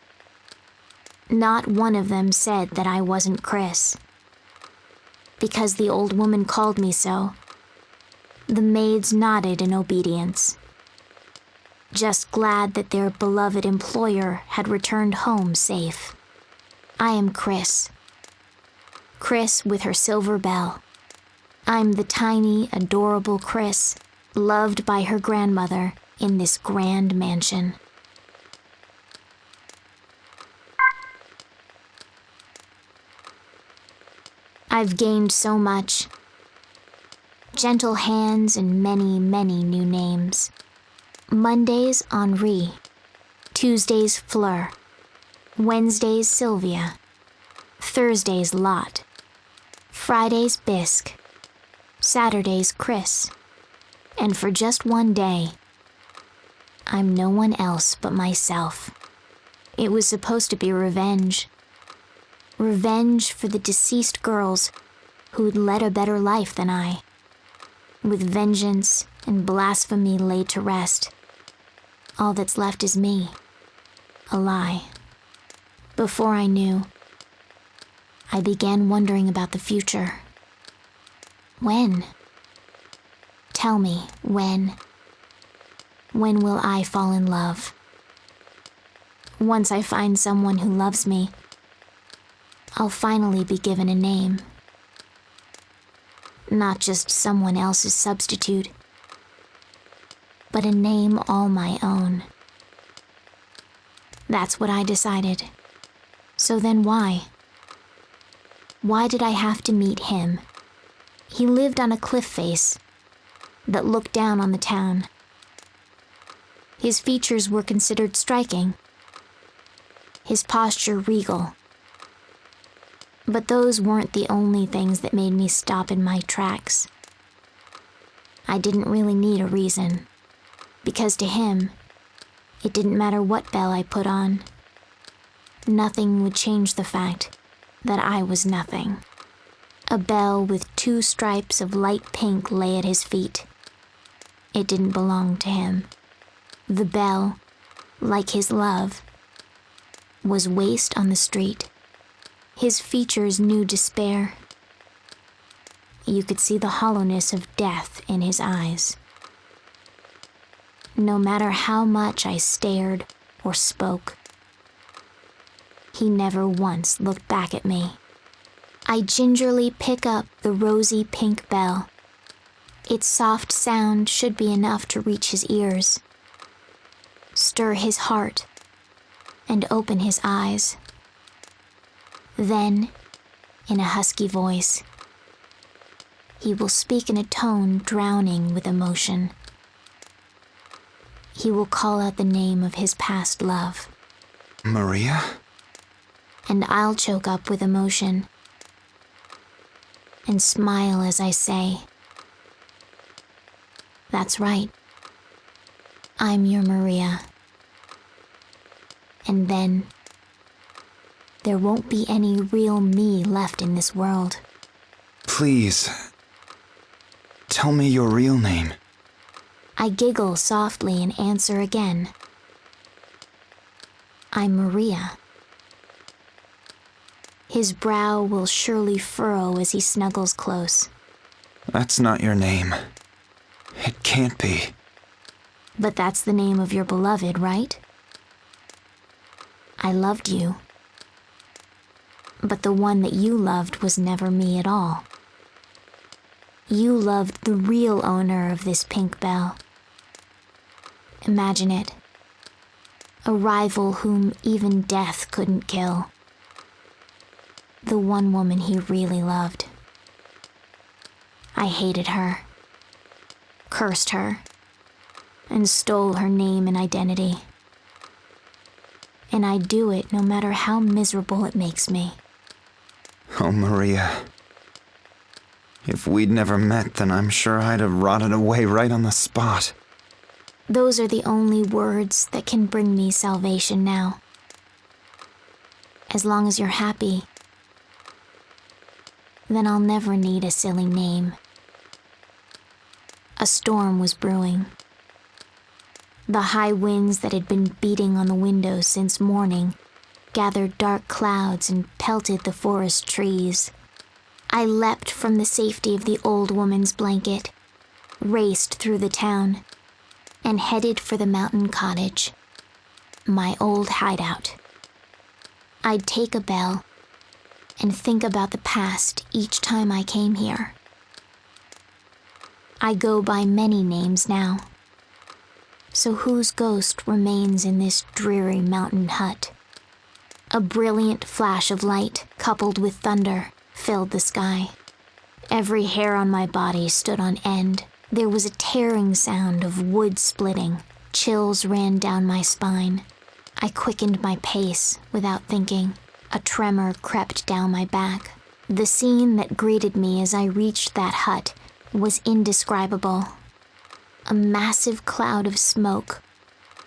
Not one of them said that I wasn't Chris, because the old woman called me so. The maids nodded in obedience, just glad that their beloved employer had returned home safe. I am Chris. Chris with her silver bell. I'm the tiny, adorable Chris, loved by her grandmother in this grand mansion. I've gained so much. Gentle hands and many, many new names. Mondays, Henri. Tuesdays, Fleur. Wednesdays, Sylvia. Thursdays, Lot. Fridays, Bisque. Saturdays, Chris. And for just one day, I'm no one else but myself. It was supposed to be revenge. Revenge for the deceased girls who'd led a better life than I. With vengeance and blasphemy laid to rest, all that's left is me, a lie. Before I knew, I began wondering about the future. When? Tell me, when? When will I fall in love? Once I find someone who loves me, I'll finally be given a name. Not just someone else's substitute, but a name all my own. That's what I decided. So then why? Why did I have to meet him? He lived on a cliff face that looked down on the town. His features were considered striking, his posture regal. But those weren't the only things that made me stop in my tracks. I didn't really need a reason, because to him, it didn't matter what bell I put on. Nothing would change the fact that I was nothing. A bell with 2 stripes of light pink lay at his feet. It didn't belong to him. The bell, like his love, was waste on the street. His features knew despair. You could see the hollowness of death in his eyes. No matter how much I stared or spoke, he never once looked back at me. I gingerly pick up the rosy pink bell. Its soft sound should be enough to reach his ears, stir his heart, and open his eyes. Then, in a husky voice, he will speak in a tone drowning with emotion. He will call out the name of his past love. Maria? And I'll choke up with emotion and smile as I say, "That's right. I'm your Maria." And then there won't be any real me left in this world. Please, tell me your real name. I giggle softly and answer again. I'm Maria. His brow will surely furrow as he snuggles close. That's not your name. It can't be. But that's the name of your beloved, right? I loved you. But the one that you loved was never me at all. You loved the real owner of this pink bell. Imagine it. A rival whom even death couldn't kill. The one woman he really loved. I hated her, cursed her, and stole her name and identity. And I do it no matter how miserable it makes me. Oh, Maria. If we'd never met, then I'm sure I'd have rotted away right on the spot. Those are the only words that can bring me salvation now. As long as you're happy, then I'll never need a silly name. A storm was brewing. The high winds that had been beating on the windows since morning gathered dark clouds and pelted the forest trees. I leapt from the safety of the old woman's blanket, raced through the town, and headed for the mountain cottage, my old hideout. I'd take a bell and think about the past each time I came here. I go by many names now. So whose ghost remains in this dreary mountain hut? A brilliant flash of light, coupled with thunder, filled the sky. Every hair on my body stood on end. There was a tearing sound of wood splitting. Chills ran down my spine. I quickened my pace without thinking. A tremor crept down my back. The scene that greeted me as I reached that hut was indescribable. A massive cloud of smoke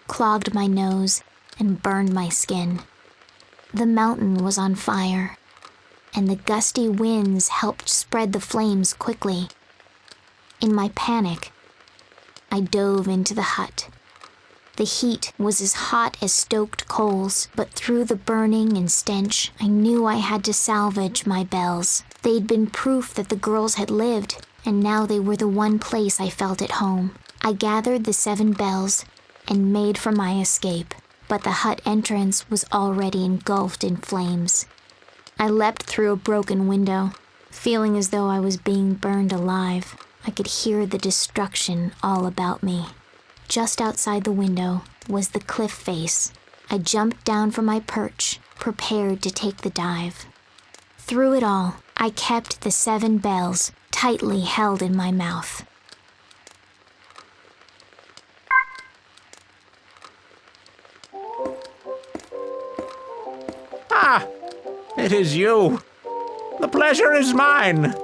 clogged my nose and burned my skin. The mountain was on fire, and the gusty winds helped spread the flames quickly. In my panic, I dove into the hut. The heat was as hot as stoked coals, but through the burning and stench, I knew I had to salvage my bells. They'd been proof that the girls had lived, and now they were the one place I felt at home. I gathered the 7 bells and made for my escape, but the hut entrance was already engulfed in flames. I leapt through a broken window, feeling as though I was being burned alive. I could hear the destruction all about me. Just outside the window was the cliff face. I jumped down from my perch, prepared to take the dive. Through it all, I kept the 7 bells tightly held in my mouth. Ah, it is you. The pleasure is mine.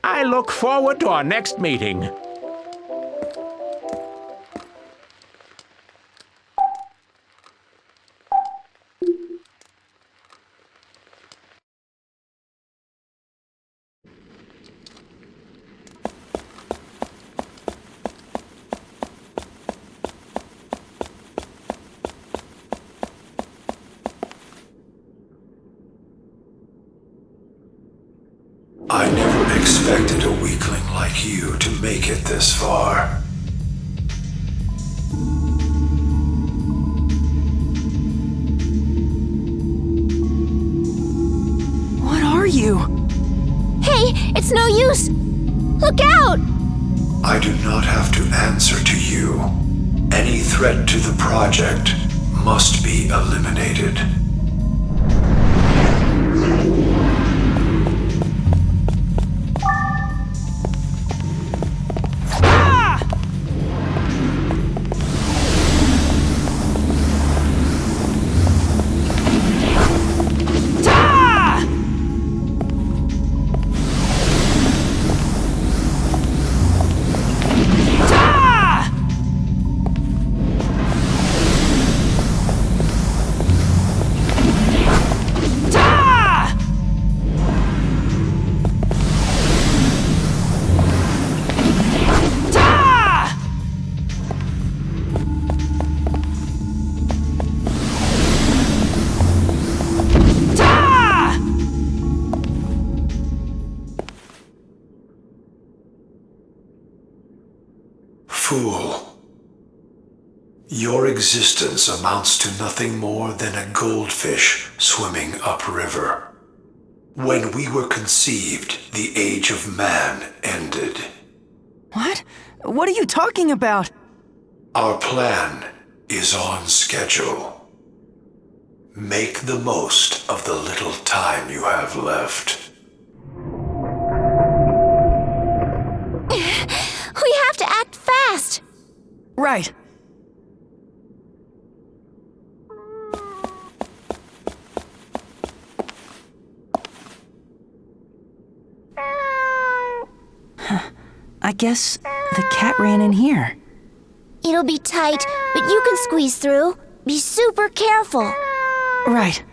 I look forward to our next meeting. I never expected a weakling like you to make it this far. What are you? Hey, it's no use! Look out! I do not have to answer to you. Any threat to the project must be eliminated. Fool. Your existence amounts to nothing more than a goldfish swimming upriver. When we were conceived, the age of man ended. What? What are you talking about? Our plan is on schedule. Make the most of the little time you have left. We have to act fast! Right. I guess the cat ran in here. It'll be tight, but you can squeeze through. Be super careful. Right.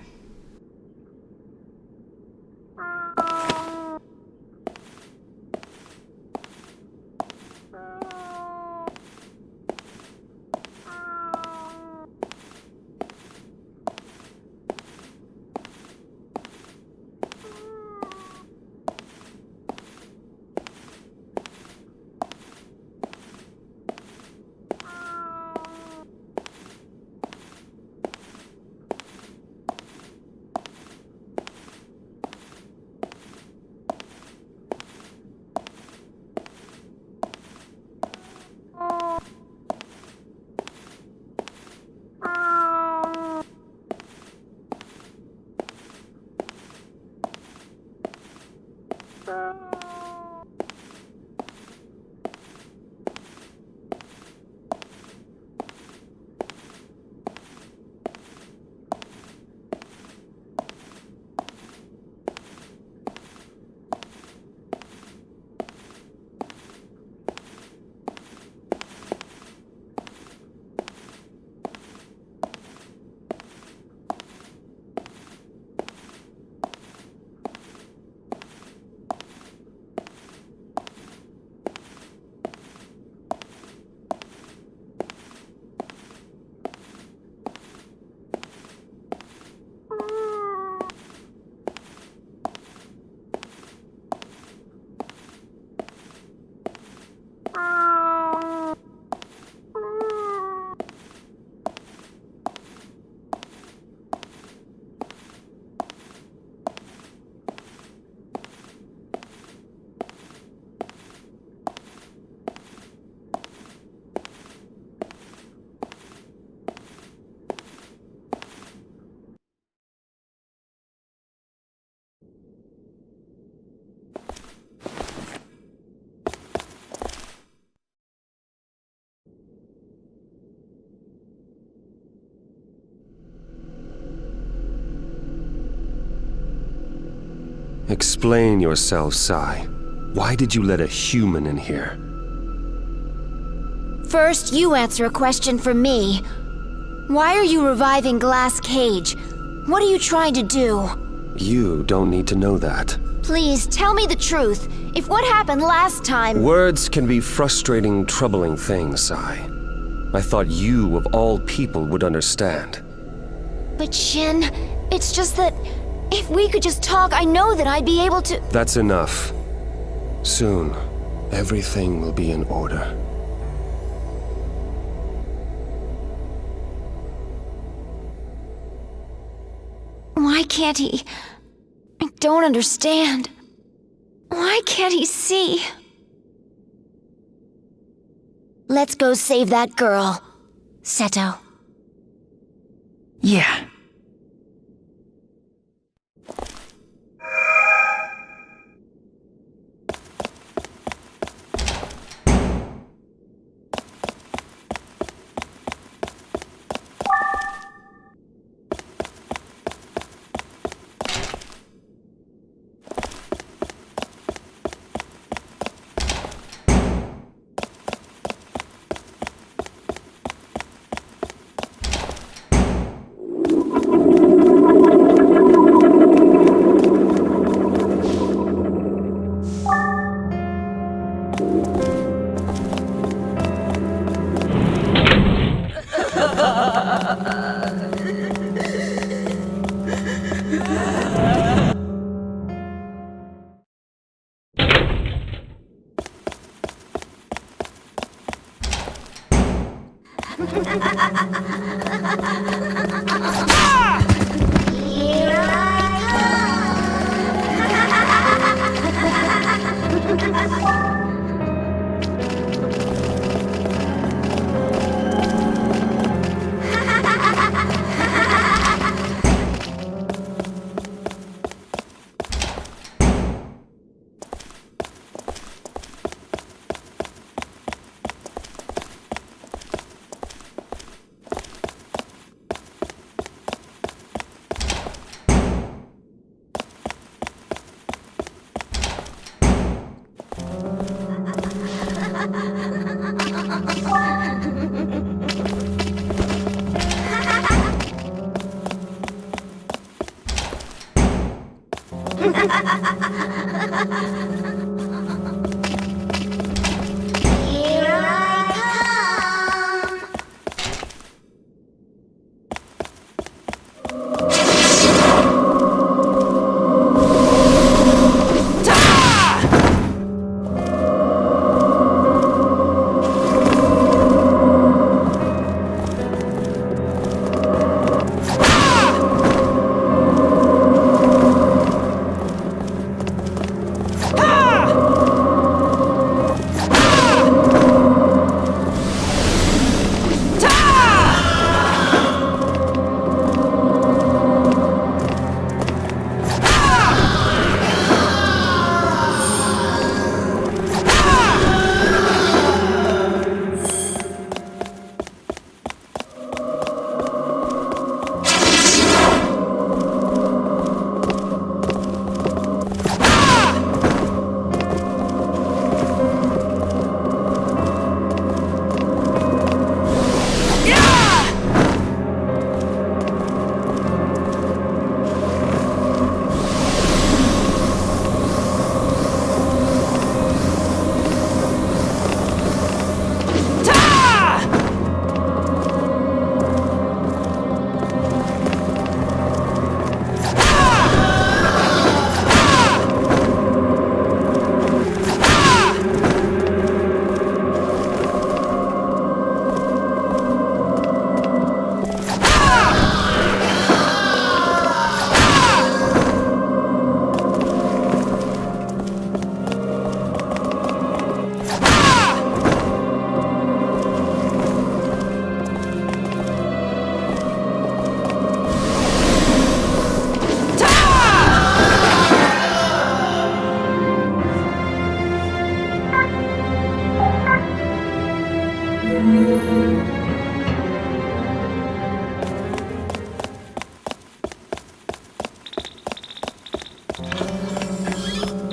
Explain yourself, Sai. Why did you let a human in here? First, you answer a question for me. Why are you reviving Glass Cage? What are you trying to do? You don't need to know that. Please, tell me the truth. If what happened last time... Words can be frustrating, troubling things, Sai. I thought you, of all people, would understand. But Shin, it's just that... if we could just talk, I know that I'd be able to... That's enough. Soon, everything will be in order. Why can't he... I don't understand. Why can't he see? Let's go save that girl. Seto. Yeah.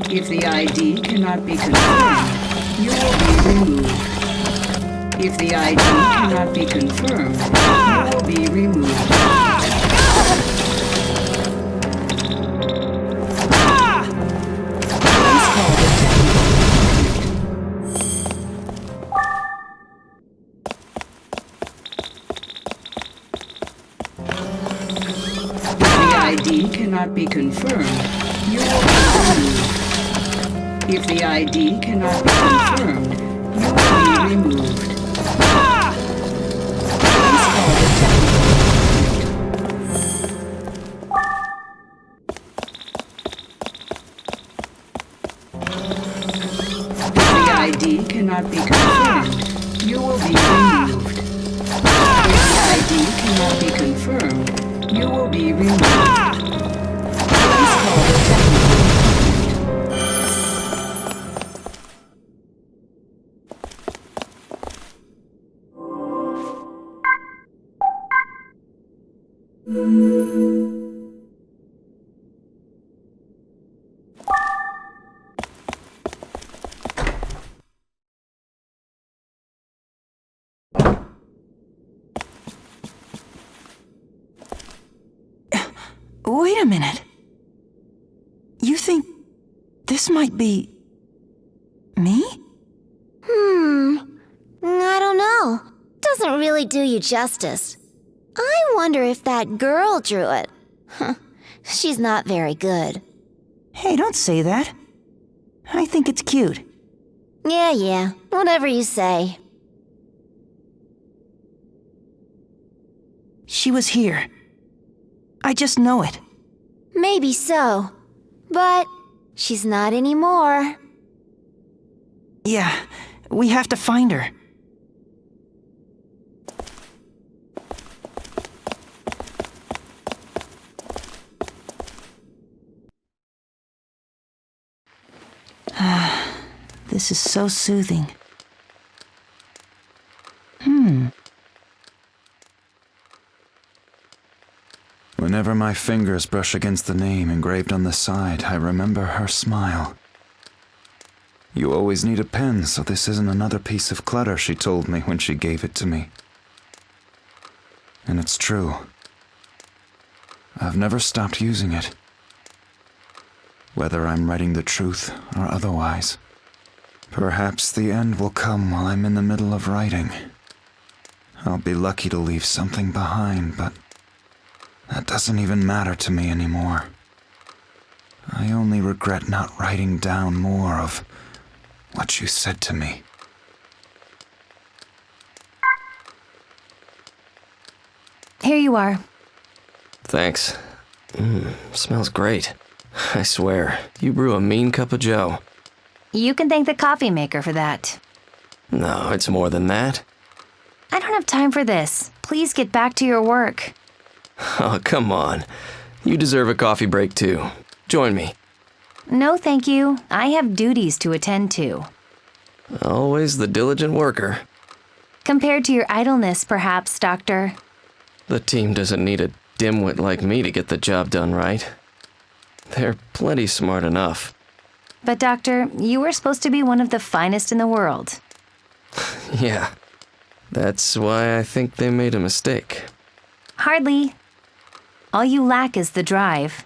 If the ID cannot be confirmed, you will be removed. If the ID cannot be confirmed, you will be removed. ID cannot be confirmed, you will be removed. If the ID cannot be confirmed, you will be removed. Please call the If the ID cannot be confirmed, you will be removed. If the ID cannot be confirmed, you will be removed. Please call the Wait a minute. You think this might be me? I don't know. Doesn't really do you justice. I wonder if that girl drew it. She's not very good. Hey, don't say that. I think it's cute. Yeah, whatever you say. She was here. I just know it. Maybe so. But she's not anymore. Yeah, we have to find her. This is so soothing. Whenever my fingers brush against the name engraved on the side, I remember her smile. You always need a pen, so this isn't another piece of clutter, she told me when she gave it to me. And it's true. I've never stopped using it. whether I'm writing the truth or otherwise. Perhaps the end will come while I'm in the middle of writing. I'll be lucky to leave something behind, but that doesn't even matter to me anymore. I only regret not writing down more of what you said to me. Here you are. Thanks. Smells great. I swear, you brew a mean cup of joe. You can thank the coffee maker for that. No, it's more than that. I don't have time for this. Please get back to your work. Oh, come on. You deserve a coffee break too. Join me. No, thank you. I have duties to attend to. Always the diligent worker. Compared to your idleness, perhaps, Doctor. The team doesn't need a dimwit like me to get the job done right. They're plenty smart enough. But, Doctor, you were supposed to be one of the finest in the world. Yeah. That's why I think they made a mistake. Hardly. All you lack is the drive.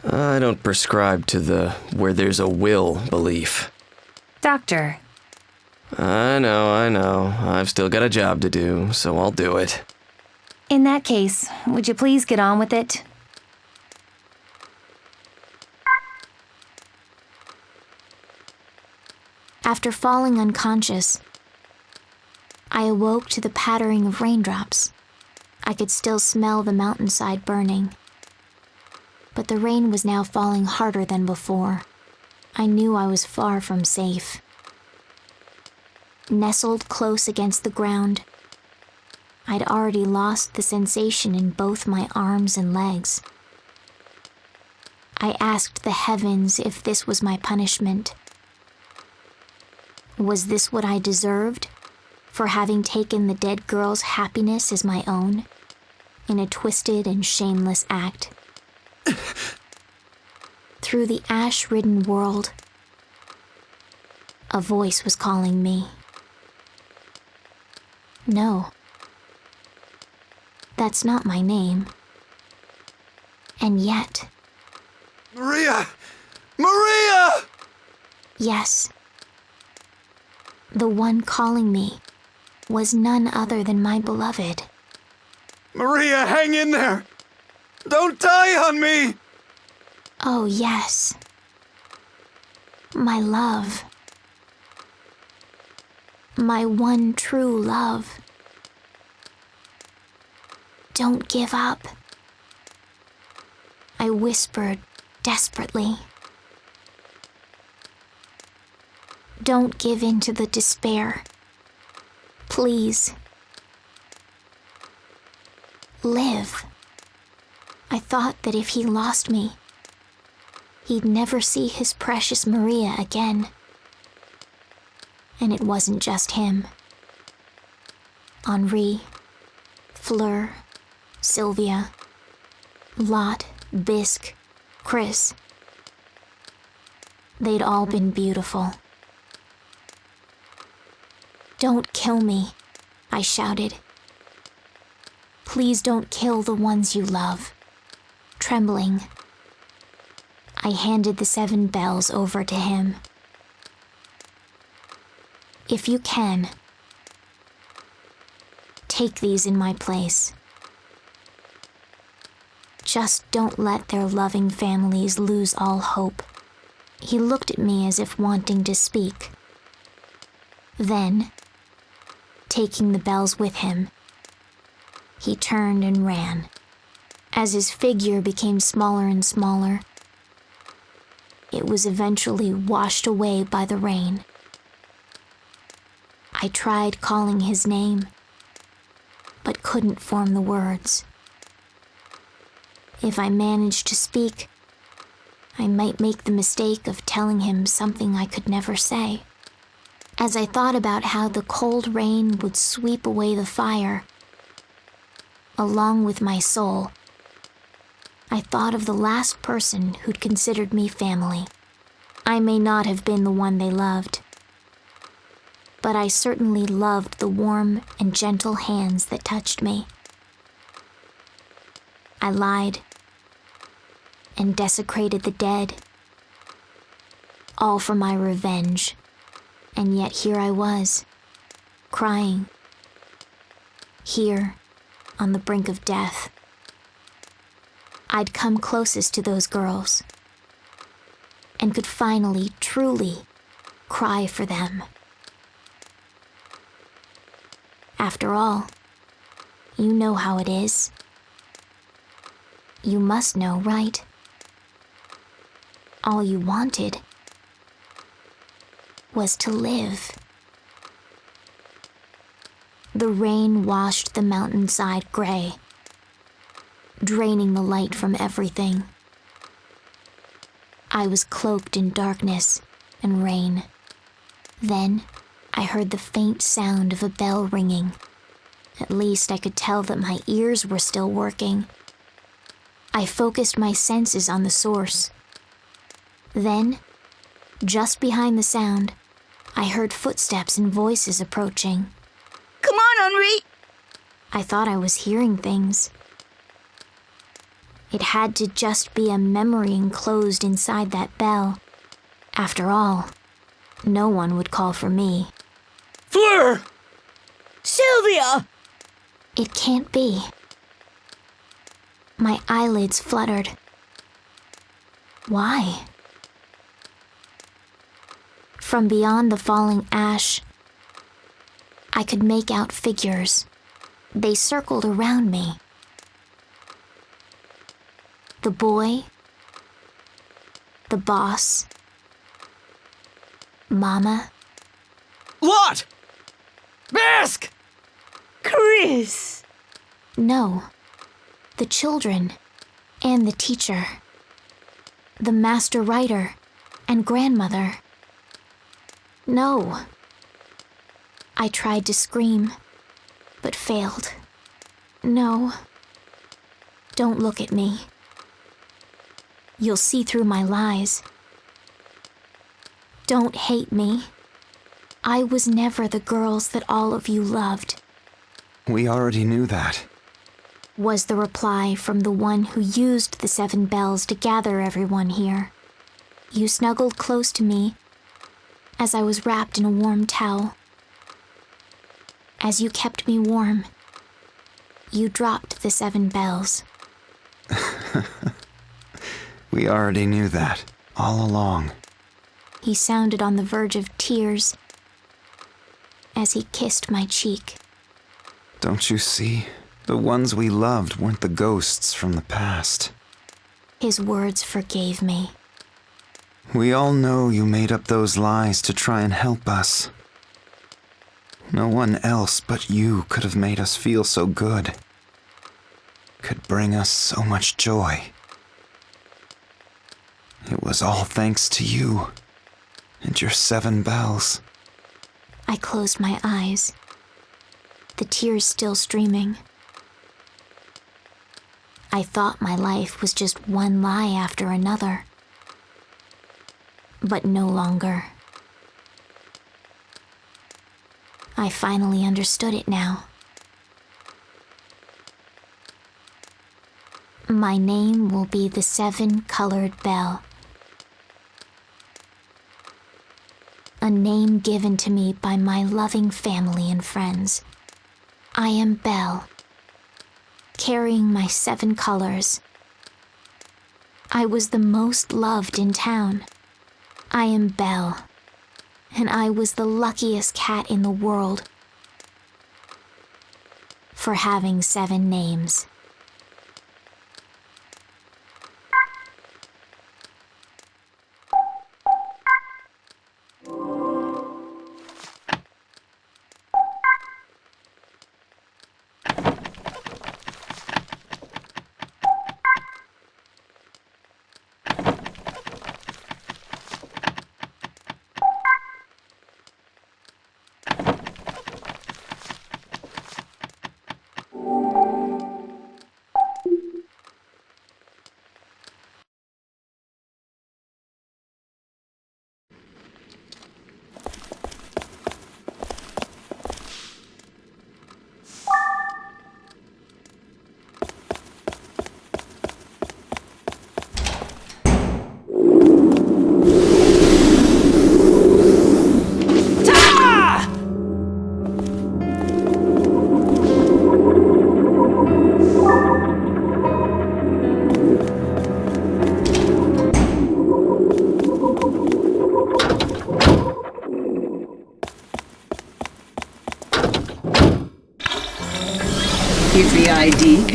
I don't prescribe to the where there's a will belief. Doctor. I know. I've still got a job to do, so I'll do it. In that case, would you please get on with it? After falling unconscious, I awoke to the pattering of raindrops. I could still smell the mountainside burning. But the rain was now falling harder than before. I knew I was far from safe. Nestled close against the ground, I'd already lost the sensation in both my arms and legs. I asked the heavens if this was my punishment. Was this what I deserved for having taken the dead girl's happiness as my own in a twisted and shameless act? Through the ash-ridden world, a voice was calling me. No, that's not my name. And yet... Maria! Maria! Yes. The one calling me was none other than my beloved. Maria, hang in there! Don't die on me! Oh, yes. My love. My one true love. Don't give up. I whispered desperately. Don't give in to the despair. Please. Live. I thought that if he lost me, he'd never see his precious Maria again. And it wasn't just him. Henri, Fleur, Sylvia, Lot, Bisque, Chris. They'd all been beautiful. Don't kill me, I shouted. Please don't kill the ones you love. Trembling, I handed the 7 bells over to him. If you can, take these in my place. Just don't let their loving families lose all hope. He looked at me as if wanting to speak. Then, taking the bells with him, he turned and ran. As his figure became smaller and smaller, it was eventually washed away by the rain. I tried calling his name, but couldn't form the words. If I managed to speak, I might make the mistake of telling him something I could never say. As I thought about how the cold rain would sweep away the fire, along with my soul, I thought of the last person who'd considered me family. I may not have been the one they loved, but I certainly loved the warm and gentle hands that touched me. I lied and desecrated the dead all for my revenge. And yet here I was, crying. Here, on the brink of death. I'd come closest to those girls, and could finally, truly, cry for them. After all, you know how it is. You must know, right? All you wanted was to live. The rain washed the mountainside gray, draining the light from everything. I was cloaked in darkness and rain. Then I heard the faint sound of a bell ringing. At least I could tell that my ears were still working. I focused my senses on the source. Then, just behind the sound, I heard footsteps and voices approaching. Come on, Henri! I thought I was hearing things. It had to just be a memory enclosed inside that bell. After all, no one would call for me. Fleur! Sylvia! It can't be. My eyelids fluttered. Why? From beyond the falling ash, I could make out figures. They circled around me. The boy, the boss, Mama. Lot! Mask! Chris! No, the children and the teacher, the master writer and grandmother. No. I tried to scream, but failed. No. Don't look at me. You'll see through my lies. Don't hate me. I was never the girls that all of you loved, We already knew that. was the reply from the one who used the 7 bells to gather everyone here. You snuggled close to me as I was wrapped in a warm towel. As you kept me warm, you dropped the 7 bells. We already knew that, all along. He sounded on the verge of tears as he kissed my cheek. Don't you see? The ones we loved weren't the ghosts from the past. His words forgave me. We all know you made up those lies to try and help us. No one else but you could have made us feel so good. Could bring us so much joy. It was all thanks to you and your 7 bells. I closed my eyes, the tears still streaming. I thought my life was just one lie after another. But no longer. I finally understood it now. My name will be the 7-colored bell. A name given to me by my loving family and friends. I am Belle, carrying my 7 colors. I was the most loved in town. I am Belle, and I was the luckiest cat in the world for having 7 names.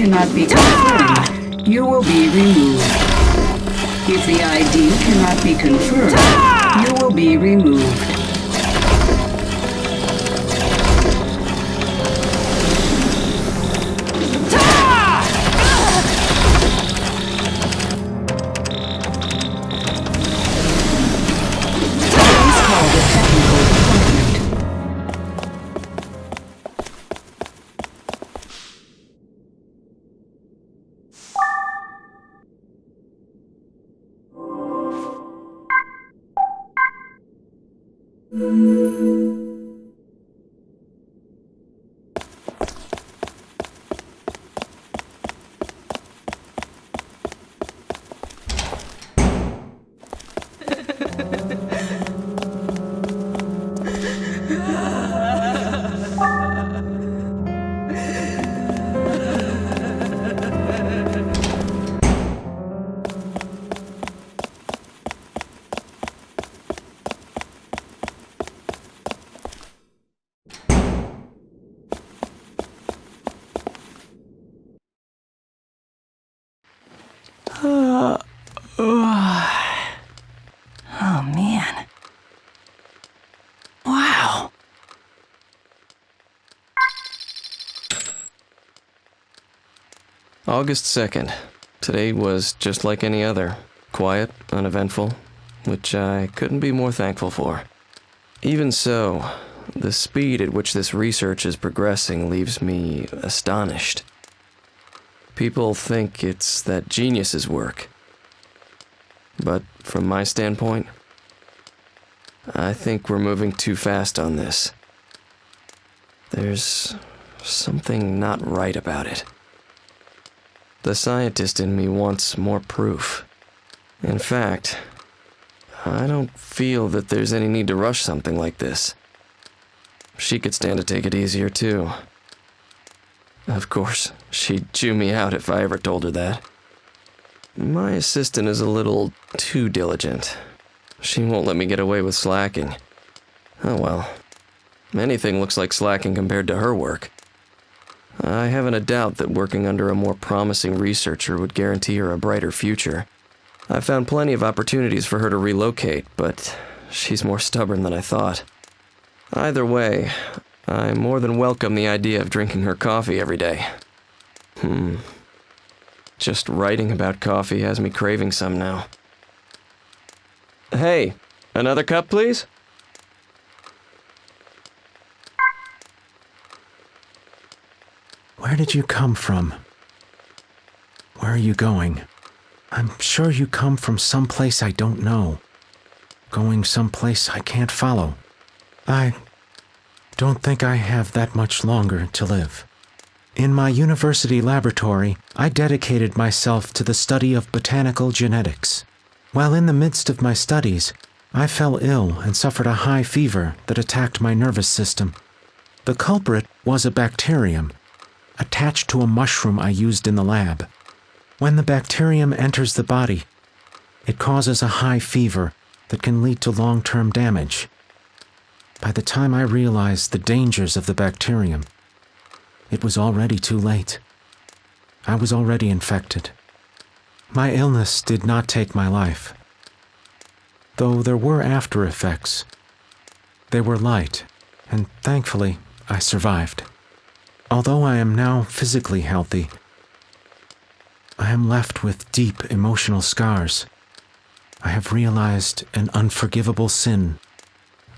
cannot be confirmed, you will be removed. If the ID cannot be confirmed, you will be removed. Oh, man. Wow. August 2nd. Today was just like any other. Quiet, uneventful, which I couldn't be more thankful for. Even so, the speed at which this research is progressing leaves me astonished. People think it's that geniuses work. But from my standpoint, I think we're moving too fast on this. There's something not right about it. The scientist in me wants more proof. In fact, I don't feel that there's any need to rush something like this. She could stand to take it easier, too. Of course, she'd chew me out if I ever told her that. My assistant is a little too diligent. She won't let me get away with slacking. Oh well. Anything looks like slacking compared to her work. I haven't a doubt that working under a more promising researcher would guarantee her a brighter future. I've found plenty of opportunities for her to relocate, but she's more stubborn than I thought. Either way, I more than welcome the idea of drinking her coffee every day. Just writing about coffee has me craving some now. Hey, another cup, please? Where did you come from? Where are you going? I'm sure you come from someplace I don't know. Going someplace I can't follow. I don't think I have that much longer to live. In my university laboratory, I dedicated myself to the study of botanical genetics. While in the midst of my studies, I fell ill and suffered a high fever that attacked my nervous system. The culprit was a bacterium, attached to a mushroom I used in the lab. When the bacterium enters the body, it causes a high fever that can lead to long-term damage. By the time I realized the dangers of the bacterium, it was already too late. I was already infected. My illness did not take my life. Though there were after effects, they were light, and thankfully, I survived. Although I am now physically healthy, I am left with deep emotional scars. I have realized an unforgivable sin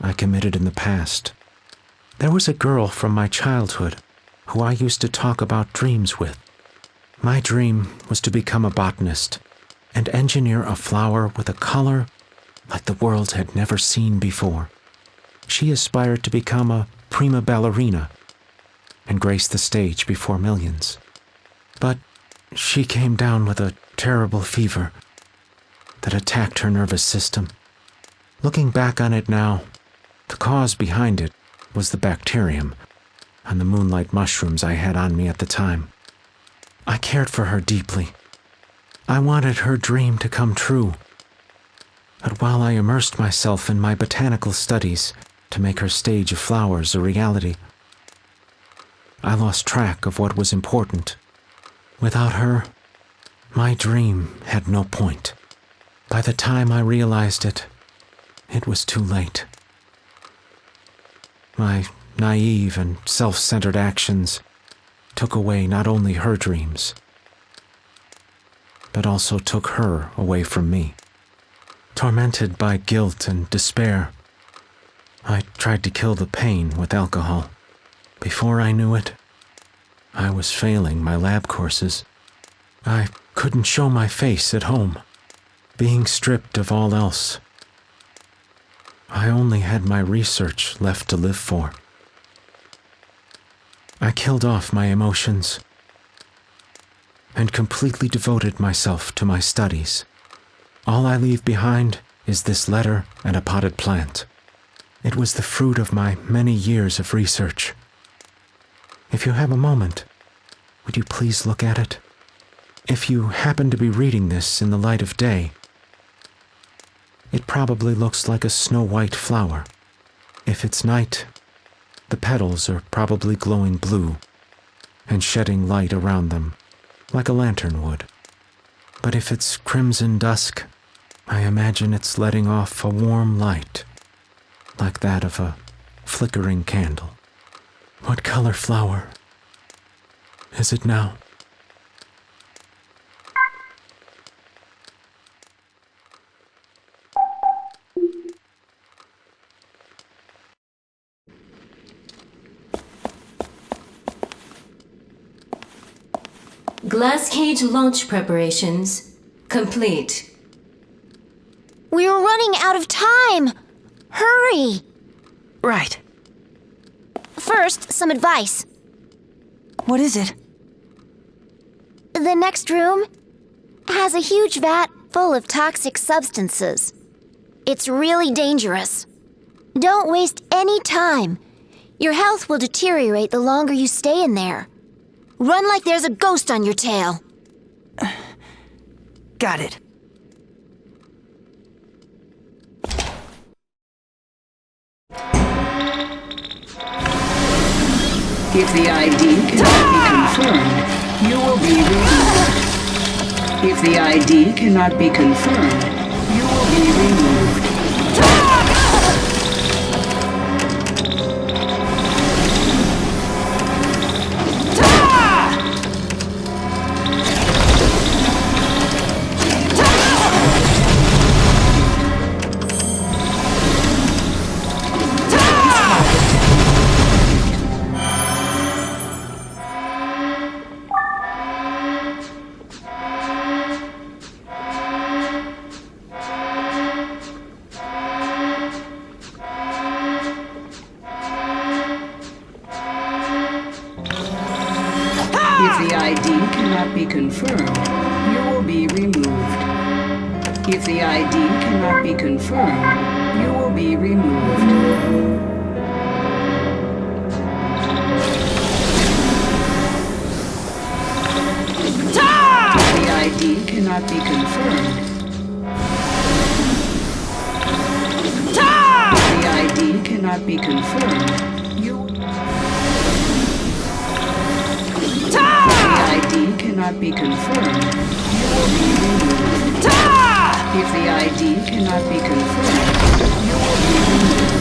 I committed in the past. There was a girl from my childhood who I used to talk about dreams with. My dream was to become a botanist and engineer a flower with a color like the world had never seen before. She aspired to become a prima ballerina and grace the stage before millions. But she came down with a terrible fever that attacked her nervous system. Looking back on it now, the cause behind it was the bacterium and the moonlight mushrooms I had on me at the time. I cared for her deeply. I wanted her dream to come true. But while I immersed myself in my botanical studies to make her stage of flowers a reality, I lost track of what was important, Without her, my dream had no point. By the time I realized it, it was too late. My naive and self-centered actions took away not only her dreams, but also took her away from me. Tormented by guilt and despair, I tried to kill the pain with alcohol. Before I knew it, I was failing my lab courses. I couldn't show my face at home, being stripped of all else. I only had my research left to live for. I killed off my emotions and completely devoted myself to my studies. All I leave behind is this letter and a potted plant. It was the fruit of my many years of research. If you have a moment, would you please look at it? If you happen to be reading this in the light of day, it probably looks like a snow-white flower. If it's night, the petals are probably glowing blue and shedding light around them, like a lantern would. But if it's crimson dusk, I imagine it's letting off a warm light, like that of a flickering candle. What color flower is it now? Glass cage launch preparations complete. We're running out of time! Hurry! Right. First, some advice. What is it? The next room has a huge vat full of toxic substances. It's really dangerous. Don't waste any time. Your health will deteriorate the longer you stay in there. Run like there's a ghost on your tail. Got it. If the ID cannot be confirmed, you will be removed. If the ID cannot be confirmed, you will be removed. If the ID cannot be confirmed, you will be removed. If the ID cannot be confirmed, you will be removed. If the ID cannot be confirmed, if the ID cannot be confirmed, ID cannot be confirmed, you will be removed. If the ID cannot be confirmed, you will be removed.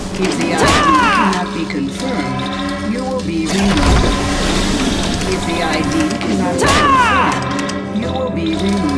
If the ID cannot be confirmed, you will be removed. If the ID cannot be confirmed, you will be removed.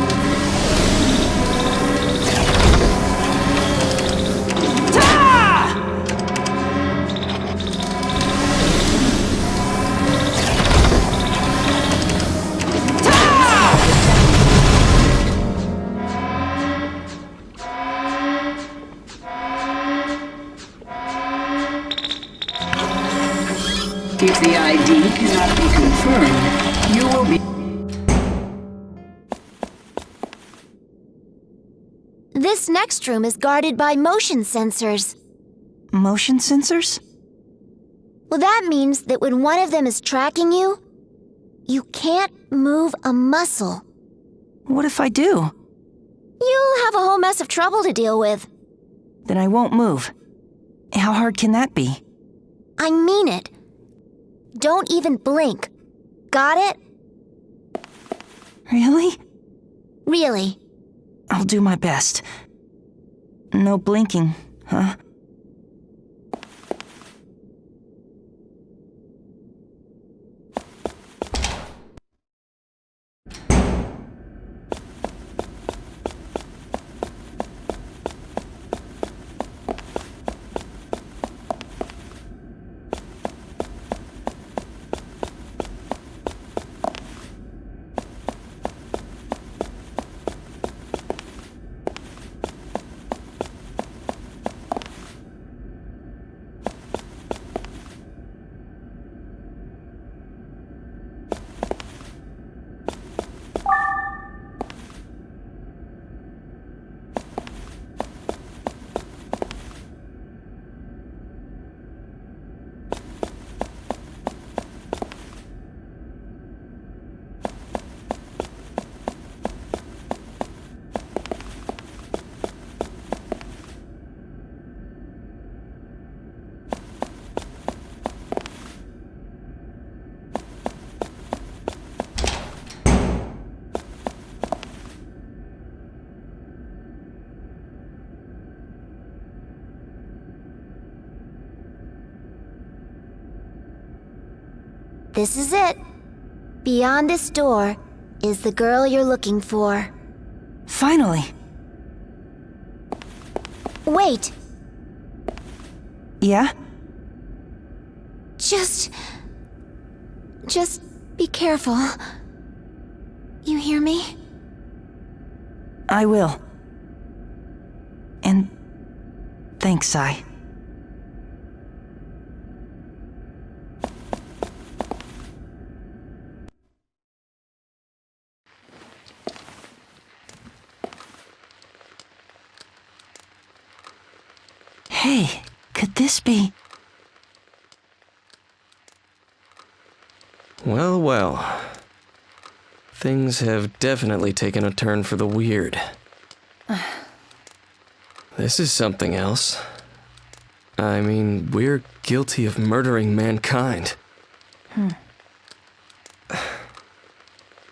If the ID cannot be confirmed, You will be... This next room is guarded by motion sensors. Motion sensors? Well, that means that when one of them is tracking you, you can't move a muscle. What if I do? You'll have a whole mess of trouble to deal with. Then I won't move. How hard can that be? I mean it. Don't even blink. Got it? Really? Really. I'll do my best. No blinking, huh? This is it. Beyond this door is the girl you're looking for. Finally. Wait. Yeah? Just be careful. You hear me? I will. And thanks, Sai. Hey, could this be... Well, well. Things have definitely taken a turn for the weird. This is something else. I mean, we're guilty of murdering mankind.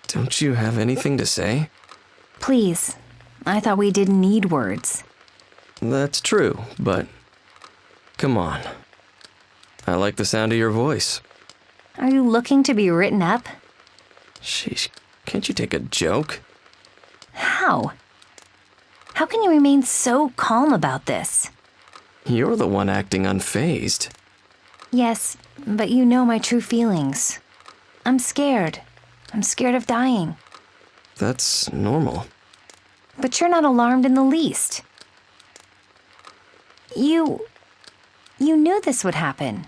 Don't you have anything to say? Please. I thought we didn't need words. That's true, but... Come on. I like the sound of your voice. Are you looking to be written up? Sheesh, can't you take a joke? How? How can you remain so calm about this? You're the one acting unfazed. Yes, but you know my true feelings. I'm scared. I'm scared of dying. That's normal. But you're not alarmed in the least. You knew this would happen.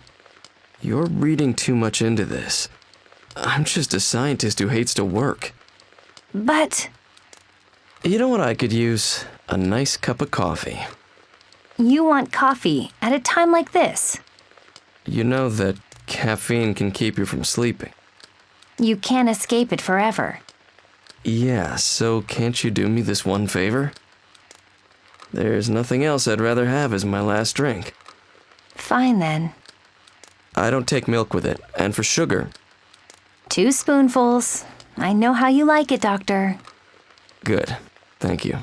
You're reading too much into this. I'm just a scientist who hates to work. But... You know what I could use? A nice cup of coffee. You want coffee at a time like this? You know that caffeine can keep you from sleeping. You can't escape it forever. Yeah, so can't you do me this one favor? There's nothing else I'd rather have as my last drink. Fine then. I don't take milk with it, and for sugar... 2 spoonfuls. I know how you like it, Doctor. Good. Thank you.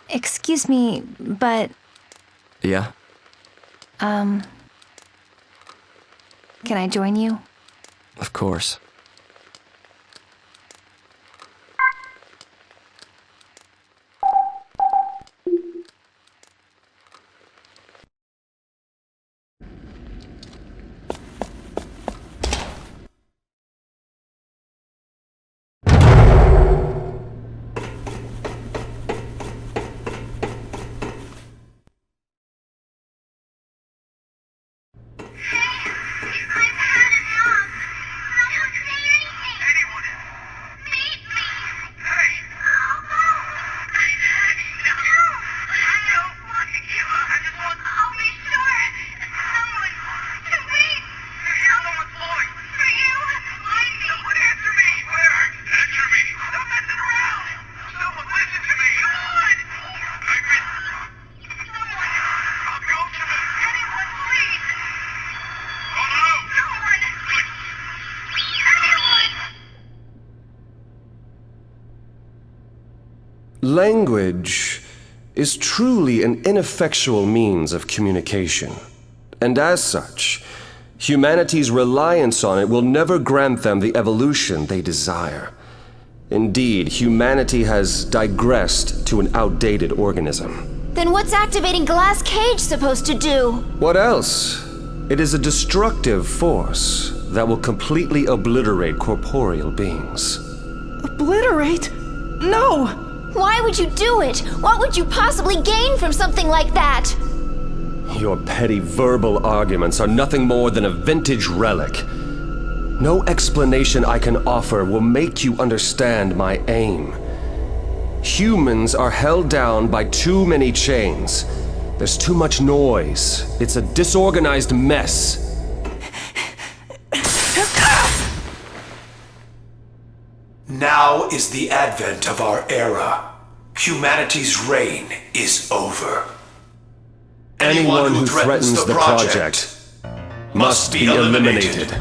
Excuse me, but... Yeah? Can I join you? Of course. Language is truly an ineffectual means of communication. And as such, humanity's reliance on it will never grant them the evolution they desire. Indeed, humanity has digressed to an outdated organism. Then what's activating Glass Cage supposed to do? What else? It is a destructive force that will completely obliterate corporeal beings. Obliterate? No! Why would you do it? What would you possibly gain from something like that? Your petty verbal arguments are nothing more than a vintage relic. No explanation I can offer will make you understand my aim. Humans are held down by too many chains. There's too much noise. It's a disorganized mess. Now is the advent of our era. Humanity's reign is over. Anyone who threatens the project must be eliminated.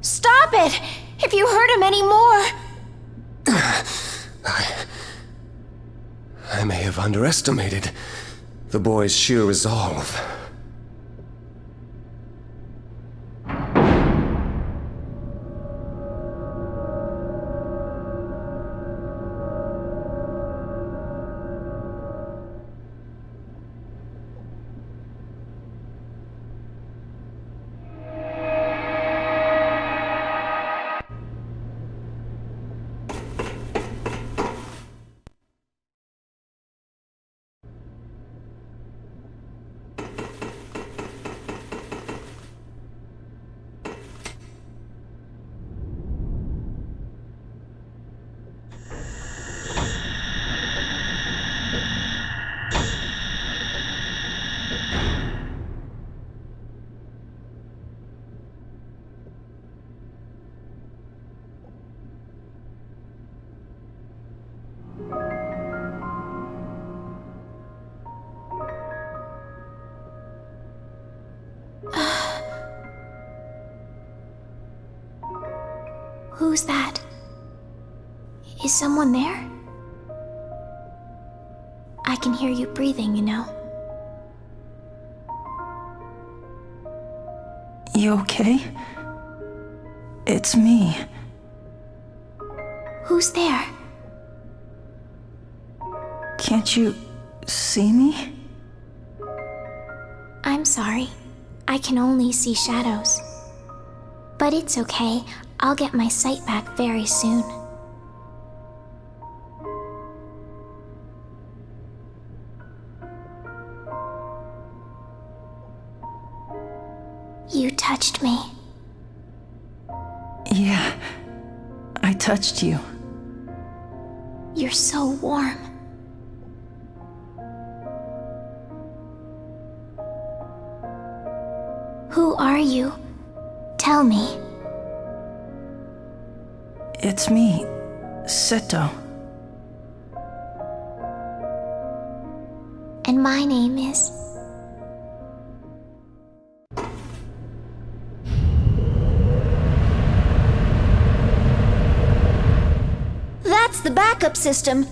Stop it! If you hurt him anymore... I may have underestimated the boy's sheer resolve. Who's that? Is someone there? I can hear you breathing, you know. You okay? It's me. Who's there? Can't you see me? I'm sorry. I can only see shadows. But it's okay. I'll get my sight back very soon. touched me. Yeah, I touched you. You're so warm. Who are you? Tell me. It's me, Seto. And my name is... That's the backup system.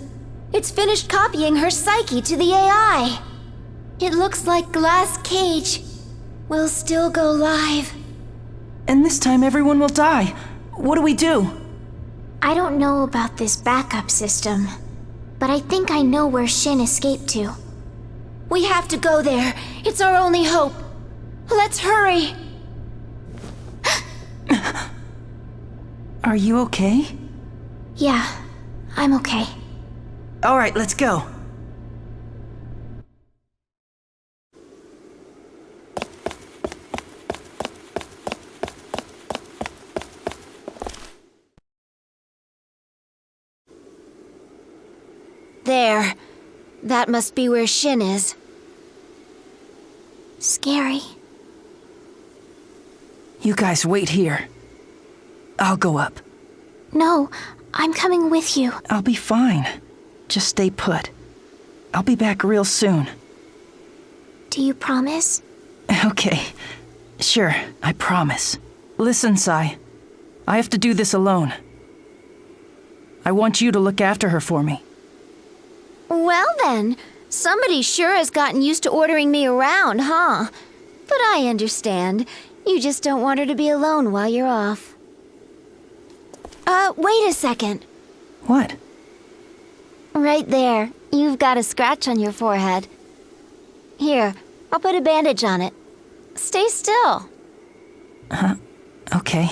It's finished copying her psyche to the AI. It looks like Glass Cage will still go live. And this time everyone will die. What do we do? I don't know about this backup system, but I think I know where Shin escaped to. We have to go there. It's our only hope. Let's hurry. Are you okay? Yeah, I'm okay. All right, let's go. There. That must be where Shin is. Scary. You guys wait here. I'll go up. No, I'm coming with you. I'll be fine. Just stay put. I'll be back real soon. Do you promise? Okay. Sure, I promise. Listen, Sai. I have to do this alone. I want you to look after her for me. Well then, somebody sure has gotten used to ordering me around, huh? But I understand. You just don't want her to be alone while you're off. Wait a second. What? Right there. You've got a scratch on your forehead. Here, I'll put a bandage on it. Stay still. Okay.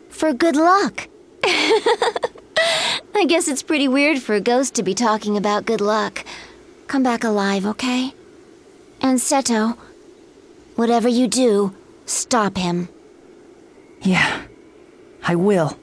For good luck. I guess it's pretty weird for a ghost to be talking about good luck. Come back alive, okay? And Seto, whatever you do, stop him. Yeah, I will.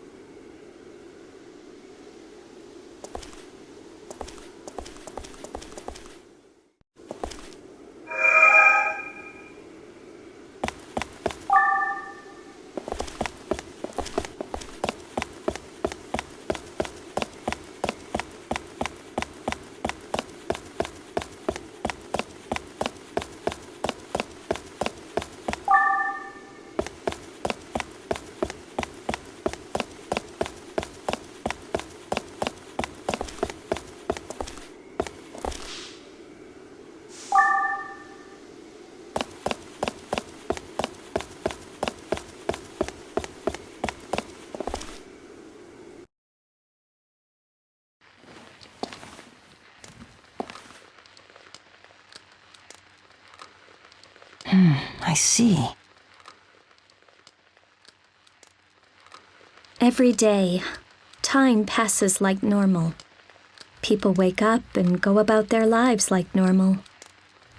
I see. Every day, time passes like normal. People wake up and go about their lives like normal.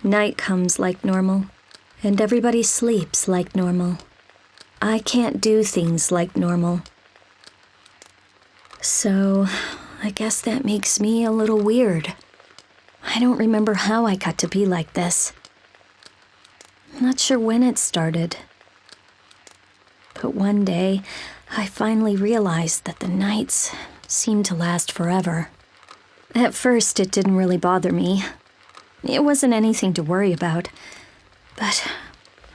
Night comes like normal, and everybody sleeps like normal. I can't do things like normal. So, I guess that makes me a little weird. I don't remember how I got to be like this. I'm not sure when it started. But one day, I finally realized that the nights seemed to last forever. At first, it didn't really bother me. It wasn't anything to worry about. But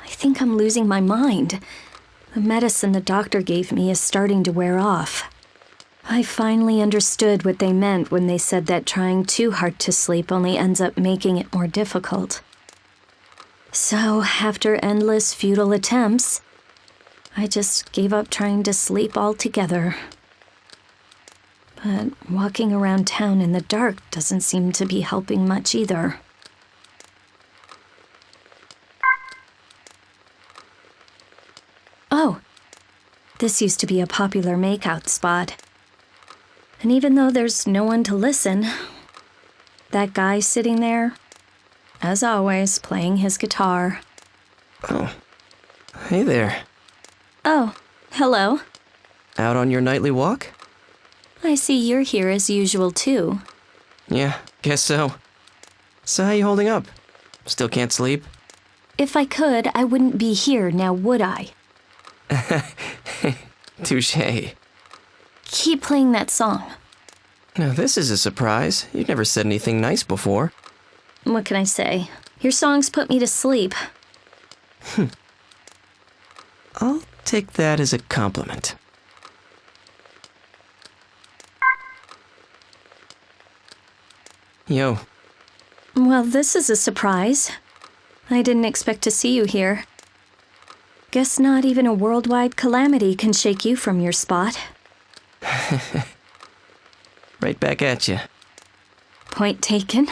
I think I'm losing my mind. The medicine the doctor gave me is starting to wear off. I finally understood what they meant when they said that trying too hard to sleep only ends up making it more difficult. So, after endless futile attempts, I just gave up trying to sleep altogether. But walking around town in the dark doesn't seem to be helping much either. Oh, this used to be a popular makeout spot. And even though there's no one to listen, that guy sitting there, as always, playing his guitar. Oh, hey there. Oh, hello. Out on your nightly walk? I see you're here as usual, too. Yeah, guess so. So how you holding up? Still can't sleep? If I could, I wouldn't be here now, would I? Touché. Keep playing that song. Now this is a surprise. You've never said anything nice before. What can I say? Your songs put me to sleep. I'll take that as a compliment. Yo. Well, this is a surprise. I didn't expect to see you here. Guess not even a worldwide calamity can shake you from your spot. Right back at you. Point taken.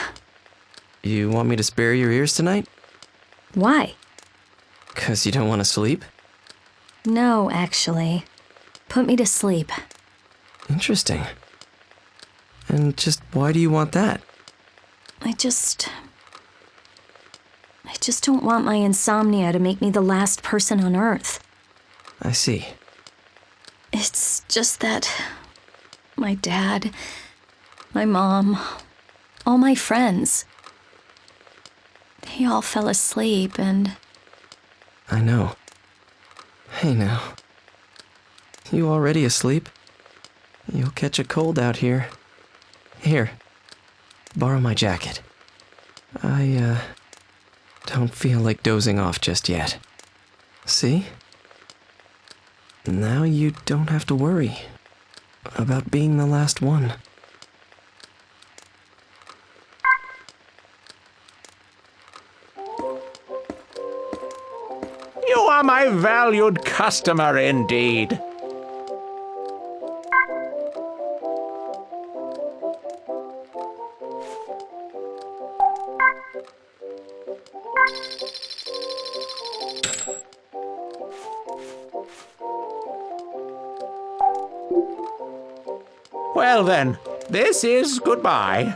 You want me to spare your ears tonight? Why? 'Cause you don't want to sleep? No, actually. Put me to sleep. Interesting. And just why do you want that? I just don't want my insomnia to make me the last person on Earth. I see. It's just that my dad, my mom, all my friends, they all fell asleep and... I know. Hey now. You already asleep? You'll catch a cold out here. Here. Borrow my jacket. I, don't feel like dozing off just yet. See? Now you don't have to worry about being the last one. You are my valued customer indeed. Well then, this is goodbye.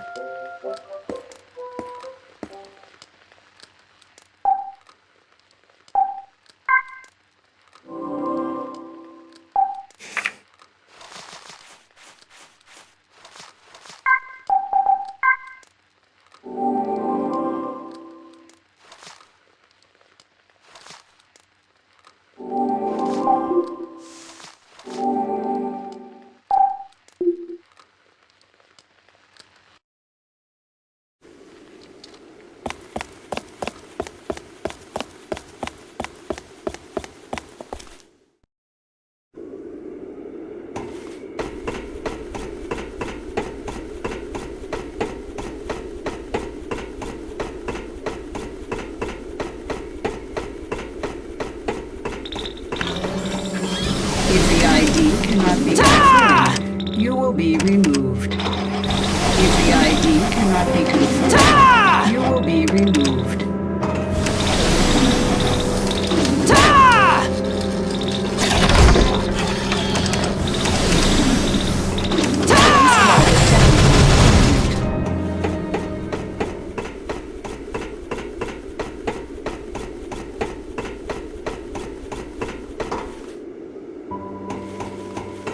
If the ID cannot be confirmed, you will be removed. If the ID cannot be confirmed, you will be removed.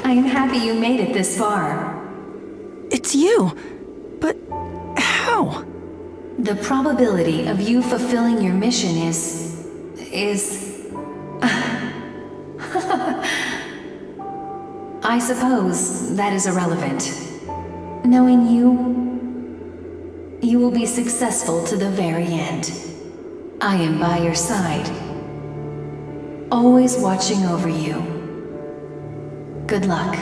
I am happy you made it this far. It's you. But how? The probability of you fulfilling your mission is... I suppose that is irrelevant. Knowing you will be successful to the very end. I am by your side, always watching over you. Good luck.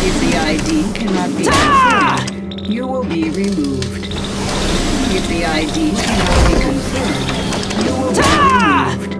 If the ID cannot be confirmed, you will be removed. If the ID cannot be confirmed, you will be removed.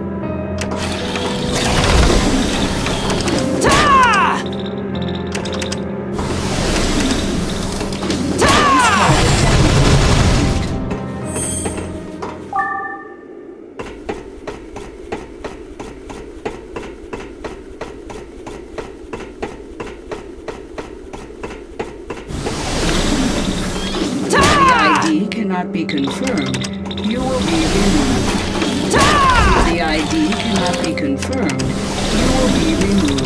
ID cannot be confirmed, you will be removed. If the ID cannot be confirmed, you will be removed.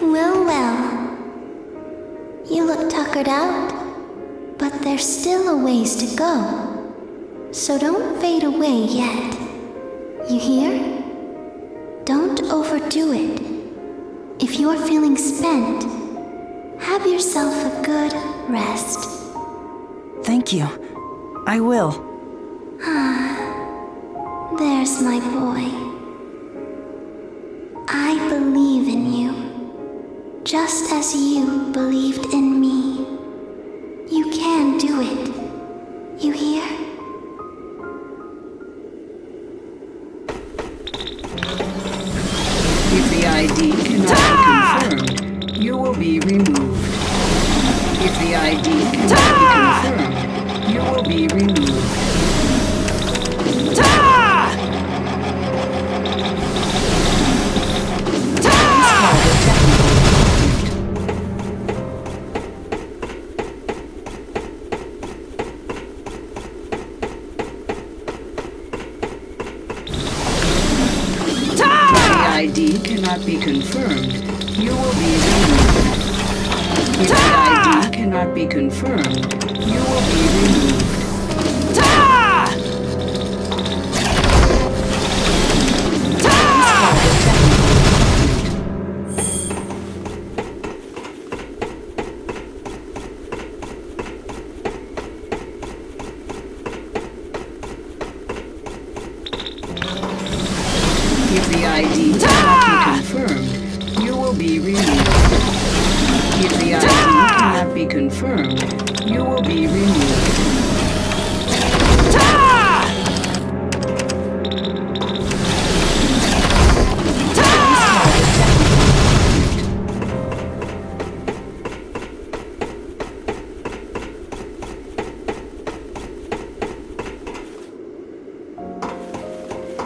Well, well. You look tuckered out, but there's still a ways to go. So don't fade away yet. You hear? Don't overdo it. If you're feeling spent, have yourself a good rest. Thank you. I will. There's my boy. I believe in you, just as you believed in me. You can do it. You hear? If the ID cannot be confirmed, you will be removed. If the ID cannot be confirmed, you will be removed. ID cannot be confirmed, you will be removed. If the ID cannot be confirmed, you will be removed. If the ID cannot be confirmed, you will be removed. If the ID cannot be confirmed, you will be removed.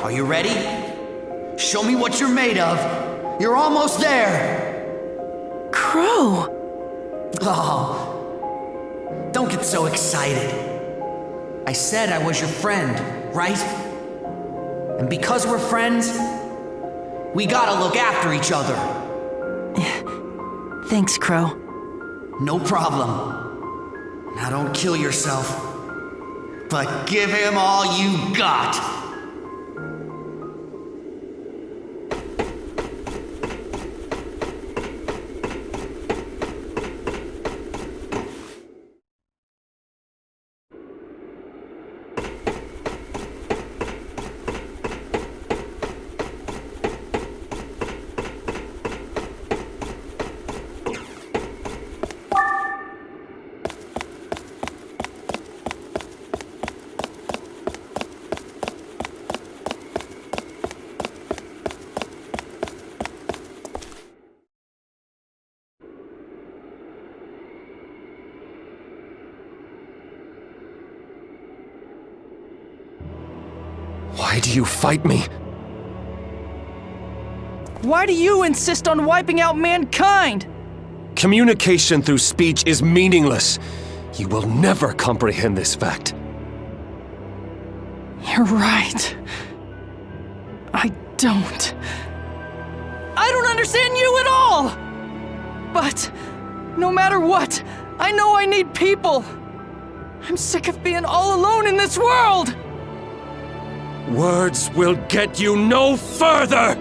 Are you ready? Show me what you're made of. You're almost there. Crow! Oh, don't get so excited. I said I was your friend, right? And because we're friends, we gotta look after each other. Thanks, Crow. No problem. Now don't kill yourself, but give him all you got. Why do you fight me? Why do you insist on wiping out mankind? Communication through speech is meaningless. You will never comprehend this fact. You're right. I don't understand you at all! But, no matter what, I know I need people. I'm sick of being all alone in this world! Words will get you no further!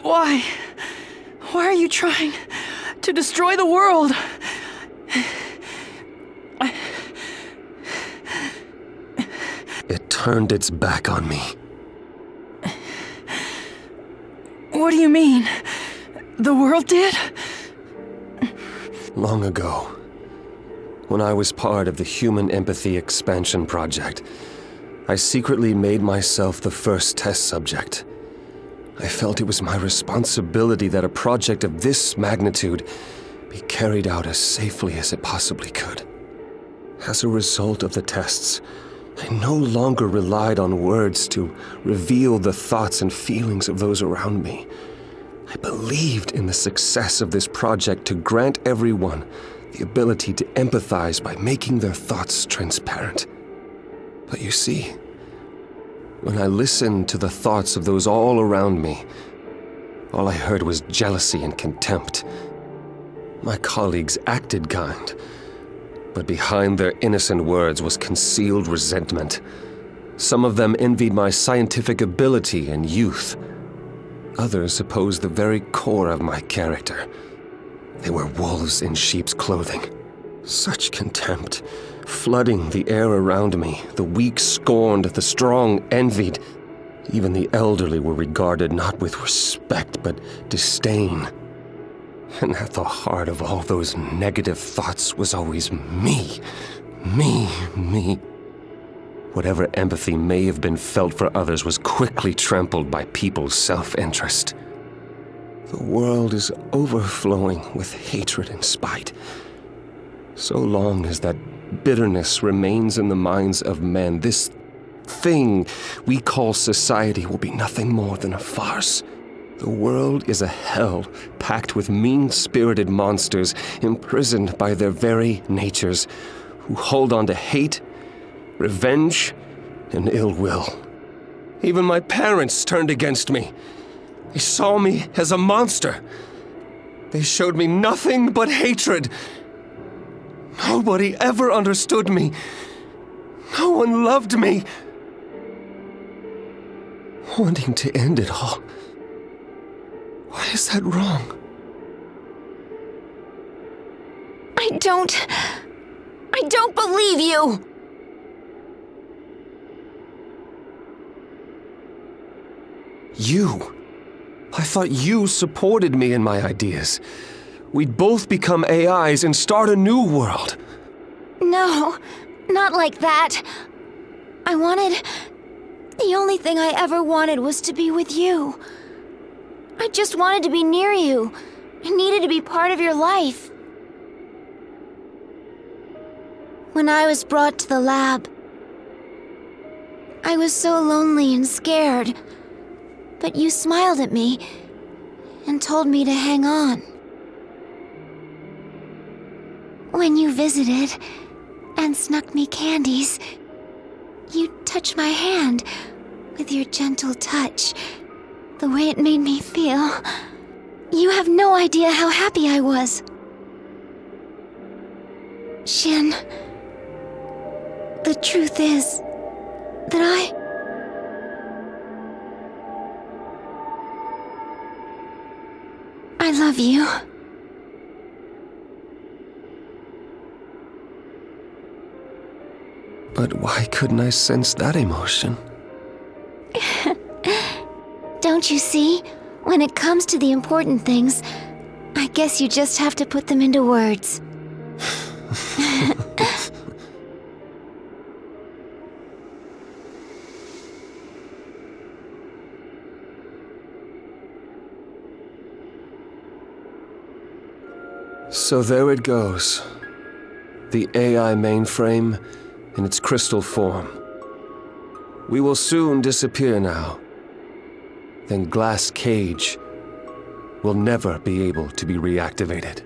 Why? Why are you trying to destroy the world? It turned its back on me. What do you mean? The world did? Long ago, when I was part of the Human Empathy Expansion Project, I secretly made myself the first test subject. I felt it was my responsibility that a project of this magnitude be carried out as safely as it possibly could. As a result of the tests, I no longer relied on words to reveal the thoughts and feelings of those around me. I believed in the success of this project to grant everyone the ability to empathize by making their thoughts transparent. But you see, when I listened to the thoughts of those all around me, all I heard was jealousy and contempt. My colleagues acted kind, but behind their innocent words was concealed resentment. Some of them envied my scientific ability and youth. Others opposed the very core of my character. They were wolves in sheep's clothing. Such contempt, flooding the air around me. The weak scorned, the strong envied. Even the elderly were regarded not with respect, but disdain. And at the heart of all those negative thoughts was always me. Me. Whatever empathy may have been felt for others was quickly trampled by people's self-interest. The world is overflowing with hatred and spite. So long as that bitterness remains in the minds of men, this thing we call society will be nothing more than a farce. The world is a hell packed with mean-spirited monsters imprisoned by their very natures, who hold on to hate, revenge, and ill will. Even my parents turned against me. They saw me as a monster. They showed me nothing but hatred. Nobody ever understood me. No one loved me. Wanting to end it all. Why is that wrong? I don't believe you! You? I thought you supported me in my ideas. We'd both become AIs and start a new world. No, not like that. The only thing I ever wanted was to be with you. I just wanted to be near you. I needed to be part of your life. When I was brought to the lab, I was so lonely and scared. But you smiled at me and told me to hang on. When you visited and snuck me candies, you touched my hand with your gentle touch. The way it made me feel. You have no idea how happy I was. Shin, the truth is that I love you. But why couldn't I sense that emotion? Don't you see? When it comes to the important things, I guess you just have to put them into words. So there it goes. The AI mainframe in its crystal form. We will soon disappear now. Then Glass Cage will never be able to be reactivated.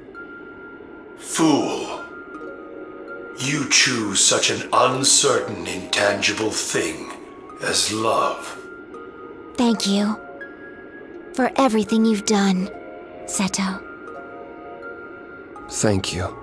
Fool. You choose such an uncertain, intangible thing as love. Thank you for everything you've done, Seto. Thank you.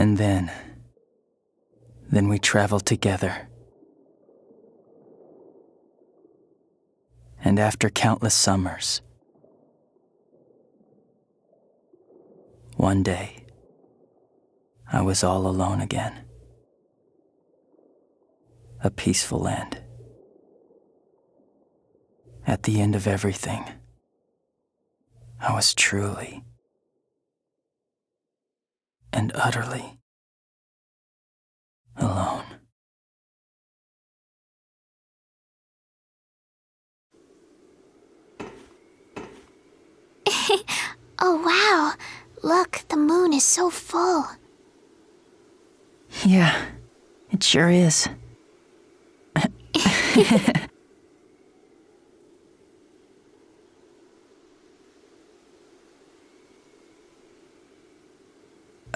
And then we traveled together. And after countless summers, one day, I was all alone again. A peaceful end. At the end of everything, I was truly and utterly alone. Oh wow, look, the moon is so full. Yeah, it sure is.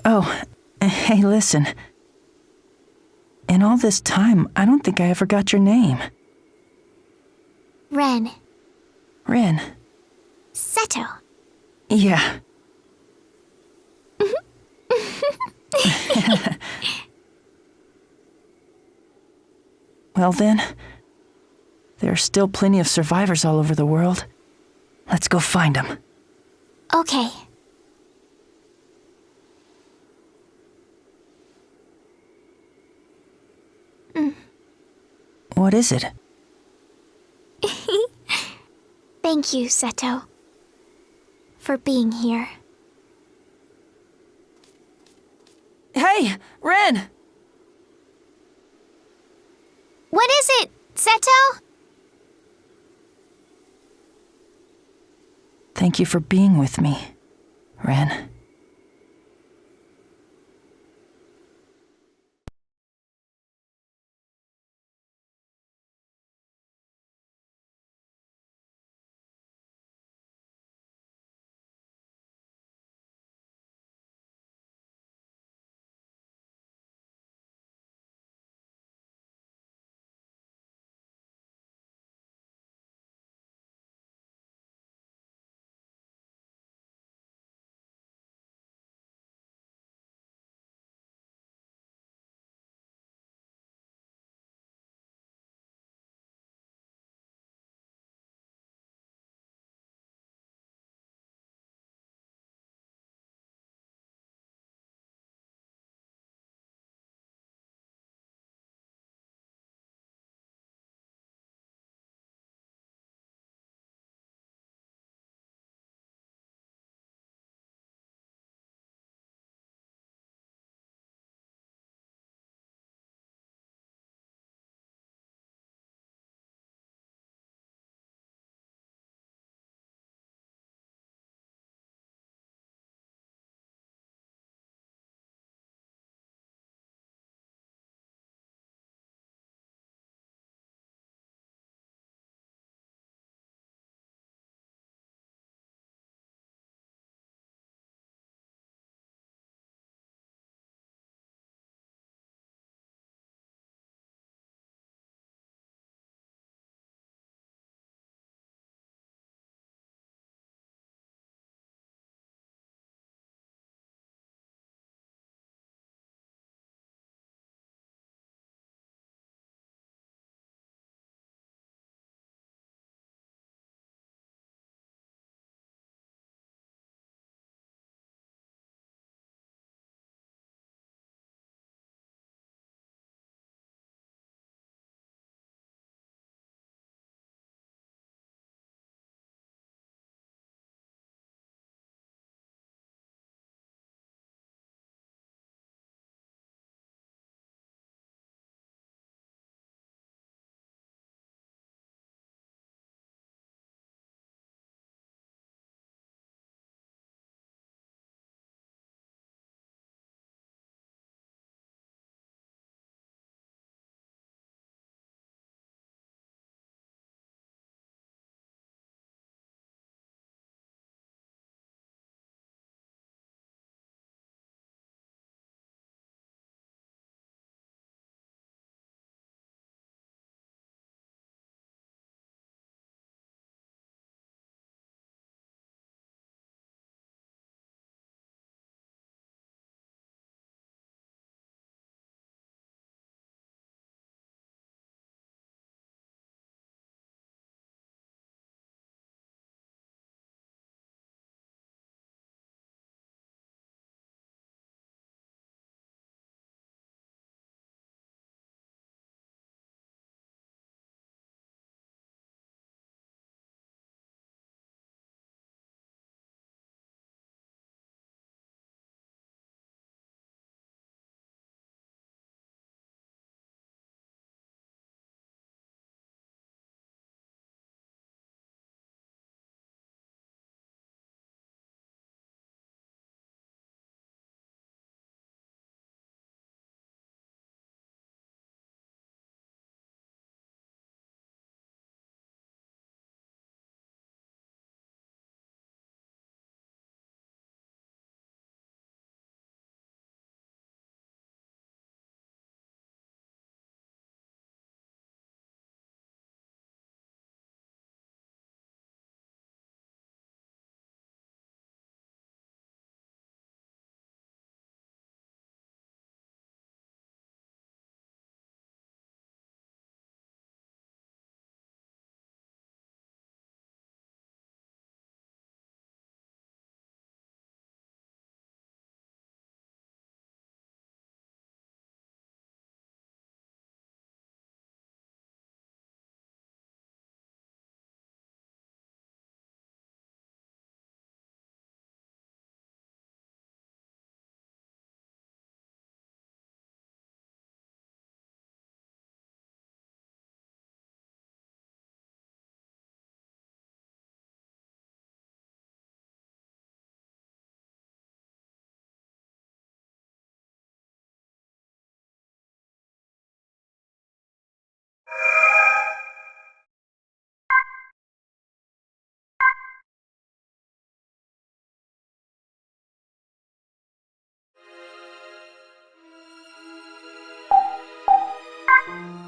Oh, hey, listen. In all this time, I don't think I ever got your name. Ren. Ren. Seto. Yeah. Well then, there are still plenty of survivors all over the world. Let's go find them. Okay. What is it? Thank you, Seto, for being here. Hey, Ren! What is it, Seto? Thank you for being with me, Ren. Bye.